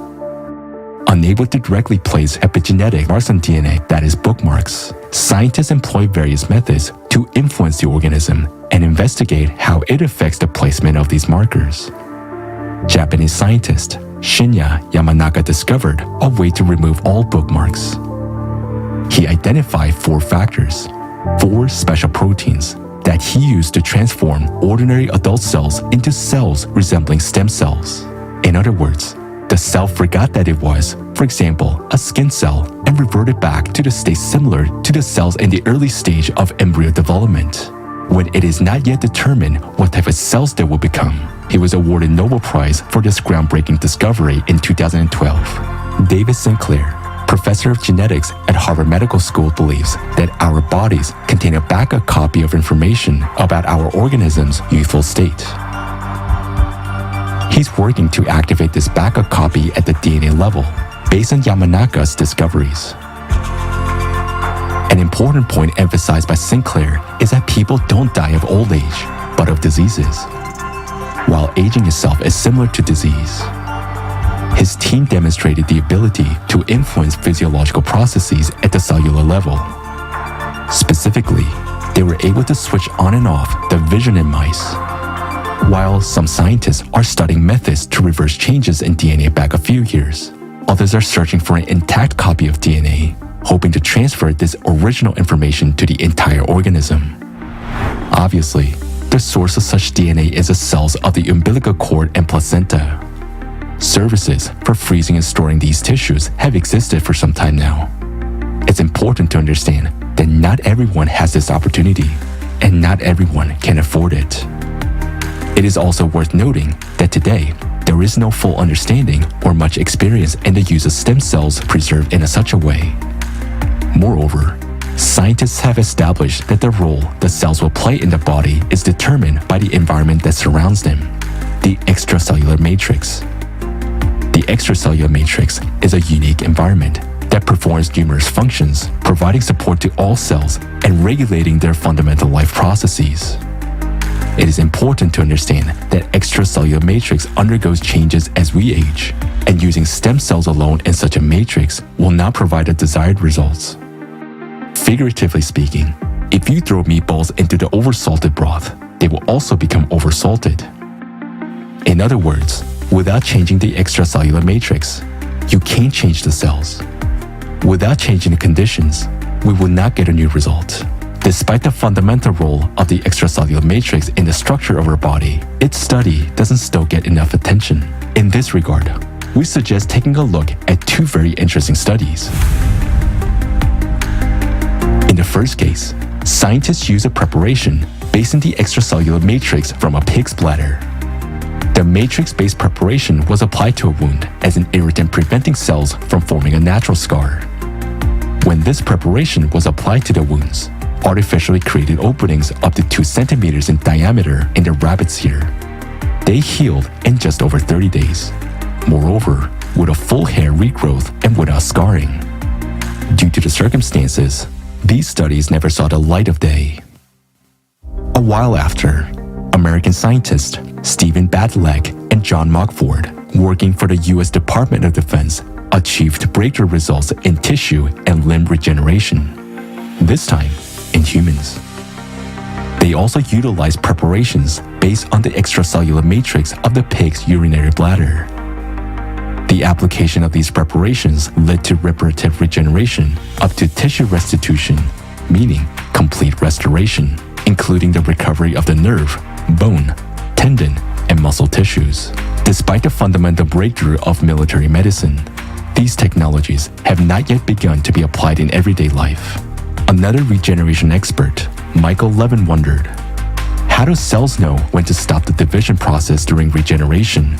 Unable to directly place epigenetic marks on DNA, that is bookmarks, scientists employ various methods to influence the organism and investigate how it affects the placement of these markers. Japanese scientist Shinya Yamanaka discovered a way to remove all bookmarks. He identified 4 factors, 4 special proteins that he used to transform ordinary adult cells into cells resembling stem cells. In other words, the cell forgot that it was, for example, a skin cell and reverted back to the state similar to the cells in the early stage of embryo development, when it is not yet determined what type of cells they will become. He was awarded Nobel Prize for this groundbreaking discovery in 2012. David Sinclair, professor of genetics at Harvard Medical School, believes that our bodies contain a backup copy of information about our organism's youthful state. He's working to activate this backup copy at the DNA level, based on Yamanaka's discoveries. An important point emphasized by Sinclair is that people don't die of old age, but of diseases, while aging itself is similar to disease. His team demonstrated the ability to influence physiological processes at the cellular level. Specifically, they were able to switch on and off the vision in mice. While some scientists are studying methods to reverse changes in DNA back a few years, others are searching for an intact copy of DNA, hoping to transfer this original information to the entire organism. Obviously, the source of such DNA is the cells of the umbilical cord and placenta. Services for freezing and storing these tissues have existed for some time now. It's important to understand that not everyone has this opportunity, and not everyone can afford it. It is also worth noting that today, there is no full understanding or much experience in the use of stem cells preserved in such a way. Moreover, scientists have established that the role the cells will play in the body is determined by the environment that surrounds them, the extracellular matrix. The extracellular matrix is a unique environment that performs numerous functions, providing support to all cells and regulating their fundamental life processes. It is important to understand that extracellular matrix undergoes changes as we age, and using stem cells alone in such a matrix will not provide the desired results. Figuratively speaking, if you throw meatballs into the oversalted broth, they will also become oversalted. In other words, without changing the extracellular matrix, you can't change the cells. Without changing the conditions, we will not get a new result. Despite the fundamental role of the extracellular matrix in the structure of our body, its study doesn't still get enough attention. In this regard, we suggest taking a look at two very interesting studies. In the first case, scientists use a preparation based on the extracellular matrix from a pig's bladder. The matrix-based preparation was applied to a wound as an irritant preventing cells from forming a natural scar. When this preparation was applied to the wounds, artificially created openings up to 2 centimeters in diameter in the rabbit's ear. They healed in just over 30 days. Moreover, with a full hair regrowth and without scarring. Due to the circumstances, these studies never saw the light of day. A while after, American scientists Stephen Baddelek and John Mockford, working for the U.S. Department of Defense, achieved breakthrough results in tissue and limb regeneration, this time in humans. They also utilized preparations based on the extracellular matrix of the pig's urinary bladder. The application of these preparations led to reparative regeneration up to tissue restitution, meaning complete restoration, including the recovery of the nerve, bone, tendon, and muscle tissues. Despite the fundamental breakthrough of military medicine, these technologies have not yet begun to be applied in everyday life. Another regeneration expert, Michael Levin, wondered, how do cells know when to stop the division process during regeneration?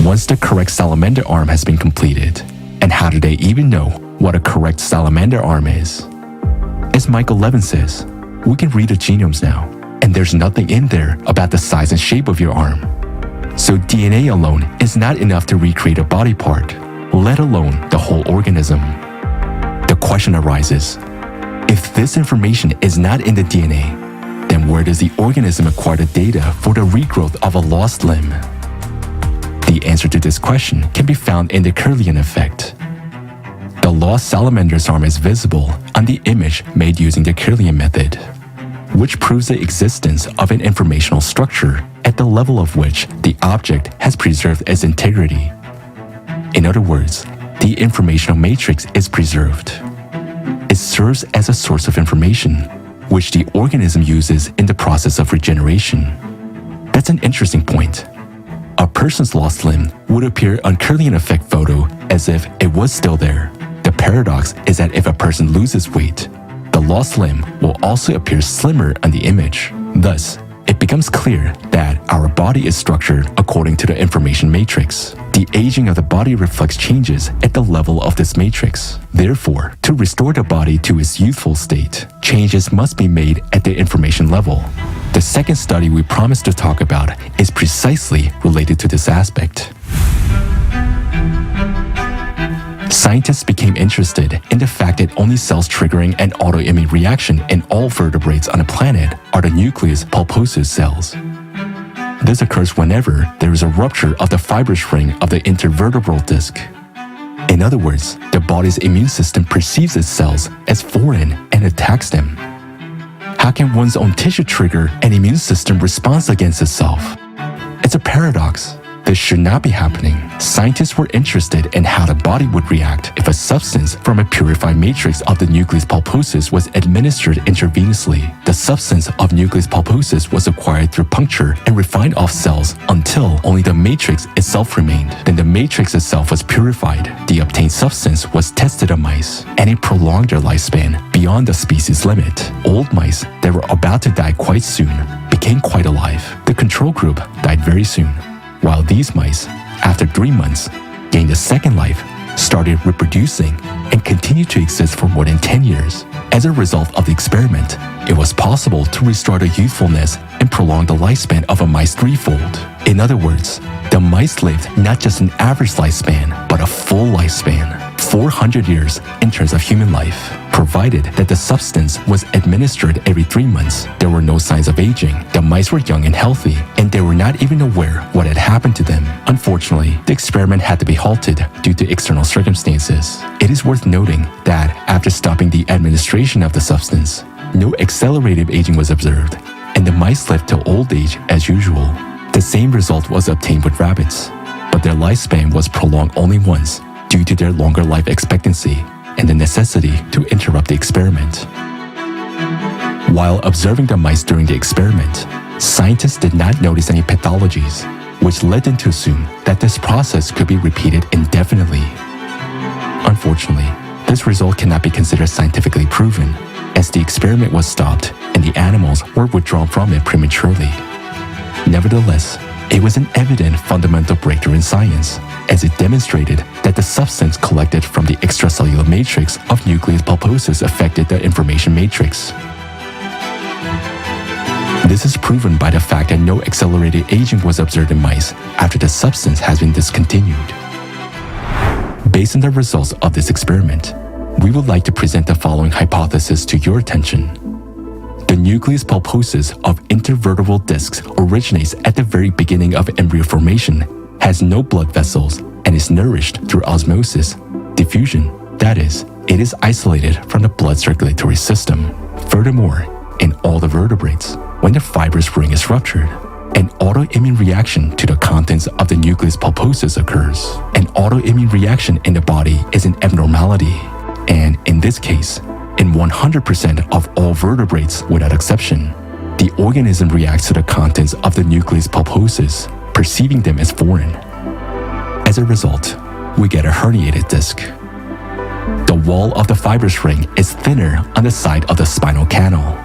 Once the correct salamander arm has been completed, and how do they even know what a correct salamander arm is? As Michael Levin says, we can read the genomes now, and there's nothing in there about the size and shape of your arm. So DNA alone is not enough to recreate a body part, let alone the whole organism. The question arises, if this information is not in the DNA, then where does the organism acquire the data for the regrowth of a lost limb? The answer to this question can be found in the Kirlian effect. The lost salamander's arm is visible on the image made using the Kirlian method, which proves the existence of an informational structure at the level of which the object has preserved its integrity. In other words, the informational matrix is preserved. It serves as a source of information, which the organism uses in the process of regeneration. That's an interesting point. A person's lost limb would appear on Kirlian effect photo as if it was still there. The paradox is that if a person loses weight, the lost limb will also appear slimmer on the image. Thus, it becomes clear that our body is structured according to the information matrix. The aging of the body reflects changes at the level of this matrix. Therefore, to restore the body to its youthful state, changes must be made at the information level. The second study we promised to talk about is precisely related to this aspect. Scientists became interested in the fact that only cells triggering an autoimmune reaction in all vertebrates on the planet are the nucleus pulposus cells. This occurs whenever there is a rupture of the fibrous ring of the intervertebral disc. In other words, the body's immune system perceives its cells as foreign and attacks them. How can one's own tissue trigger an immune system response against itself? It's a paradox. This should not be happening. Scientists were interested in how the body would react if a substance from a purified matrix of the nucleus pulposus was administered intravenously. The substance of nucleus pulposus was acquired through puncture and refined off cells until only the matrix itself remained. Then the matrix itself was purified. The obtained substance was tested on mice, and it prolonged their lifespan beyond the species limit. Old mice that were about to die quite soon became quite alive. The control group died very soon, while these mice, after 3 months, gained a second life, started reproducing, and continued to exist for more than 10 years. As a result of the experiment, it was possible to restore the youthfulness and prolong the lifespan of a mice threefold. In other words, the mice lived not just an average lifespan, but a full lifespan, 400 years in terms of human life. Provided that the substance was administered every 3 months, there were no signs of aging. The mice were young and healthy, and they were not even aware what had happened to them. Unfortunately, the experiment had to be halted due to external circumstances. It is worth noting that after stopping the administration of the substance, no accelerated aging was observed, and the mice lived till old age as usual. The same result was obtained with rabbits, but their lifespan was prolonged only once due to their longer life expectancy and the necessity to interrupt the experiment. While observing the mice during the experiment, scientists did not notice any pathologies. which led them to assume that this process could be repeated indefinitely. Unfortunately, this result cannot be considered scientifically proven, as the experiment was stopped and the animals were withdrawn from it prematurely. Nevertheless, it was an evident fundamental breakthrough in science, as it demonstrated that the substance collected from the extracellular matrix of nucleus pulposus affected the information matrix. This is proven by the fact that no accelerated aging was observed in mice after the substance has been discontinued. Based on the results of this experiment, we would like to present the following hypothesis to your attention. The nucleus pulposus of intervertebral discs originates at the very beginning of embryo formation, has no blood vessels, and is nourished through osmosis, diffusion, that is, it is isolated from the blood circulatory system. Furthermore, in all the vertebrates, when the fibrous ring is ruptured, an autoimmune reaction to the contents of the nucleus pulposus occurs. An autoimmune reaction in the body is an abnormality, and in this case, in 100% of all vertebrates without exception, the organism reacts to the contents of the nucleus pulposus, perceiving them as foreign. As a result, we get a herniated disc. The wall of the fibrous ring is thinner on the side of the spinal canal.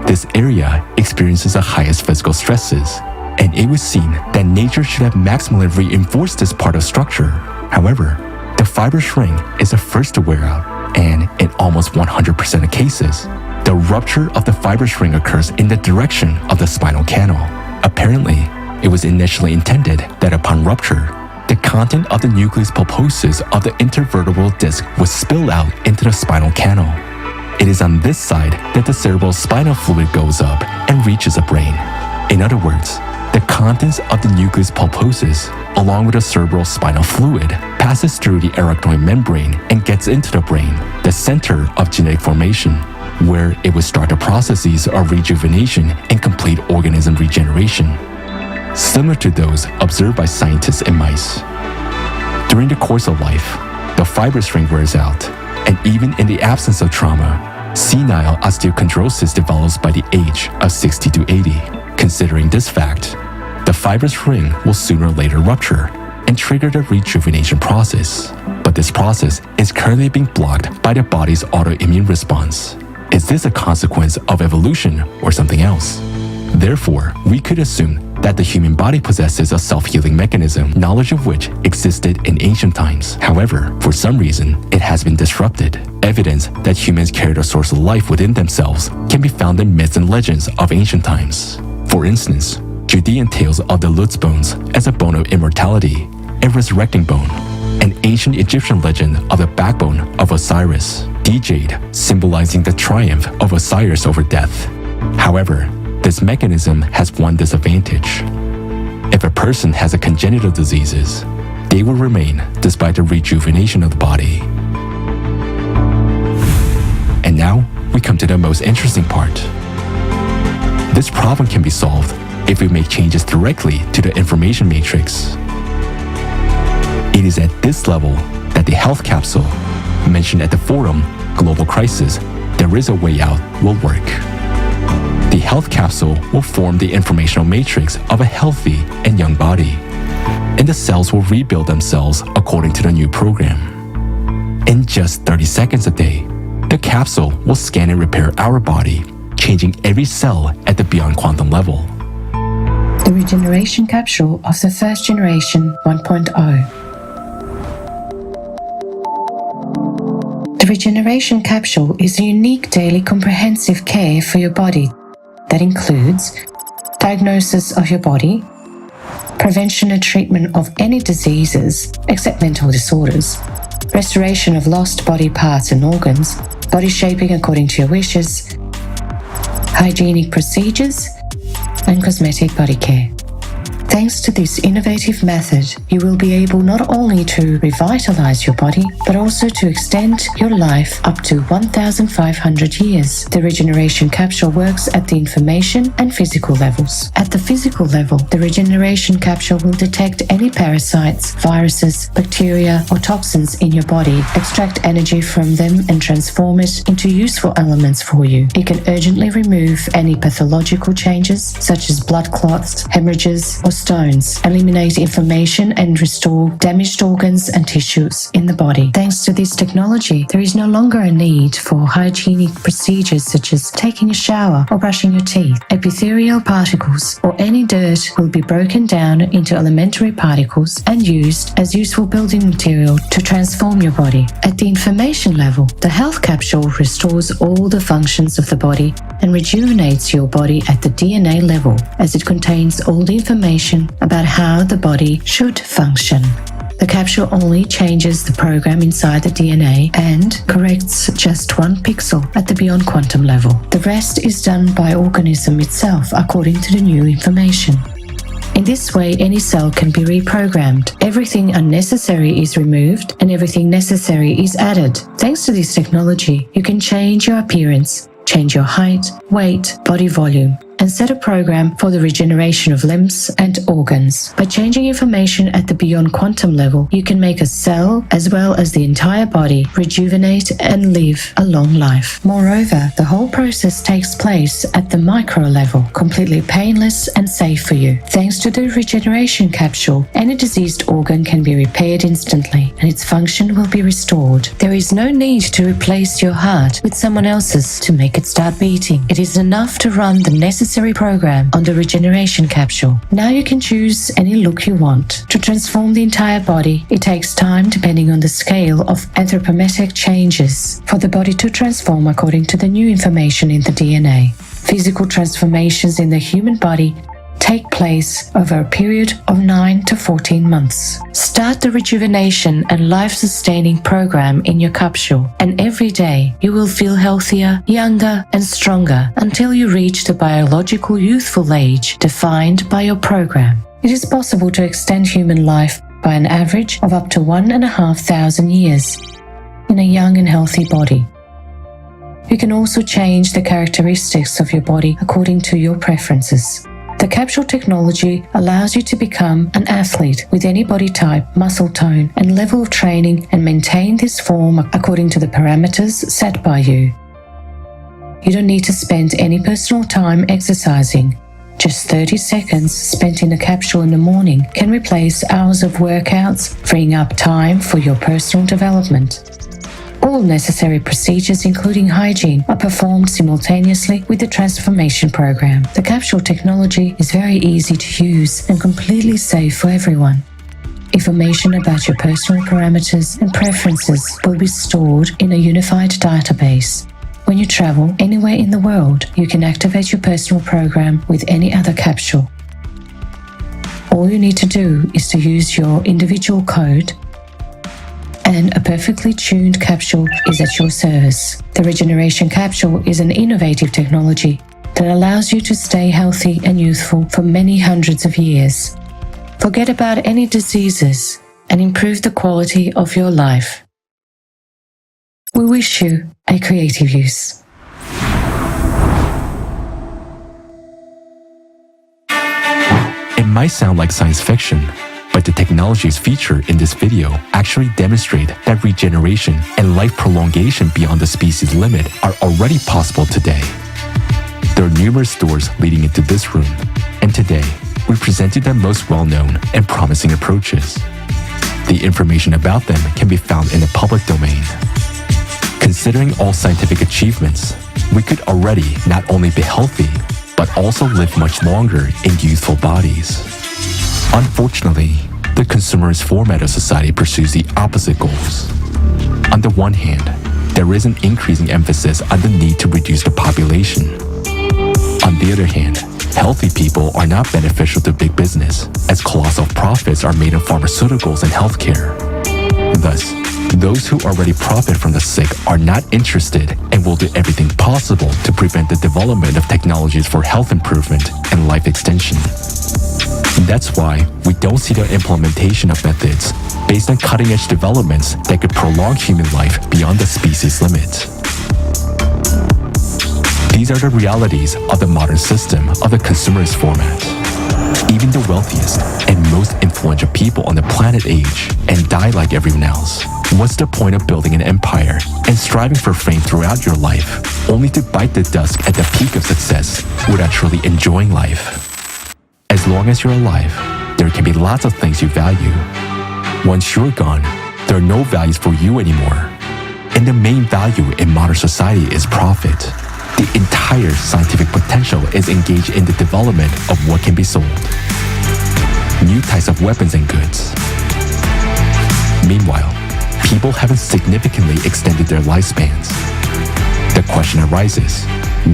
This area experiences the highest physical stresses, and it was seen that nature should have maximally reinforced this part of structure. However, the fibrous ring is the first to wear out, and in almost 100% of cases, the rupture of the fibrous ring occurs in the direction of the spinal canal. Apparently, it was initially intended that upon rupture, the content of the nucleus pulposus of the intervertebral disc would spill out into the spinal canal. It is on this side that the cerebral spinal fluid goes up and reaches the brain. In other words, the contents of the nucleus pulposus, along with the cerebral spinal fluid, passes through the arachnoid membrane and gets into the brain, the center of genetic formation, where it would start the processes of rejuvenation and complete organism regeneration, similar to those observed by scientists in mice. During the course of life, the fibrous ring wears out, and even in the absence of trauma, senile osteochondrosis develops by the age of 60 to 80. Considering this fact, the fibrous ring will sooner or later rupture and trigger the rejuvenation process. But this process is currently being blocked by the body's autoimmune response. Is this a consequence of evolution or something else? Therefore, we could assume that the human body possesses a self-healing mechanism, knowledge of which existed in ancient times. However, for some reason, it has been disrupted. Evidence that humans carried a source of life within themselves can be found in myths and legends of ancient times. For instance, Judean tales of the Lutz bones as a bone of immortality, a resurrecting bone, an ancient Egyptian legend of the backbone of Osiris, the jade symbolizing the triumph of Osiris over death. However, this mechanism has one disadvantage. If a person has a congenital diseases, they will remain despite the rejuvenation of the body. And now, we come to the most interesting part. This problem can be solved if we make changes directly to the information matrix. It is at this level that the health capsule, mentioned at the forum, Global Crisis, There is a Way Out, will work. The health capsule will form the informational matrix of a healthy and young body, and the cells will rebuild themselves according to the new program. In just 30 seconds a day, the capsule will scan and repair our body, changing every cell at the beyond quantum level. The regeneration capsule of the first generation 1.0. The regeneration capsule is a unique daily comprehensive care for your body that includes diagnosis of your body, prevention and treatment of any diseases except mental disorders, restoration of lost body parts and organs, body shaping according to your wishes, hygienic procedures, and cosmetic body care. Thanks to this innovative method, you will be able not only to revitalize your body, but also to extend your life up to 1,500 years. The regeneration capsule works at the information and physical levels. At the physical level, the regeneration capsule will detect any parasites, viruses, bacteria, or toxins in your body, extract energy from them, and transform it into useful elements for you. It can urgently remove any pathological changes, such as blood clots, hemorrhages, or stones, eliminate inflammation, and restore damaged organs and tissues in the body. Thanks to this technology, there is no longer a need for hygienic procedures such as taking a shower or brushing your teeth. Epithelial particles or any dirt will be broken down into elementary particles and used as useful building material to transform your body. At the information level, the health capsule restores all the functions of the body and rejuvenates your body at the DNA level, as it contains all the information about how the body should function. The capsule only changes the program inside the DNA and corrects just 1 pixel at the beyond quantum level. The rest is done by organism itself according to the new information. In this way, any cell can be reprogrammed. Everything unnecessary is removed and everything necessary is added. Thanks to this technology, you can change your appearance, change your height, weight, body volume, and set a program for the regeneration of limbs and organs. By changing information at the beyond quantum level, you can make a cell, as well as the entire body, rejuvenate and live a long life. Moreover, the whole process takes place at the micro level, completely painless and safe for you. Thanks to the regeneration capsule, any diseased organ can be repaired instantly, and its function will be restored. There is no need to replace your heart with someone else's to make it start beating. It is enough to run the necessary program on the regeneration capsule. Now you can choose any look you want. To transform the entire body, it takes time depending on the scale of anthropometric changes for the body to transform according to the new information in the DNA. Physical transformations in the human body take place over a period of 9 to 14 months. Start the rejuvenation and life-sustaining program in your capsule, and every day you will feel healthier, younger, and stronger until you reach the biological youthful age defined by your program. It is possible to extend human life by an average of up to 1,500 years in a young and healthy body. You can also change the characteristics of your body according to your preferences. The capsule technology allows you to become an athlete with any body type, muscle tone, and level of training and maintain this form according to the parameters set by you. You don't need to spend any personal time exercising. Just 30 seconds spent in the capsule in the morning can replace hours of workouts, freeing up time for your personal development. All necessary procedures, including hygiene, are performed simultaneously with the transformation program. The capsule technology is very easy to use and completely safe for everyone. Information about your personal parameters and preferences will be stored in a unified database. When you travel anywhere in the world, you can activate your personal program with any other capsule. All you need to do is to use your individual code, and a perfectly tuned capsule is at your service. The regeneration capsule is an innovative technology that allows you to stay healthy and youthful for many hundreds of years. Forget about any diseases and improve the quality of your life. We wish you a creative use. It might sound like science fiction, but the technologies featured in this video actually demonstrate that regeneration and life prolongation beyond the species limit are already possible today. There are numerous doors leading into this room, and today we present you the most well-known and promising approaches. The information about them can be found in the public domain. Considering all scientific achievements, we could already not only be healthy, but also live much longer in youthful bodies. Unfortunately, the consumerist format of society pursues the opposite goals. On the one hand, there is an increasing emphasis on the need to reduce the population. On the other hand, healthy people are not beneficial to big business, as colossal profits are made in pharmaceuticals and healthcare. Thus, those who already profit from the sick are not interested and will do everything possible to prevent the development of technologies for health improvement and life extension. That's why we don't see the implementation of methods based on cutting-edge developments that could prolong human life beyond the species limit. These are the realities of the modern system of the consumerist format. Even the wealthiest and most influential people on the planet age and die like everyone else. What's the point of building an empire and striving for fame throughout your life, only to bite the dust at the peak of success without truly enjoying life? As long as you're alive, There can be lots of things you value. Once you're gone, there are no values for you anymore. And the main value in modern society is profit. The entire scientific potential is engaged in the development of what can be sold. New types of weapons and goods. Meanwhile, people haven't significantly extended their lifespans. The question arises,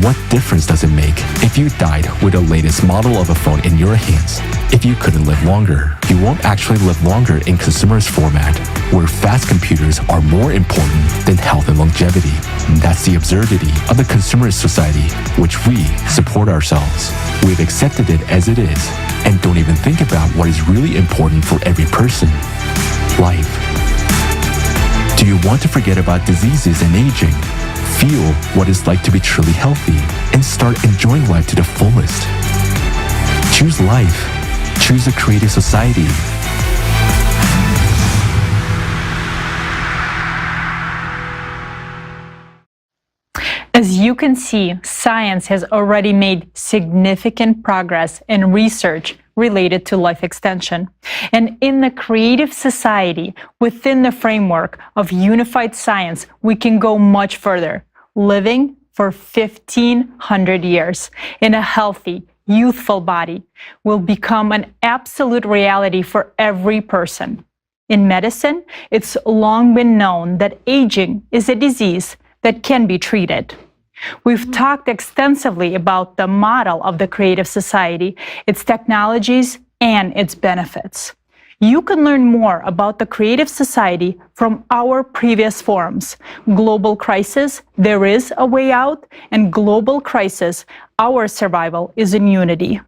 what difference does it make if you died with the latest model of a phone in your hands? If you couldn't live longer, you won't actually live longer in consumerist format, where fast computers are more important than health and longevity. That's the absurdity of the consumerist society, which we support ourselves. We've accepted it as it is, and don't even think about what is really important for every person. Life. Do you want to forget about diseases and aging? Feel what it's like to be truly healthy and start enjoying life to the fullest. Choose life. Choose a creative society. As you can see, science has already made significant progress in research related to life extension. And in the creative society, within the framework of unified science, we can go much further, living for 1,500 years in a healthy, youthful body will become an absolute reality for every person. In medicine, it's long been known that aging is a disease that can be treated. We've talked extensively about the model of the creative society, its technologies, and its benefits. You can learn more about the creative society from our previous forums: Global Crisis, There is a Way Out, and Global Crisis, Our Survival is in Unity.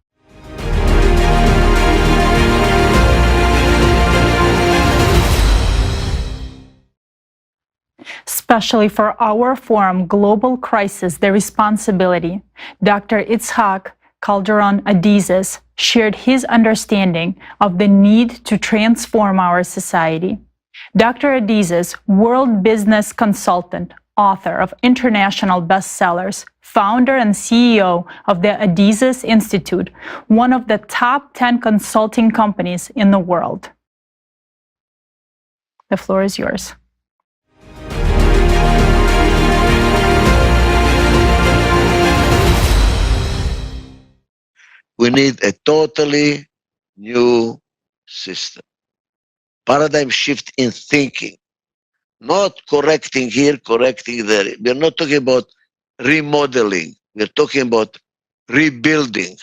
Especially for our forum, Global Crisis, The Responsibility, Dr. Itzhak Calderon-Adizes shared his understanding of the need to transform our society. Dr. Adizes, world business consultant, author of international bestsellers, founder and CEO of the Adizes Institute, one of the top 10 consulting companies in the world. The floor is yours. We need a totally new system. Paradigm shift in thinking. Not correcting here, correcting there. We're not talking about remodeling. We're talking about rebuilding.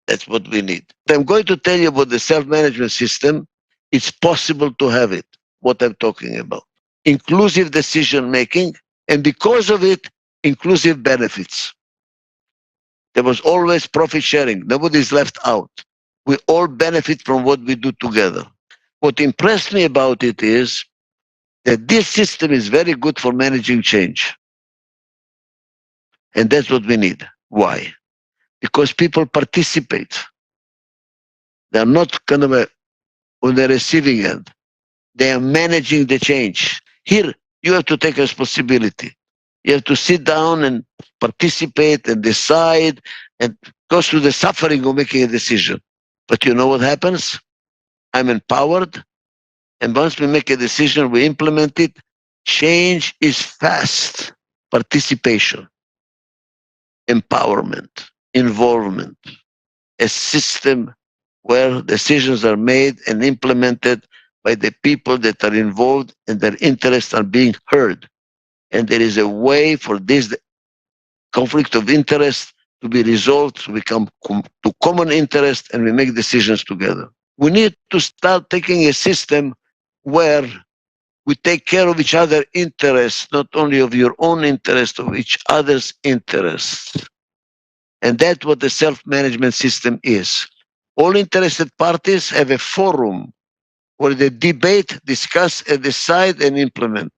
That's what we need. I'm going to tell you about the self-management system. It's possible to have it, what I'm talking about. Inclusive decision-making, and because of it, inclusive benefits. There was always profit sharing. Nobody is left out. We all benefit from what we do together. What impressed me about it is that this system is very good for managing change. And that's what we need. Why? Because people participate. They're not kind of on the receiving end. They are managing the change. Here, you have to take responsibility. You have to sit down and participate and decide and go through the suffering of making a decision. But you know what happens? I'm empowered. And once we make a decision, we implement it. Change is fast. Participation, empowerment, involvement, a system where decisions are made and implemented by the people that are involved and their interests are being heard. And there is a way for this conflict of interest to be resolved, to become to common interest, and we make decisions together. We need to start taking a system where we take care of each other's interests, not only of your own interest, of each other's interests. And that's what the self-management system is. All interested parties have a forum where they debate, discuss, and decide and implement.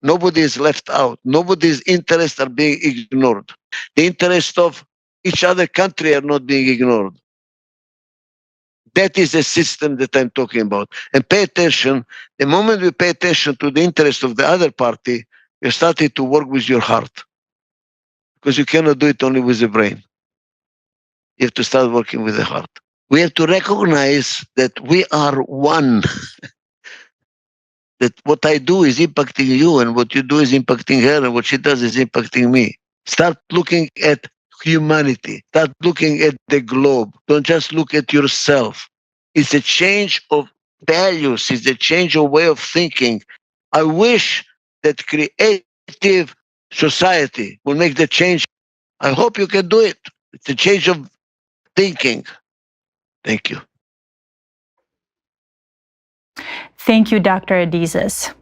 Nobody is left out. Nobody's interests are being ignored. The interests of each other country are not being ignored. That is a system that I'm talking about. And pay attention. The moment we pay attention to the interest of the other party, you're starting to work with your heart. Because you cannot do it only with the brain. You have to start working with the heart. We have to recognize that we are one. That what I do is impacting you, and what you do is impacting her, and what she does is impacting me. Start looking at humanity. Start looking at the globe. Don't just look at yourself. It's a change of values. It's a change of way of thinking. I wish that creative society will make the change. I hope you can do it. It's a change of thinking. Thank you. Thank you, Dr. Adizes.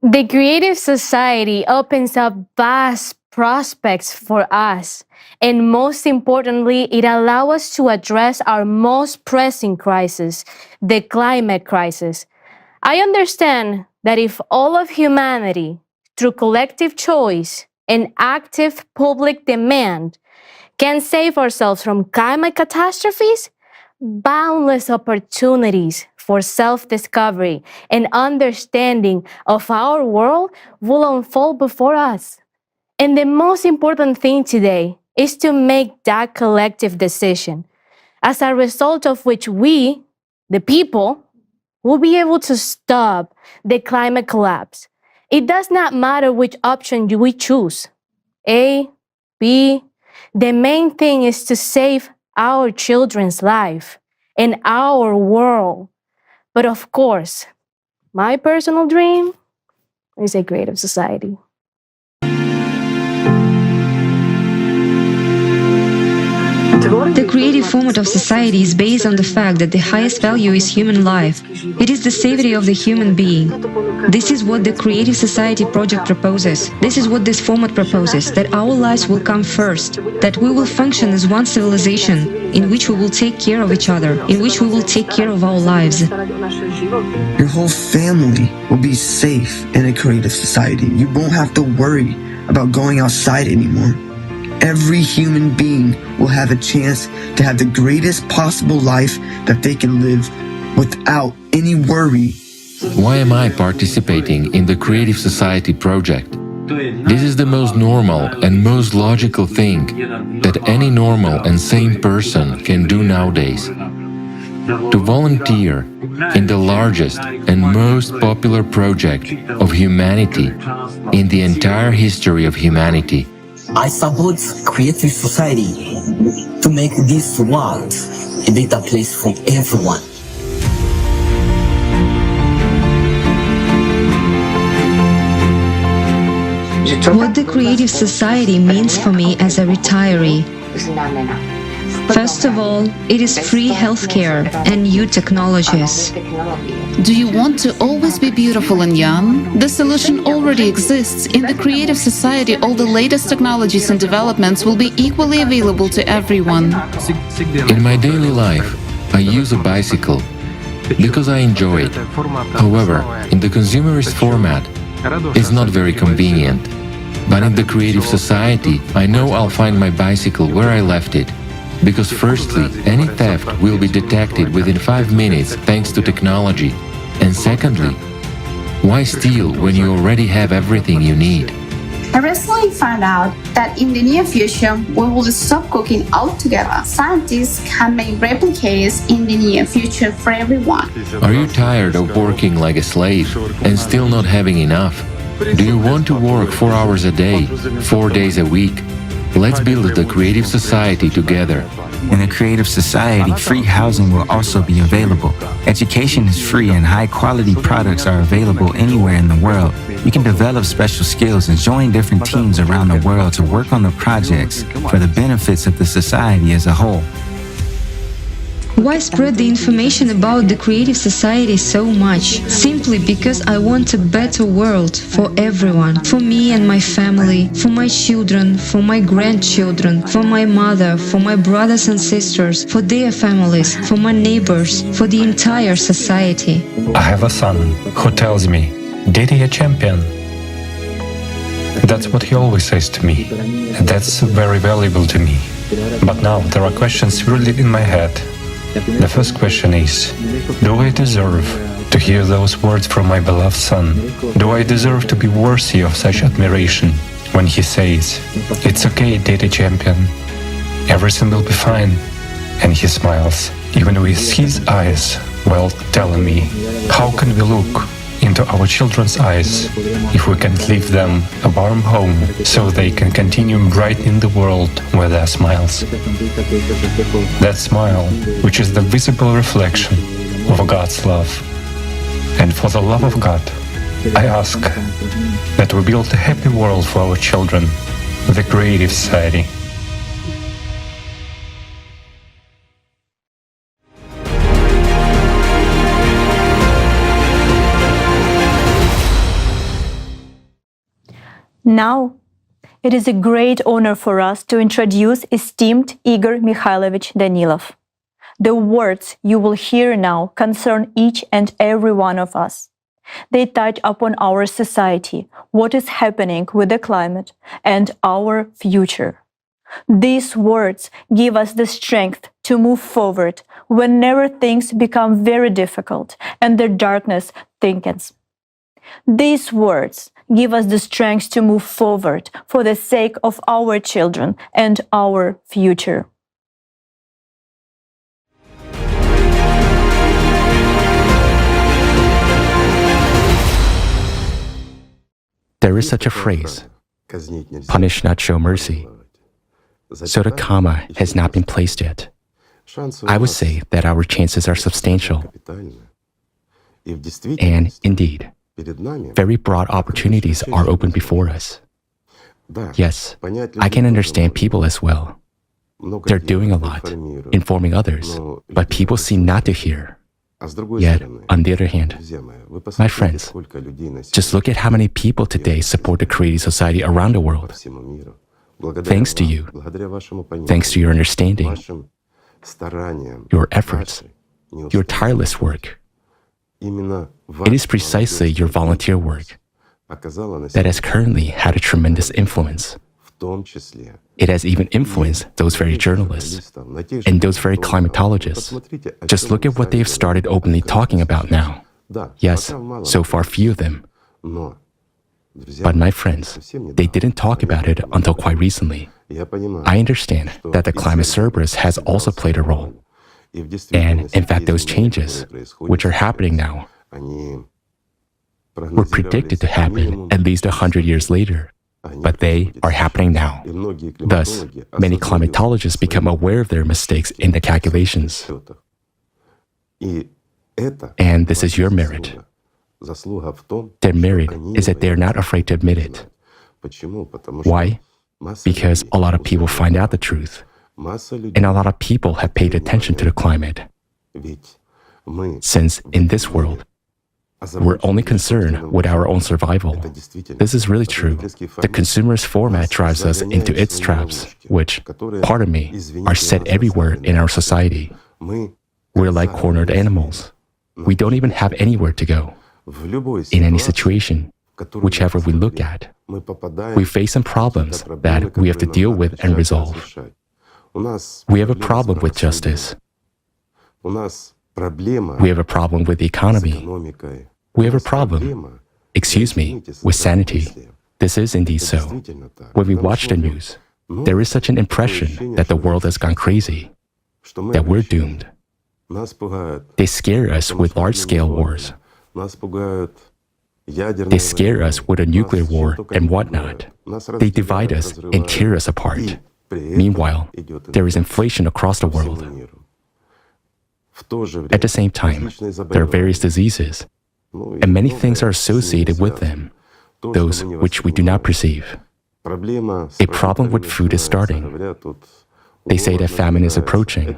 The creative society opens up vast prospects for us, and most importantly, it allows us to address our most pressing crisis, the climate crisis. I understand that if all of humanity, through collective choice and active public demand, can save ourselves from climate catastrophes, boundless opportunities for self-discovery and understanding of our world will unfold before us. And the most important thing today is to make that collective decision, as a result of which we, the people, will be able to stop the climate collapse. It does not matter which option we choose, A, B. The main thing is to save our children's life and our world. But of course, my personal dream is a creative society. The creative format of society is based on the fact that the highest value is human life. It is the safety of the human being. This is what the Creative Society project proposes. This is what this format proposes, that our lives will come first, that we will function as one civilization, in which we will take care of each other, in which we will take care of our lives. Your whole family will be safe in a creative society. You won't have to worry about going outside anymore. Every human being will have a chance to have the greatest possible life that they can live without any worry. Why am I participating in the Creative Society project? This is the most normal and most logical thing that any normal and sane person can do nowadays. To volunteer in the largest and most popular project of humanity in the entire history of humanity. I support creative society to make this world a better place for everyone. What the Creative Society means for me as a retiree. First of all, it is free healthcare and new technologies. Do you want to always be beautiful and young? The solution already exists. In the Creative Society, all the latest technologies and developments will be equally available to everyone. In my daily life, I use a bicycle because I enjoy it. However, in the consumerist format, it's not very convenient. But in the Creative Society, I know I'll find my bicycle where I left it. Because firstly, any theft will be detected within 5 minutes thanks to technology. And secondly, why steal when you already have everything you need? I recently found out that in the near future, we will stop cooking altogether. Scientists can make replicas in the near future for everyone. Are you tired of working like a slave and still not having enough? Do you want to work 4 hours a day, 4 days a week? Let's build the Creative Society together. In the Creative Society, free housing will also be available. Education is free and high-quality products are available anywhere in the world. You can develop special skills and join different teams around the world to work on the projects for the benefits of the society as a whole. Why spread the information about the Creative Society so much? Simply because I want a better world for everyone. For me and my family, for my children, for my grandchildren, for my mother, for my brothers and sisters, for their families, for my neighbors, for the entire society. I have a son who tells me, "Daddy, a champion." That's what he always says to me. That's very valuable to me. But now there are questions swirling in my head. The first question is, do I deserve to hear those words from my beloved son? Do I deserve to be worthy of such admiration when he says, "It's okay, data champion, everything will be fine," and he smiles, even with his eyes, while telling me, how can we look into our children's eyes if we can't leave them a warm home so they can continue brightening the world with their smiles? That smile, which is the visible reflection of God's love. And for the love of God, I ask that we build a happy world for our children, the Creative Society. Now, it is a great honor for us to introduce esteemed Igor Mikhailovich Danilov. The words you will hear now concern each and every one of us. They touch upon our society, what is happening with the climate, and our future. These words give us the strength to move forward whenever things become very difficult and the darkness thickens. These words give us the strength to move forward for the sake of our children and our future. There is such a phrase, punish not show mercy. So the comma has not been placed yet. I would say that our chances are substantial. And indeed, very broad opportunities are open before us. Yes, I can understand people as well. They're doing a lot, informing others, but people seem not to hear. Yet, on the other hand, my friends, just look at how many people today support the Creative Society around the world. Thanks to you, thanks to your understanding, your efforts, your tireless work. It is precisely your volunteer work that has currently had a tremendous influence. It has even influenced those very journalists and those very climatologists. Just look at what they have started openly talking about now. Yes, so far few of them. But my friends, they didn't talk about it until quite recently. I understand that the climate Cerberus has also played a role. And in fact, those changes, which are happening now, were predicted to happen at least 100 years later, but they are happening now. Thus, many climatologists become aware of their mistakes in the calculations. And this is your merit. Their merit is that they are not afraid to admit it. Why? Because a lot of people find out the truth. And a lot of people have paid attention to the climate. Since in this world, we're only concerned with our own survival. This is really true. The consumerist format drives us into its traps, which, pardon me, are set everywhere in our society. We're like cornered animals. We don't even have anywhere to go. In any situation, whichever we look at, we face some problems that we have to deal with and resolve. We have a problem with justice. We have a problem with the economy. We have a problem, with sanity. This is indeed so. When we watch the news, there is such an impression that the world has gone crazy, that we're doomed. They scare us with large-scale wars. They scare us with a nuclear war and whatnot. They divide us and tear us apart. Meanwhile, there is inflation across the world. At the same time, there are various diseases, and many things are associated with them, those which we do not perceive. A problem with food is starting. They say that famine is approaching,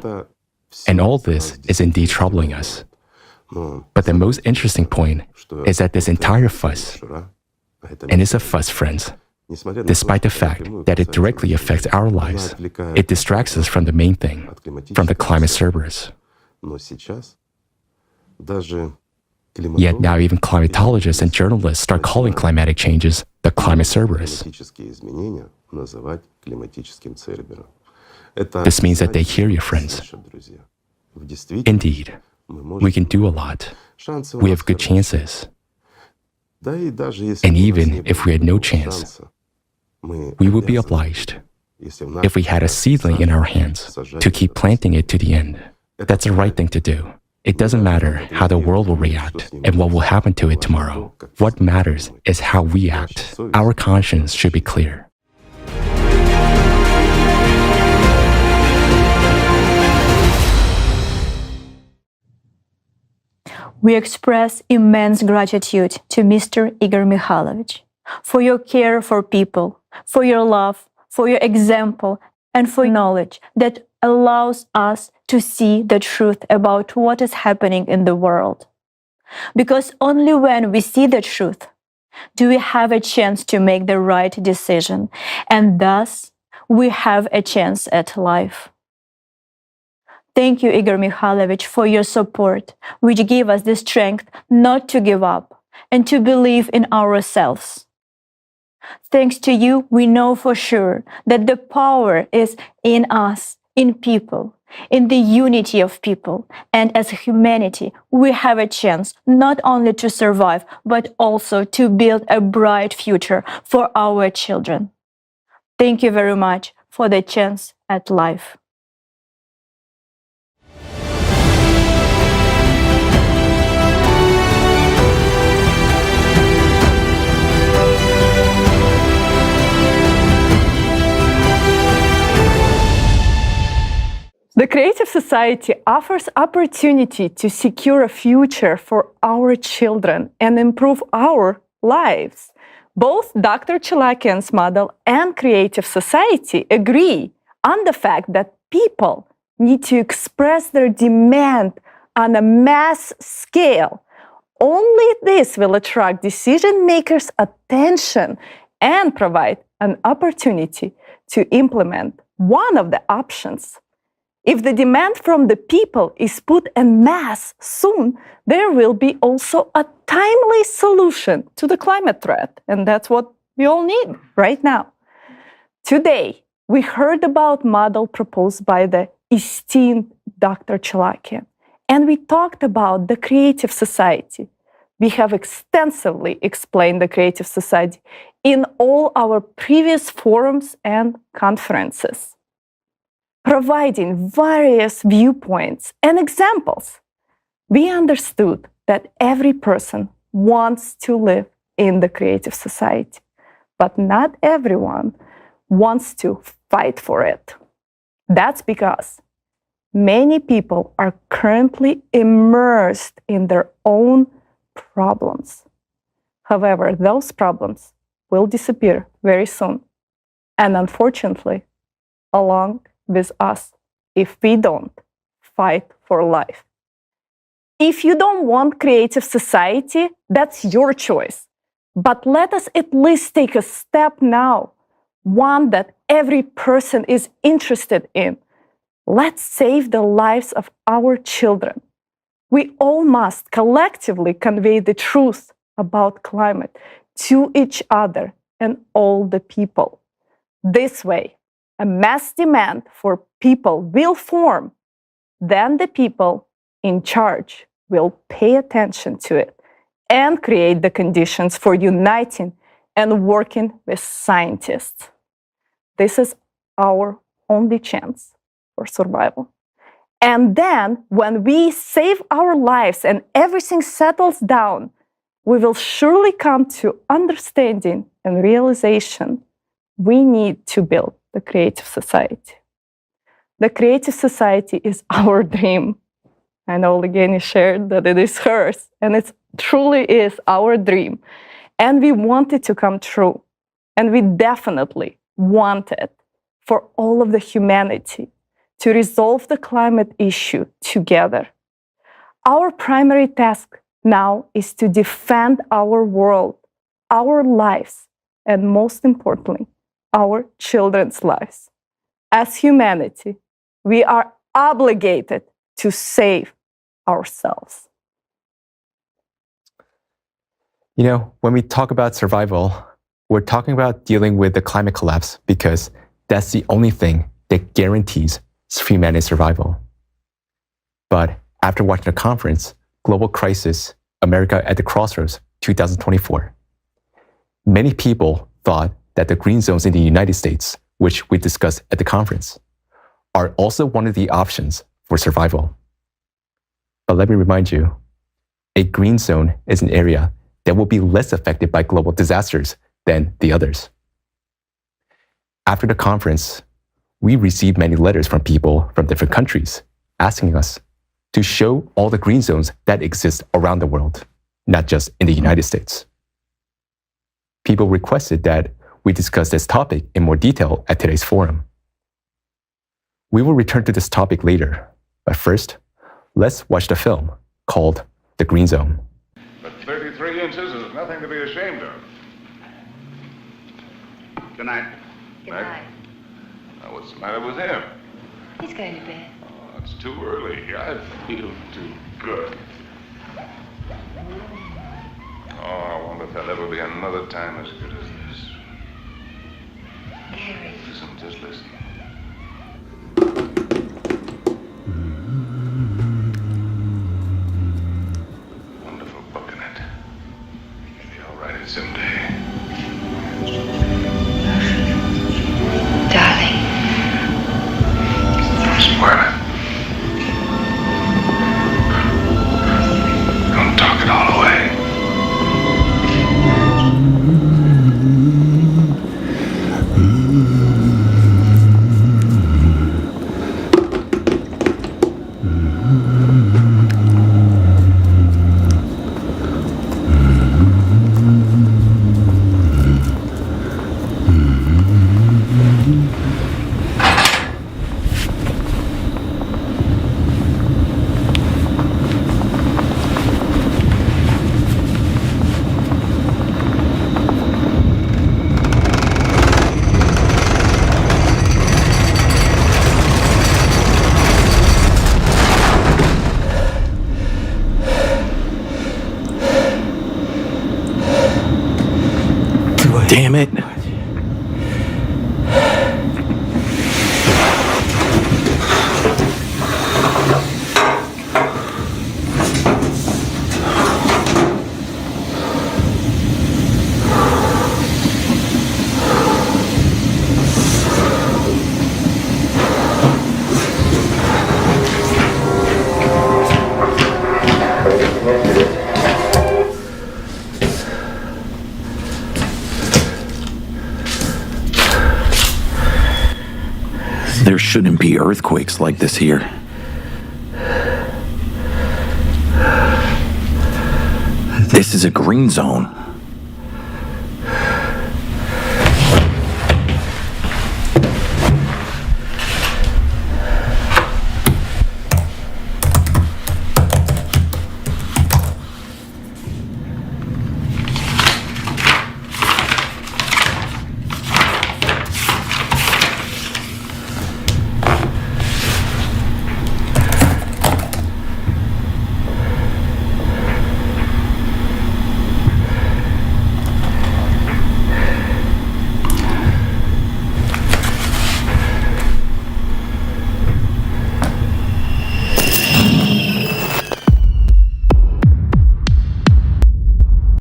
and all this is indeed troubling us. But the most interesting point is that this entire fuss, and it's a fuss, friends, despite the fact that it directly affects our lives, it distracts us from the main thing, from the climate Cerberus. Yet now even climatologists and journalists start calling climatic changes the climate Cerberus. This means that they hear you, friends. Indeed, we can do a lot. We have good chances. And even if we had no chance, we would be obliged, if we had a seedling in our hands, to keep planting it to the end. That's the right thing to do. It doesn't matter how the world will react and what will happen to it tomorrow. What matters is how we act. Our conscience should be clear. We express immense gratitude to Mr. Igor Mikhailovich for your care for people, for your love, for your example, and for knowledge that allows us to see the truth about what is happening in the world. Because only when we see the truth do we have a chance to make the right decision, and thus we have a chance at life. Thank you, Igor Mikhailovich, for your support, which gave us the strength not to give up and to believe in ourselves. Thanks to you, we know for sure that the power is in us, in people, in the unity of people, and as humanity, we have a chance not only to survive, but also to build a bright future for our children. Thank you very much for the chance at life. The Creative Society offers opportunity to secure a future for our children and improve our lives. Both Dr. Chelakian's model and Creative Society agree on the fact that people need to express their demand on a mass scale. Only this will attract decision makers' attention and provide an opportunity to implement one of the options. If the demand from the people is put en masse soon, there will be also a timely solution to the climate threat. And that's what we all need right now. Today, we heard about model proposed by the esteemed Dr. Chelakian, and we talked about the Creative Society. We have extensively explained the Creative Society in all our previous forums and conferences, providing various viewpoints and examples. We understood that every person wants to live in the Creative Society, but not everyone wants to fight for it. That's because many people are currently immersed in their own problems. However, those problems will disappear very soon, and unfortunately, along with us, if we don't fight for life. If you don't want Creative Society, that's your choice. But let us at least take a step now, one that every person is interested in. Let's save the lives of our children. We all must collectively convey the truth about climate to each other and all the people. This way, a mass demand for people will form. Then the people in charge will pay attention to it and create the conditions for uniting and working with scientists. This is our only chance for survival. And then, when we save our lives and everything settles down, we will surely come to understanding and realization we need to build the Creative Society. The Creative Society is our dream. I know Legeni shared that it is hers, and it truly is our dream. And we want it to come true. And we definitely want it for all of the humanity to resolve the climate issue together. Our primary task now is to defend our world, our lives, and most importantly, our children's lives. As humanity, we are obligated to save ourselves. You know, when we talk about survival, we're talking about dealing with the climate collapse because that's the only thing that guarantees humanity's survival. But after watching the conference, Global Crisis, America at the Crossroads 2024, many people thought that the green zones in the United States, which we discussed at the conference, are also one of the options for survival. But let me remind you, a green zone is an area that will be less affected by global disasters than the others. After the conference, we received many letters from people from different countries asking us to show all the green zones that exist around the world, not just in the United States. People requested that we discuss this topic in more detail at today's forum. We will return to this topic later, but first, let's watch the film called The Green Zone. But 33 inches is nothing to be ashamed of. Good night. Good night. Now, what's the matter with him? He's going to bed. Oh, it's too early. I feel too good. Oh, I wonder if there'll ever be another time as good as this. Harry. Listen, just listen. Wonderful book in it. Maybe I'll write it someday. Darling. Don't spoil it. Don't talk it all away. Damn it. There shouldn't be earthquakes like this here. This is a green zone.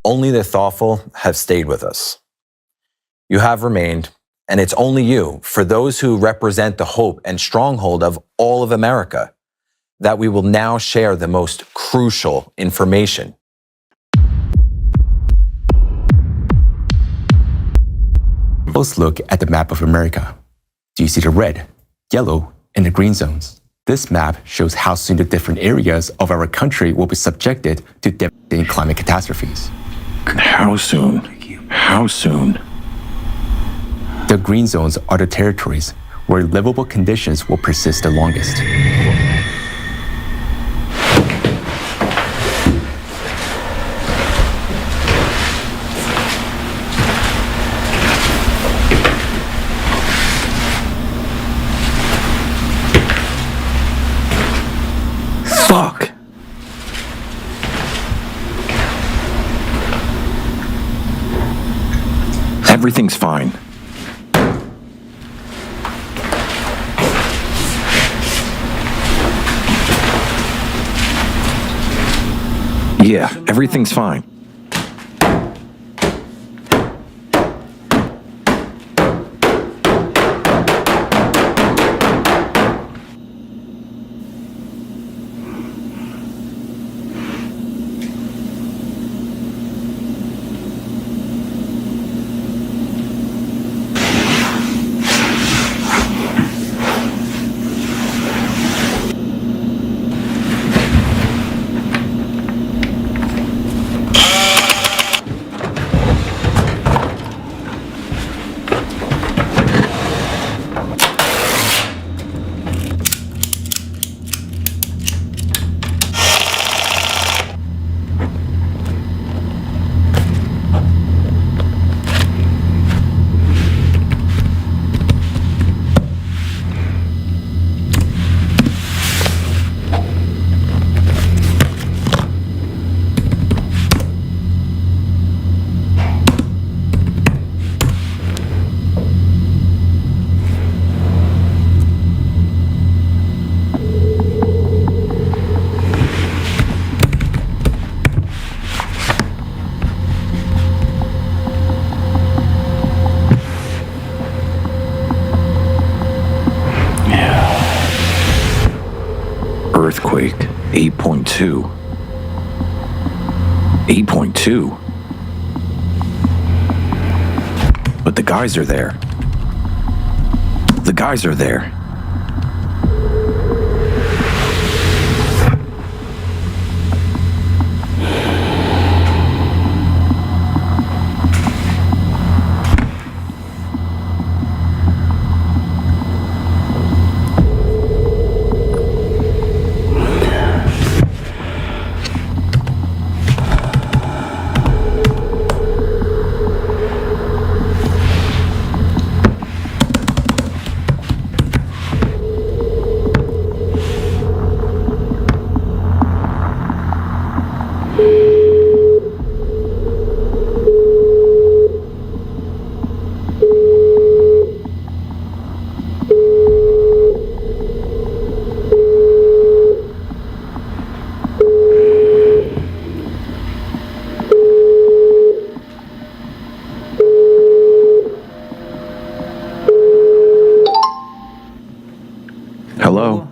Only the thoughtful have stayed with us. You have remained, and it's only you, for those who represent the hope and stronghold of all of America, that we will now share the most crucial information. Let's look at the map of America. Do you see the red, yellow, and the green zones? This map shows how soon the different areas of our country will be subjected to devastating climate catastrophes. How soon? How soon? The green zones are the territories where livable conditions will persist the longest. Fuck! Everything's fine. Yeah, everything's fine. Earthquake 8.2. 8.2? But the guys are there. The guys are there.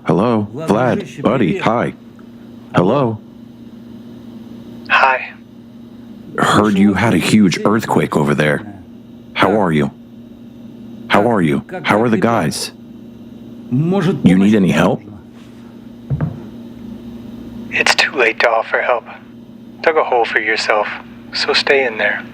Hello, Vlad, buddy, hi. Hello. Hi. Heard you had a huge earthquake over there. How are you? How are you? How are the guys? You need any help? It's too late to offer help. Dug a hole for yourself, so stay in there.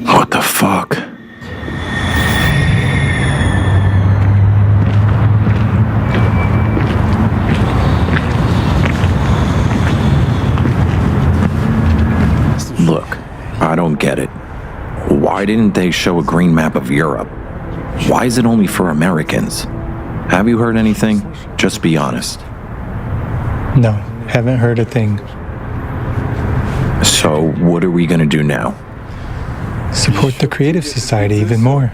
What the fuck? Look, I don't get it. Why didn't they show a green map of Europe? Why is it only for Americans? Have you heard anything? Just be honest. No, haven't heard a thing. So, what are we gonna do now? Support the Creative Society even more.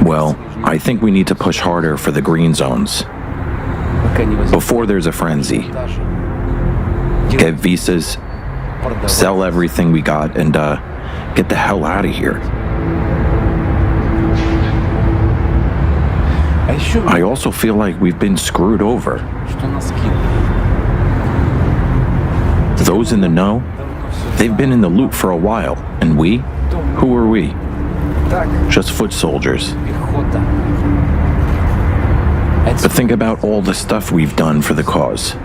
Well, I think we need to push harder for the green zones. Before there's a frenzy. Get visas, sell everything we got, and get the hell out of here. I also feel like we've been screwed over. Those in the know, they've been in the loop for a while, and we? Who are we? Just foot soldiers. But think about all the stuff we've done for the cause.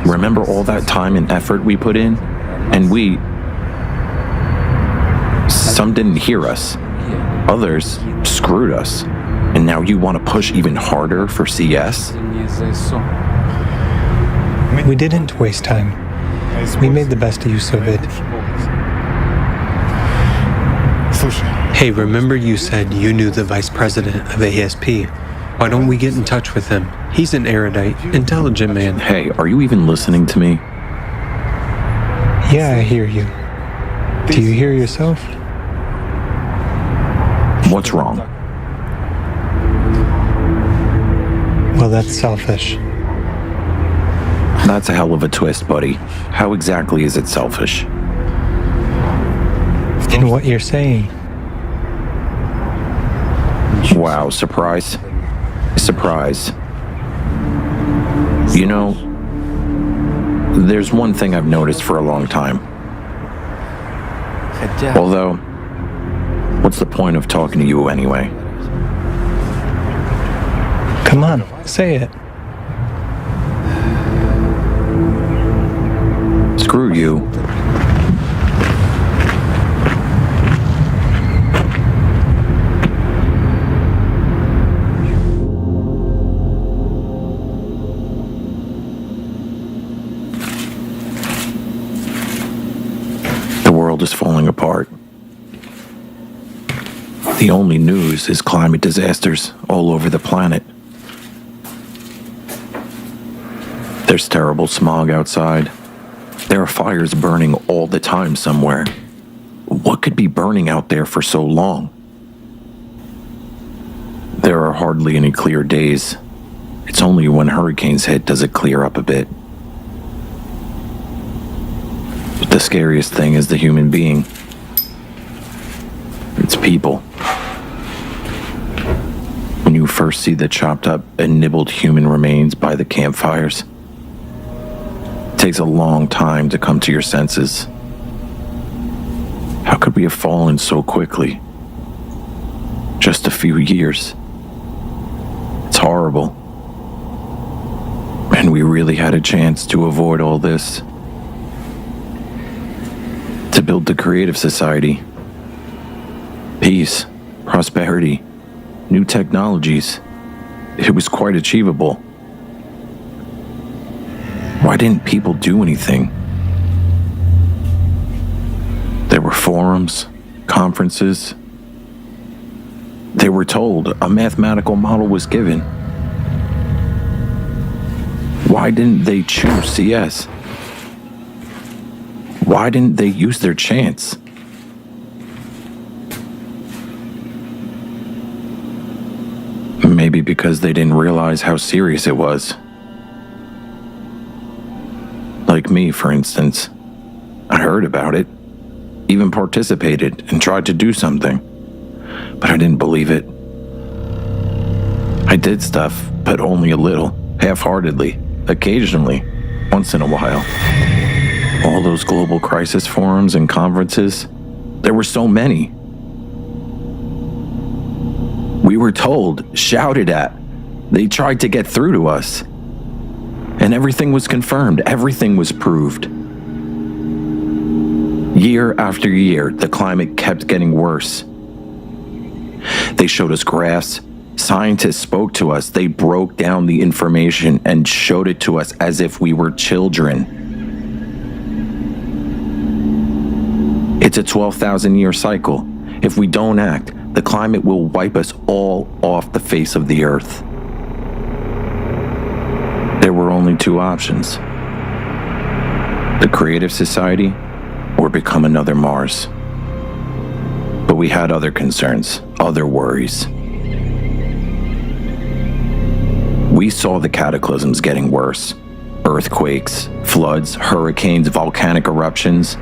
Remember all that time and effort we put in? And some didn't hear us. Others screwed us. And now you want to push even harder for CS? We didn't waste time. We made the best use of it. Hey, remember you said you knew the vice president of ASP? Why don't we get in touch with him? He's an erudite, intelligent man. Hey, are you even listening to me? Yeah, I hear you. Do you hear yourself? What's wrong? Well, that's selfish. That's a hell of a twist, buddy. How exactly is it selfish? In what you're saying. Wow, surprise. Surprise. You know, there's one thing I've noticed for a long time. Although, what's the point of talking to you anyway? Come on, say it. Screw you. The world is falling apart. The only news is climate disasters all over the planet. There's terrible smog outside. There are fires burning all the time somewhere. What could be burning out there for so long? There are hardly any clear days. It's only when hurricanes hit does it clear up a bit. But the scariest thing is the human being. It's people. When you first see the chopped up and nibbled human remains by the campfires, it takes a long time to come to your senses. How could we have fallen so quickly? Just a few years. It's horrible. And we really had a chance to avoid all this. To build the creative society. Peace, prosperity, new technologies. It was quite achievable. Why didn't people do anything? There were forums, conferences. They were told a mathematical model was given. Why didn't they choose CS? Why didn't they use their chance? Maybe because they didn't realize how serious it was. Like me, for instance. I heard about it, even participated and tried to do something, but I didn't believe it. I did stuff, but only a little, half-heartedly, occasionally, once in a while. All those global crisis forums and conferences, there were so many. We were told, shouted at. They tried to get through to us. And everything was confirmed. Everything was proved. Year after year, the climate kept getting worse. They showed us graphs. Scientists spoke to us. They broke down the information and showed it to us as if we were children. It's a 12,000-year cycle. If we don't act, the climate will wipe us all off the face of the earth. There were only two options. The creative society or become another Mars. But we had other concerns, other worries. We saw the cataclysms getting worse. Earthquakes, floods, hurricanes, volcanic eruptions.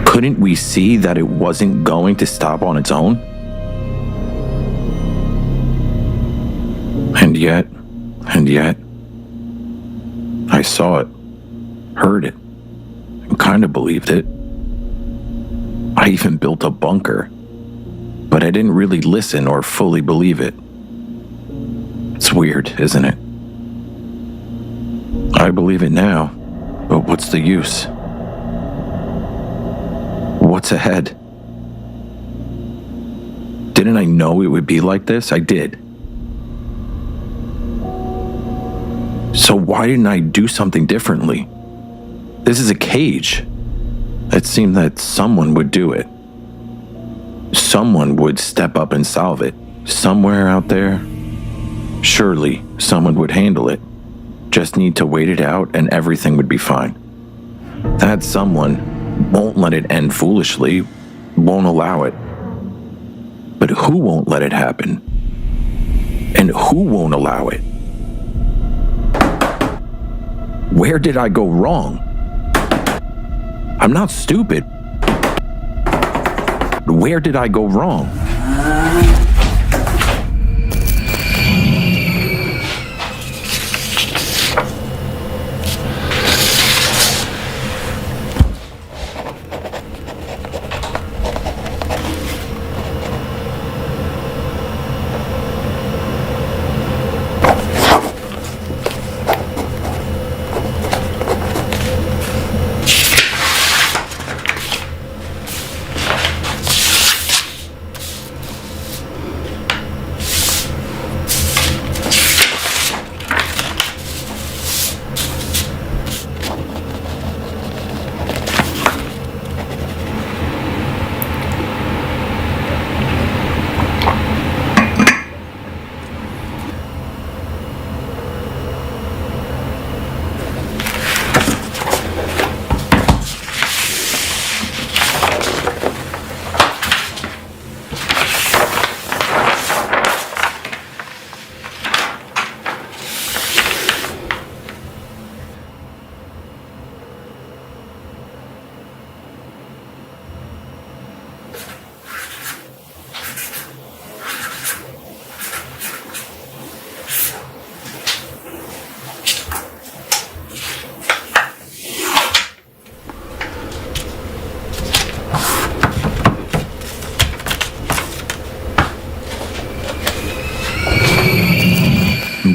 Couldn't we see that it wasn't going to stop on its own? And yet, I saw it, heard it, and kind of believed it. I even built a bunker, but I didn't really listen or fully believe it. It's weird, isn't it? I believe it now, but what's the use? What's ahead? Didn't I know it would be like this? I did. So why didn't I do something differently? This is a cage. It seemed that someone would do it. Someone would step up and solve it. Somewhere out there. Surely someone would handle it. Just need to wait it out and everything would be fine. That someone won't let it end foolishly, won't allow it. But who won't let it happen? And who won't allow it? Where did I go wrong? I'm not stupid. Where did I go wrong?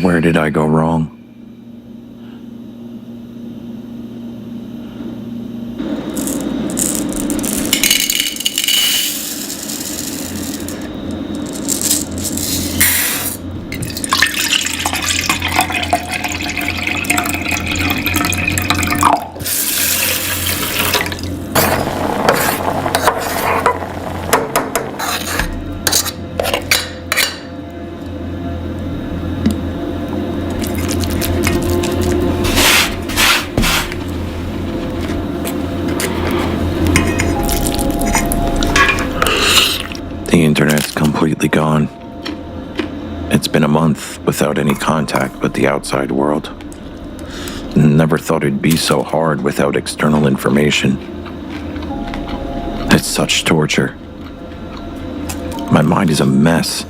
Where did I go wrong? The internet's completely gone. It's been a month without any contact with the outside world. Never thought it'd be so hard without external information. It's such torture. My mind is a mess.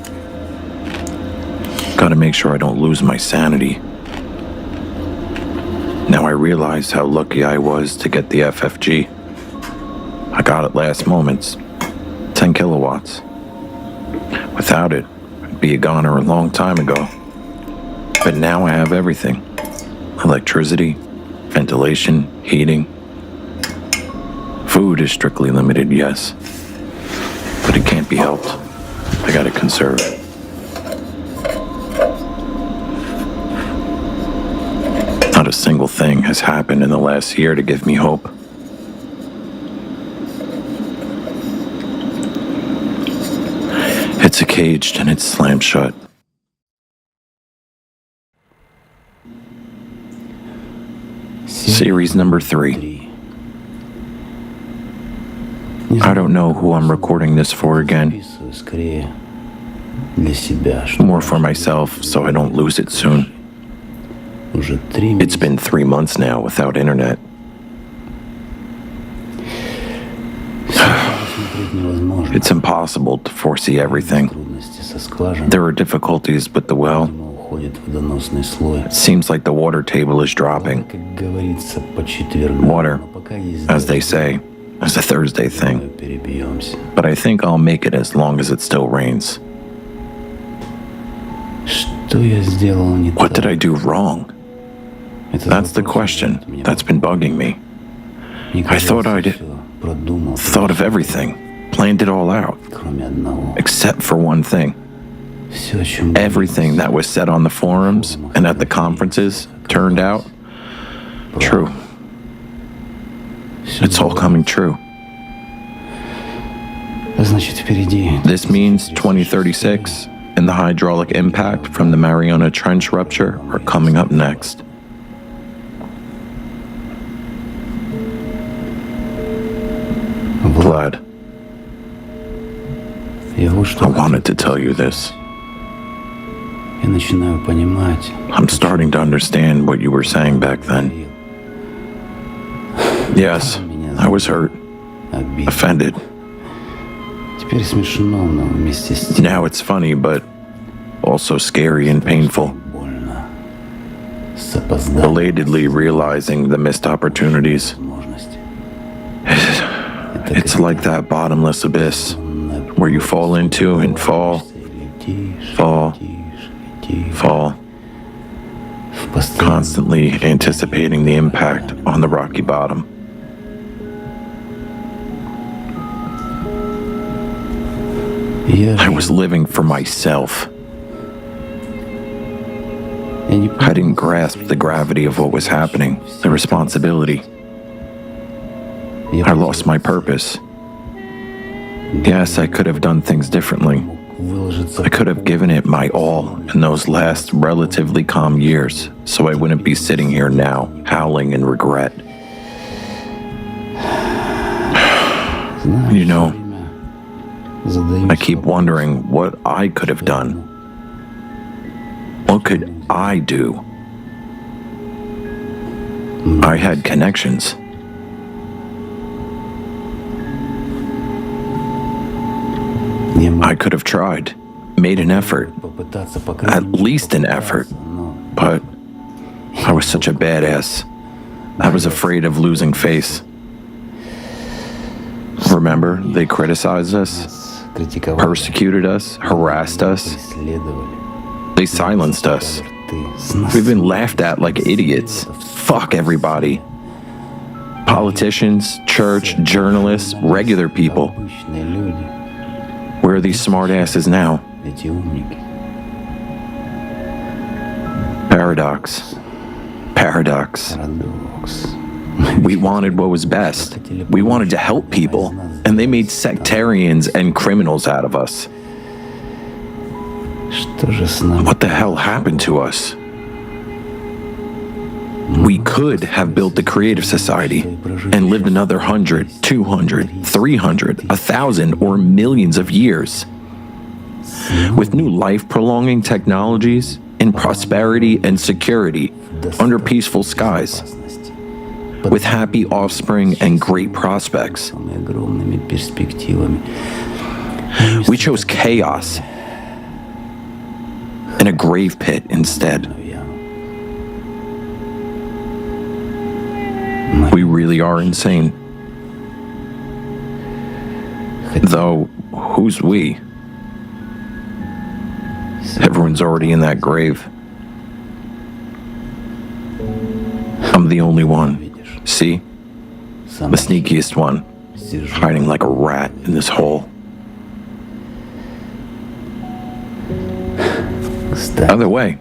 Gotta make sure I don't lose my sanity. Now I realize how lucky I was to get the FFG. I got it last moments. 10 kilowatts. Without it, I'd be a goner a long time ago. But now I have everything. Electricity, ventilation, heating. Food is strictly limited, yes. But it can't be helped. I gotta conserve. Not a single thing has happened in the last year to give me hope. It's caged and it's slammed shut. Series number 3. I don't know who I'm recording this for again. More for myself so I don't lose it soon. It's been 3 months now without internet. It's impossible to foresee everything. There are difficulties with the well. It seems like the water table is dropping. Water, as they say, is a Thursday thing. But I think I'll make it as long as it still rains. What did I do wrong? That's the question that's been bugging me. I thought I'd thought of everything, planned it all out, except for one thing. Everything that was said on the forums and at the conferences turned out true. It's all coming true. This means 2036 and the hydraulic impact from the Mariana Trench rupture are coming up next. glad. I wanted to tell you this. I'm starting to understand what you were saying back then. Yes, I was hurt, offended. Now it's funny, but also scary and painful. Belatedly realizing the missed opportunities. It's like that bottomless abyss where you fall into and fall, constantly anticipating the impact on the rocky bottom. I was living for myself. I didn't grasp the gravity of what was happening, the responsibility. I lost my purpose. Yes, I could have done things differently. I could have given it my all in those last relatively calm years, so I wouldn't be sitting here now, howling in regret. You know, I keep wondering what I could have done. What could I do? I had connections. I could have tried, made an effort, at least an effort, but I was such a badass. I was afraid of losing face. Remember, they criticized us, persecuted us, harassed us. They silenced us. We've been laughed at like idiots. Fuck everybody. Politicians, church, journalists, regular people. Where are these smartasses now? Paradox. We wanted what was best. We wanted to help people, and they made sectarians and criminals out of us. What the hell happened to us? We could have built the creative society and lived another 100, 200, 300, 1,000, or millions of years. With new life-prolonging technologies, in prosperity and security, under peaceful skies. With happy offspring and great prospects. We chose chaos and a grave pit instead. We really are insane. Though, who's we? Everyone's already in that grave. I'm the only one. See? The sneakiest one. Hiding like a rat in this hole. Either way,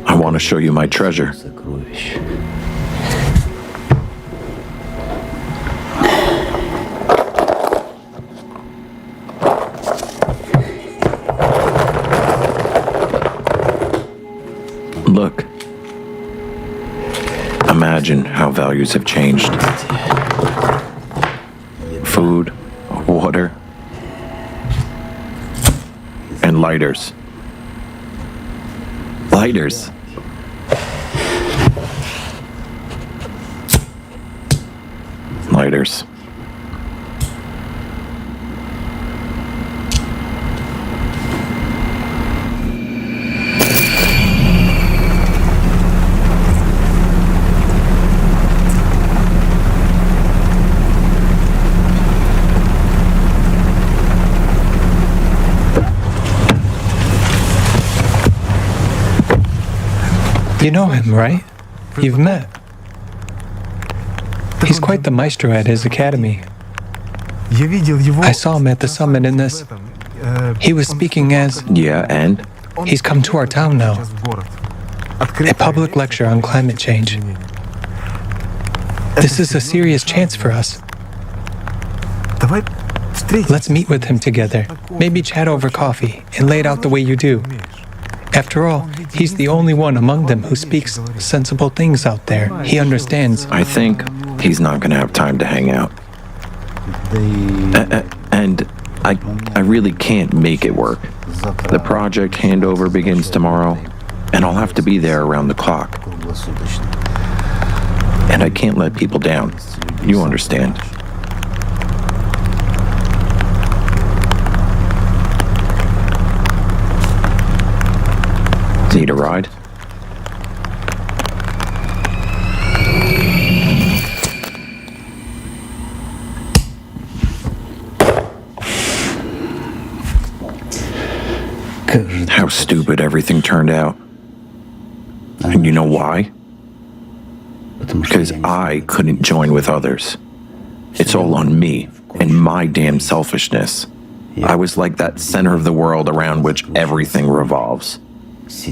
I want to show you my treasure. Look. Imagine how values have changed. Food, water, and lighters. Lighters. Lighters. You know him, right? You've met. He's quite the maestro at his academy. I saw him at the summit in this. He was speaking as... Yeah, and? He's come to our town now. A public lecture on climate change. This is a serious chance for us. Let's meet with him together. Maybe chat over coffee and lay it out the way you do. After all, he's the only one among them who speaks sensible things out there. He understands. I think he's not going to have time to hang out. And I really can't make it work. The project handover begins tomorrow, and I'll have to be there around the clock. And I can't let people down. You understand. Need a ride? How stupid everything turned out. And you know why? Because I couldn't join with others. It's all on me and my damn selfishness. I was like that center of the world around which everything revolves.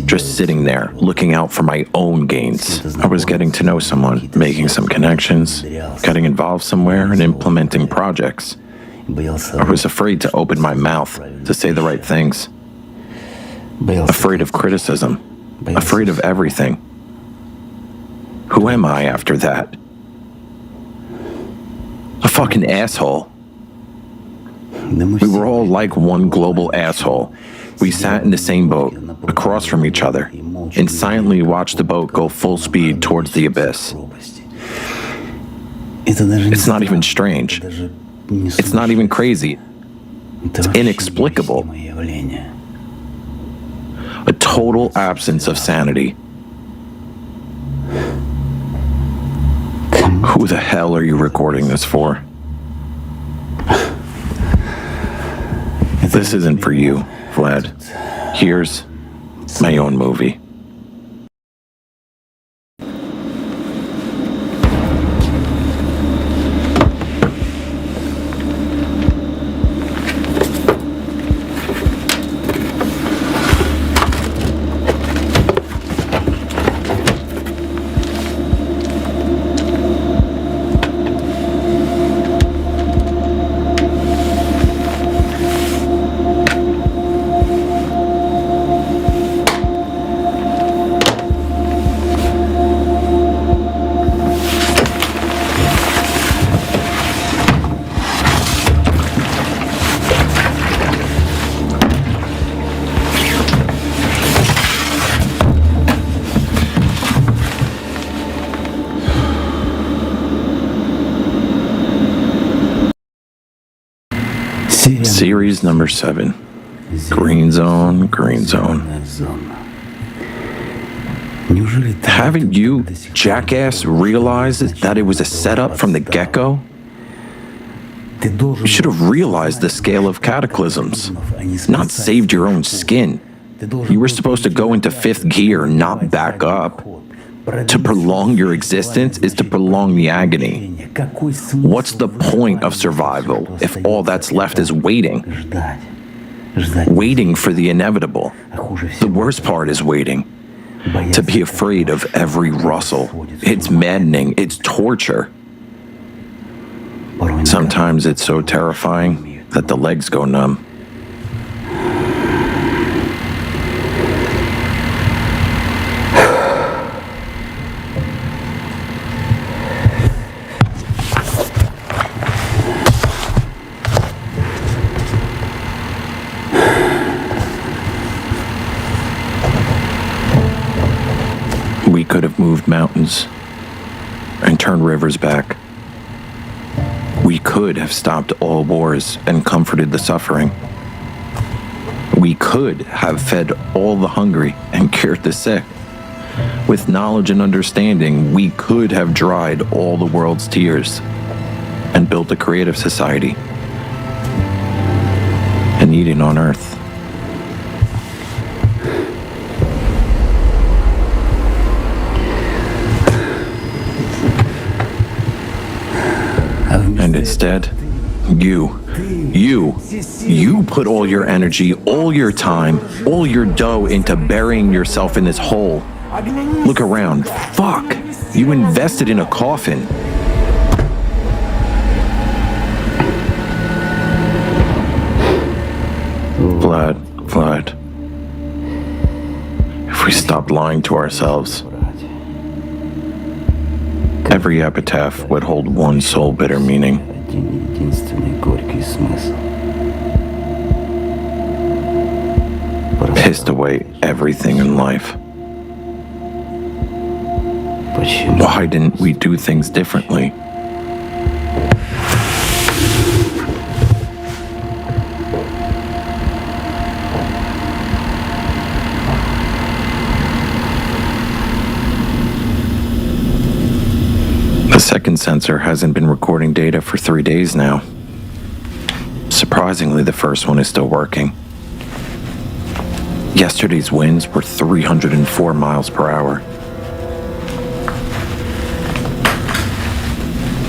Just sitting there, looking out for my own gains. I was getting to know someone, making some connections, getting involved somewhere, and implementing projects. I was afraid to open my mouth, to say the right things. Afraid of criticism, afraid of everything. Who am I after that? A fucking asshole. We were all like one global asshole. We sat in the same boat, across from each other, and silently watched the boat go full speed towards the abyss. It's not even strange. It's not even crazy. It's inexplicable. A total absence of sanity. Who the hell are you recording this for? This isn't for you, Vlad. Here's my own movie. Series number 7. Green Zone, Green Zone. Haven't you, jackass, realized that it was a setup from the get-go? You should have realized the scale of cataclysms, not saved your own skin. You were supposed to go into 5th gear, not back up. To prolong your existence is to prolong the agony. What's the point of survival if all that's left is waiting? Waiting for the inevitable. The worst part is waiting. To be afraid of every rustle. It's maddening. It's torture. Sometimes it's so terrifying that the legs go numb. We could have moved mountains and turned rivers back. We could have stopped all wars and comforted the suffering. We could have fed all the hungry and cured the sick. With knowledge and understanding, we could have dried all the world's tears and built a creative society. An Eden on Earth. And instead, you put all your energy, all your time, all your dough into burying yourself in this hole. Look around. Fuck. You invested in a coffin. Vlad. If we stopped lying to ourselves, every epitaph would hold one sole bitter meaning. Pissed away everything in life. Why didn't we do things differently? The second sensor hasn't been recording data for 3 days now. Surprisingly, the first one is still working. Yesterday's winds were 304 miles per hour.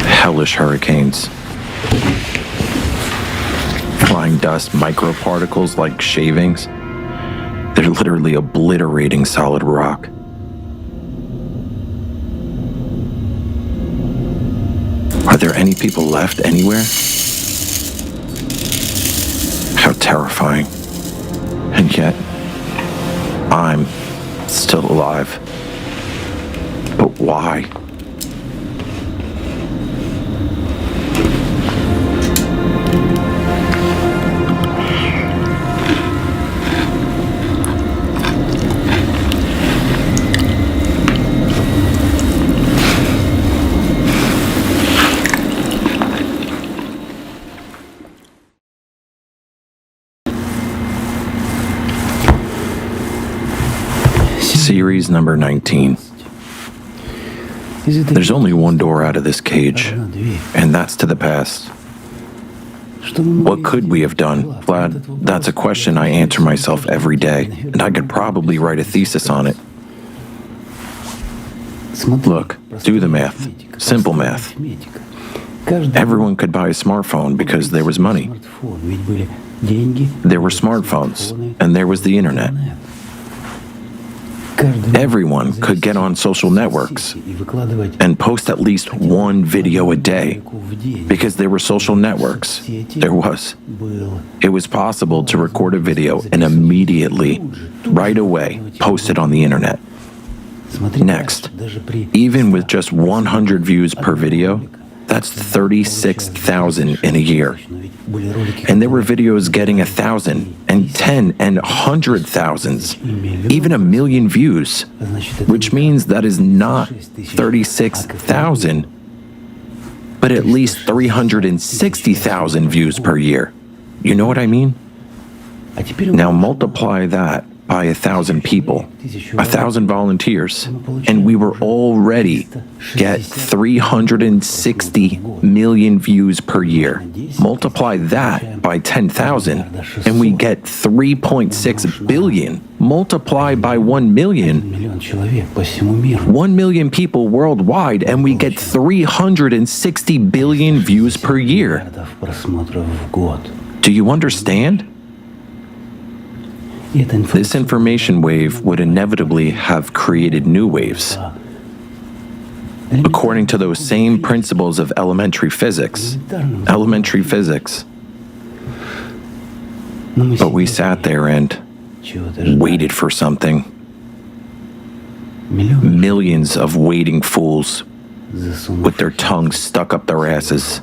Hellish hurricanes. Flying dust microparticles like shavings. They're literally obliterating solid rock. Are there any people left anywhere? How terrifying. And yet, I'm still alive. But why? Series number 19. There's only one door out of this cage, and that's to the past. What could we have done? Vlad, that's a question I answer myself every day, and I could probably write a thesis on it. Look, do the math. Simple math. Everyone could buy a smartphone because there was money. There were smartphones, and there was the internet. Everyone could get on social networks and post at least one video a day because there were social networks. There was. It was possible to record a video and immediately, right away, post it on the internet. Next, even with just 100 views per video, that's 36,000 in a year. And there were videos getting 1,000 and 10 and 100,000s, even 1 million views, which means that is not 36,000, but at least 360,000 views per year. You know what I mean? Now multiply that by 1,000 people, 1,000 volunteers, and we were already get 360 million views per year. Multiply that by 10,000, and we get 3.6 billion. Multiply by 1 million, 1 million people worldwide, and we get 360 billion views per year. Do you understand? This information wave would inevitably have created new waves. According to those same principles of elementary physics. But we sat there and waited for something. Millions of waiting fools with their tongues stuck up their asses.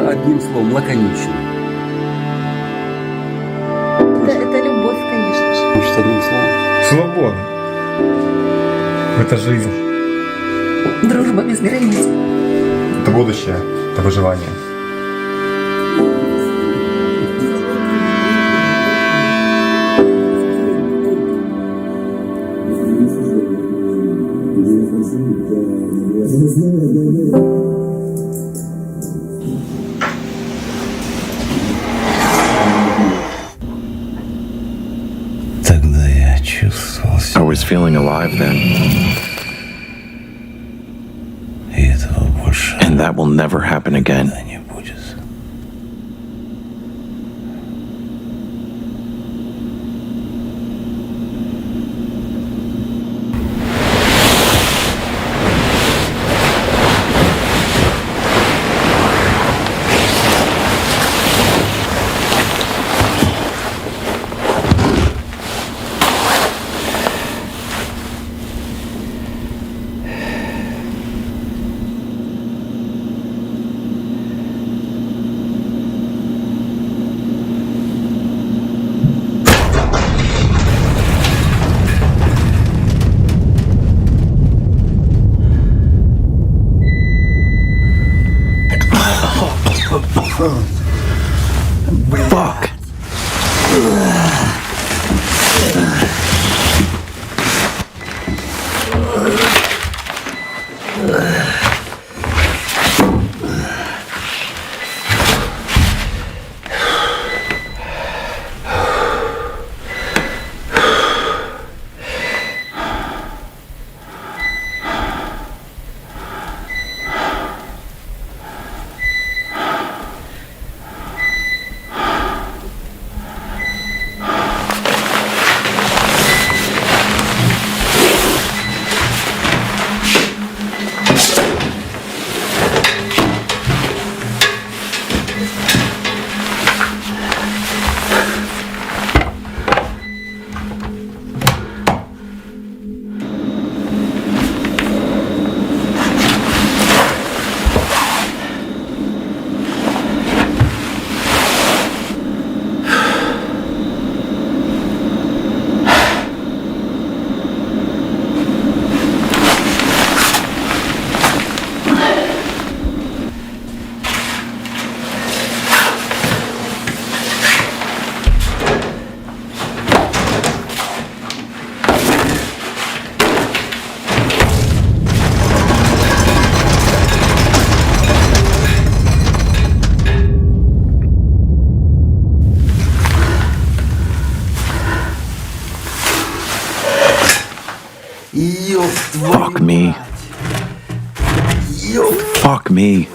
просто одним словом, лаконично. Это любовь, конечно же. Значит, одним словом. Свобода. Это жизнь. Дружба без границ. Это будущее. Это выживание. I was feeling alive then. And that will never happen again. Fuck. Fuck me. Fuck me.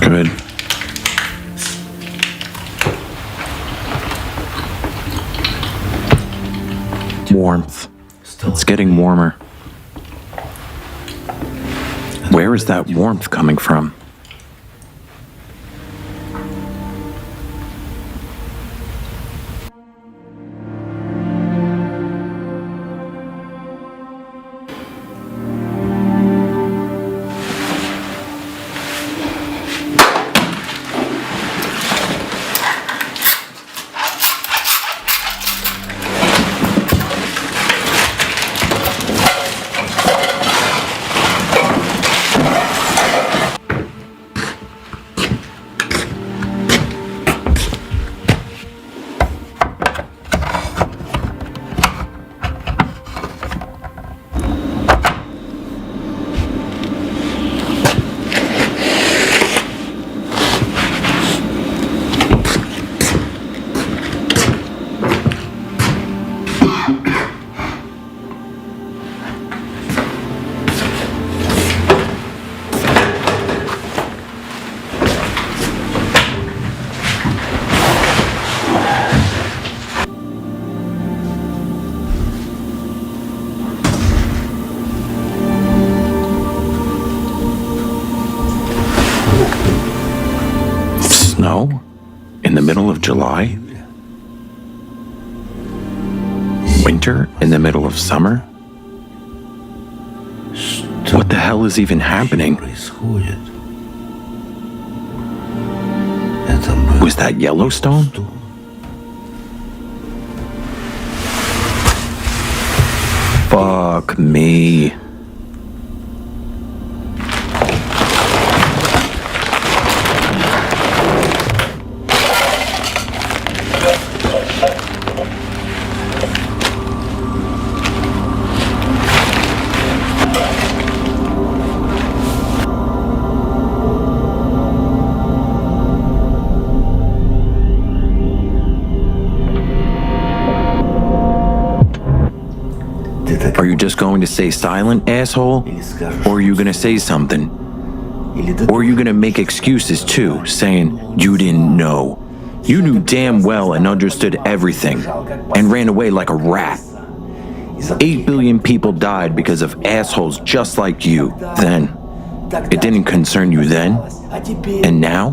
Good. Warmth. It's getting warmer. Where is that warmth coming from? July? Winter in the middle of summer? What the hell is even happening? Was that Yellowstone? Fuck me. Are you just going to stay silent, asshole? Or are you gonna say something? Or are you gonna make excuses too, saying you didn't know? You knew damn well and understood everything, and ran away like a rat. 8 billion people died because of assholes just like you then. It didn't concern you then? And now?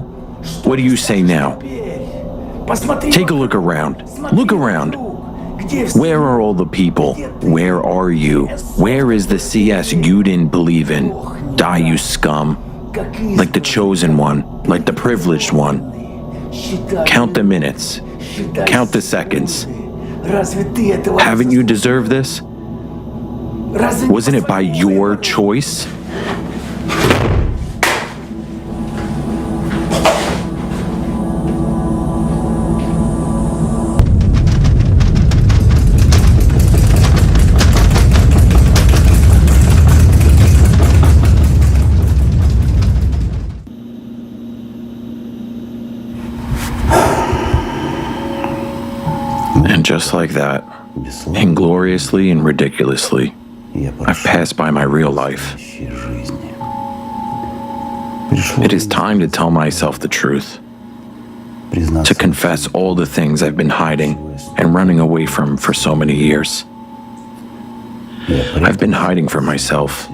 What do you say now? Take a look around. Look around. Where are all the people? Where are you? Where is the CS you didn't believe in? Die, you scum. Like the chosen one, like the privileged one. Count the minutes. Count the seconds. Haven't you deserved this? Wasn't it by your choice? And just like that, ingloriously and ridiculously, I've passed by my real life. It is time to tell myself the truth, to confess all the things I've been hiding and running away from for so many years. I've been hiding from myself.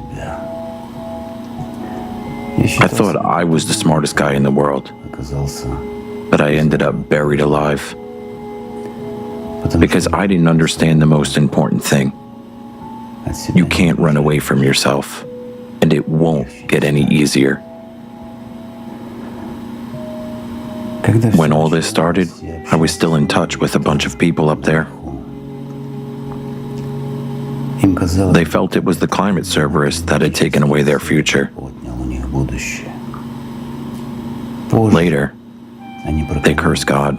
I thought I was the smartest guy in the world, but I ended up buried alive. Because I didn't understand the most important thing. You can't run away from yourself, and it won't get any easier. When all this started, I was still in touch with a bunch of people up there. They felt it was the climate Cerberus that had taken away their future. Later, they cursed God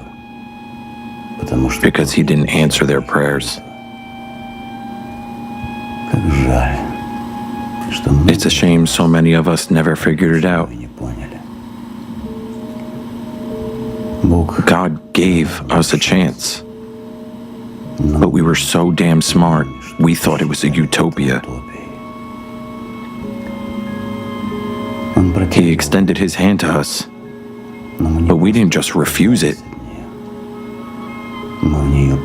because he didn't answer their prayers. It's a shame so many of us never figured it out. God gave us a chance, but we were so damn smart, we thought it was a utopia. He extended his hand to us, but we didn't just refuse it.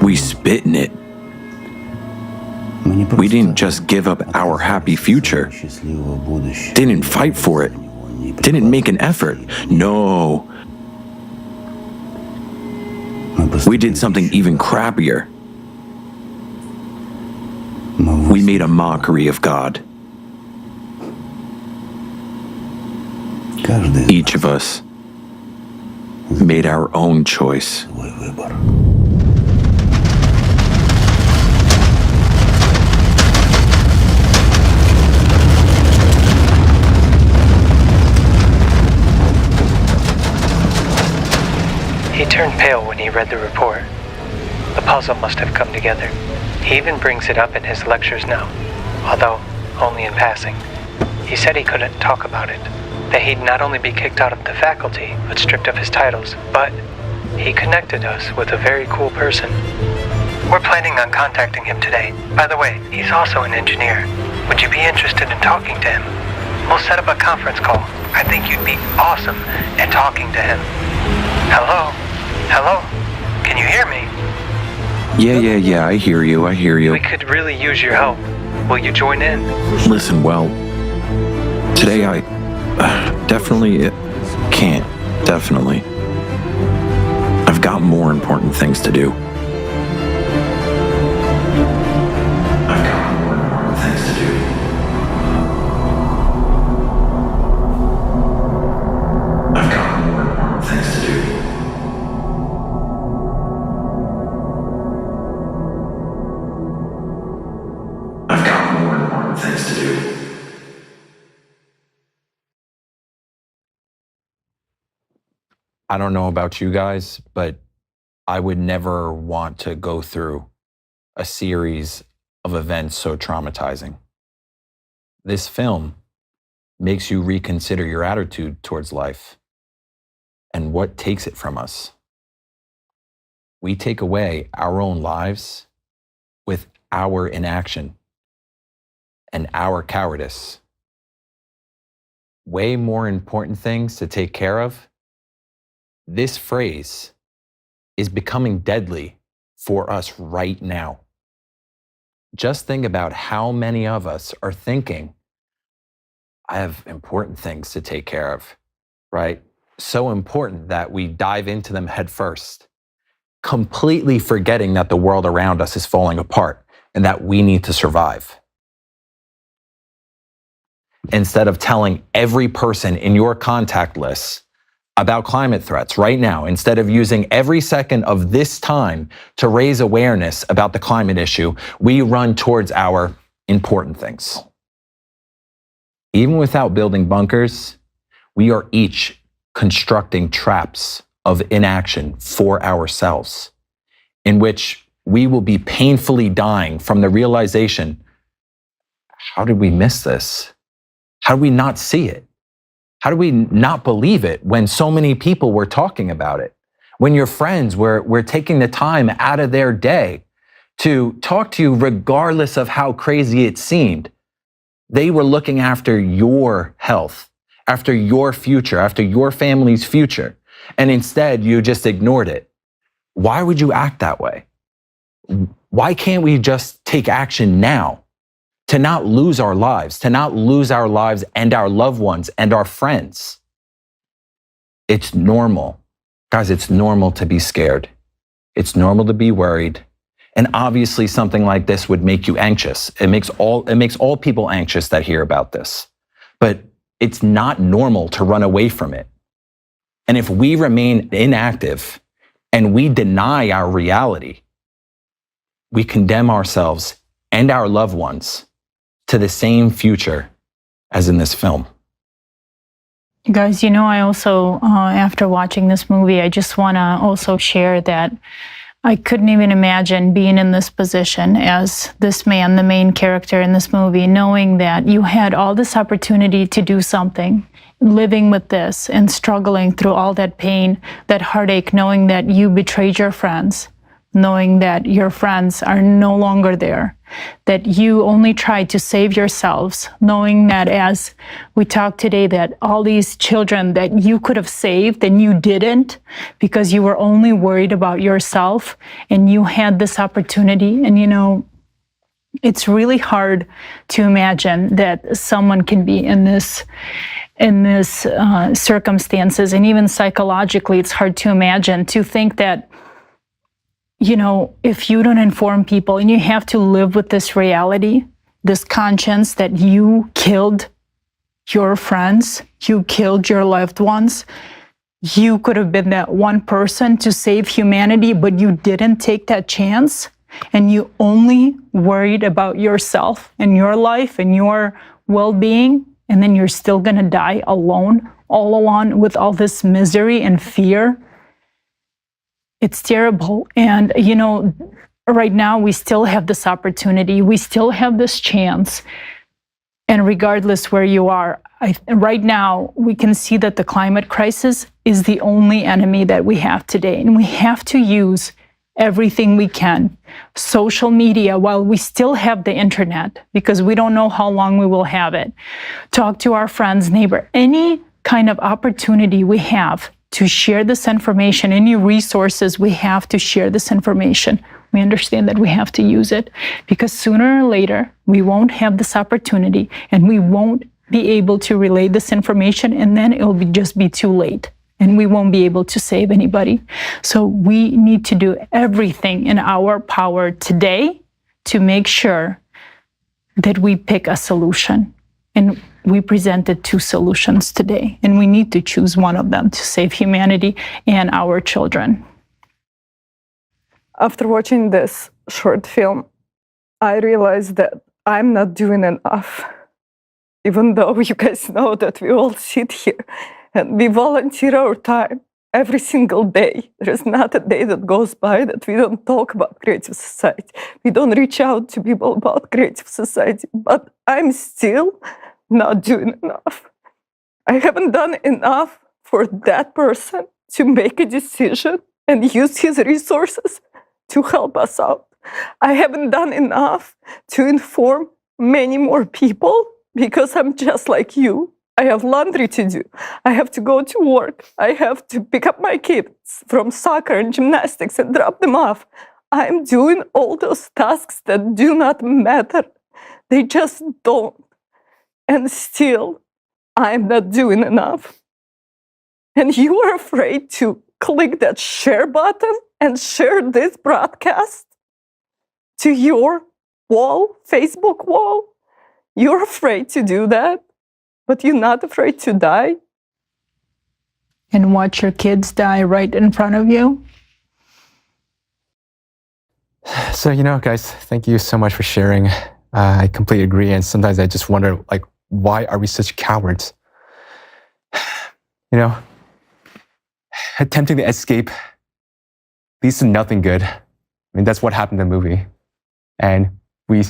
We spit in it. We didn't just give up our happy future. Didn't fight for it. Didn't make an effort. No. We did something even crappier. We made a mockery of God. Each of us made our own choice. He turned pale when he read the report. The puzzle must have come together. He even brings it up in his lectures now, although only in passing. He said he couldn't talk about it, that he'd not only be kicked out of the faculty, but stripped of his titles, but he connected us with a very cool person. We're planning on contacting him today. By the way, he's also an engineer. Would you be interested in talking to him? We'll set up a conference call. I think you'd be awesome at talking to him. Hello? Hello? Can you hear me? Yeah, I hear you. We could really use your help. Will you join in? Listen, well, today I definitely can't. Definitely. I've got got more important things to do. I've got more important things to do. I've got more important things to do. I've got more important things to do. I don't know about you guys, but I would never want to go through a series of events so traumatizing. This film makes you reconsider your attitude towards life and what takes it from us. We take away our own lives with our inaction and our cowardice. Way more important things to take care of. This phrase is becoming deadly for us right now. Just think about how many of us are thinking, I have important things to take care of, right? So important that we dive into them head first, completely forgetting that the world around us is falling apart and that we need to survive. Instead of telling every person in your contact list about climate threats right now, instead of using every second of this time to raise awareness about the climate issue, we run towards our important things. Even without building bunkers, we are each constructing traps of inaction for ourselves, in which we will be painfully dying from the realization, how did we miss this? How did we not see it? How do we not believe it when so many people were talking about it? When your friends were taking the time out of their day to talk to you regardless of how crazy it seemed. They were looking after your health, after your future, after your family's future. And instead, you just ignored it. Why would you act that way? Why can't we just take action now? To not lose our lives, and our loved ones and our friends. It's normal. Guys, it's normal to be scared. It's normal to be worried. And obviously something like this would make you anxious. It makes all people anxious that hear about this. But it's not normal to run away from it. And if we remain inactive and we deny our reality, we condemn ourselves and our loved ones to the same future as in this film. You guys, I also, after watching this movie, I just want to also share that I couldn't even imagine being in this position as this man, the main character in this movie, knowing that you had all this opportunity to do something, living with this and struggling through all that pain, that heartache, knowing that you betrayed your friends, knowing that your friends are no longer there, that you only tried to save yourselves, knowing that as we talked today, that all these children that you could have saved and you didn't because you were only worried about yourself and you had this opportunity. And it's really hard to imagine that someone can be in this circumstances, and even psychologically, it's hard to imagine, to think that if you don't inform people and you have to live with this reality, this conscience that you killed your friends, you killed your loved ones, you could have been that one person to save humanity, but you didn't take that chance and you only worried about yourself and your life and your well-being, and then you're still going to die alone, all alone with all this misery and fear. It's terrible. And, right now we still have this opportunity. We still have this chance. And regardless where you are, right now we can see that the climate crisis is the only enemy that we have today. And we have to use everything we can. Social media, while we still have the internet, because we don't know how long we will have it. Talk to our friends, neighbor, any kind of opportunity we have to share this information, any resources we have to share this information. We understand that we have to use it, because sooner or later we won't have this opportunity and we won't be able to relay this information, and then it'll just be too late. and we won't be able to save anybody. So we need to do everything in our power today to make sure that we pick a solution. And we presented 2 solutions today, and we need to choose one of them to save humanity and our children. After watching this short film, I realized that I'm not doing enough. Even though you guys know that we all sit here and we volunteer our time every single day. There is not a day that goes by that we don't talk about creative society. We don't reach out to people about creative society, but I'm still not doing enough. I haven't done enough for that person to make a decision and use his resources to help us out. I haven't done enough to inform many more people because I'm just like you. I have laundry to do. I have to go to work. I have to pick up my kids from soccer and gymnastics and drop them off. I'm doing all those tasks that do not matter. They just don't. And still, I'm not doing enough. And you are afraid to click that share button and share this broadcast to your wall, Facebook wall. You're afraid to do that, but you're not afraid to die. And watch your kids die right in front of you. So, guys, thank you so much for sharing. I completely agree. And sometimes I just wonder, why are we such cowards? Attempting to escape leads to nothing good. I mean, that's what happened in the movie. And we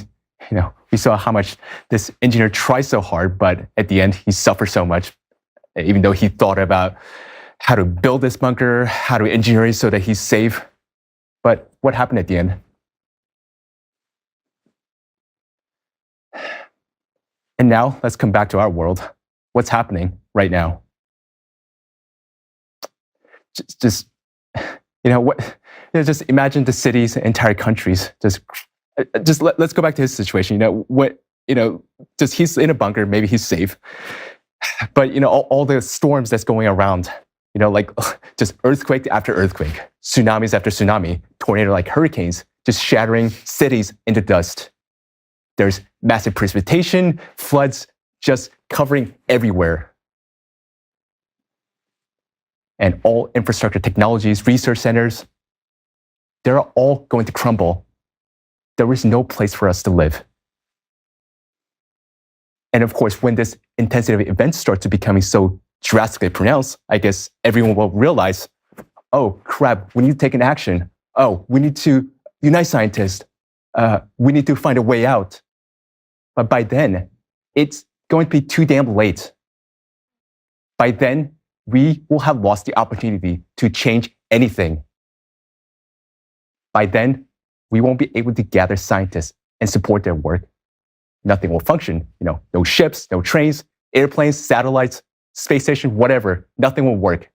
saw how much this engineer tries so hard, but at the end, he suffers so much, even though he thought about how to build this bunker, how to engineer it so that he's safe. But what happened at the end? And now let's come back to our world. What's happening right now? Just imagine the cities, entire countries. Let's go back to his situation. Just he's in a bunker. Maybe he's safe, but all the storms that's going around. Just earthquake after earthquake, tsunamis after tsunami, tornado like hurricanes, just shattering cities into dust. There's massive precipitation, floods just covering everywhere. And all infrastructure technologies, research centers, they're all going to crumble. There is no place for us to live. And of course, when this intensity of events starts to becoming so drastically pronounced, I guess everyone will realize, oh crap, we need to take an action. Oh, we need to unite scientists. We need to find a way out. But by then, it's going to be too damn late. By then, we will have lost the opportunity to change anything. By then, we won't be able to gather scientists and support their work. Nothing will function. No ships, no trains, airplanes, satellites, space station, whatever. Nothing will work.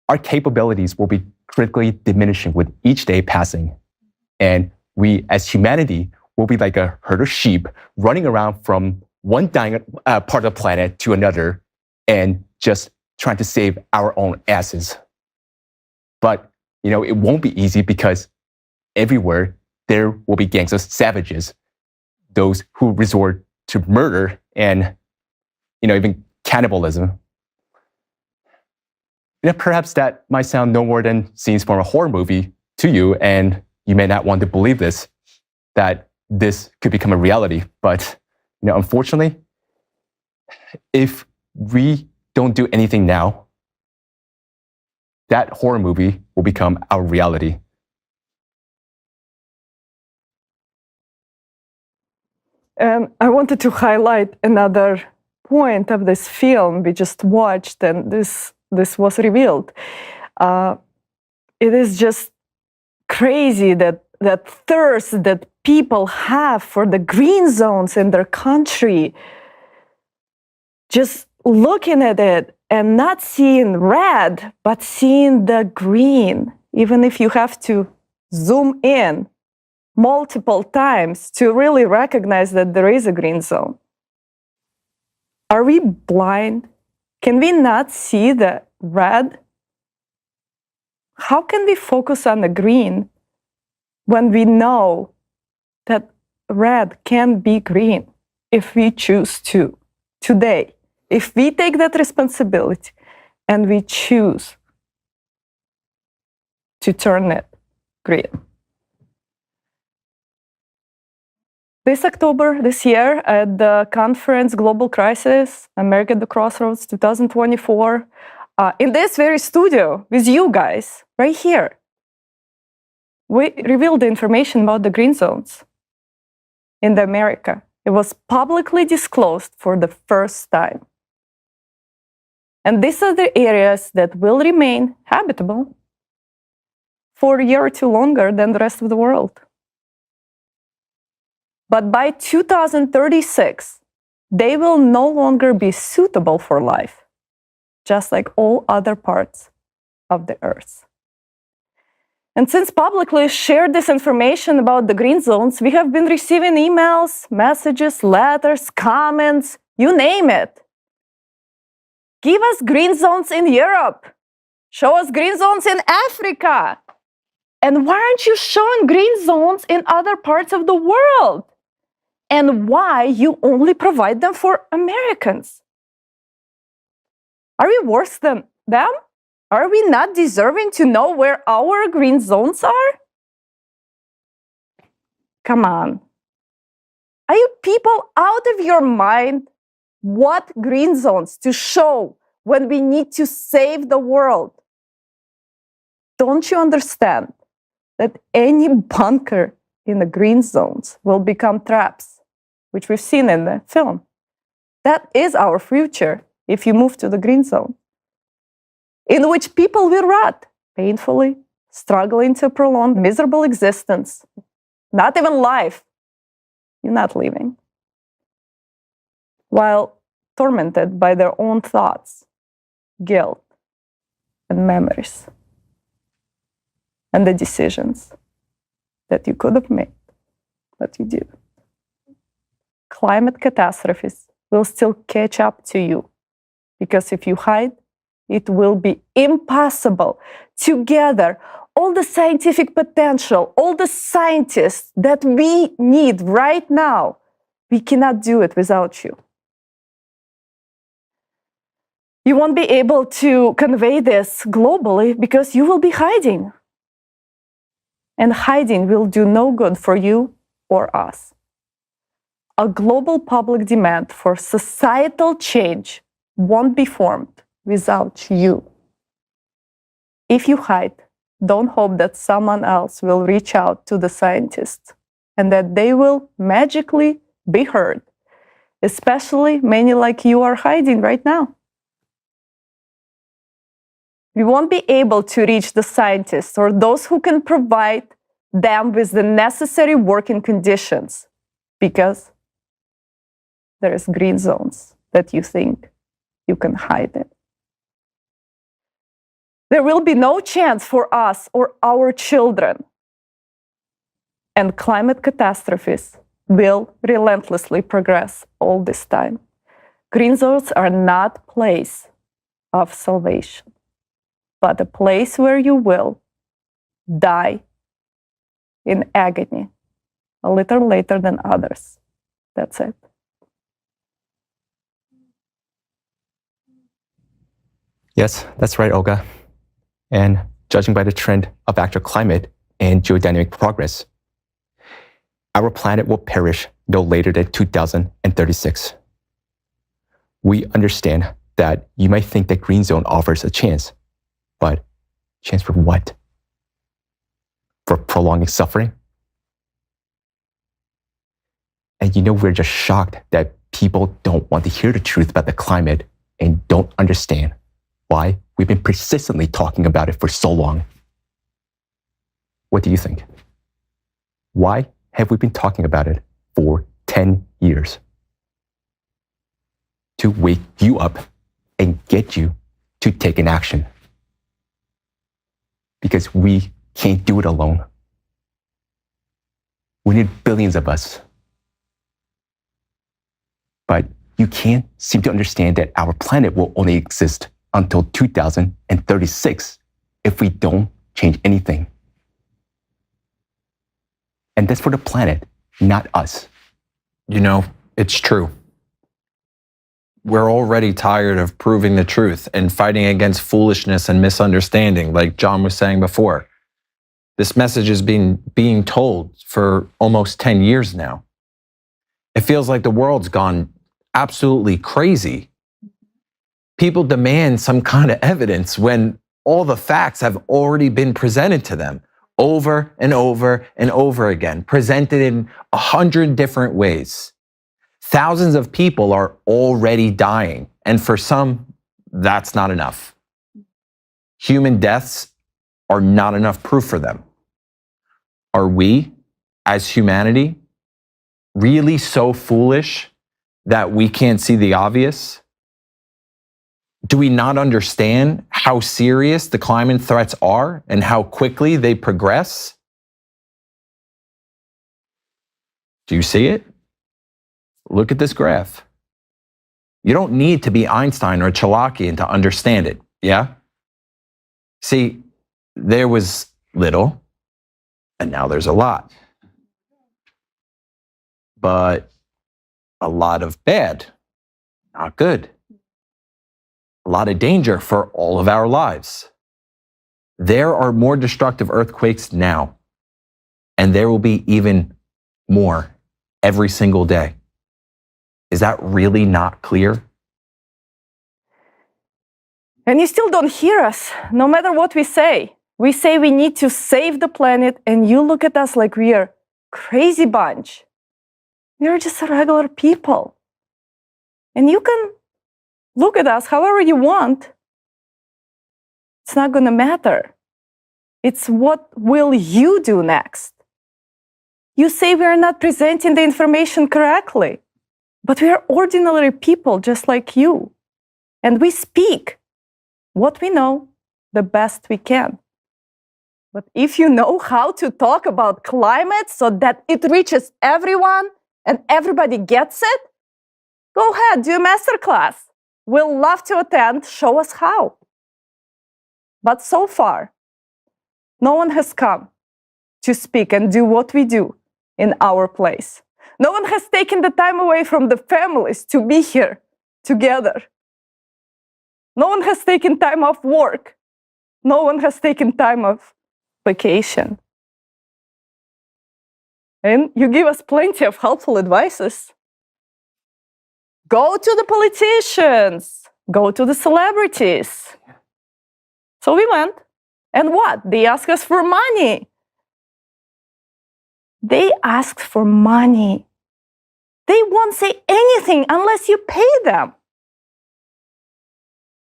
Our capabilities will be critically diminishing with each day passing. And we, as humanity, will be like a herd of sheep running around from one dying part of the planet to another and just trying to save our own asses. But, it won't be easy because everywhere there will be gangs of savages, those who resort to murder and, even cannibalism. Perhaps that might sound no more than scenes from a horror movie to you, and you may not want to believe this, that this could become a reality. But, unfortunately, if we don't do anything now, that horror movie will become our reality. And I wanted to highlight another point of this film we just watched, and this was revealed. It is just crazy that thirst that people have for the green zones in their country, just looking at it and not seeing red, but seeing the green, even if you have to zoom in multiple times to really recognize that there is a green zone. Are we blind Can we not see the red? How can we focus on the green when we know that red can be green if we choose to today? If we take that responsibility and we choose to turn it green. This October, this year, at the conference Global Crisis, America at the Crossroads 2024, in this very studio with you guys, right here, we revealed the information about the green zones in the America. It was publicly disclosed for the first time. And these are the areas that will remain habitable for a year or two longer than the rest of the world. But by 2036, they will no longer be suitable for life, just like all other parts of the Earth. And since publicly shared this information about the green zones, we have been receiving emails, messages, letters, comments, you name it. Give us green zones in Europe. Show us green zones in Africa. And why aren't you showing green zones in other parts of the world? And why you only provide them for Americans? Are we worse than them? Are we not deserving to know where our green zones are? Come on. Are you people out of your mind? What green zones to show when we need to save the world? Don't you understand that any bunker in the green zones will become traps, which we've seen in the film? That is our future if you move to the green zone, in which people will rot painfully, struggling to prolong miserable existence, not even life. You're not living. While tormented by their own thoughts, guilt, and memories, and the decisions that you could have made, but you did. Climate catastrophes will still catch up to you, because if you hide, it will be impossible to gather all the scientific potential, all the scientists that we need right now. We cannot do it without you. You won't be able to convey this globally because you will be hiding. And hiding will do no good for you or us. A global public demand for societal change won't be formed without you. If you hide, don't hope that someone else will reach out to the scientists and that they will magically be heard, especially many like you are hiding right now. We won't be able to reach the scientists or those who can provide them with the necessary working conditions because there is green zones that you think you can hide in. There will be no chance for us or our children. And climate catastrophes will relentlessly progress all this time. Green zones are not a place of salvation, but a place where you will die in agony a little later than others. That's it. Yes, that's right, Olga. And judging by the trend of actual climate and geodynamic progress, our planet will perish no later than 2036. We understand that you might think that green zone offers a chance, but chance for what? For prolonging suffering? And we're just shocked that people don't want to hear the truth about the climate and don't understand why we've been persistently talking about it for so long. What do you think? Why have we been talking about it for 10 years? To wake you up and get you to take an action. Because we can't do it alone. We need billions of us. But You can't seem to understand that our planet will only exist until 2036 if we don't change anything. And that's for the planet, not us. You know, it's true. We're already tired of proving the truth and fighting against foolishness and misunderstanding, like John was saying before. This message has been being told for almost 10 years now. It feels like the world's gone absolutely crazy. People demand some kind of evidence when all the facts have already been presented to them over and over and over again, presented in 100 different ways. Thousands of people are already dying, and for some, that's not enough. Human deaths are not enough proof for them. Are we, as humanity, really so foolish that we can't see the obvious? Do we not understand how serious the climate threats are and how quickly they progress? Do you see it? Look at this graph. You don't need to be Einstein or Chalakian to understand it, yeah? See, there was little, and now there's a lot. But a lot of bad, not good. A lot of danger for all of our lives. There are more destructive earthquakes now, and there will be even more every single day. Is that really not clear? And you still don't hear us, no matter what we say. We say we need to save the planet, and you look at us like we are crazy bunch. We are just regular people. And you can look at us however you want. It's not going to matter. It's what will you do next? You say we are not presenting the information correctly, but we are ordinary people just like you. And we speak what we know the best we can. But if you know how to talk about climate so that it reaches everyone and everybody gets it, go ahead, do a masterclass. We'll love to attend, show us how. But so far, no one has come to speak and do what we do in our place. No one has taken the time away from the families to be here together. No one has taken time off work. No one has taken time off vacation. And you give us plenty of helpful advices. Go to the politicians. Go to the celebrities. So we went. And what? They asked us for money. They asked for money. They won't say anything unless you pay them.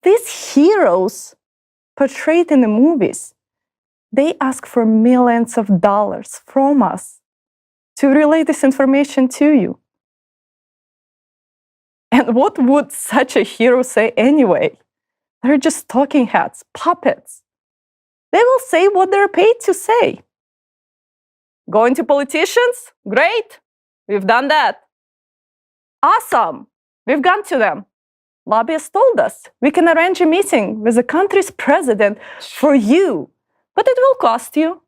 These heroes portrayed in the movies, they ask for millions of dollars from us to relay this information to you. And what would such a hero say anyway? They're just talking heads, puppets. They will say what they're paid to say. Going to politicians? Great. We've done that. Awesome. We've gone to them. Lobbyists told us we can arrange a meeting with the country's president for you, but it will cost you.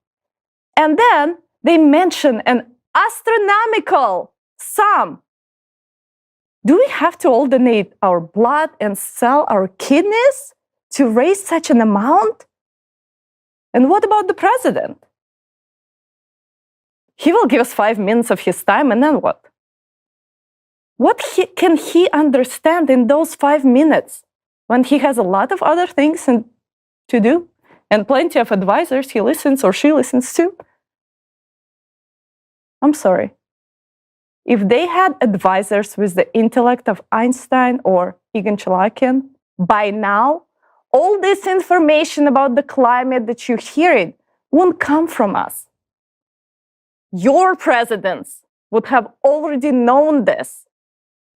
And then they mention an astronomical sum. Do we have to all donate our blood and sell our kidneys to raise such an amount? And what about the president? He will give us 5 minutes of his time, and then what? What can he understand in those 5 minutes when he has a lot of other things to do and plenty of advisors he listens or she listens to? I'm sorry. If they had advisors with the intellect of Einstein or Egon Chalakian, by now, all this information about the climate that you're hearing won't come from us. Your presidents would have already known this.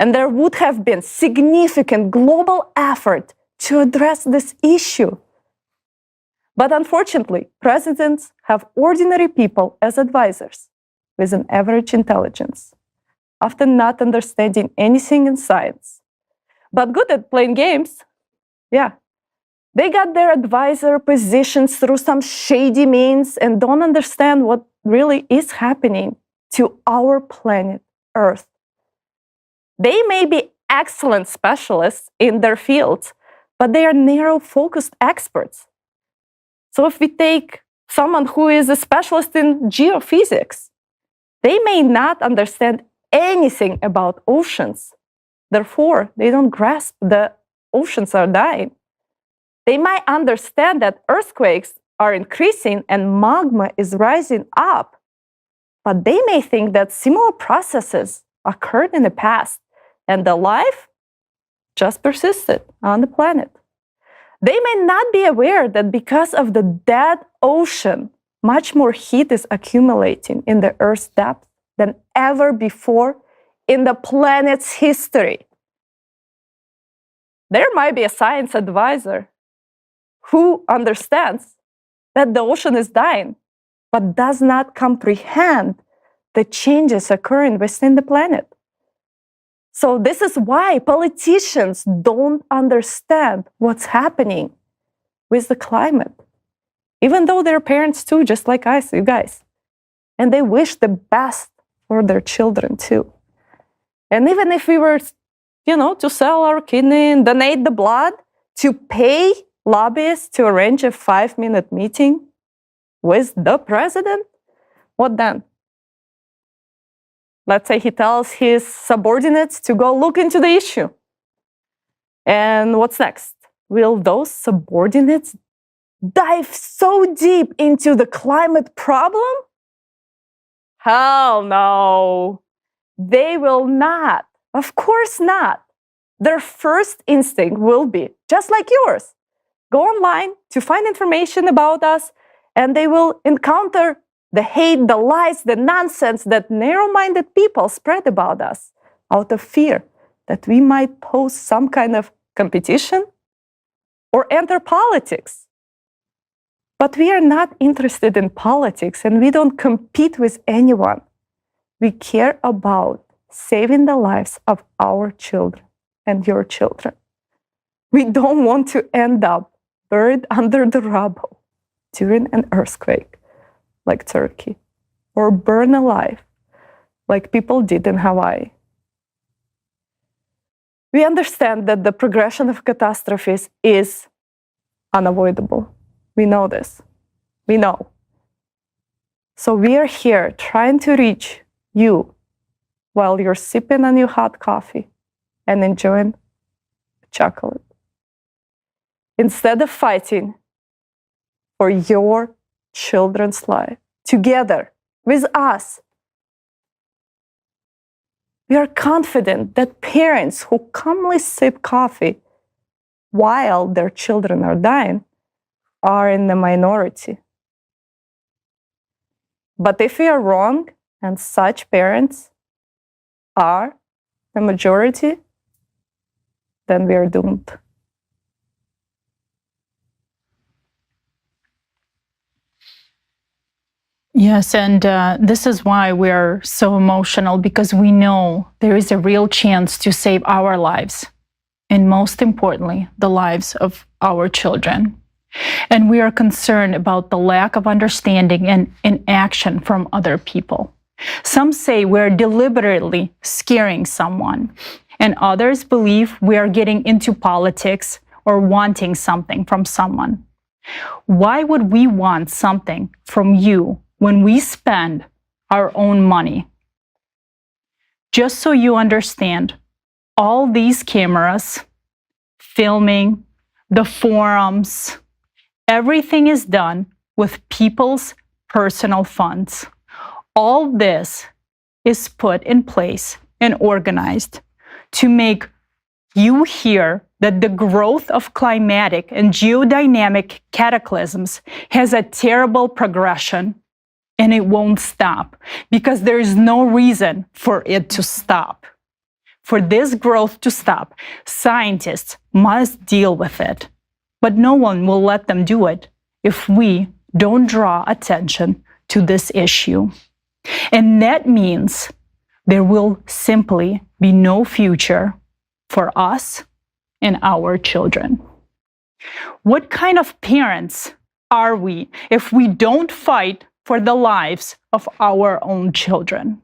And there would have been significant global effort to address this issue. But unfortunately, presidents have ordinary people as advisors with an average intelligence. often not understanding anything in science, but good at playing games. Yeah. They got their advisor positions through some shady means and don't understand what really is happening to our planet Earth. They may be excellent specialists in their fields, but they are narrow-focused experts. So if we take someone who is a specialist in geophysics, they may not understand anything about oceans. Therefore, they don't grasp the oceans are dying. They might understand that earthquakes are increasing and magma is rising up, but they may think that similar processes occurred in the past and the life just persisted on the planet. They may not be aware that because of the dead ocean, much more heat is accumulating in the Earth's depth than ever before in the planet's history. There might be a science advisor who understands that the ocean is dying, but does not comprehend the changes occurring within the planet. So this is why politicians don't understand what's happening with the climate, even though they're parents too, just like us, you guys. And they wish the best for their children too. And even if we were, to sell our kidney and donate the blood to pay lobbyists to arrange a 5-minute meeting with the president, what then? Let's say he tells his subordinates to go look into the issue. And what's next? Will those subordinates dive so deep into the climate problem? Hell no. They will not. Of course not. Their first instinct will be, just like yours, go online to find information about us, and they will encounter the hate, the lies, the nonsense that narrow-minded people spread about us out of fear that we might pose some kind of competition or enter politics. But we are not interested in politics, and we don't compete with anyone. We care about saving the lives of our children and your children. We don't want to end up buried under the rubble during an earthquake like Turkey, or burn alive like people did in Hawaii. We understand that the progression of catastrophes is unavoidable. We know this. We know. So we are here trying to reach you while you're sipping on your hot coffee and enjoying chocolate. Instead of fighting for your children's life together with us, we are confident that parents who calmly sip coffee while their children are dying are in the minority. But if we are wrong and such parents are the majority, then we are doomed. Yes, and this is why we're so emotional, because we know there is a real chance to save our lives, and most importantly, the lives of our children. And we are concerned about the lack of understanding and inaction from other people. Some say we're deliberately scaring someone, and others believe we are getting into politics or wanting something from someone. Why would we want something from you when we spend our own money? Just so you understand, all these cameras, filming, the forums, everything is done with people's personal funds. All this is put in place and organized to make you hear that the growth of climatic and geodynamic cataclysms has a terrible progression, and it won't stop, because there is no reason for it to stop. For this growth to stop, scientists must deal with it. But no one will let them do it if we don't draw attention to this issue. And that means there will simply be no future for us and our children. What kind of parents are we if we don't fight for the lives of our own children?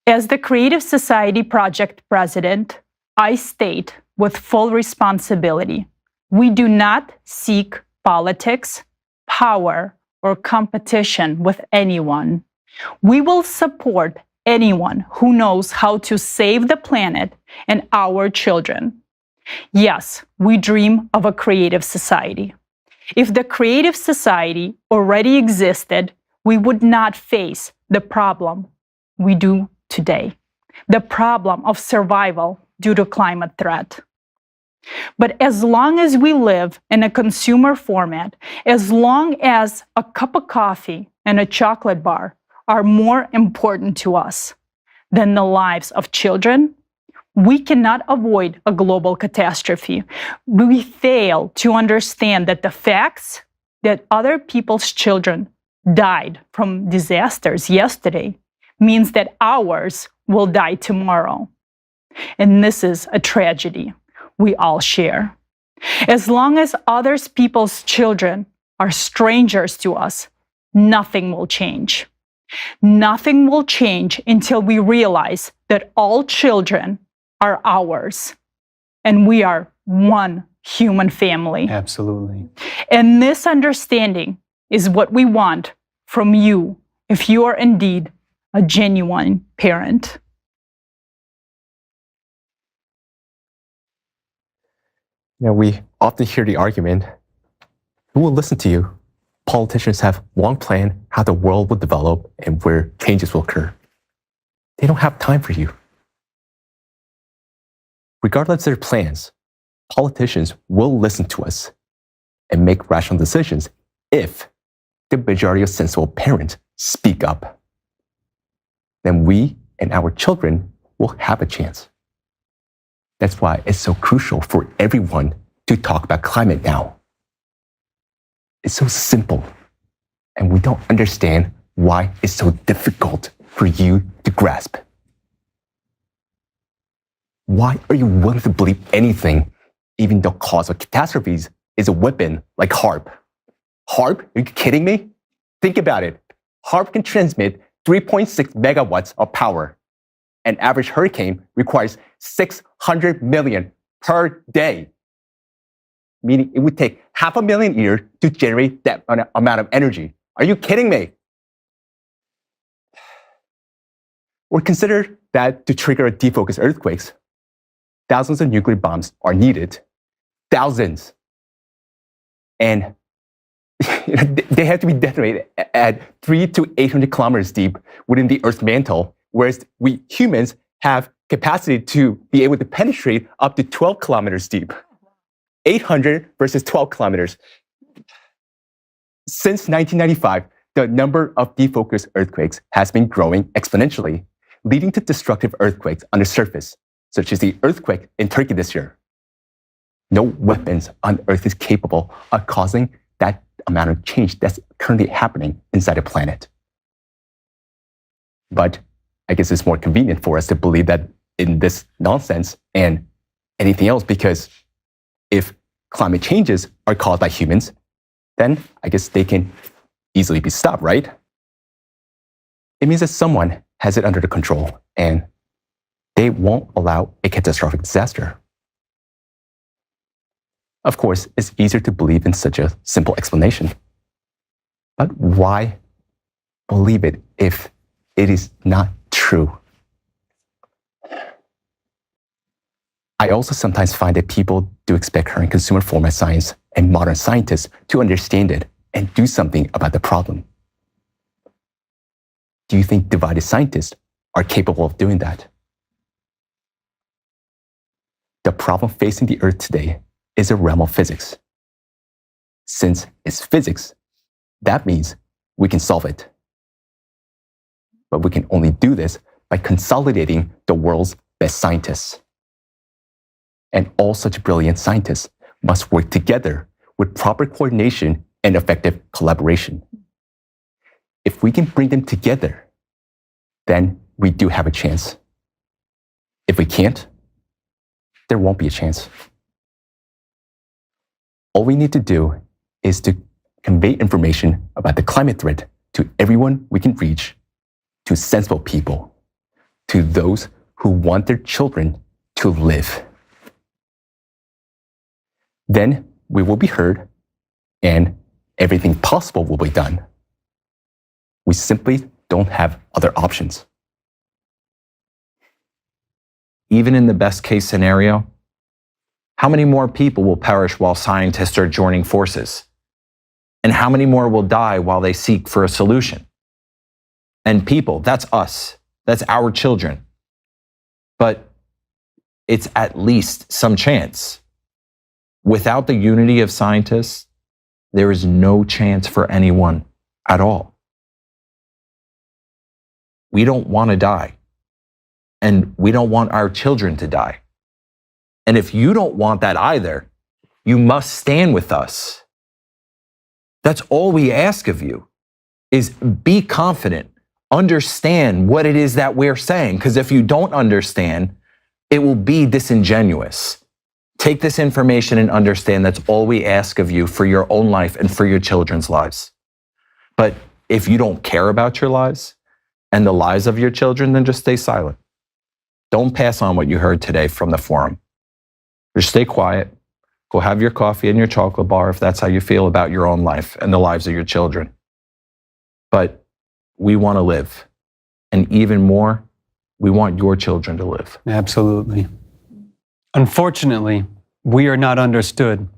As the Creative Society Project President, I state with full responsibility, we do not seek politics, power, or competition with anyone. We will support anyone who knows how to save the planet and our children. Yes, we dream of a creative society. If the creative society already existed, we would not face the problem we do today, the problem of survival due to climate threat. But as long as we live in a consumer format, as long as a cup of coffee and a chocolate bar are more important to us than the lives of children, we cannot avoid a global catastrophe. We fail to understand that the facts that other people's children died from disasters yesterday means that ours will die tomorrow. And this is a tragedy we all share. As long as other people's children are strangers to us, nothing will change. Nothing will change until we realize that all children are ours and we are one human family. Absolutely. And this understanding is what we want from you if you are indeed a genuine parent. We often hear the argument, who will listen to you? Politicians have long planned how the world will develop and where changes will occur. They don't have time for you. Regardless of their plans, politicians will listen to us and make rational decisions if the majority of sensible parents speak up. Then we and our children will have a chance. That's why it's so crucial for everyone to talk about climate now. It's so simple, and we don't understand why it's so difficult for you to grasp. Why are you willing to believe anything, even though cause of catastrophes is a weapon like HAARP? HAARP? Are you kidding me? Think about it. HAARP can transmit 3.6 megawatts of power. An average hurricane requires 600 million per day, meaning it would take 500,000 years to generate that amount of energy. Are you kidding me? Or consider that to trigger a defocused earthquakes, thousands of nuclear bombs are needed. Thousands. And they have to be detonated at 300 to 800 kilometers deep within the Earth's mantle, whereas we humans have capacity to be able to penetrate up to 12 kilometers deep. 800 versus 12 kilometers. Since 1995, the number of defocused earthquakes has been growing exponentially, leading to destructive earthquakes on the surface, such as the earthquake in Turkey this year. No weapons on Earth is capable of causing that amount of change that's currently happening inside the planet. But I guess it's more convenient for us to believe that in this nonsense and anything else, because if climate changes are caused by humans, then I guess they can easily be stopped, right? It means that someone has it under the control and they won't allow a catastrophic disaster. Of course, it's easier to believe in such a simple explanation. But why believe it if it is not true? I also sometimes find that people do expect current consumer format science and modern scientists to understand it and do something about the problem. Do you think divided scientists are capable of doing that? The problem facing the Earth today is a realm of physics. Since it's physics, that means we can solve it. But we can only do this by consolidating the world's best scientists. And all such brilliant scientists must work together with proper coordination and effective collaboration. If we can bring them together, then we do have a chance. If we can't, there won't be a chance. All we need to do is to convey information about the climate threat to everyone we can reach, to sensible people, to those who want their children to live. Then we will be heard and everything possible will be done. We simply don't have other options. Even in the best case scenario, how many more people will perish while scientists are joining forces? And how many more will die while they seek for a solution? And people, that's us, that's our children. But it's at least some chance. Without the unity of scientists, there is no chance for anyone at all. We don't want to die. And we don't want our children to die. And if you don't want that either, you must stand with us. That's all we ask of you, is be confident, understand what it is that we're saying. Because if you don't understand, it will be disingenuous. Take this information and understand that's all we ask of you for your own life and for your children's lives. But if you don't care about your lives and the lives of your children, then just stay silent. Don't pass on what you heard today from the forum. Just stay quiet. Go have your coffee and your chocolate bar if that's how you feel about your own life and the lives of your children. But we want to live. And even more, we want your children to live. Absolutely. Unfortunately, we are not understood.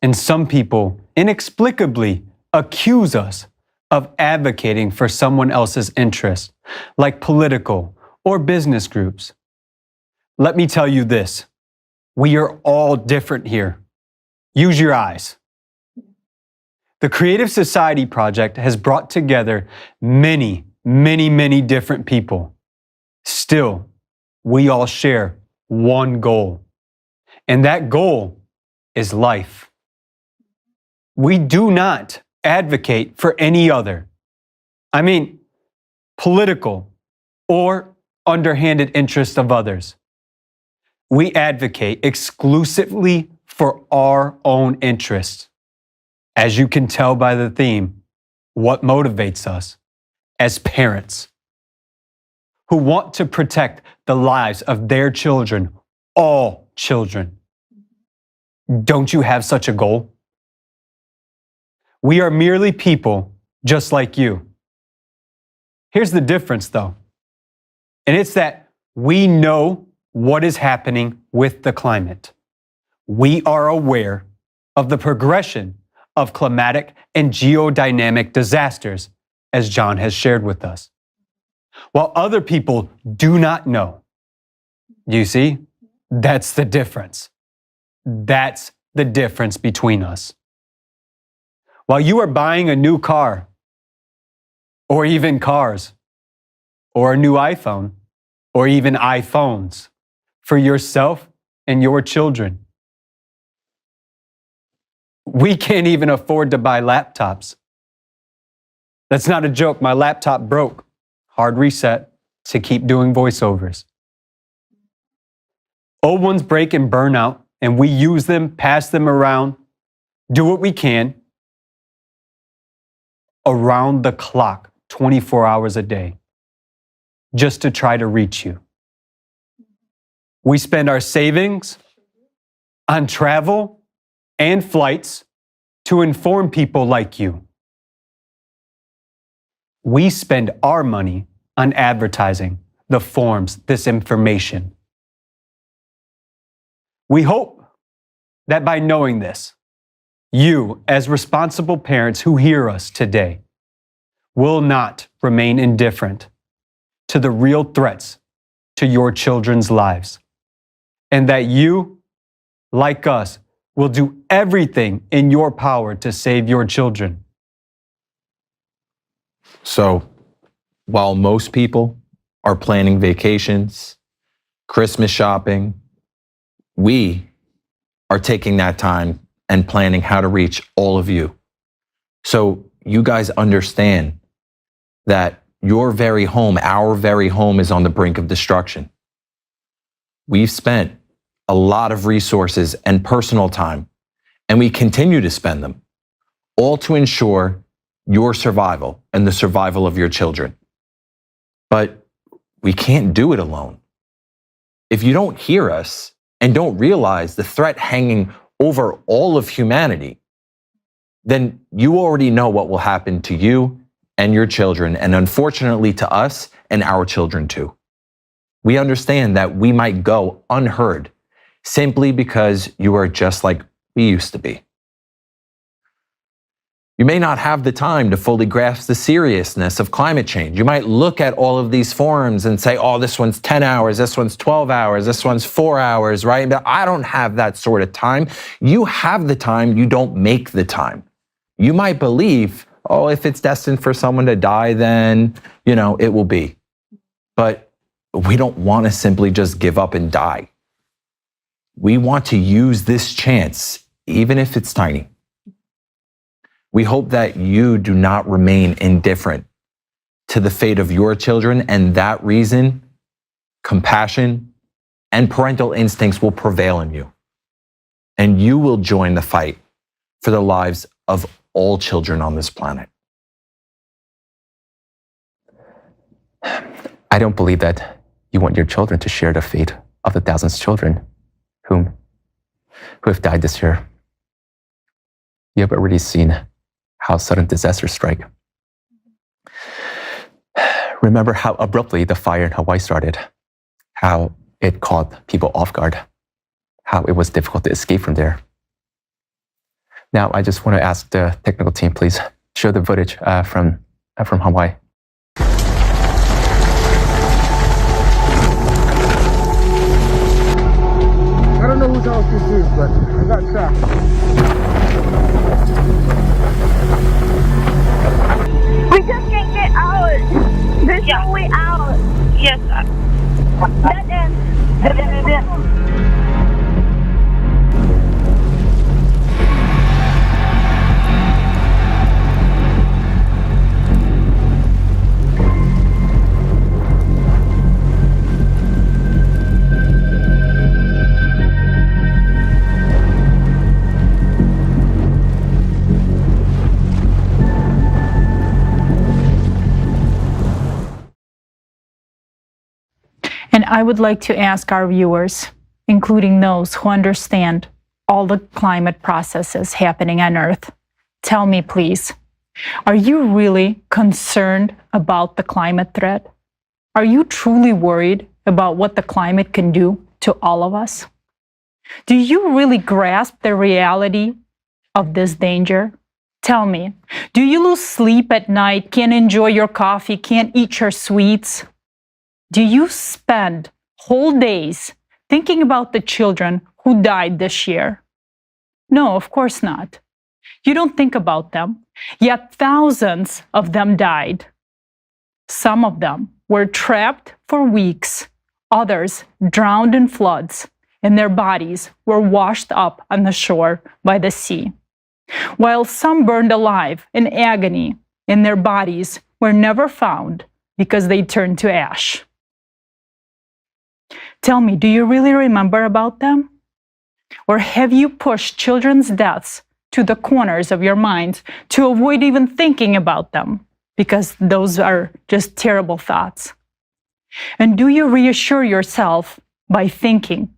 And some people inexplicably accuse us of advocating for someone else's interests, like political or business groups. Let me tell you this. We are all different here. Use your eyes. The Creative Society Project has brought together many, many, many different people. Still, we all share one goal. And that goal is life. We do not advocate for any other. I mean, political or underhanded interests of others. We advocate exclusively for our own interests. As you can tell by the theme, what motivates us as parents who want to protect the lives of their children, all children. Don't you have such a goal? We are merely people just like you. Here's the difference though, and it's that we know what is happening with the climate. We are aware of the progression of climatic and geodynamic disasters, as John has shared with us, while other people do not know. You see, that's the difference. That's the difference between us. While you are buying a new car, or even cars, or a new iPhone, or even iPhones, for yourself and your children. We can't even afford to buy laptops. That's not a joke. My laptop broke. Hard reset to keep doing voiceovers. Old ones break and burn out, and we use them, pass them around, do what we can around the clock, 24 hours a day, just to try to reach you. We spend our savings on travel and flights to inform people like you. We spend our money on advertising the forms, this information. We hope that by knowing this, you, as responsible parents who hear us today, will not remain indifferent to the real threats to your children's lives. And that you, like us, will do everything in your power to save your children. So, while most people are planning vacations, Christmas shopping, we are taking that time and planning how to reach all of you. So you guys understand that your very home, our very home, is on the brink of destruction. We've spent a lot of resources and personal time, and we continue to spend them, all to ensure your survival and the survival of your children. But we can't do it alone. If you don't hear us and don't realize the threat hanging over all of humanity, then you already know what will happen to you and your children, and unfortunately to us and our children too. We understand that we might go unheard simply because you are just like we used to be. You may not have the time to fully grasp the seriousness of climate change. You might look at all of these forums and say, oh, this one's 10 hours, this one's 12 hours, this one's 4 hours, right? But I don't have that sort of time. You have the time, you don't make the time. You might believe, oh, if it's destined for someone to die, then, it will be. But we don't want to simply just give up and die. We want to use this chance, even if it's tiny. We hope that you do not remain indifferent to the fate of your children, and that reason, compassion, and parental instincts will prevail in you. And you will join the fight for the lives of all children on this planet. I don't believe that you want your children to share the fate of the thousands of children who have died this year. You have already seen how sudden disasters strike. Remember how abruptly the fire in Hawaii started, how it caught people off guard, how it was difficult to escape from there. Now, I just want to ask the technical team, please show the footage from Hawaii. I don't know whose house this is, but I got shot. We just can't get out. There's no way out. Yes. Dead end. Dead end. Dead end. And I would like to ask our viewers, including those who understand all the climate processes happening on Earth, tell me, please, are you really concerned about the climate threat? Are you truly worried about what the climate can do to all of us? Do you really grasp the reality of this danger? Tell me, do you lose sleep at night, can't enjoy your coffee, can't eat your sweets? Do you spend whole days thinking about the children who died this year? No, of course not. You don't think about them, yet thousands of them died. Some of them were trapped for weeks, others drowned in floods, and their bodies were washed up on the shore by the sea. While some burned alive in agony, and their bodies were never found because they turned to ash. Tell me, do you really remember about them? Or have you pushed children's deaths to the corners of your mind to avoid even thinking about them? Because those are just terrible thoughts. And do you reassure yourself by thinking,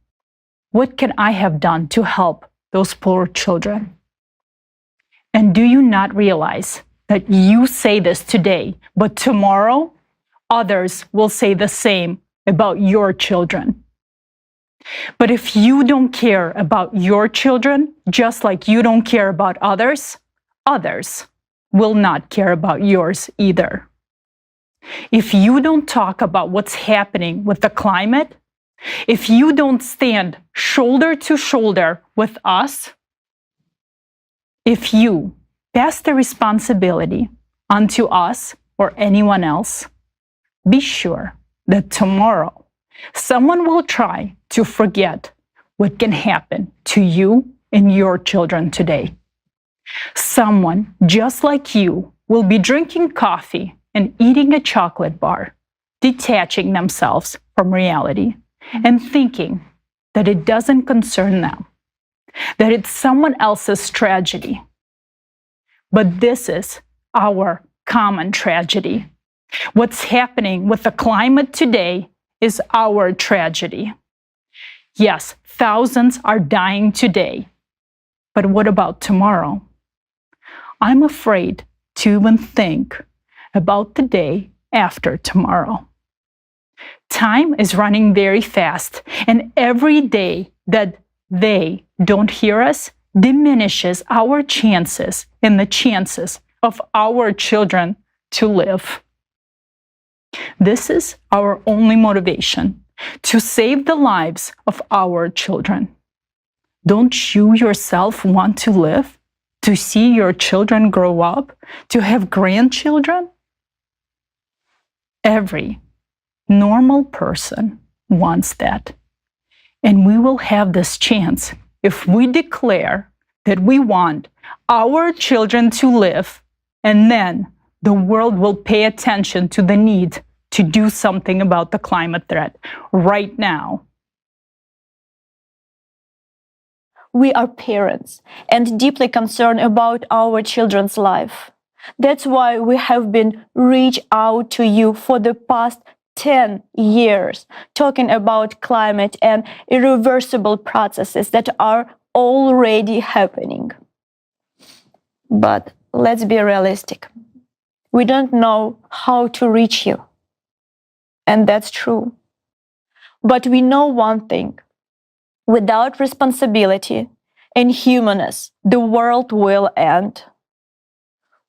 what can I have done to help those poor children? And do you not realize that you say this today, but tomorrow others will say the same about your children? But if you don't care about your children, just like you don't care about others, others will not care about yours either. If you don't talk about what's happening with the climate, if you don't stand shoulder to shoulder with us, if you pass the responsibility onto us or anyone else, be sure that tomorrow someone will try to forget what can happen to you and your children today. Someone just like you will be drinking coffee and eating a chocolate bar, detaching themselves from reality and thinking that it doesn't concern them, that it's someone else's tragedy. But this is our common tragedy. What's happening with the climate today is our tragedy. Yes, thousands are dying today, but what about tomorrow? I'm afraid to even think about the day after tomorrow. Time is running very fast, and every day that they don't hear us diminishes our chances and the chances of our children to live. This is our only motivation, to save the lives of our children. Don't you yourself want to live? To see your children grow up? To have grandchildren? Every normal person wants that. And we will have this chance if we declare that we want our children to live, and then the world will pay attention to the need to do something about the climate threat right now. We are parents and deeply concerned about our children's life. That's why we have been reaching out to you for the past 10 years, talking about climate and irreversible processes that are already happening. But let's be realistic. We don't know how to reach you. And that's true. But we know one thing. Without responsibility and humanness, the world will end.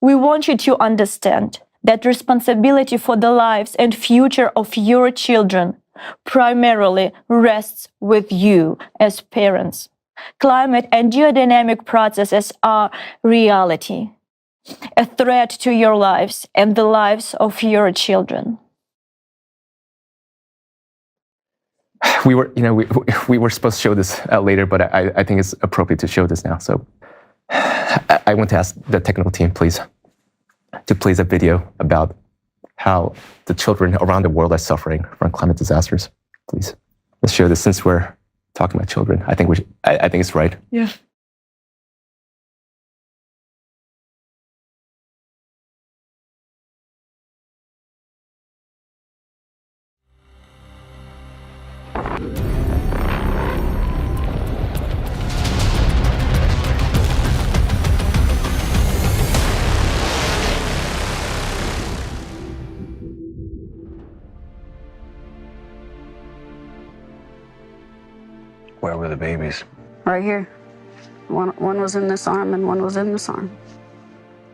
We want you to understand that responsibility for the lives and future of your children primarily rests with you as parents. Climate and geodynamic processes are reality, a threat to your lives and the lives of your children. We were supposed to show this later, but I think it's appropriate to show this now. So I want to ask the technical team, please, to play a video about how the children around the world are suffering from climate disasters. Please, let's show this since we're talking about children. I think it's right. Yeah. Where were the babies? Right here. One was in this arm and one was in this arm.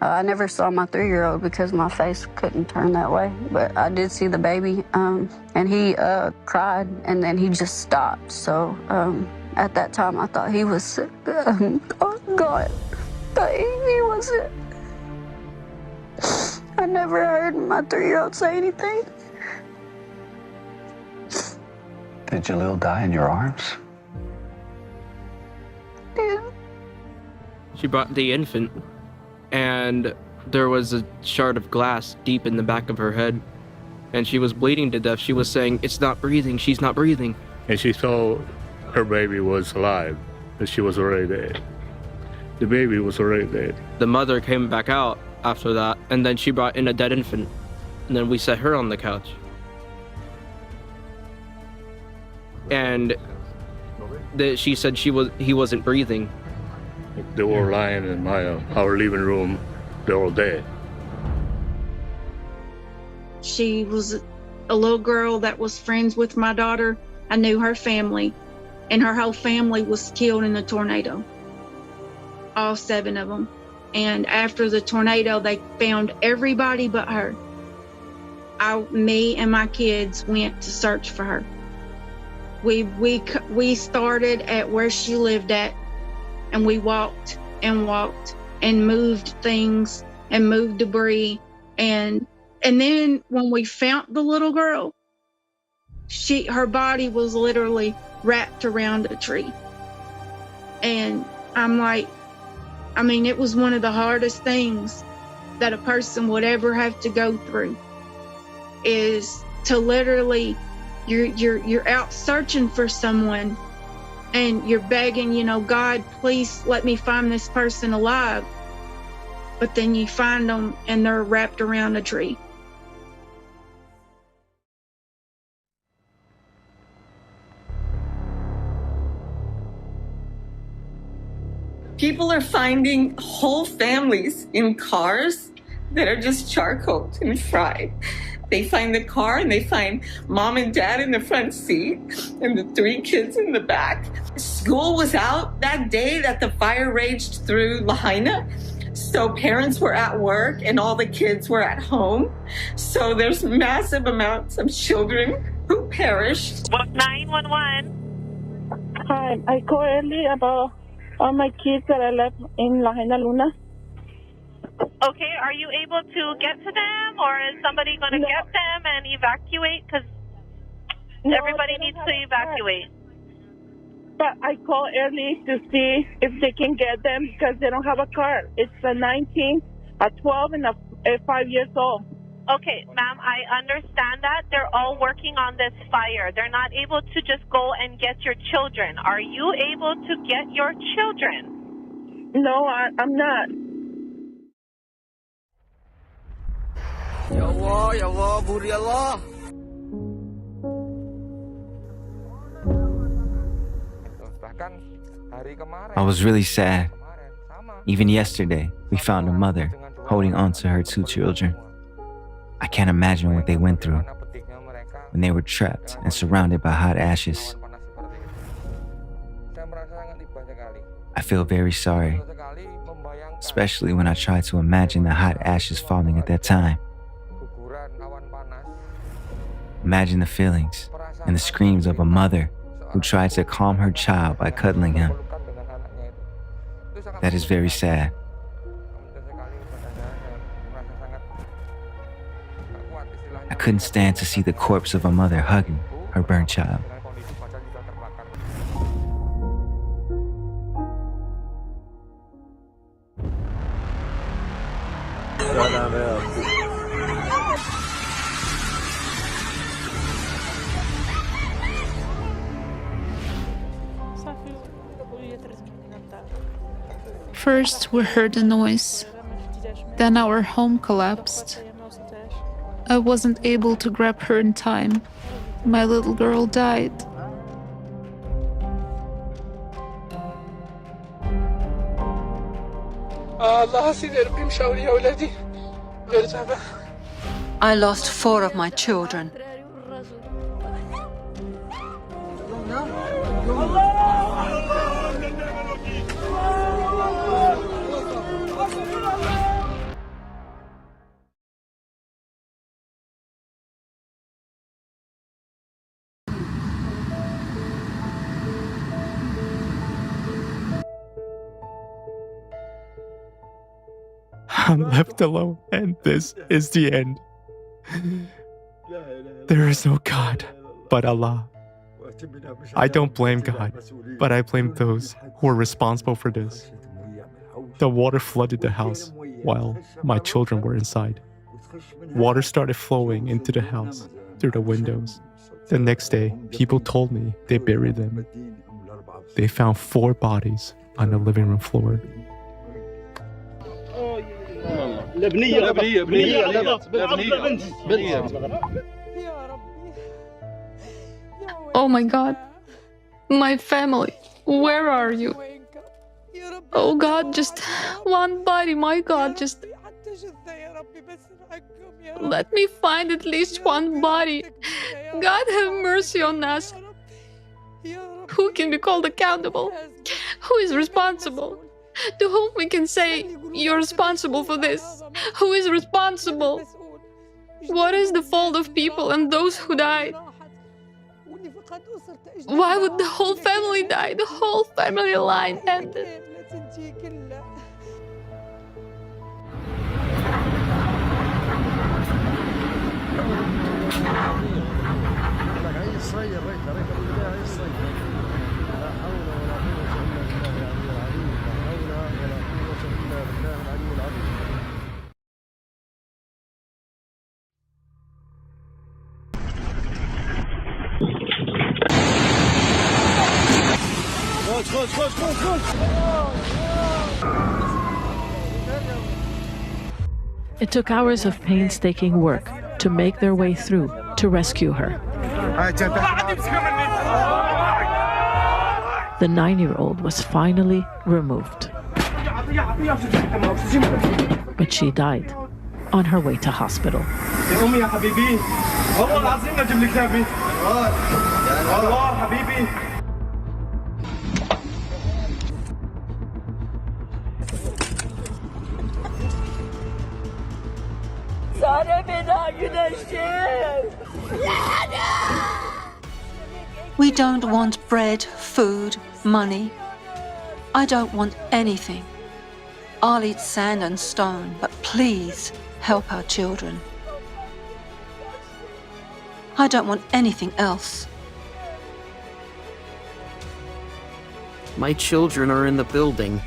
I never saw my 3-year-old because my face couldn't turn that way, but I did see the baby, and he cried, and then he just stopped. So at that time, I thought he was sick. Oh, God, he wasn't. I never heard my 3-year-old say anything. Did Jalil die in your arms? Yeah. She brought the infant, and there was a shard of glass deep in the back of her head, and she was bleeding to death. She was saying, "It's not breathing, she's not breathing." And she saw her baby was alive, but she was already dead. The baby was already dead. The mother came back out after that, and then she brought in a dead infant, and then we set her on the couch. And she said he wasn't breathing. They were lying in our living room. They were dead. She was a little girl that was friends with my daughter. I knew her family, and her whole family was killed in the tornado. All 7 of them. And after the tornado, they found everybody but her. Me and my kids went to search for her. We started at where she lived at, and we walked and moved things and moved debris, and then when we found the little girl, her body was literally wrapped around a tree. And I'm like, it was one of the hardest things that a person would ever have to go through, is to literally, you're out searching for someone and you're begging, you know, God, please let me find this person alive. But then you find them and they're wrapped around a tree. People are finding whole families in cars that are just charcoaled and fried. They find the car and they find mom and dad in the front seat and the 3 kids in the back. School was out that day that the fire raged through Lahaina. So parents were at work and all the kids were at home. So there's massive amounts of children who perished. 911. Hi, I called early about all my kids that I left in Lahaina Luna. Okay, are you able to get to them, or is somebody going to get them and evacuate? Because everybody needs to evacuate. But I called early to see if they can get them because they don't have a car. It's a 19, a 12, and a 5 years old. Okay, ma'am, I understand that. They're all working on this fire. They're not able to just go and get your children. Are you able to get your children? No, I'm not. Ya Allah, Buri Allah. I was really sad. Even yesterday, we found a mother holding on to her 2 children. I can't imagine what they went through when they were trapped and surrounded by hot ashes. I feel very sorry, especially when I try to imagine the hot ashes falling at that time. Imagine the feelings and the screams of a mother who tried to calm her child by cuddling him. That is very sad. I couldn't stand to see the corpse of a mother hugging her burnt child. First, we heard a noise. Then our home collapsed. I wasn't able to grab her in time. My little girl died. I lost 4 of my children. I'm left alone, and this is the end. There is no God but Allah. I don't blame God, but I blame those who are responsible for this. The water flooded the house while my children were inside. Water started flowing into the house through the windows. The next day, people told me they buried them. They found 4 bodies on the living room floor. Oh my God. My family. Where are you? Oh God, just one body. My God, just let me find at least one body. God have mercy on us. Who can be called accountable? Who is responsible? To whom we can say, you're responsible for this? Who is responsible? What is the fault of people and those who died? Why would the whole family die? The whole family line ended. It took hours of painstaking work to make their way through to rescue her. The 9-year-old was finally removed. But she died on her way to hospital. We don't want bread, food, money. I don't want anything. I'll eat sand and stone, but please help our children. I don't want anything else. My children are in the building.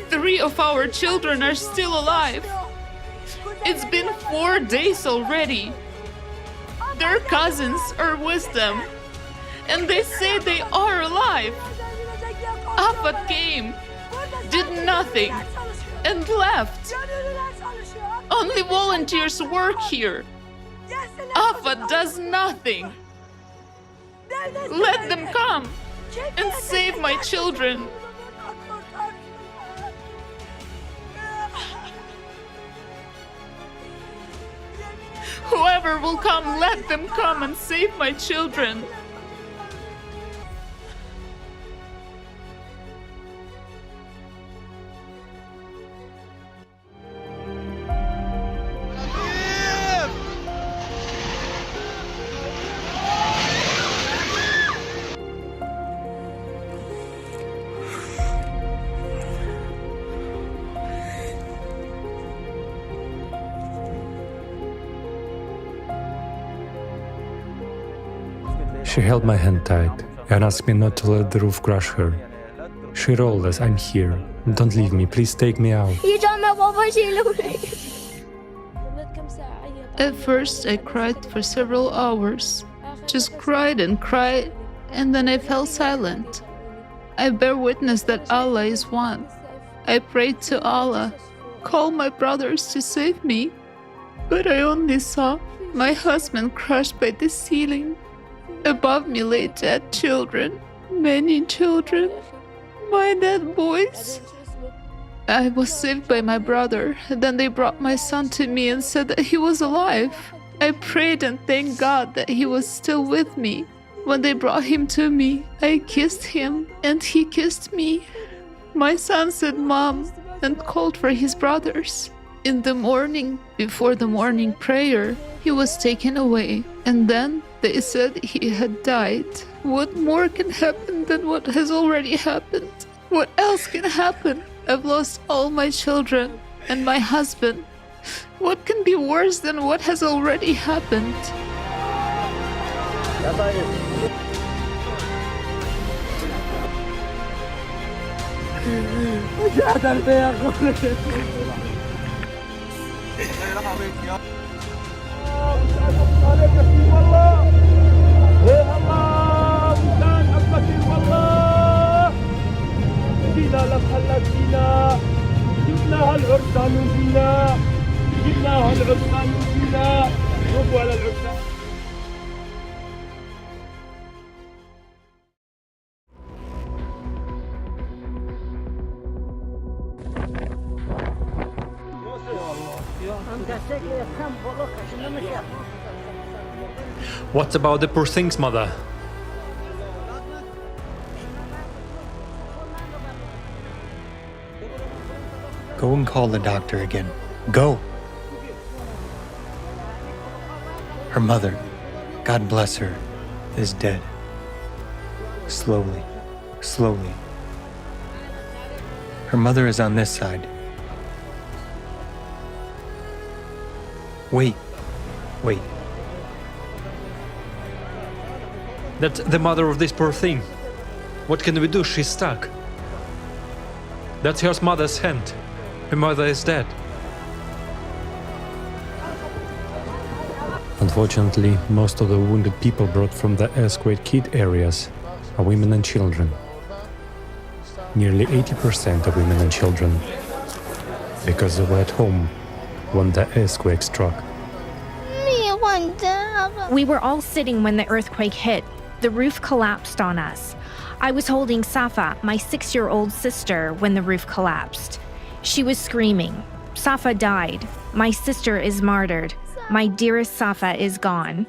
Three of our children are still alive. It's been 4 days already. Their cousins are with them, and they say they are alive. Allat came, did nothing, and left. Only volunteers work here. Allat does nothing. Let them come and save my children. Whoever will come, let them come and save my children. She held my hand tight and asked me not to let the roof crush her. She rolled as I'm here. Don't leave me, please take me out. At first, I cried for several hours. Just cried, and then I fell silent. I bear witness that Allah is one. I prayed to Allah, call my brothers to save me. But I only saw my husband crushed by the ceiling. Above me lay dead children, many children, my dead boys. I was saved by my brother. Then they brought my son to me and said that he was alive. I prayed and thanked God that he was still with me. When they brought him to me, I kissed him and he kissed me. My son said, "Mom," and called for his brothers. In the morning, before the morning prayer, he was taken away, and then they said he had died. What more can happen than what has already happened? What else can happen? I've lost all my children and my husband. What can be worse than what has already happened? What about the poor things, mother? Go and call the doctor again. Go! Her mother, God bless her, is dead. Slowly, slowly. Her mother is on this side. Wait, wait. That's the mother of this poor thing. What can we do? She's stuck. That's her mother's hand. Her mother is dead. Unfortunately, most of the wounded people brought from the earthquake hit areas are women and children. Nearly 80% are women and children, because they were at home when the earthquake struck. We were all sitting when the earthquake hit. The roof collapsed on us. I was holding Safa, my 6-year-old sister, when the roof collapsed. She was screaming. Safa died. My sister is martyred. My dearest Safa is gone.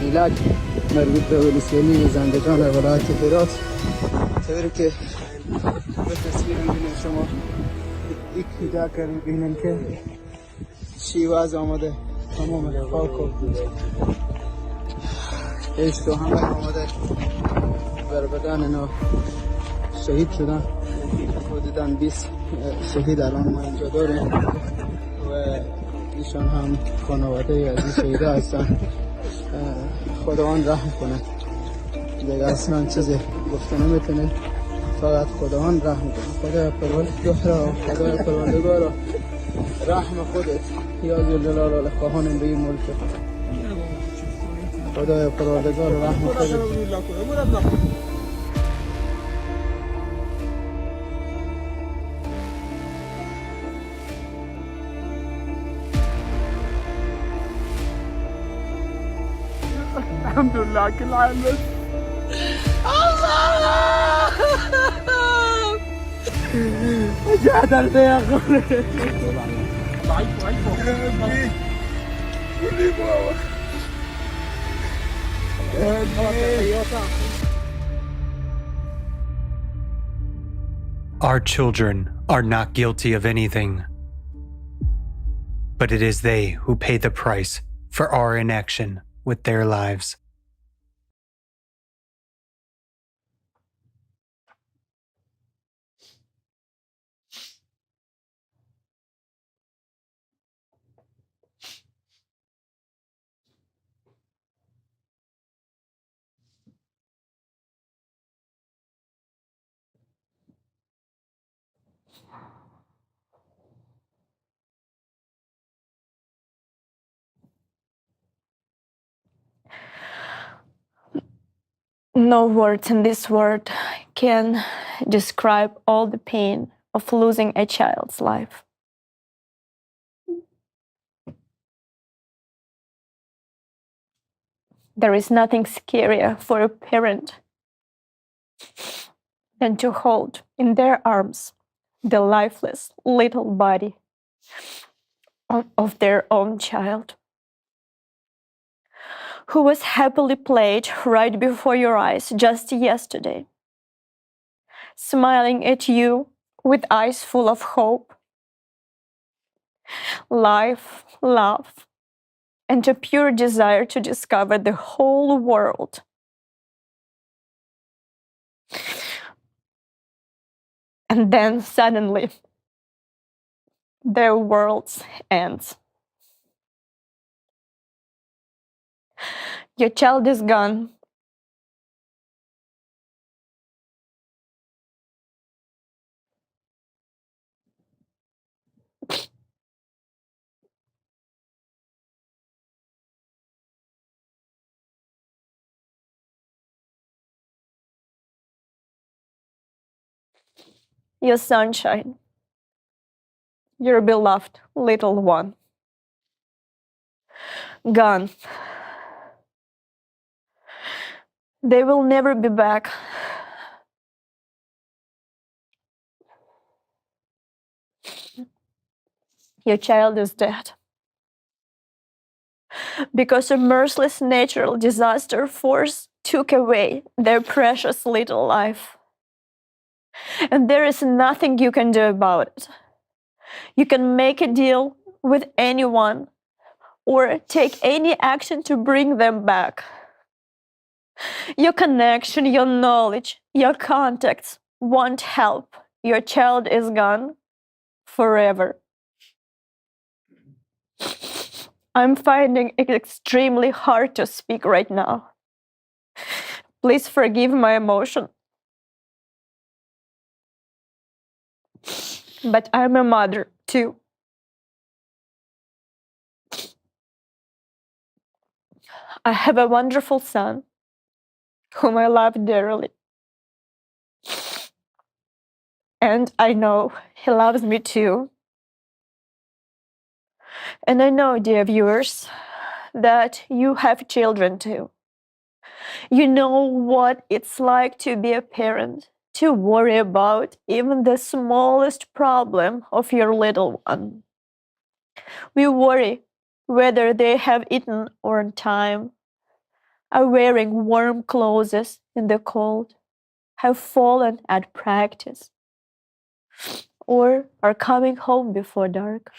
علاج مربوط به ولسیانی زندگان ولایت هرات طوری که به تصویر می‌بینید شما یک پیدا کردید ببینید که شیواز آمده تمام خاک و عشق و همه آمده بر بدن اینا شهید شدن حدوداً 20 شهید الان ما اینجا داریم و ایشان هم خانواده از این شهیده هستن. خداوند رحم کنه دیگه اصلا چیزی گفته نمیتونه فقط خداوند رحم کنه. خدای پروردگار رحم خودت یا جلال خواهان به این ملک خدای پروردگار رحم خودت. الحمد لله كل عام بس الله وجعت يا اخوي Our children are not guilty of anything, but it is they who pay the price for our inaction with their lives. No words in this world can describe all the pain of losing a child's life. There is nothing scarier for a parent than to hold in their arms the lifeless little body of their own child, who was happily played right before your eyes just yesterday, smiling at you with eyes full of hope, life, love, and a pure desire to discover the whole world. And then suddenly, their world ends. Your child is gone. Your sunshine, your beloved little one, gone. They will never be back. Your child is dead. Because a merciless natural disaster force took away their precious little life. And there is nothing you can do about it. You can make a deal with anyone or take any action to bring them back. Your connection, your knowledge, your contacts won't help. Your child is gone forever. I'm finding it extremely hard to speak right now. Please forgive my emotion. But I'm a mother too. I have a wonderful son whom I love dearly. And I know he loves me too. And I know, dear viewers, that you have children too. You know what it's like to be a parent, to worry about even the smallest problem of your little one. We worry whether they have eaten on time, are wearing warm clothes in the cold, have fallen at practice, or are coming home before dark.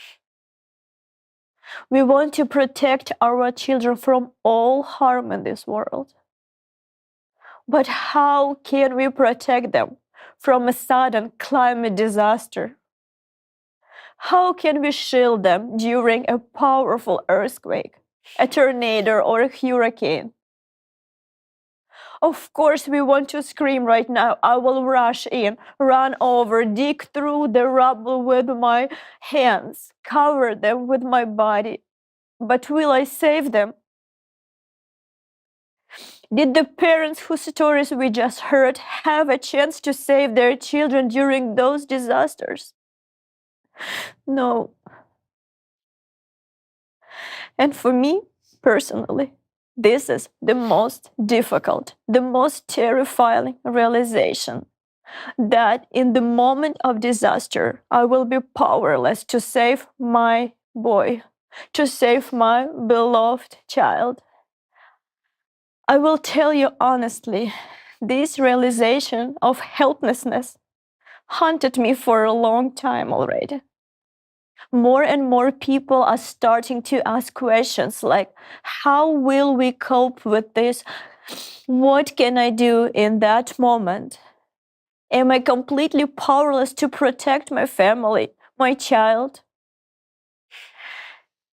We want to protect our children from all harm in this world. But how can we protect them from a sudden climate disaster? How can we shield them during a powerful earthquake, a tornado, or a hurricane? Of course, we want to scream right now. I will rush in, run over, dig through the rubble with my hands, cover them with my body. But will I save them? Did the parents whose stories we just heard have a chance to save their children during those disasters? No. And for me, personally, this is the most difficult, the most terrifying realization, that in the moment of disaster, I will be powerless to save my boy, to save my beloved child. I will tell you honestly, this realization of helplessness haunted me for a long time already. More and more people are starting to ask questions like, how will we cope with this? What can I do in that moment? Am I completely powerless to protect my family, my child?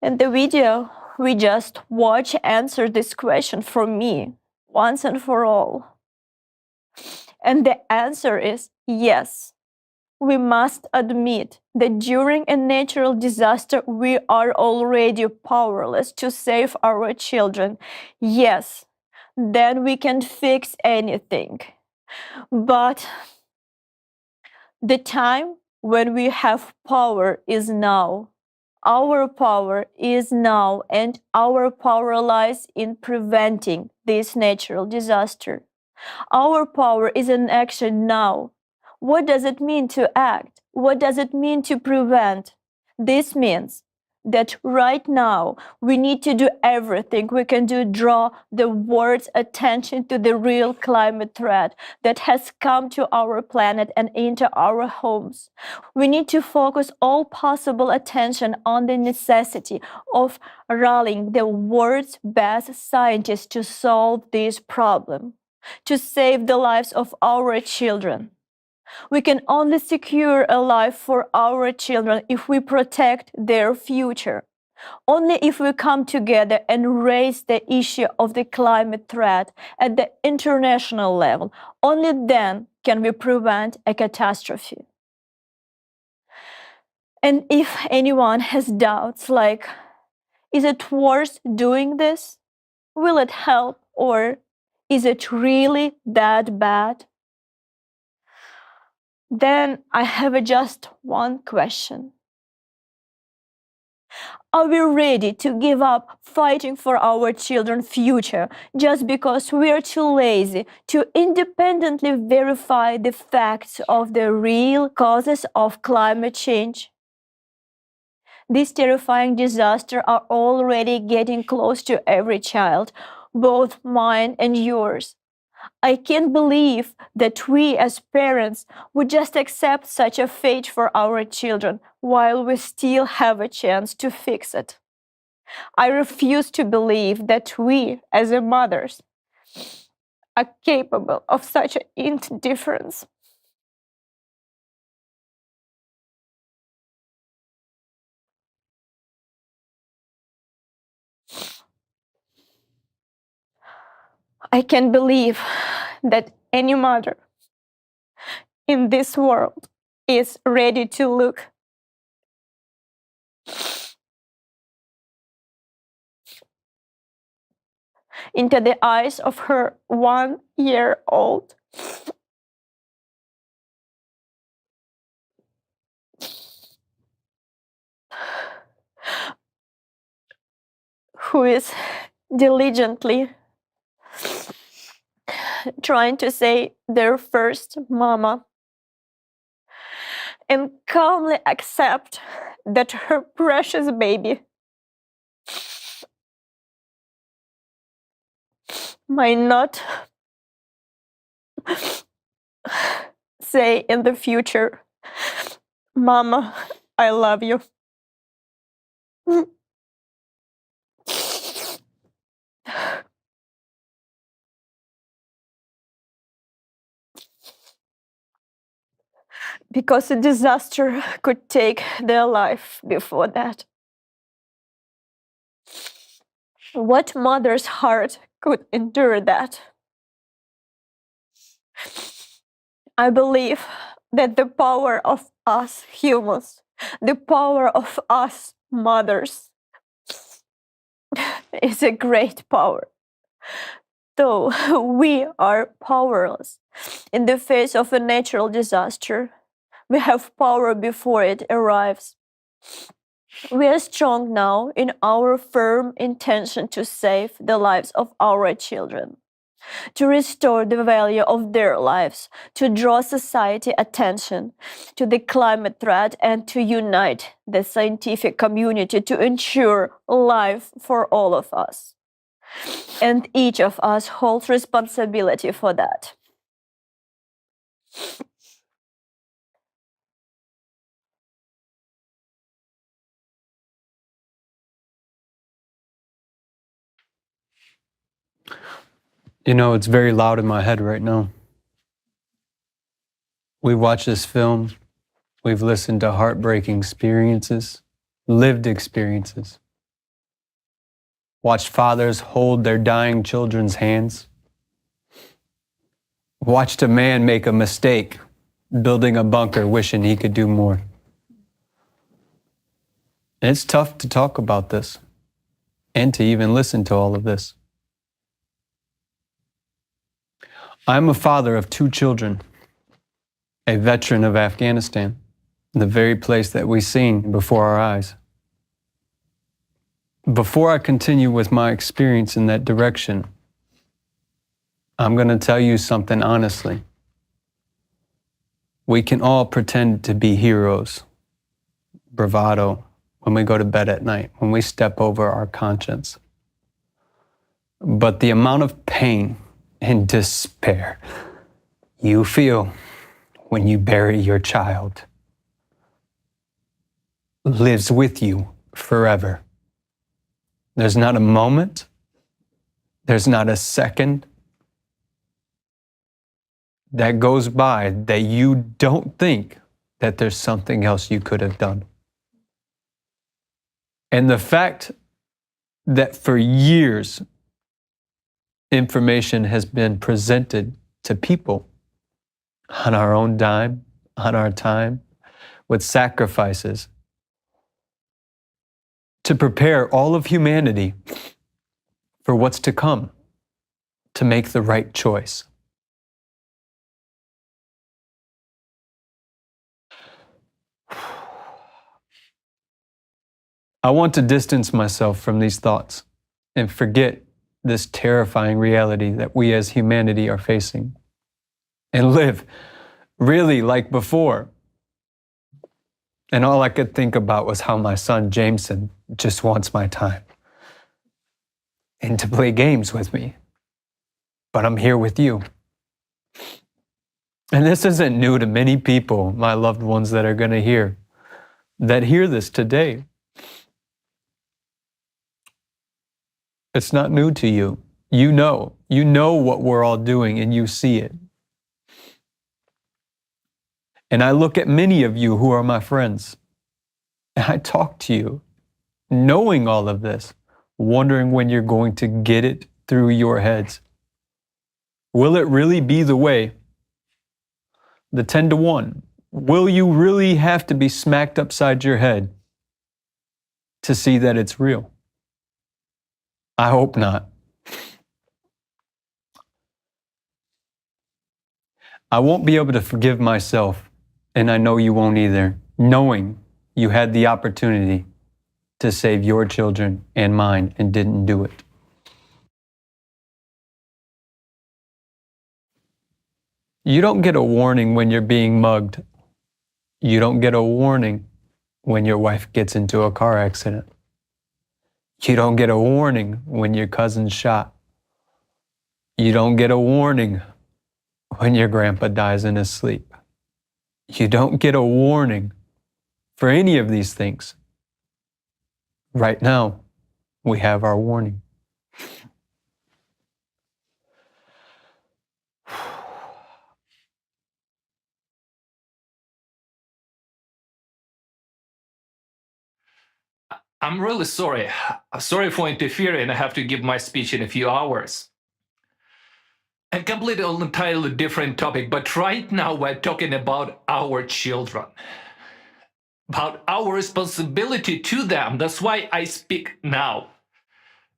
And the video we just watched answered this question for me once and for all. And the answer is yes. We must admit that during a natural disaster, we are already powerless to save our children. Yes, then we can fix anything. But the time when we have power is now. Our power is now, and our power lies in preventing this natural disaster. Our power is in action now. What does it mean to act? What does it mean to prevent? This means that right now we need to do everything we can do, draw the world's attention to the real climate threat that has come to our planet and into our homes. We need to focus all possible attention on the necessity of rallying the world's best scientists to solve this problem, to save the lives of our children. We can only secure a life for our children if we protect their future. Only if we come together and raise the issue of the climate threat at the international level, only then can we prevent a catastrophe. And if anyone has doubts like, is it worth doing this? Will it help? Or is it really that bad? Then I have just one question. Are we ready to give up fighting for our children's future just because we are too lazy to independently verify the facts of the real causes of climate change? These terrifying disasters are already getting close to every child, both mine and yours. I can't believe that we as parents would just accept such a fate for our children while we still have a chance to fix it. I refuse to believe that we as mothers are capable of such indifference. I can't believe that any mother in this world is ready to look into the eyes of her 1-year-old who is diligently trying to say their first mama and calmly accept that her precious baby might not say in the future, "Mama, I love you." Because a disaster could take their life before that. What mother's heart could endure that? I believe that the power of us humans, the power of us mothers, is a great power. Though we are powerless in the face of a natural disaster, we have power before it arrives. We are strong now in our firm intention to save the lives of our children, to restore the value of their lives, to draw society attention to the climate threat, and to unite the scientific community to ensure life for all of us. And each of us holds responsibility for that. You know, it's very loud in my head right now. We watched this film. We've listened to heartbreaking experiences, lived experiences. Watched fathers hold their dying children's hands. Watched a man make a mistake, building a bunker, wishing he could do more. And it's tough to talk about this and to even listen to all of this. I'm a father of 2 children, a veteran of Afghanistan, the very place that we've seen before our eyes. Before I continue with my experience in that direction, I'm going to tell you something honestly. We can all pretend to be heroes, bravado, when we go to bed at night, when we step over our conscience. But the amount of pain and despair you feel when you bury your child lives with you forever. There's not a moment, there's not a second that goes by that you don't think that there's something else you could have done. And the fact that for years, information has been presented to people on our own dime, on our time, with sacrifices to prepare all of humanity for what's to come, to make the right choice. I want to distance myself from these thoughts and forget this terrifying reality that we as humanity are facing and live really like before. And all I could think about was how my son Jameson just wants my time and to play games with me. But I'm here with you. And this isn't new to many people, my loved ones that are going to hear this today. It's not new to you. You know what we're all doing and you see it. And I look at many of you who are my friends, and I talk to you, knowing all of this, wondering when you're going to get it through your heads Will it really be the way? The 10 to 1. Will you really have to be smacked upside your head to see that it's real? I hope not. I won't be able to forgive myself, and I know you won't either, knowing you had the opportunity to save your children and mine and didn't do it. You don't get a warning when you're being mugged. You don't get a warning when your wife gets into a car accident. You don't get a warning when your cousin's shot. You don't get a warning when your grandpa dies in his sleep. You don't get a warning for any of these things. Right now, we have our warning. I'm really sorry. Sorry for interfering. I have to give my speech in a few hours. A completely entirely different topic, but right now we're talking about our children, about our responsibility to them. That's why I speak now,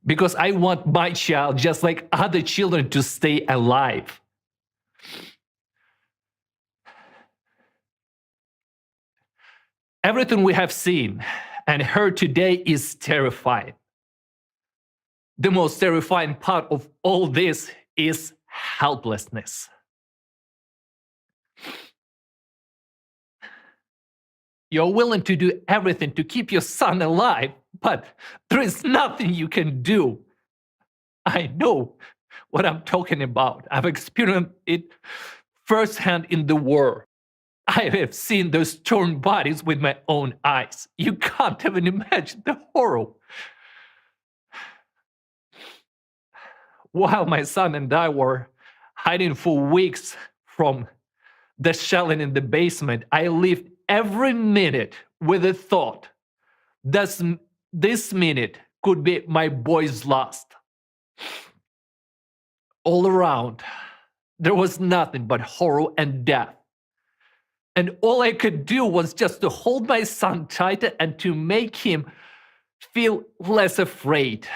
because I want my child, just like other children, to stay alive. Everything we have seen and heard today is terrifying. The most terrifying part of all this is helplessness. You're willing to do everything to keep your son alive, but there is nothing you can do. I know what I'm talking about. I've experienced it firsthand in the war. I have seen those torn bodies with my own eyes. You can't even imagine the horror. While my son and I were hiding for weeks from the shelling in the basement, I lived every minute with the thought that this minute could be my boy's last. All around, there was nothing but horror and death. And all I could do was just to hold my son tighter and to make him feel less afraid.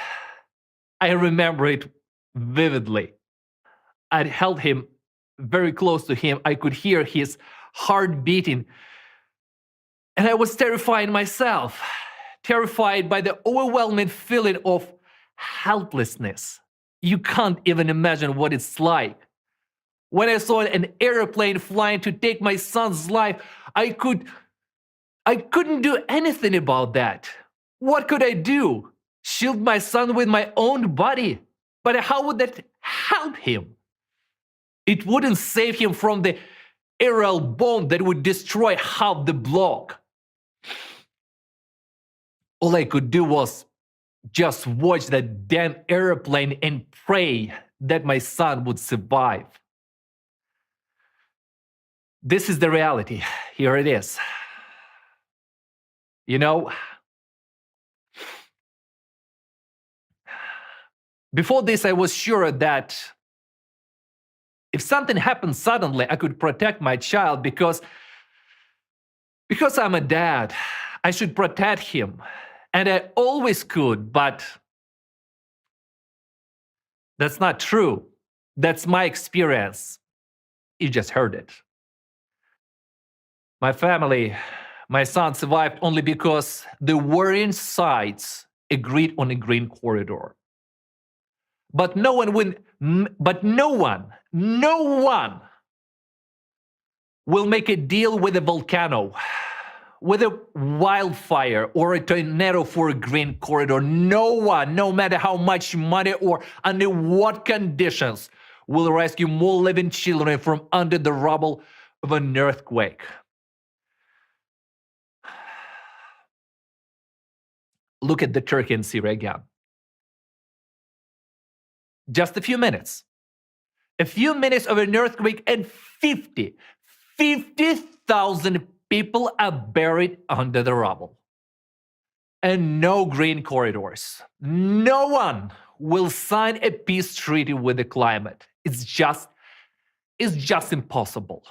I remember it vividly. I'd held him very close to him. I could hear his heart beating. And I was terrified myself, terrified by the overwhelming feeling of helplessness. You can't even imagine what it's like. When I saw an airplane flying to take my son's life, I couldn't do anything about that. What could I do? Shield my son with my own body? But how would that help him? It wouldn't save him from the aerial bomb that would destroy half the block. All I could do was just watch that damn airplane and pray that my son would survive. This is the reality. Here it is. You know, before this, I was sure that if something happened suddenly, I could protect my child because I'm a dad. I should protect him. And I always could, but that's not true. That's my experience. You just heard it. My family, my son survived only because the warring sides agreed on a green corridor. But no one will make a deal with a volcano, with a wildfire or a tornado for a green corridor. No one, no matter how much money or under what conditions, will rescue more living children from under the rubble of an earthquake. Look at the Turkey and Syria again. Just a few minutes. A few minutes of an earthquake and 50,000 people are buried under the rubble. And no green corridors. No one will sign a peace treaty with the climate. It's just is just impossible.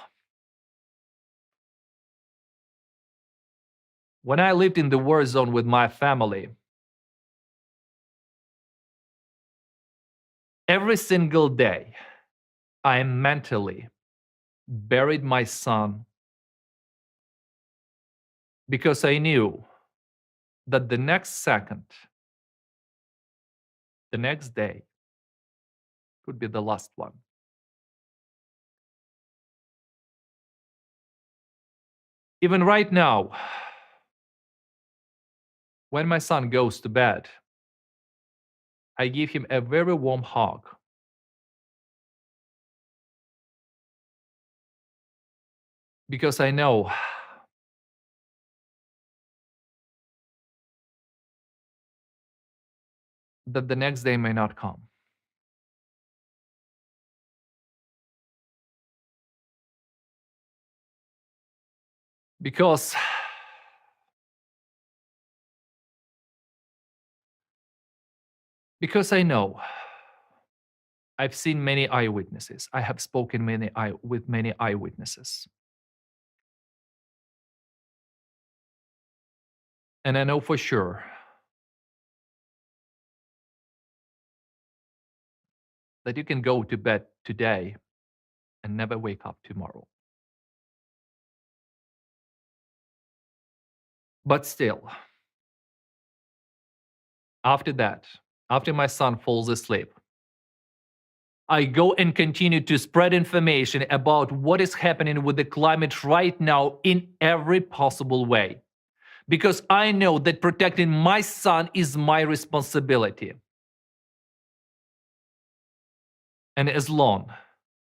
When I lived in the war zone with my family, every single day, I mentally buried my son because I knew that the next second, the next day, could be the last one. Even right now, when my son goes to bed, I give him a very warm hug. Because I know that the next day may not come. Because I know I've seen many eyewitnesses. I have spoken with many eyewitnesses. And I know for sure that you can go to bed today and never wake up tomorrow. But still, after that, after my son falls asleep, I go and continue to spread information about what is happening with the climate right now in every possible way. Because I know that protecting my son is my responsibility. And as long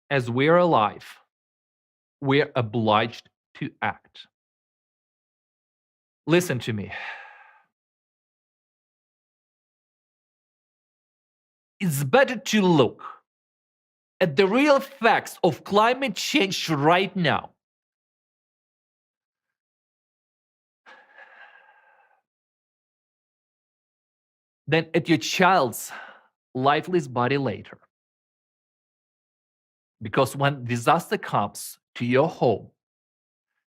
as we're alive, we're obliged to act. Listen to me. It's better to look at the real facts of climate change right now than at your child's lifeless body later. Because when disaster comes to your home,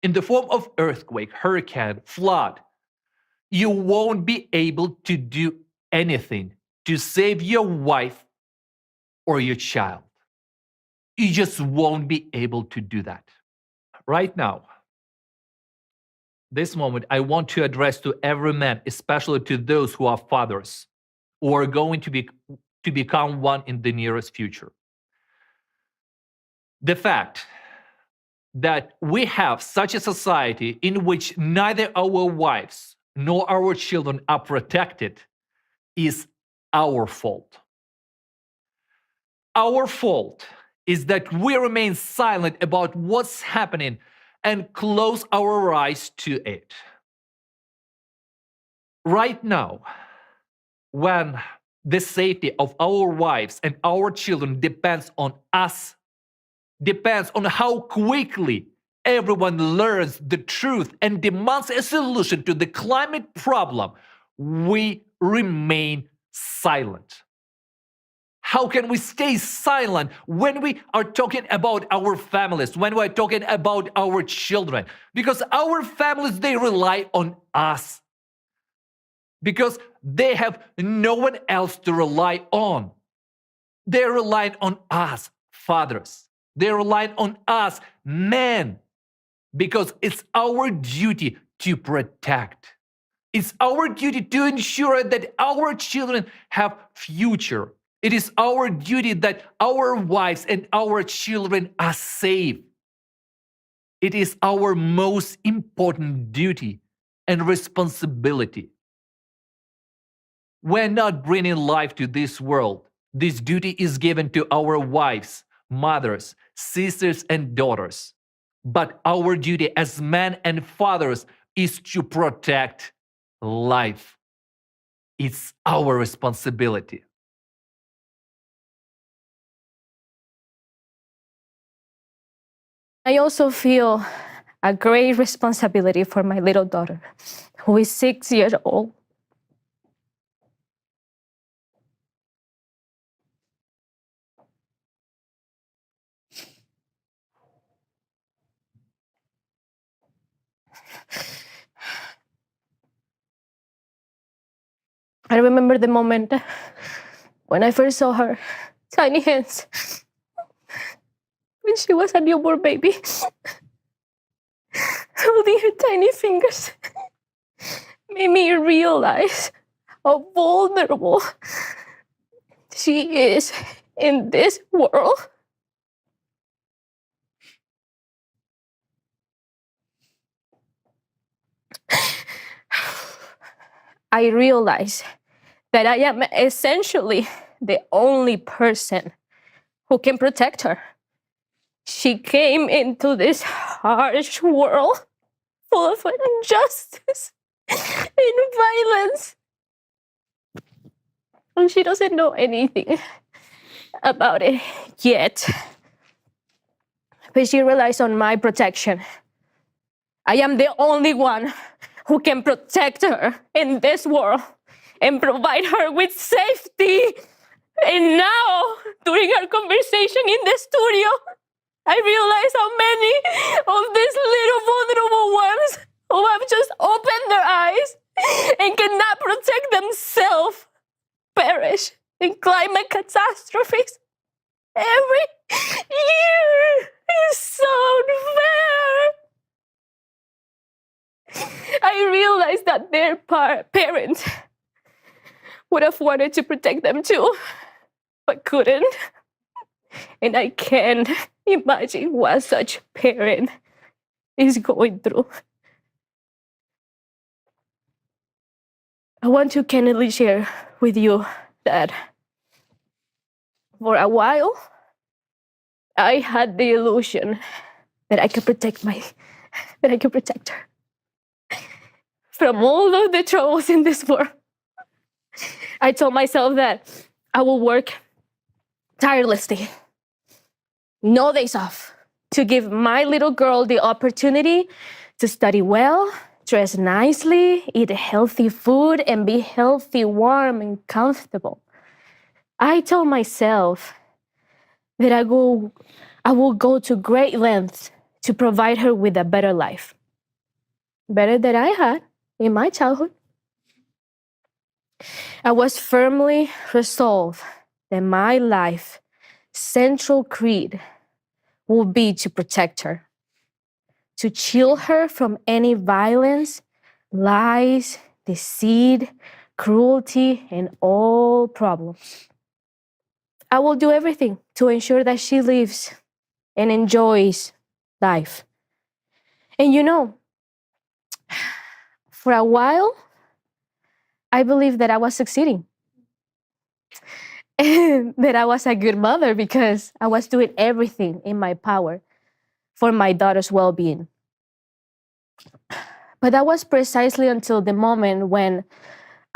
in the form of earthquake, hurricane, flood, you won't be able to do anything to save your wife or your child. You just won't be able to do that. Right now, this moment, I want to address to every man, especially to those who are fathers, who are going to become one in the nearest future. The fact that we have such a society in which neither our wives nor our children are protected is our fault. Our fault is that we remain silent about what's happening and close our eyes to it. Right now, when the safety of our wives and our children depends on us, depends on how quickly everyone learns the truth and demands a solution to the climate problem, we remain silent. How can we stay silent when we are talking about our families, when we are talking about our children? Because our families, they rely on us. Because they have no one else to rely on. They're relying on us, fathers. They're relying on us, men. Because it's our duty to protect. It's our duty to ensure that our children have future. It is our duty that our wives and our children are safe. It is our most important duty and responsibility. We're not bringing life to this world. This duty is given to our wives, mothers, sisters, and daughters. But our duty as men and fathers is to protect life. It's our responsibility. I also feel a great responsibility for my little daughter, who is 6 years old. I remember the moment when I first saw her tiny hands when she was a newborn baby, holding her tiny fingers, made me realize how vulnerable she is in this world. I realize that I am essentially the only person who can protect her. She came into this harsh world full of injustice and violence. And she doesn't know anything about it yet. But she relies on my protection. I am the only one who can protect her in this world and provide her with safety. And now, during our conversation in the studio, I realize how many of these little vulnerable ones who have just opened their eyes and cannot protect themselves perish in climate catastrophes every year. It's so unfair. I realized that their parents would have wanted to protect them too, but couldn't. And I can't imagine what such parent is going through. I want to candidly share with you that for a while, I had the illusion that I could protect her from all of the troubles in this world. I told myself that I will work tirelessly, no days off, to give my little girl the opportunity to study well, dress nicely, eat healthy food, and be healthy, warm, and comfortable. I told myself that I will go to great lengths to provide her with a better life, better than I had in my childhood. I was firmly resolved that my life's central creed will be to protect her, to shield her from any violence, lies, deceit, cruelty, and all problems. I will do everything to ensure that she lives and enjoys life. And you know, for a while, I believed that I was succeeding. And that I was a good mother because I was doing everything in my power for my daughter's well-being. But that was precisely until the moment when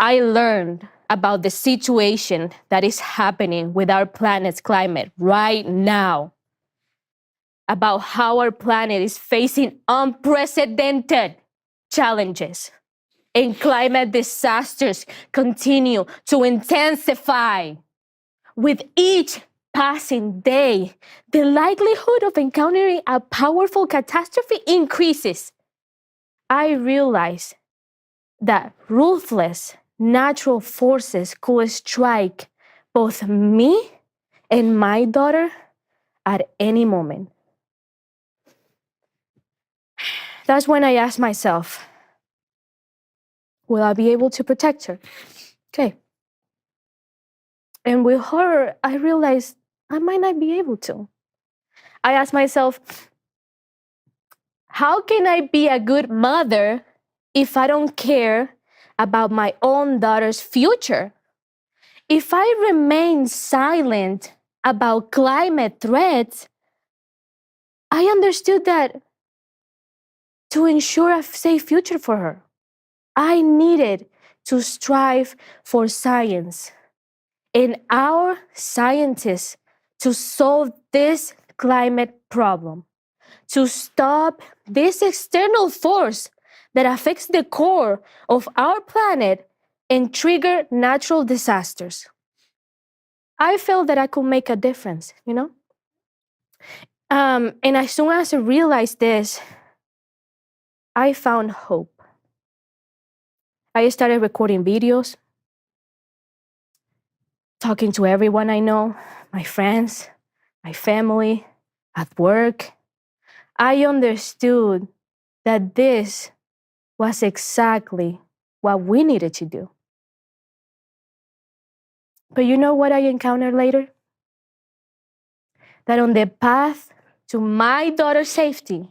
I learned about the situation that is happening with our planet's climate right now, about how our planet is facing unprecedented challenges and climate disasters continue to intensify. With each passing day, the likelihood of encountering a powerful catastrophe increases. I realize that ruthless natural forces could strike both me and my daughter at any moment. That's when I asked myself, will I be able to protect her? Okay. And with her, I realized I might not be able to. I asked myself, how can I be a good mother if I don't care about my own daughter's future? If I remain silent about climate threats, I understood that to ensure a safe future for her, I needed to strive for science and our scientists to solve this climate problem, to stop this external force that affects the core of our planet and trigger natural disasters. I felt that I could make a difference, you know? And as soon as I realized this, I found hope. I started recording videos, talking to everyone I know, my friends, my family, at work. I understood that this was exactly what we needed to do. But you know what I encountered later? That on the path to my daughter's safety,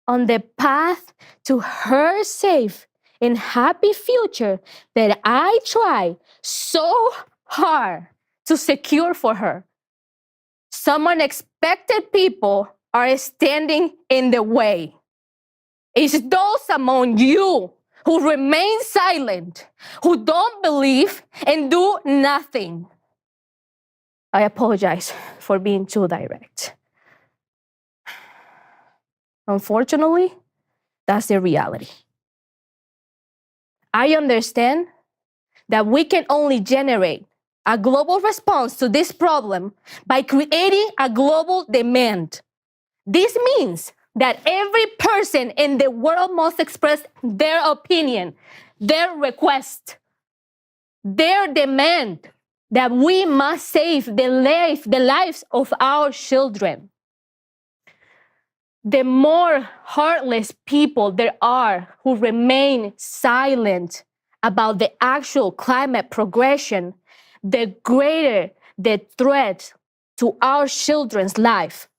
on the path to her safe and happy future that I tried so hard to secure for her, some unexpected people are standing in the way. It's those among you who remain silent, who don't believe and do nothing. I apologize for being too direct. Unfortunately, that's the reality. I understand that we can only generate a global response to this problem by creating a global demand. This means that every person in the world must express their opinion, their request, their demand that we must save the lives of our children. The more heartless people there are who remain silent about the actual climate progression, the greater the threat to our children's life.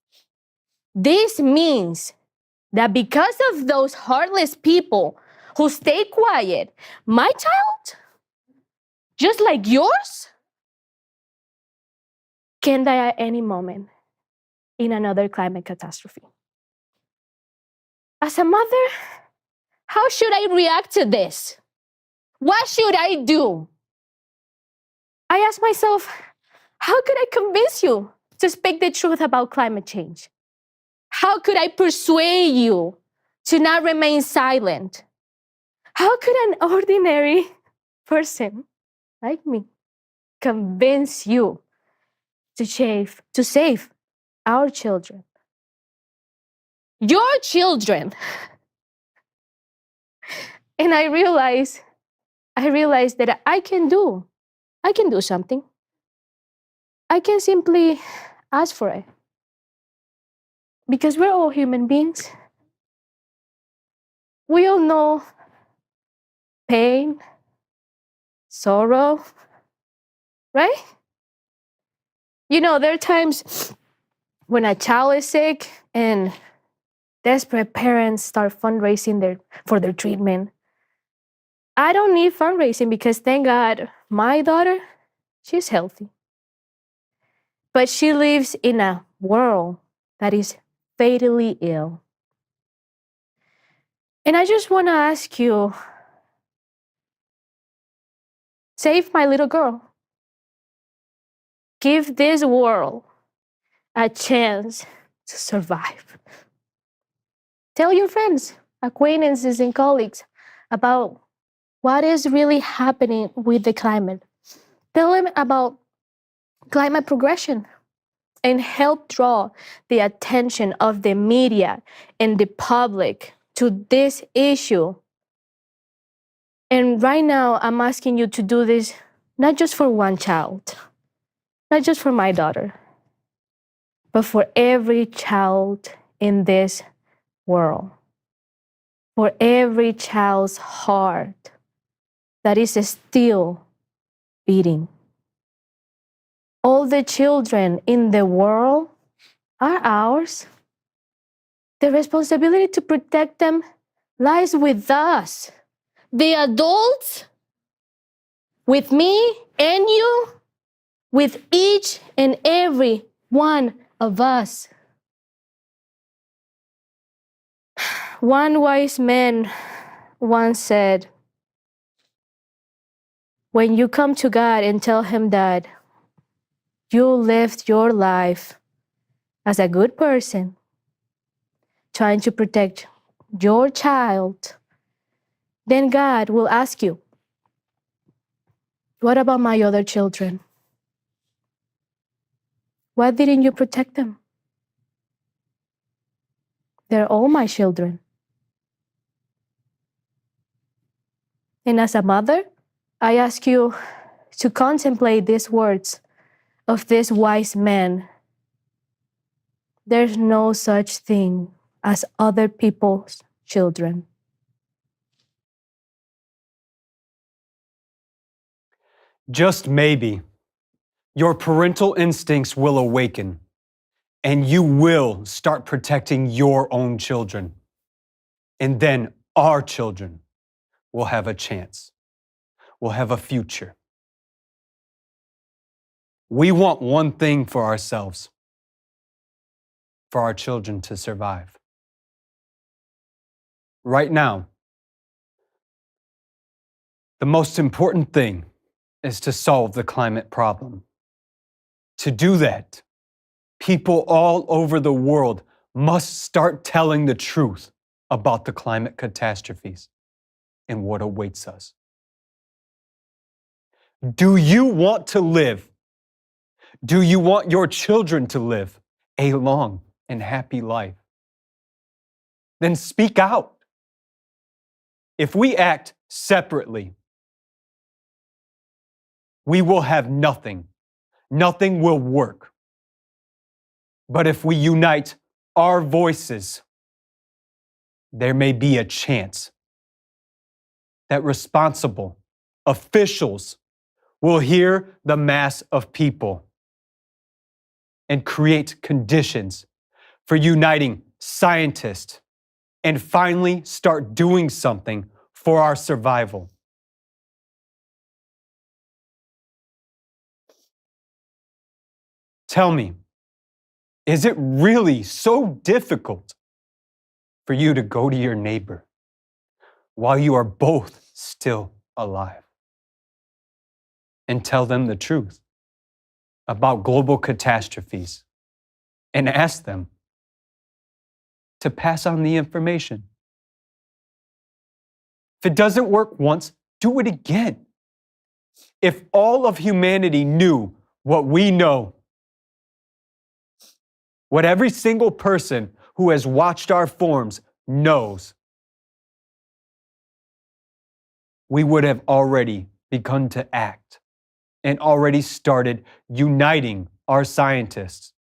This means that because of those heartless people who stay quiet, my child, just like yours, can die at any moment in another climate catastrophe. As a mother, how should I react to this? What should I do? I ask myself, how could I convince you to speak the truth about climate change? How could I persuade you to not remain silent? How could an ordinary person like me convince you to save our children? Your children. And I realized that I can do something. I can simply ask for it. Because we're all human beings. We all know pain, sorrow, right? You know, there are times when a child is sick and desperate parents start fundraising for their treatment. I don't need fundraising because, thank God, my daughter, she's healthy. But she lives in a world that is fatally ill. And I just want to ask you, save my little girl. Give this world a chance to survive. Tell your friends, acquaintances, and colleagues about what is really happening with the climate. Tell them about climate progression and help draw the attention of the media and the public to this issue. And right now, I'm asking you to do this not just for one child, not just for my daughter, but for every child in this world, for every child's heart that is still beating. All the children in the world are ours. The responsibility to protect them lies with us, the adults, with me and you, with each and every one of us. One wise man once said, when you come to God and tell him that you lived your life as a good person, trying to protect your child, then God will ask you, what about my other children? Why didn't you protect them? They're all my children. And as a mother, I ask you to contemplate these words of this wise man. There's no such thing as other people's children. Just maybe, your parental instincts will awaken and you will start protecting your own children. And then our children will have a chance, will have a future. We want one thing for ourselves, for our children to survive. Right now, the most important thing is to solve the climate problem. To do that, people all over the world must start telling the truth about the climate catastrophes and what awaits us. Do you want to live? Do you want your children to live a long and happy life? Then speak out. If we act separately, we will have nothing. Nothing will work. But if we unite our voices, there may be a chance that responsible officials will hear the mass of people and create conditions for uniting scientists and finally start doing something for our survival. Tell me, is it really so difficult for you to go to your neighbor while you are both still alive and tell them the truth about global catastrophes and ask them to pass on the information? If it doesn't work once, do it again. If all of humanity knew what we know, what every single person who has watched our forms knows, we would have already begun to act and already started uniting our scientists.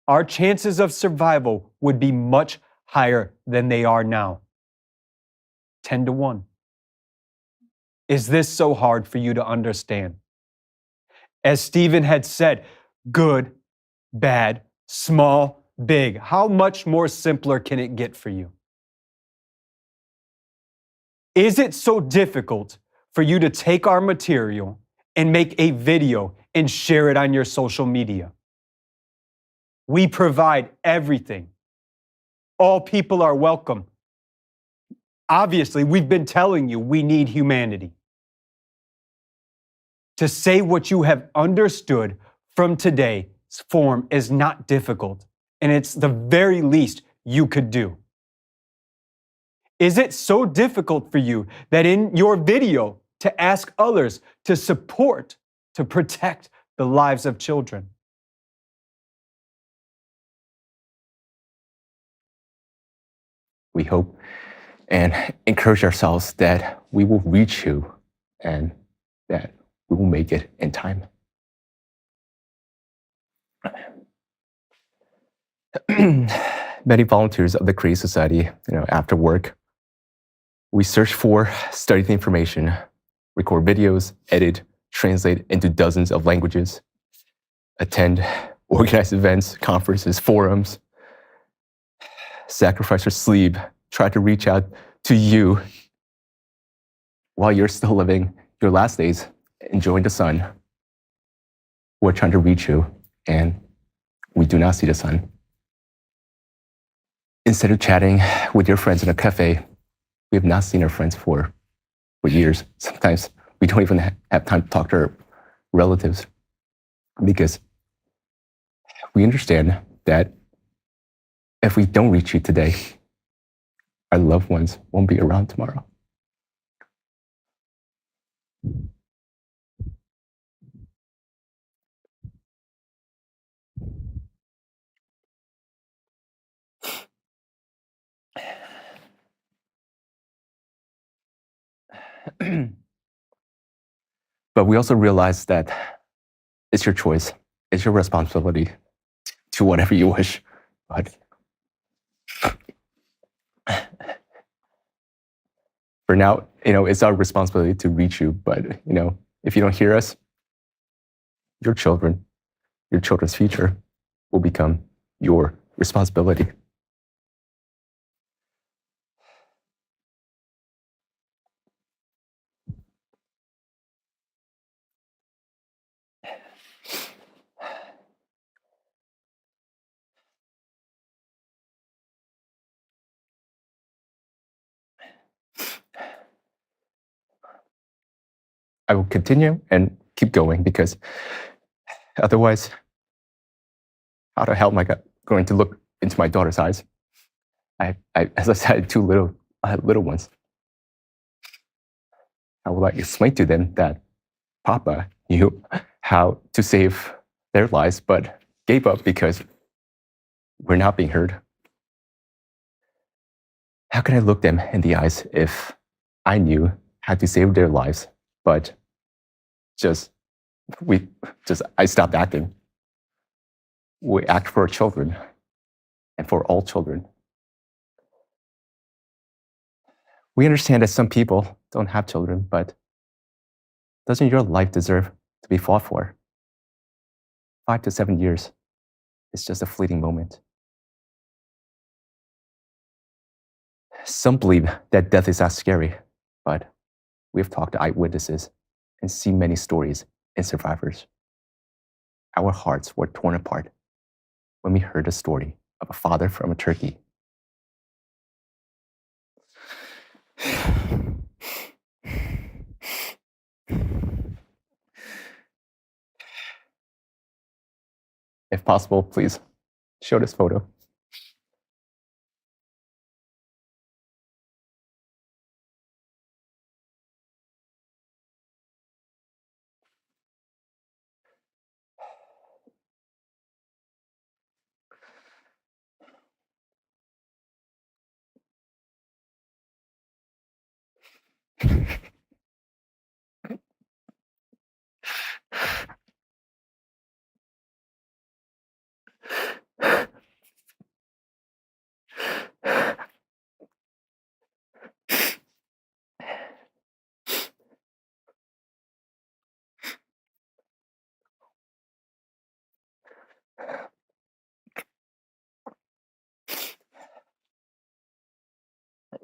Our chances of survival would be much higher than they are now. 10-1. Is this so hard for you to understand? As Stephen had said, good, bad, small, big. How much more simpler can it get for you? Is it so difficult for you to take our material and make a video and share it on your social media? We provide everything. All people are welcome. Obviously, we've been telling you we need humanity. To say what you have understood from today's form is not difficult, and it's the very least you could do. Is it so difficult for you that in your video to ask others to support, to protect the lives of children? We hope and encourage ourselves that we will reach you and that we will make it in time. Many volunteers of the Creative Society, after work, we search for, study the information, record videos, edit, translate into dozens of languages, attend organized events, conferences, forums, sacrifice our sleep, try to reach out to you while you're still living your last days, enjoying the sun. We're trying to reach you, and we do not see the sun. Instead of chatting with your friends in a cafe, we have not seen our friends for years. Sometimes we don't even have time to talk to our relatives because we understand that if we don't reach you today, our loved ones won't be around tomorrow. But we also realize that it's your choice, it's your responsibility to whatever you wish. But for now, it's our responsibility to reach you. But, if you don't hear us, your children's future will become your responsibility. I will continue and keep going because otherwise, how the hell am I going to look into my daughter's eyes? As I said, two little ones. How will I explain to them that Papa knew how to save their lives but gave up because we're not being heard? How can I look them in the eyes if I knew how to save their lives but I stopped acting? We act for children and for all children. We understand that some people don't have children, but doesn't your life deserve to be fought for? 5 to 7 years is just a fleeting moment. Some believe that death is not scary, but we've talked to eyewitnesses and seen many stories in survivors. Our hearts were torn apart when we heard the story of a father from Turkey. If possible, please show this photo.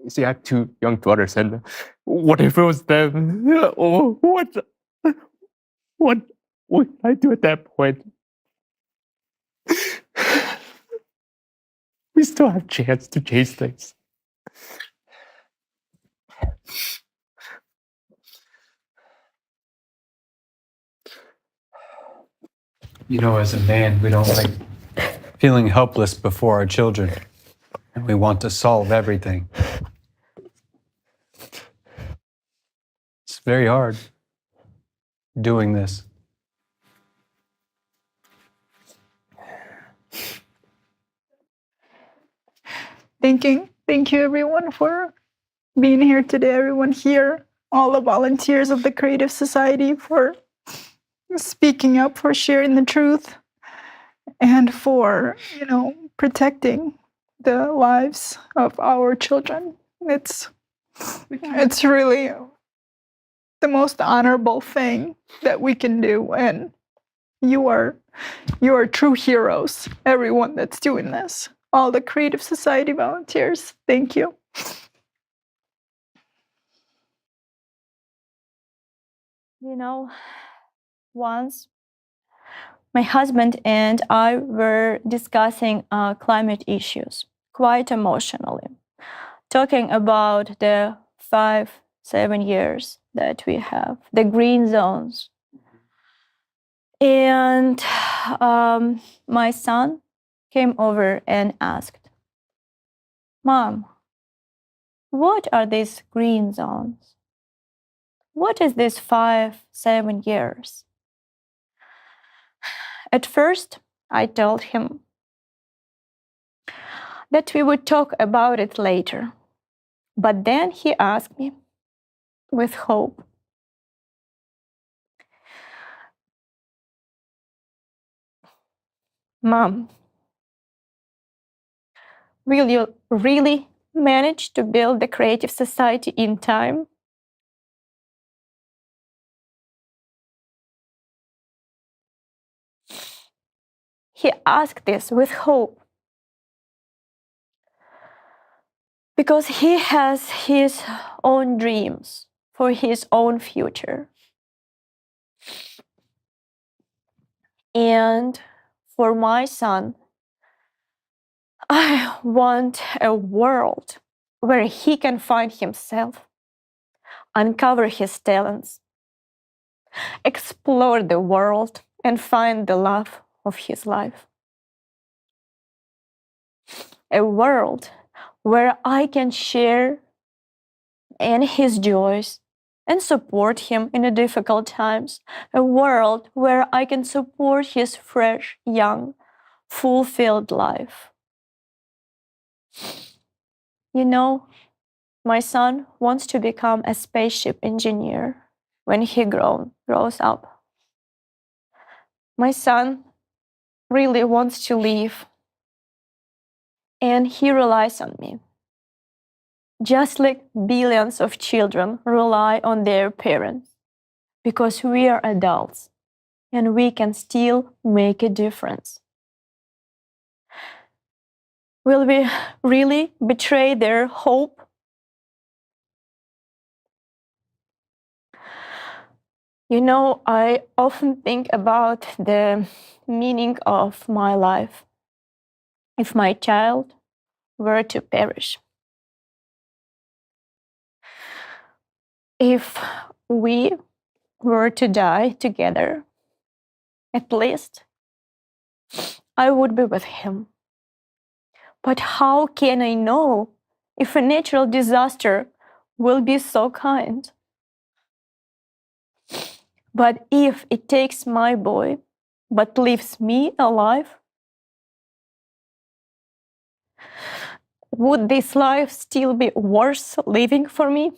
You see, I have 2 young daughters, and what if it was them? Oh, what would I do at that point? We still have a chance to change things. As a man, we don't like feeling helpless before our children, and we want to solve everything. It's very hard doing this. Thank you everyone for being here today, everyone here, all the volunteers of the Creative Society for speaking up, for sharing the truth, and for, protecting the lives of our children. It's really the most honorable thing that we can do, and you are true heroes, everyone that's doing this. All the Creative Society volunteers, thank you. Once my husband and I were discussing climate issues quite emotionally, talking about the 5-7 years that we have, the green zones. And my son came over and asked, "Mom, what are these green zones? What is this 5-7 years?" At first, I told him that we would talk about it later. But then he asked me, with hope. Mom, will you really manage to build the creative society in time? He asked this with hope because he has his own dreams for his own future. And for my son, I want a world where he can find himself, uncover his talents, explore the world, and find the love of his life. A world where I can share in his joys and support him in the difficult times. A world where I can support his fresh, young, fulfilled life. You know, my son wants to become a spaceship engineer when he grows up. My son really wants to leave, and he relies on me. Just like billions of children rely on their parents, because we are adults and we can still make a difference. Will we really betray their hope? You know, I often think about the meaning of my life if my child were to perish. If we were to die together, at least I would be with him. But how can I know if a natural disaster will be so kind? But if it takes my boy, but leaves me alive, would this life still be worth living for me?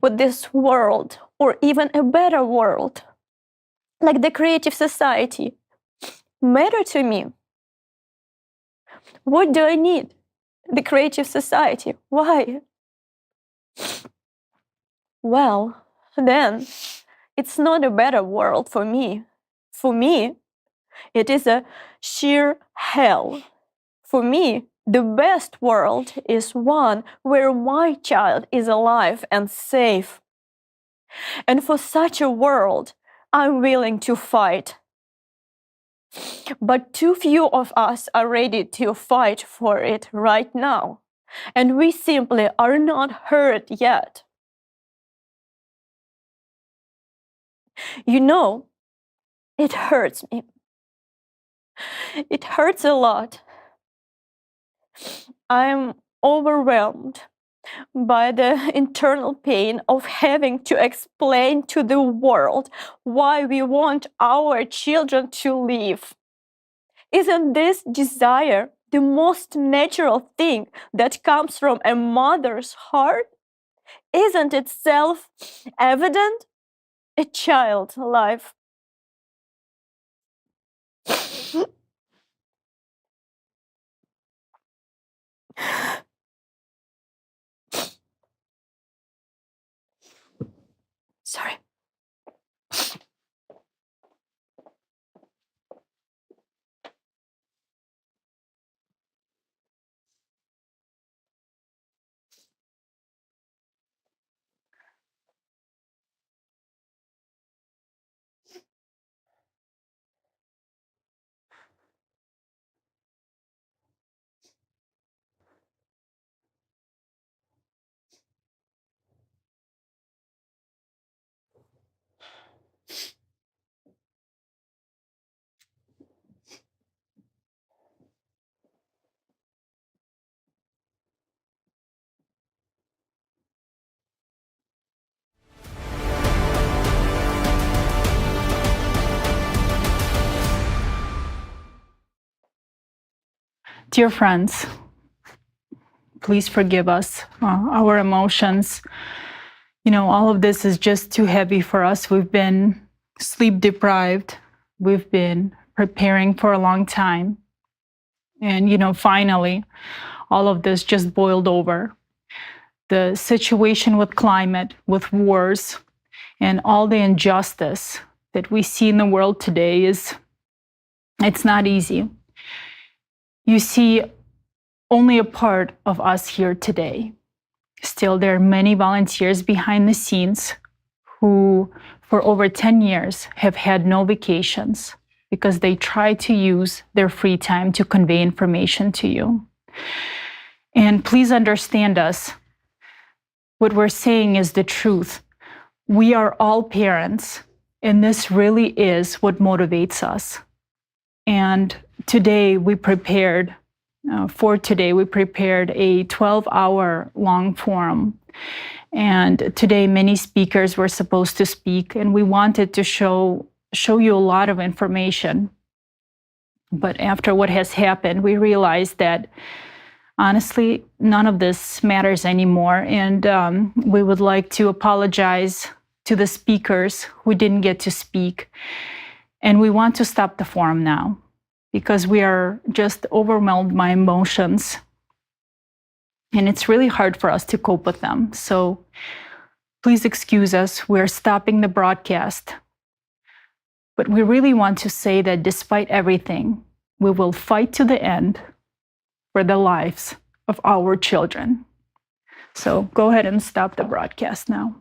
Would this world, or even a better world, like the creative society, matter to me? What do I need? The creative society. Why? Well, then, it's not a better world for me. For me, it is a sheer hell. For me, the best world is one where my child is alive and safe. And for such a world, I'm willing to fight. But too few of us are ready to fight for it right now. And we simply are not heard yet. You know, it hurts me. It hurts a lot. I'm overwhelmed by the internal pain of having to explain to the world why we want our children to live. Isn't this desire the most natural thing that comes from a mother's heart? Isn't it self-evident? A child's life. Sorry. Dear friends, Please forgive us, our emotions. You know, all of this is just too heavy for us. We've been sleep deprived. We've been preparing for a long time. And, you know, finally, all of this just boiled over. The situation with climate, with wars, and all the injustice that we see in the world today it's not easy. You see only a part of us here today. Still, there are many volunteers behind the scenes who, for over 10 years, have had no vacations because they try to use their free time to convey information to you. And please understand us. What we're saying is the truth. We are all parents, and this really is what motivates us. And today we prepared a 12-hour long forum. And today many speakers were supposed to speak, and we wanted to show you a lot of information. But after what has happened, we realized that honestly, none of this matters anymore. And we would like to apologize to the speakers who didn't get to speak. And we want to stop the forum now because we are just overwhelmed by emotions. And it's really hard for us to cope with them. So please excuse us. We're stopping the broadcast. But we really want to say that despite everything, we will fight to the end for the lives of our children. So go ahead and stop the broadcast now.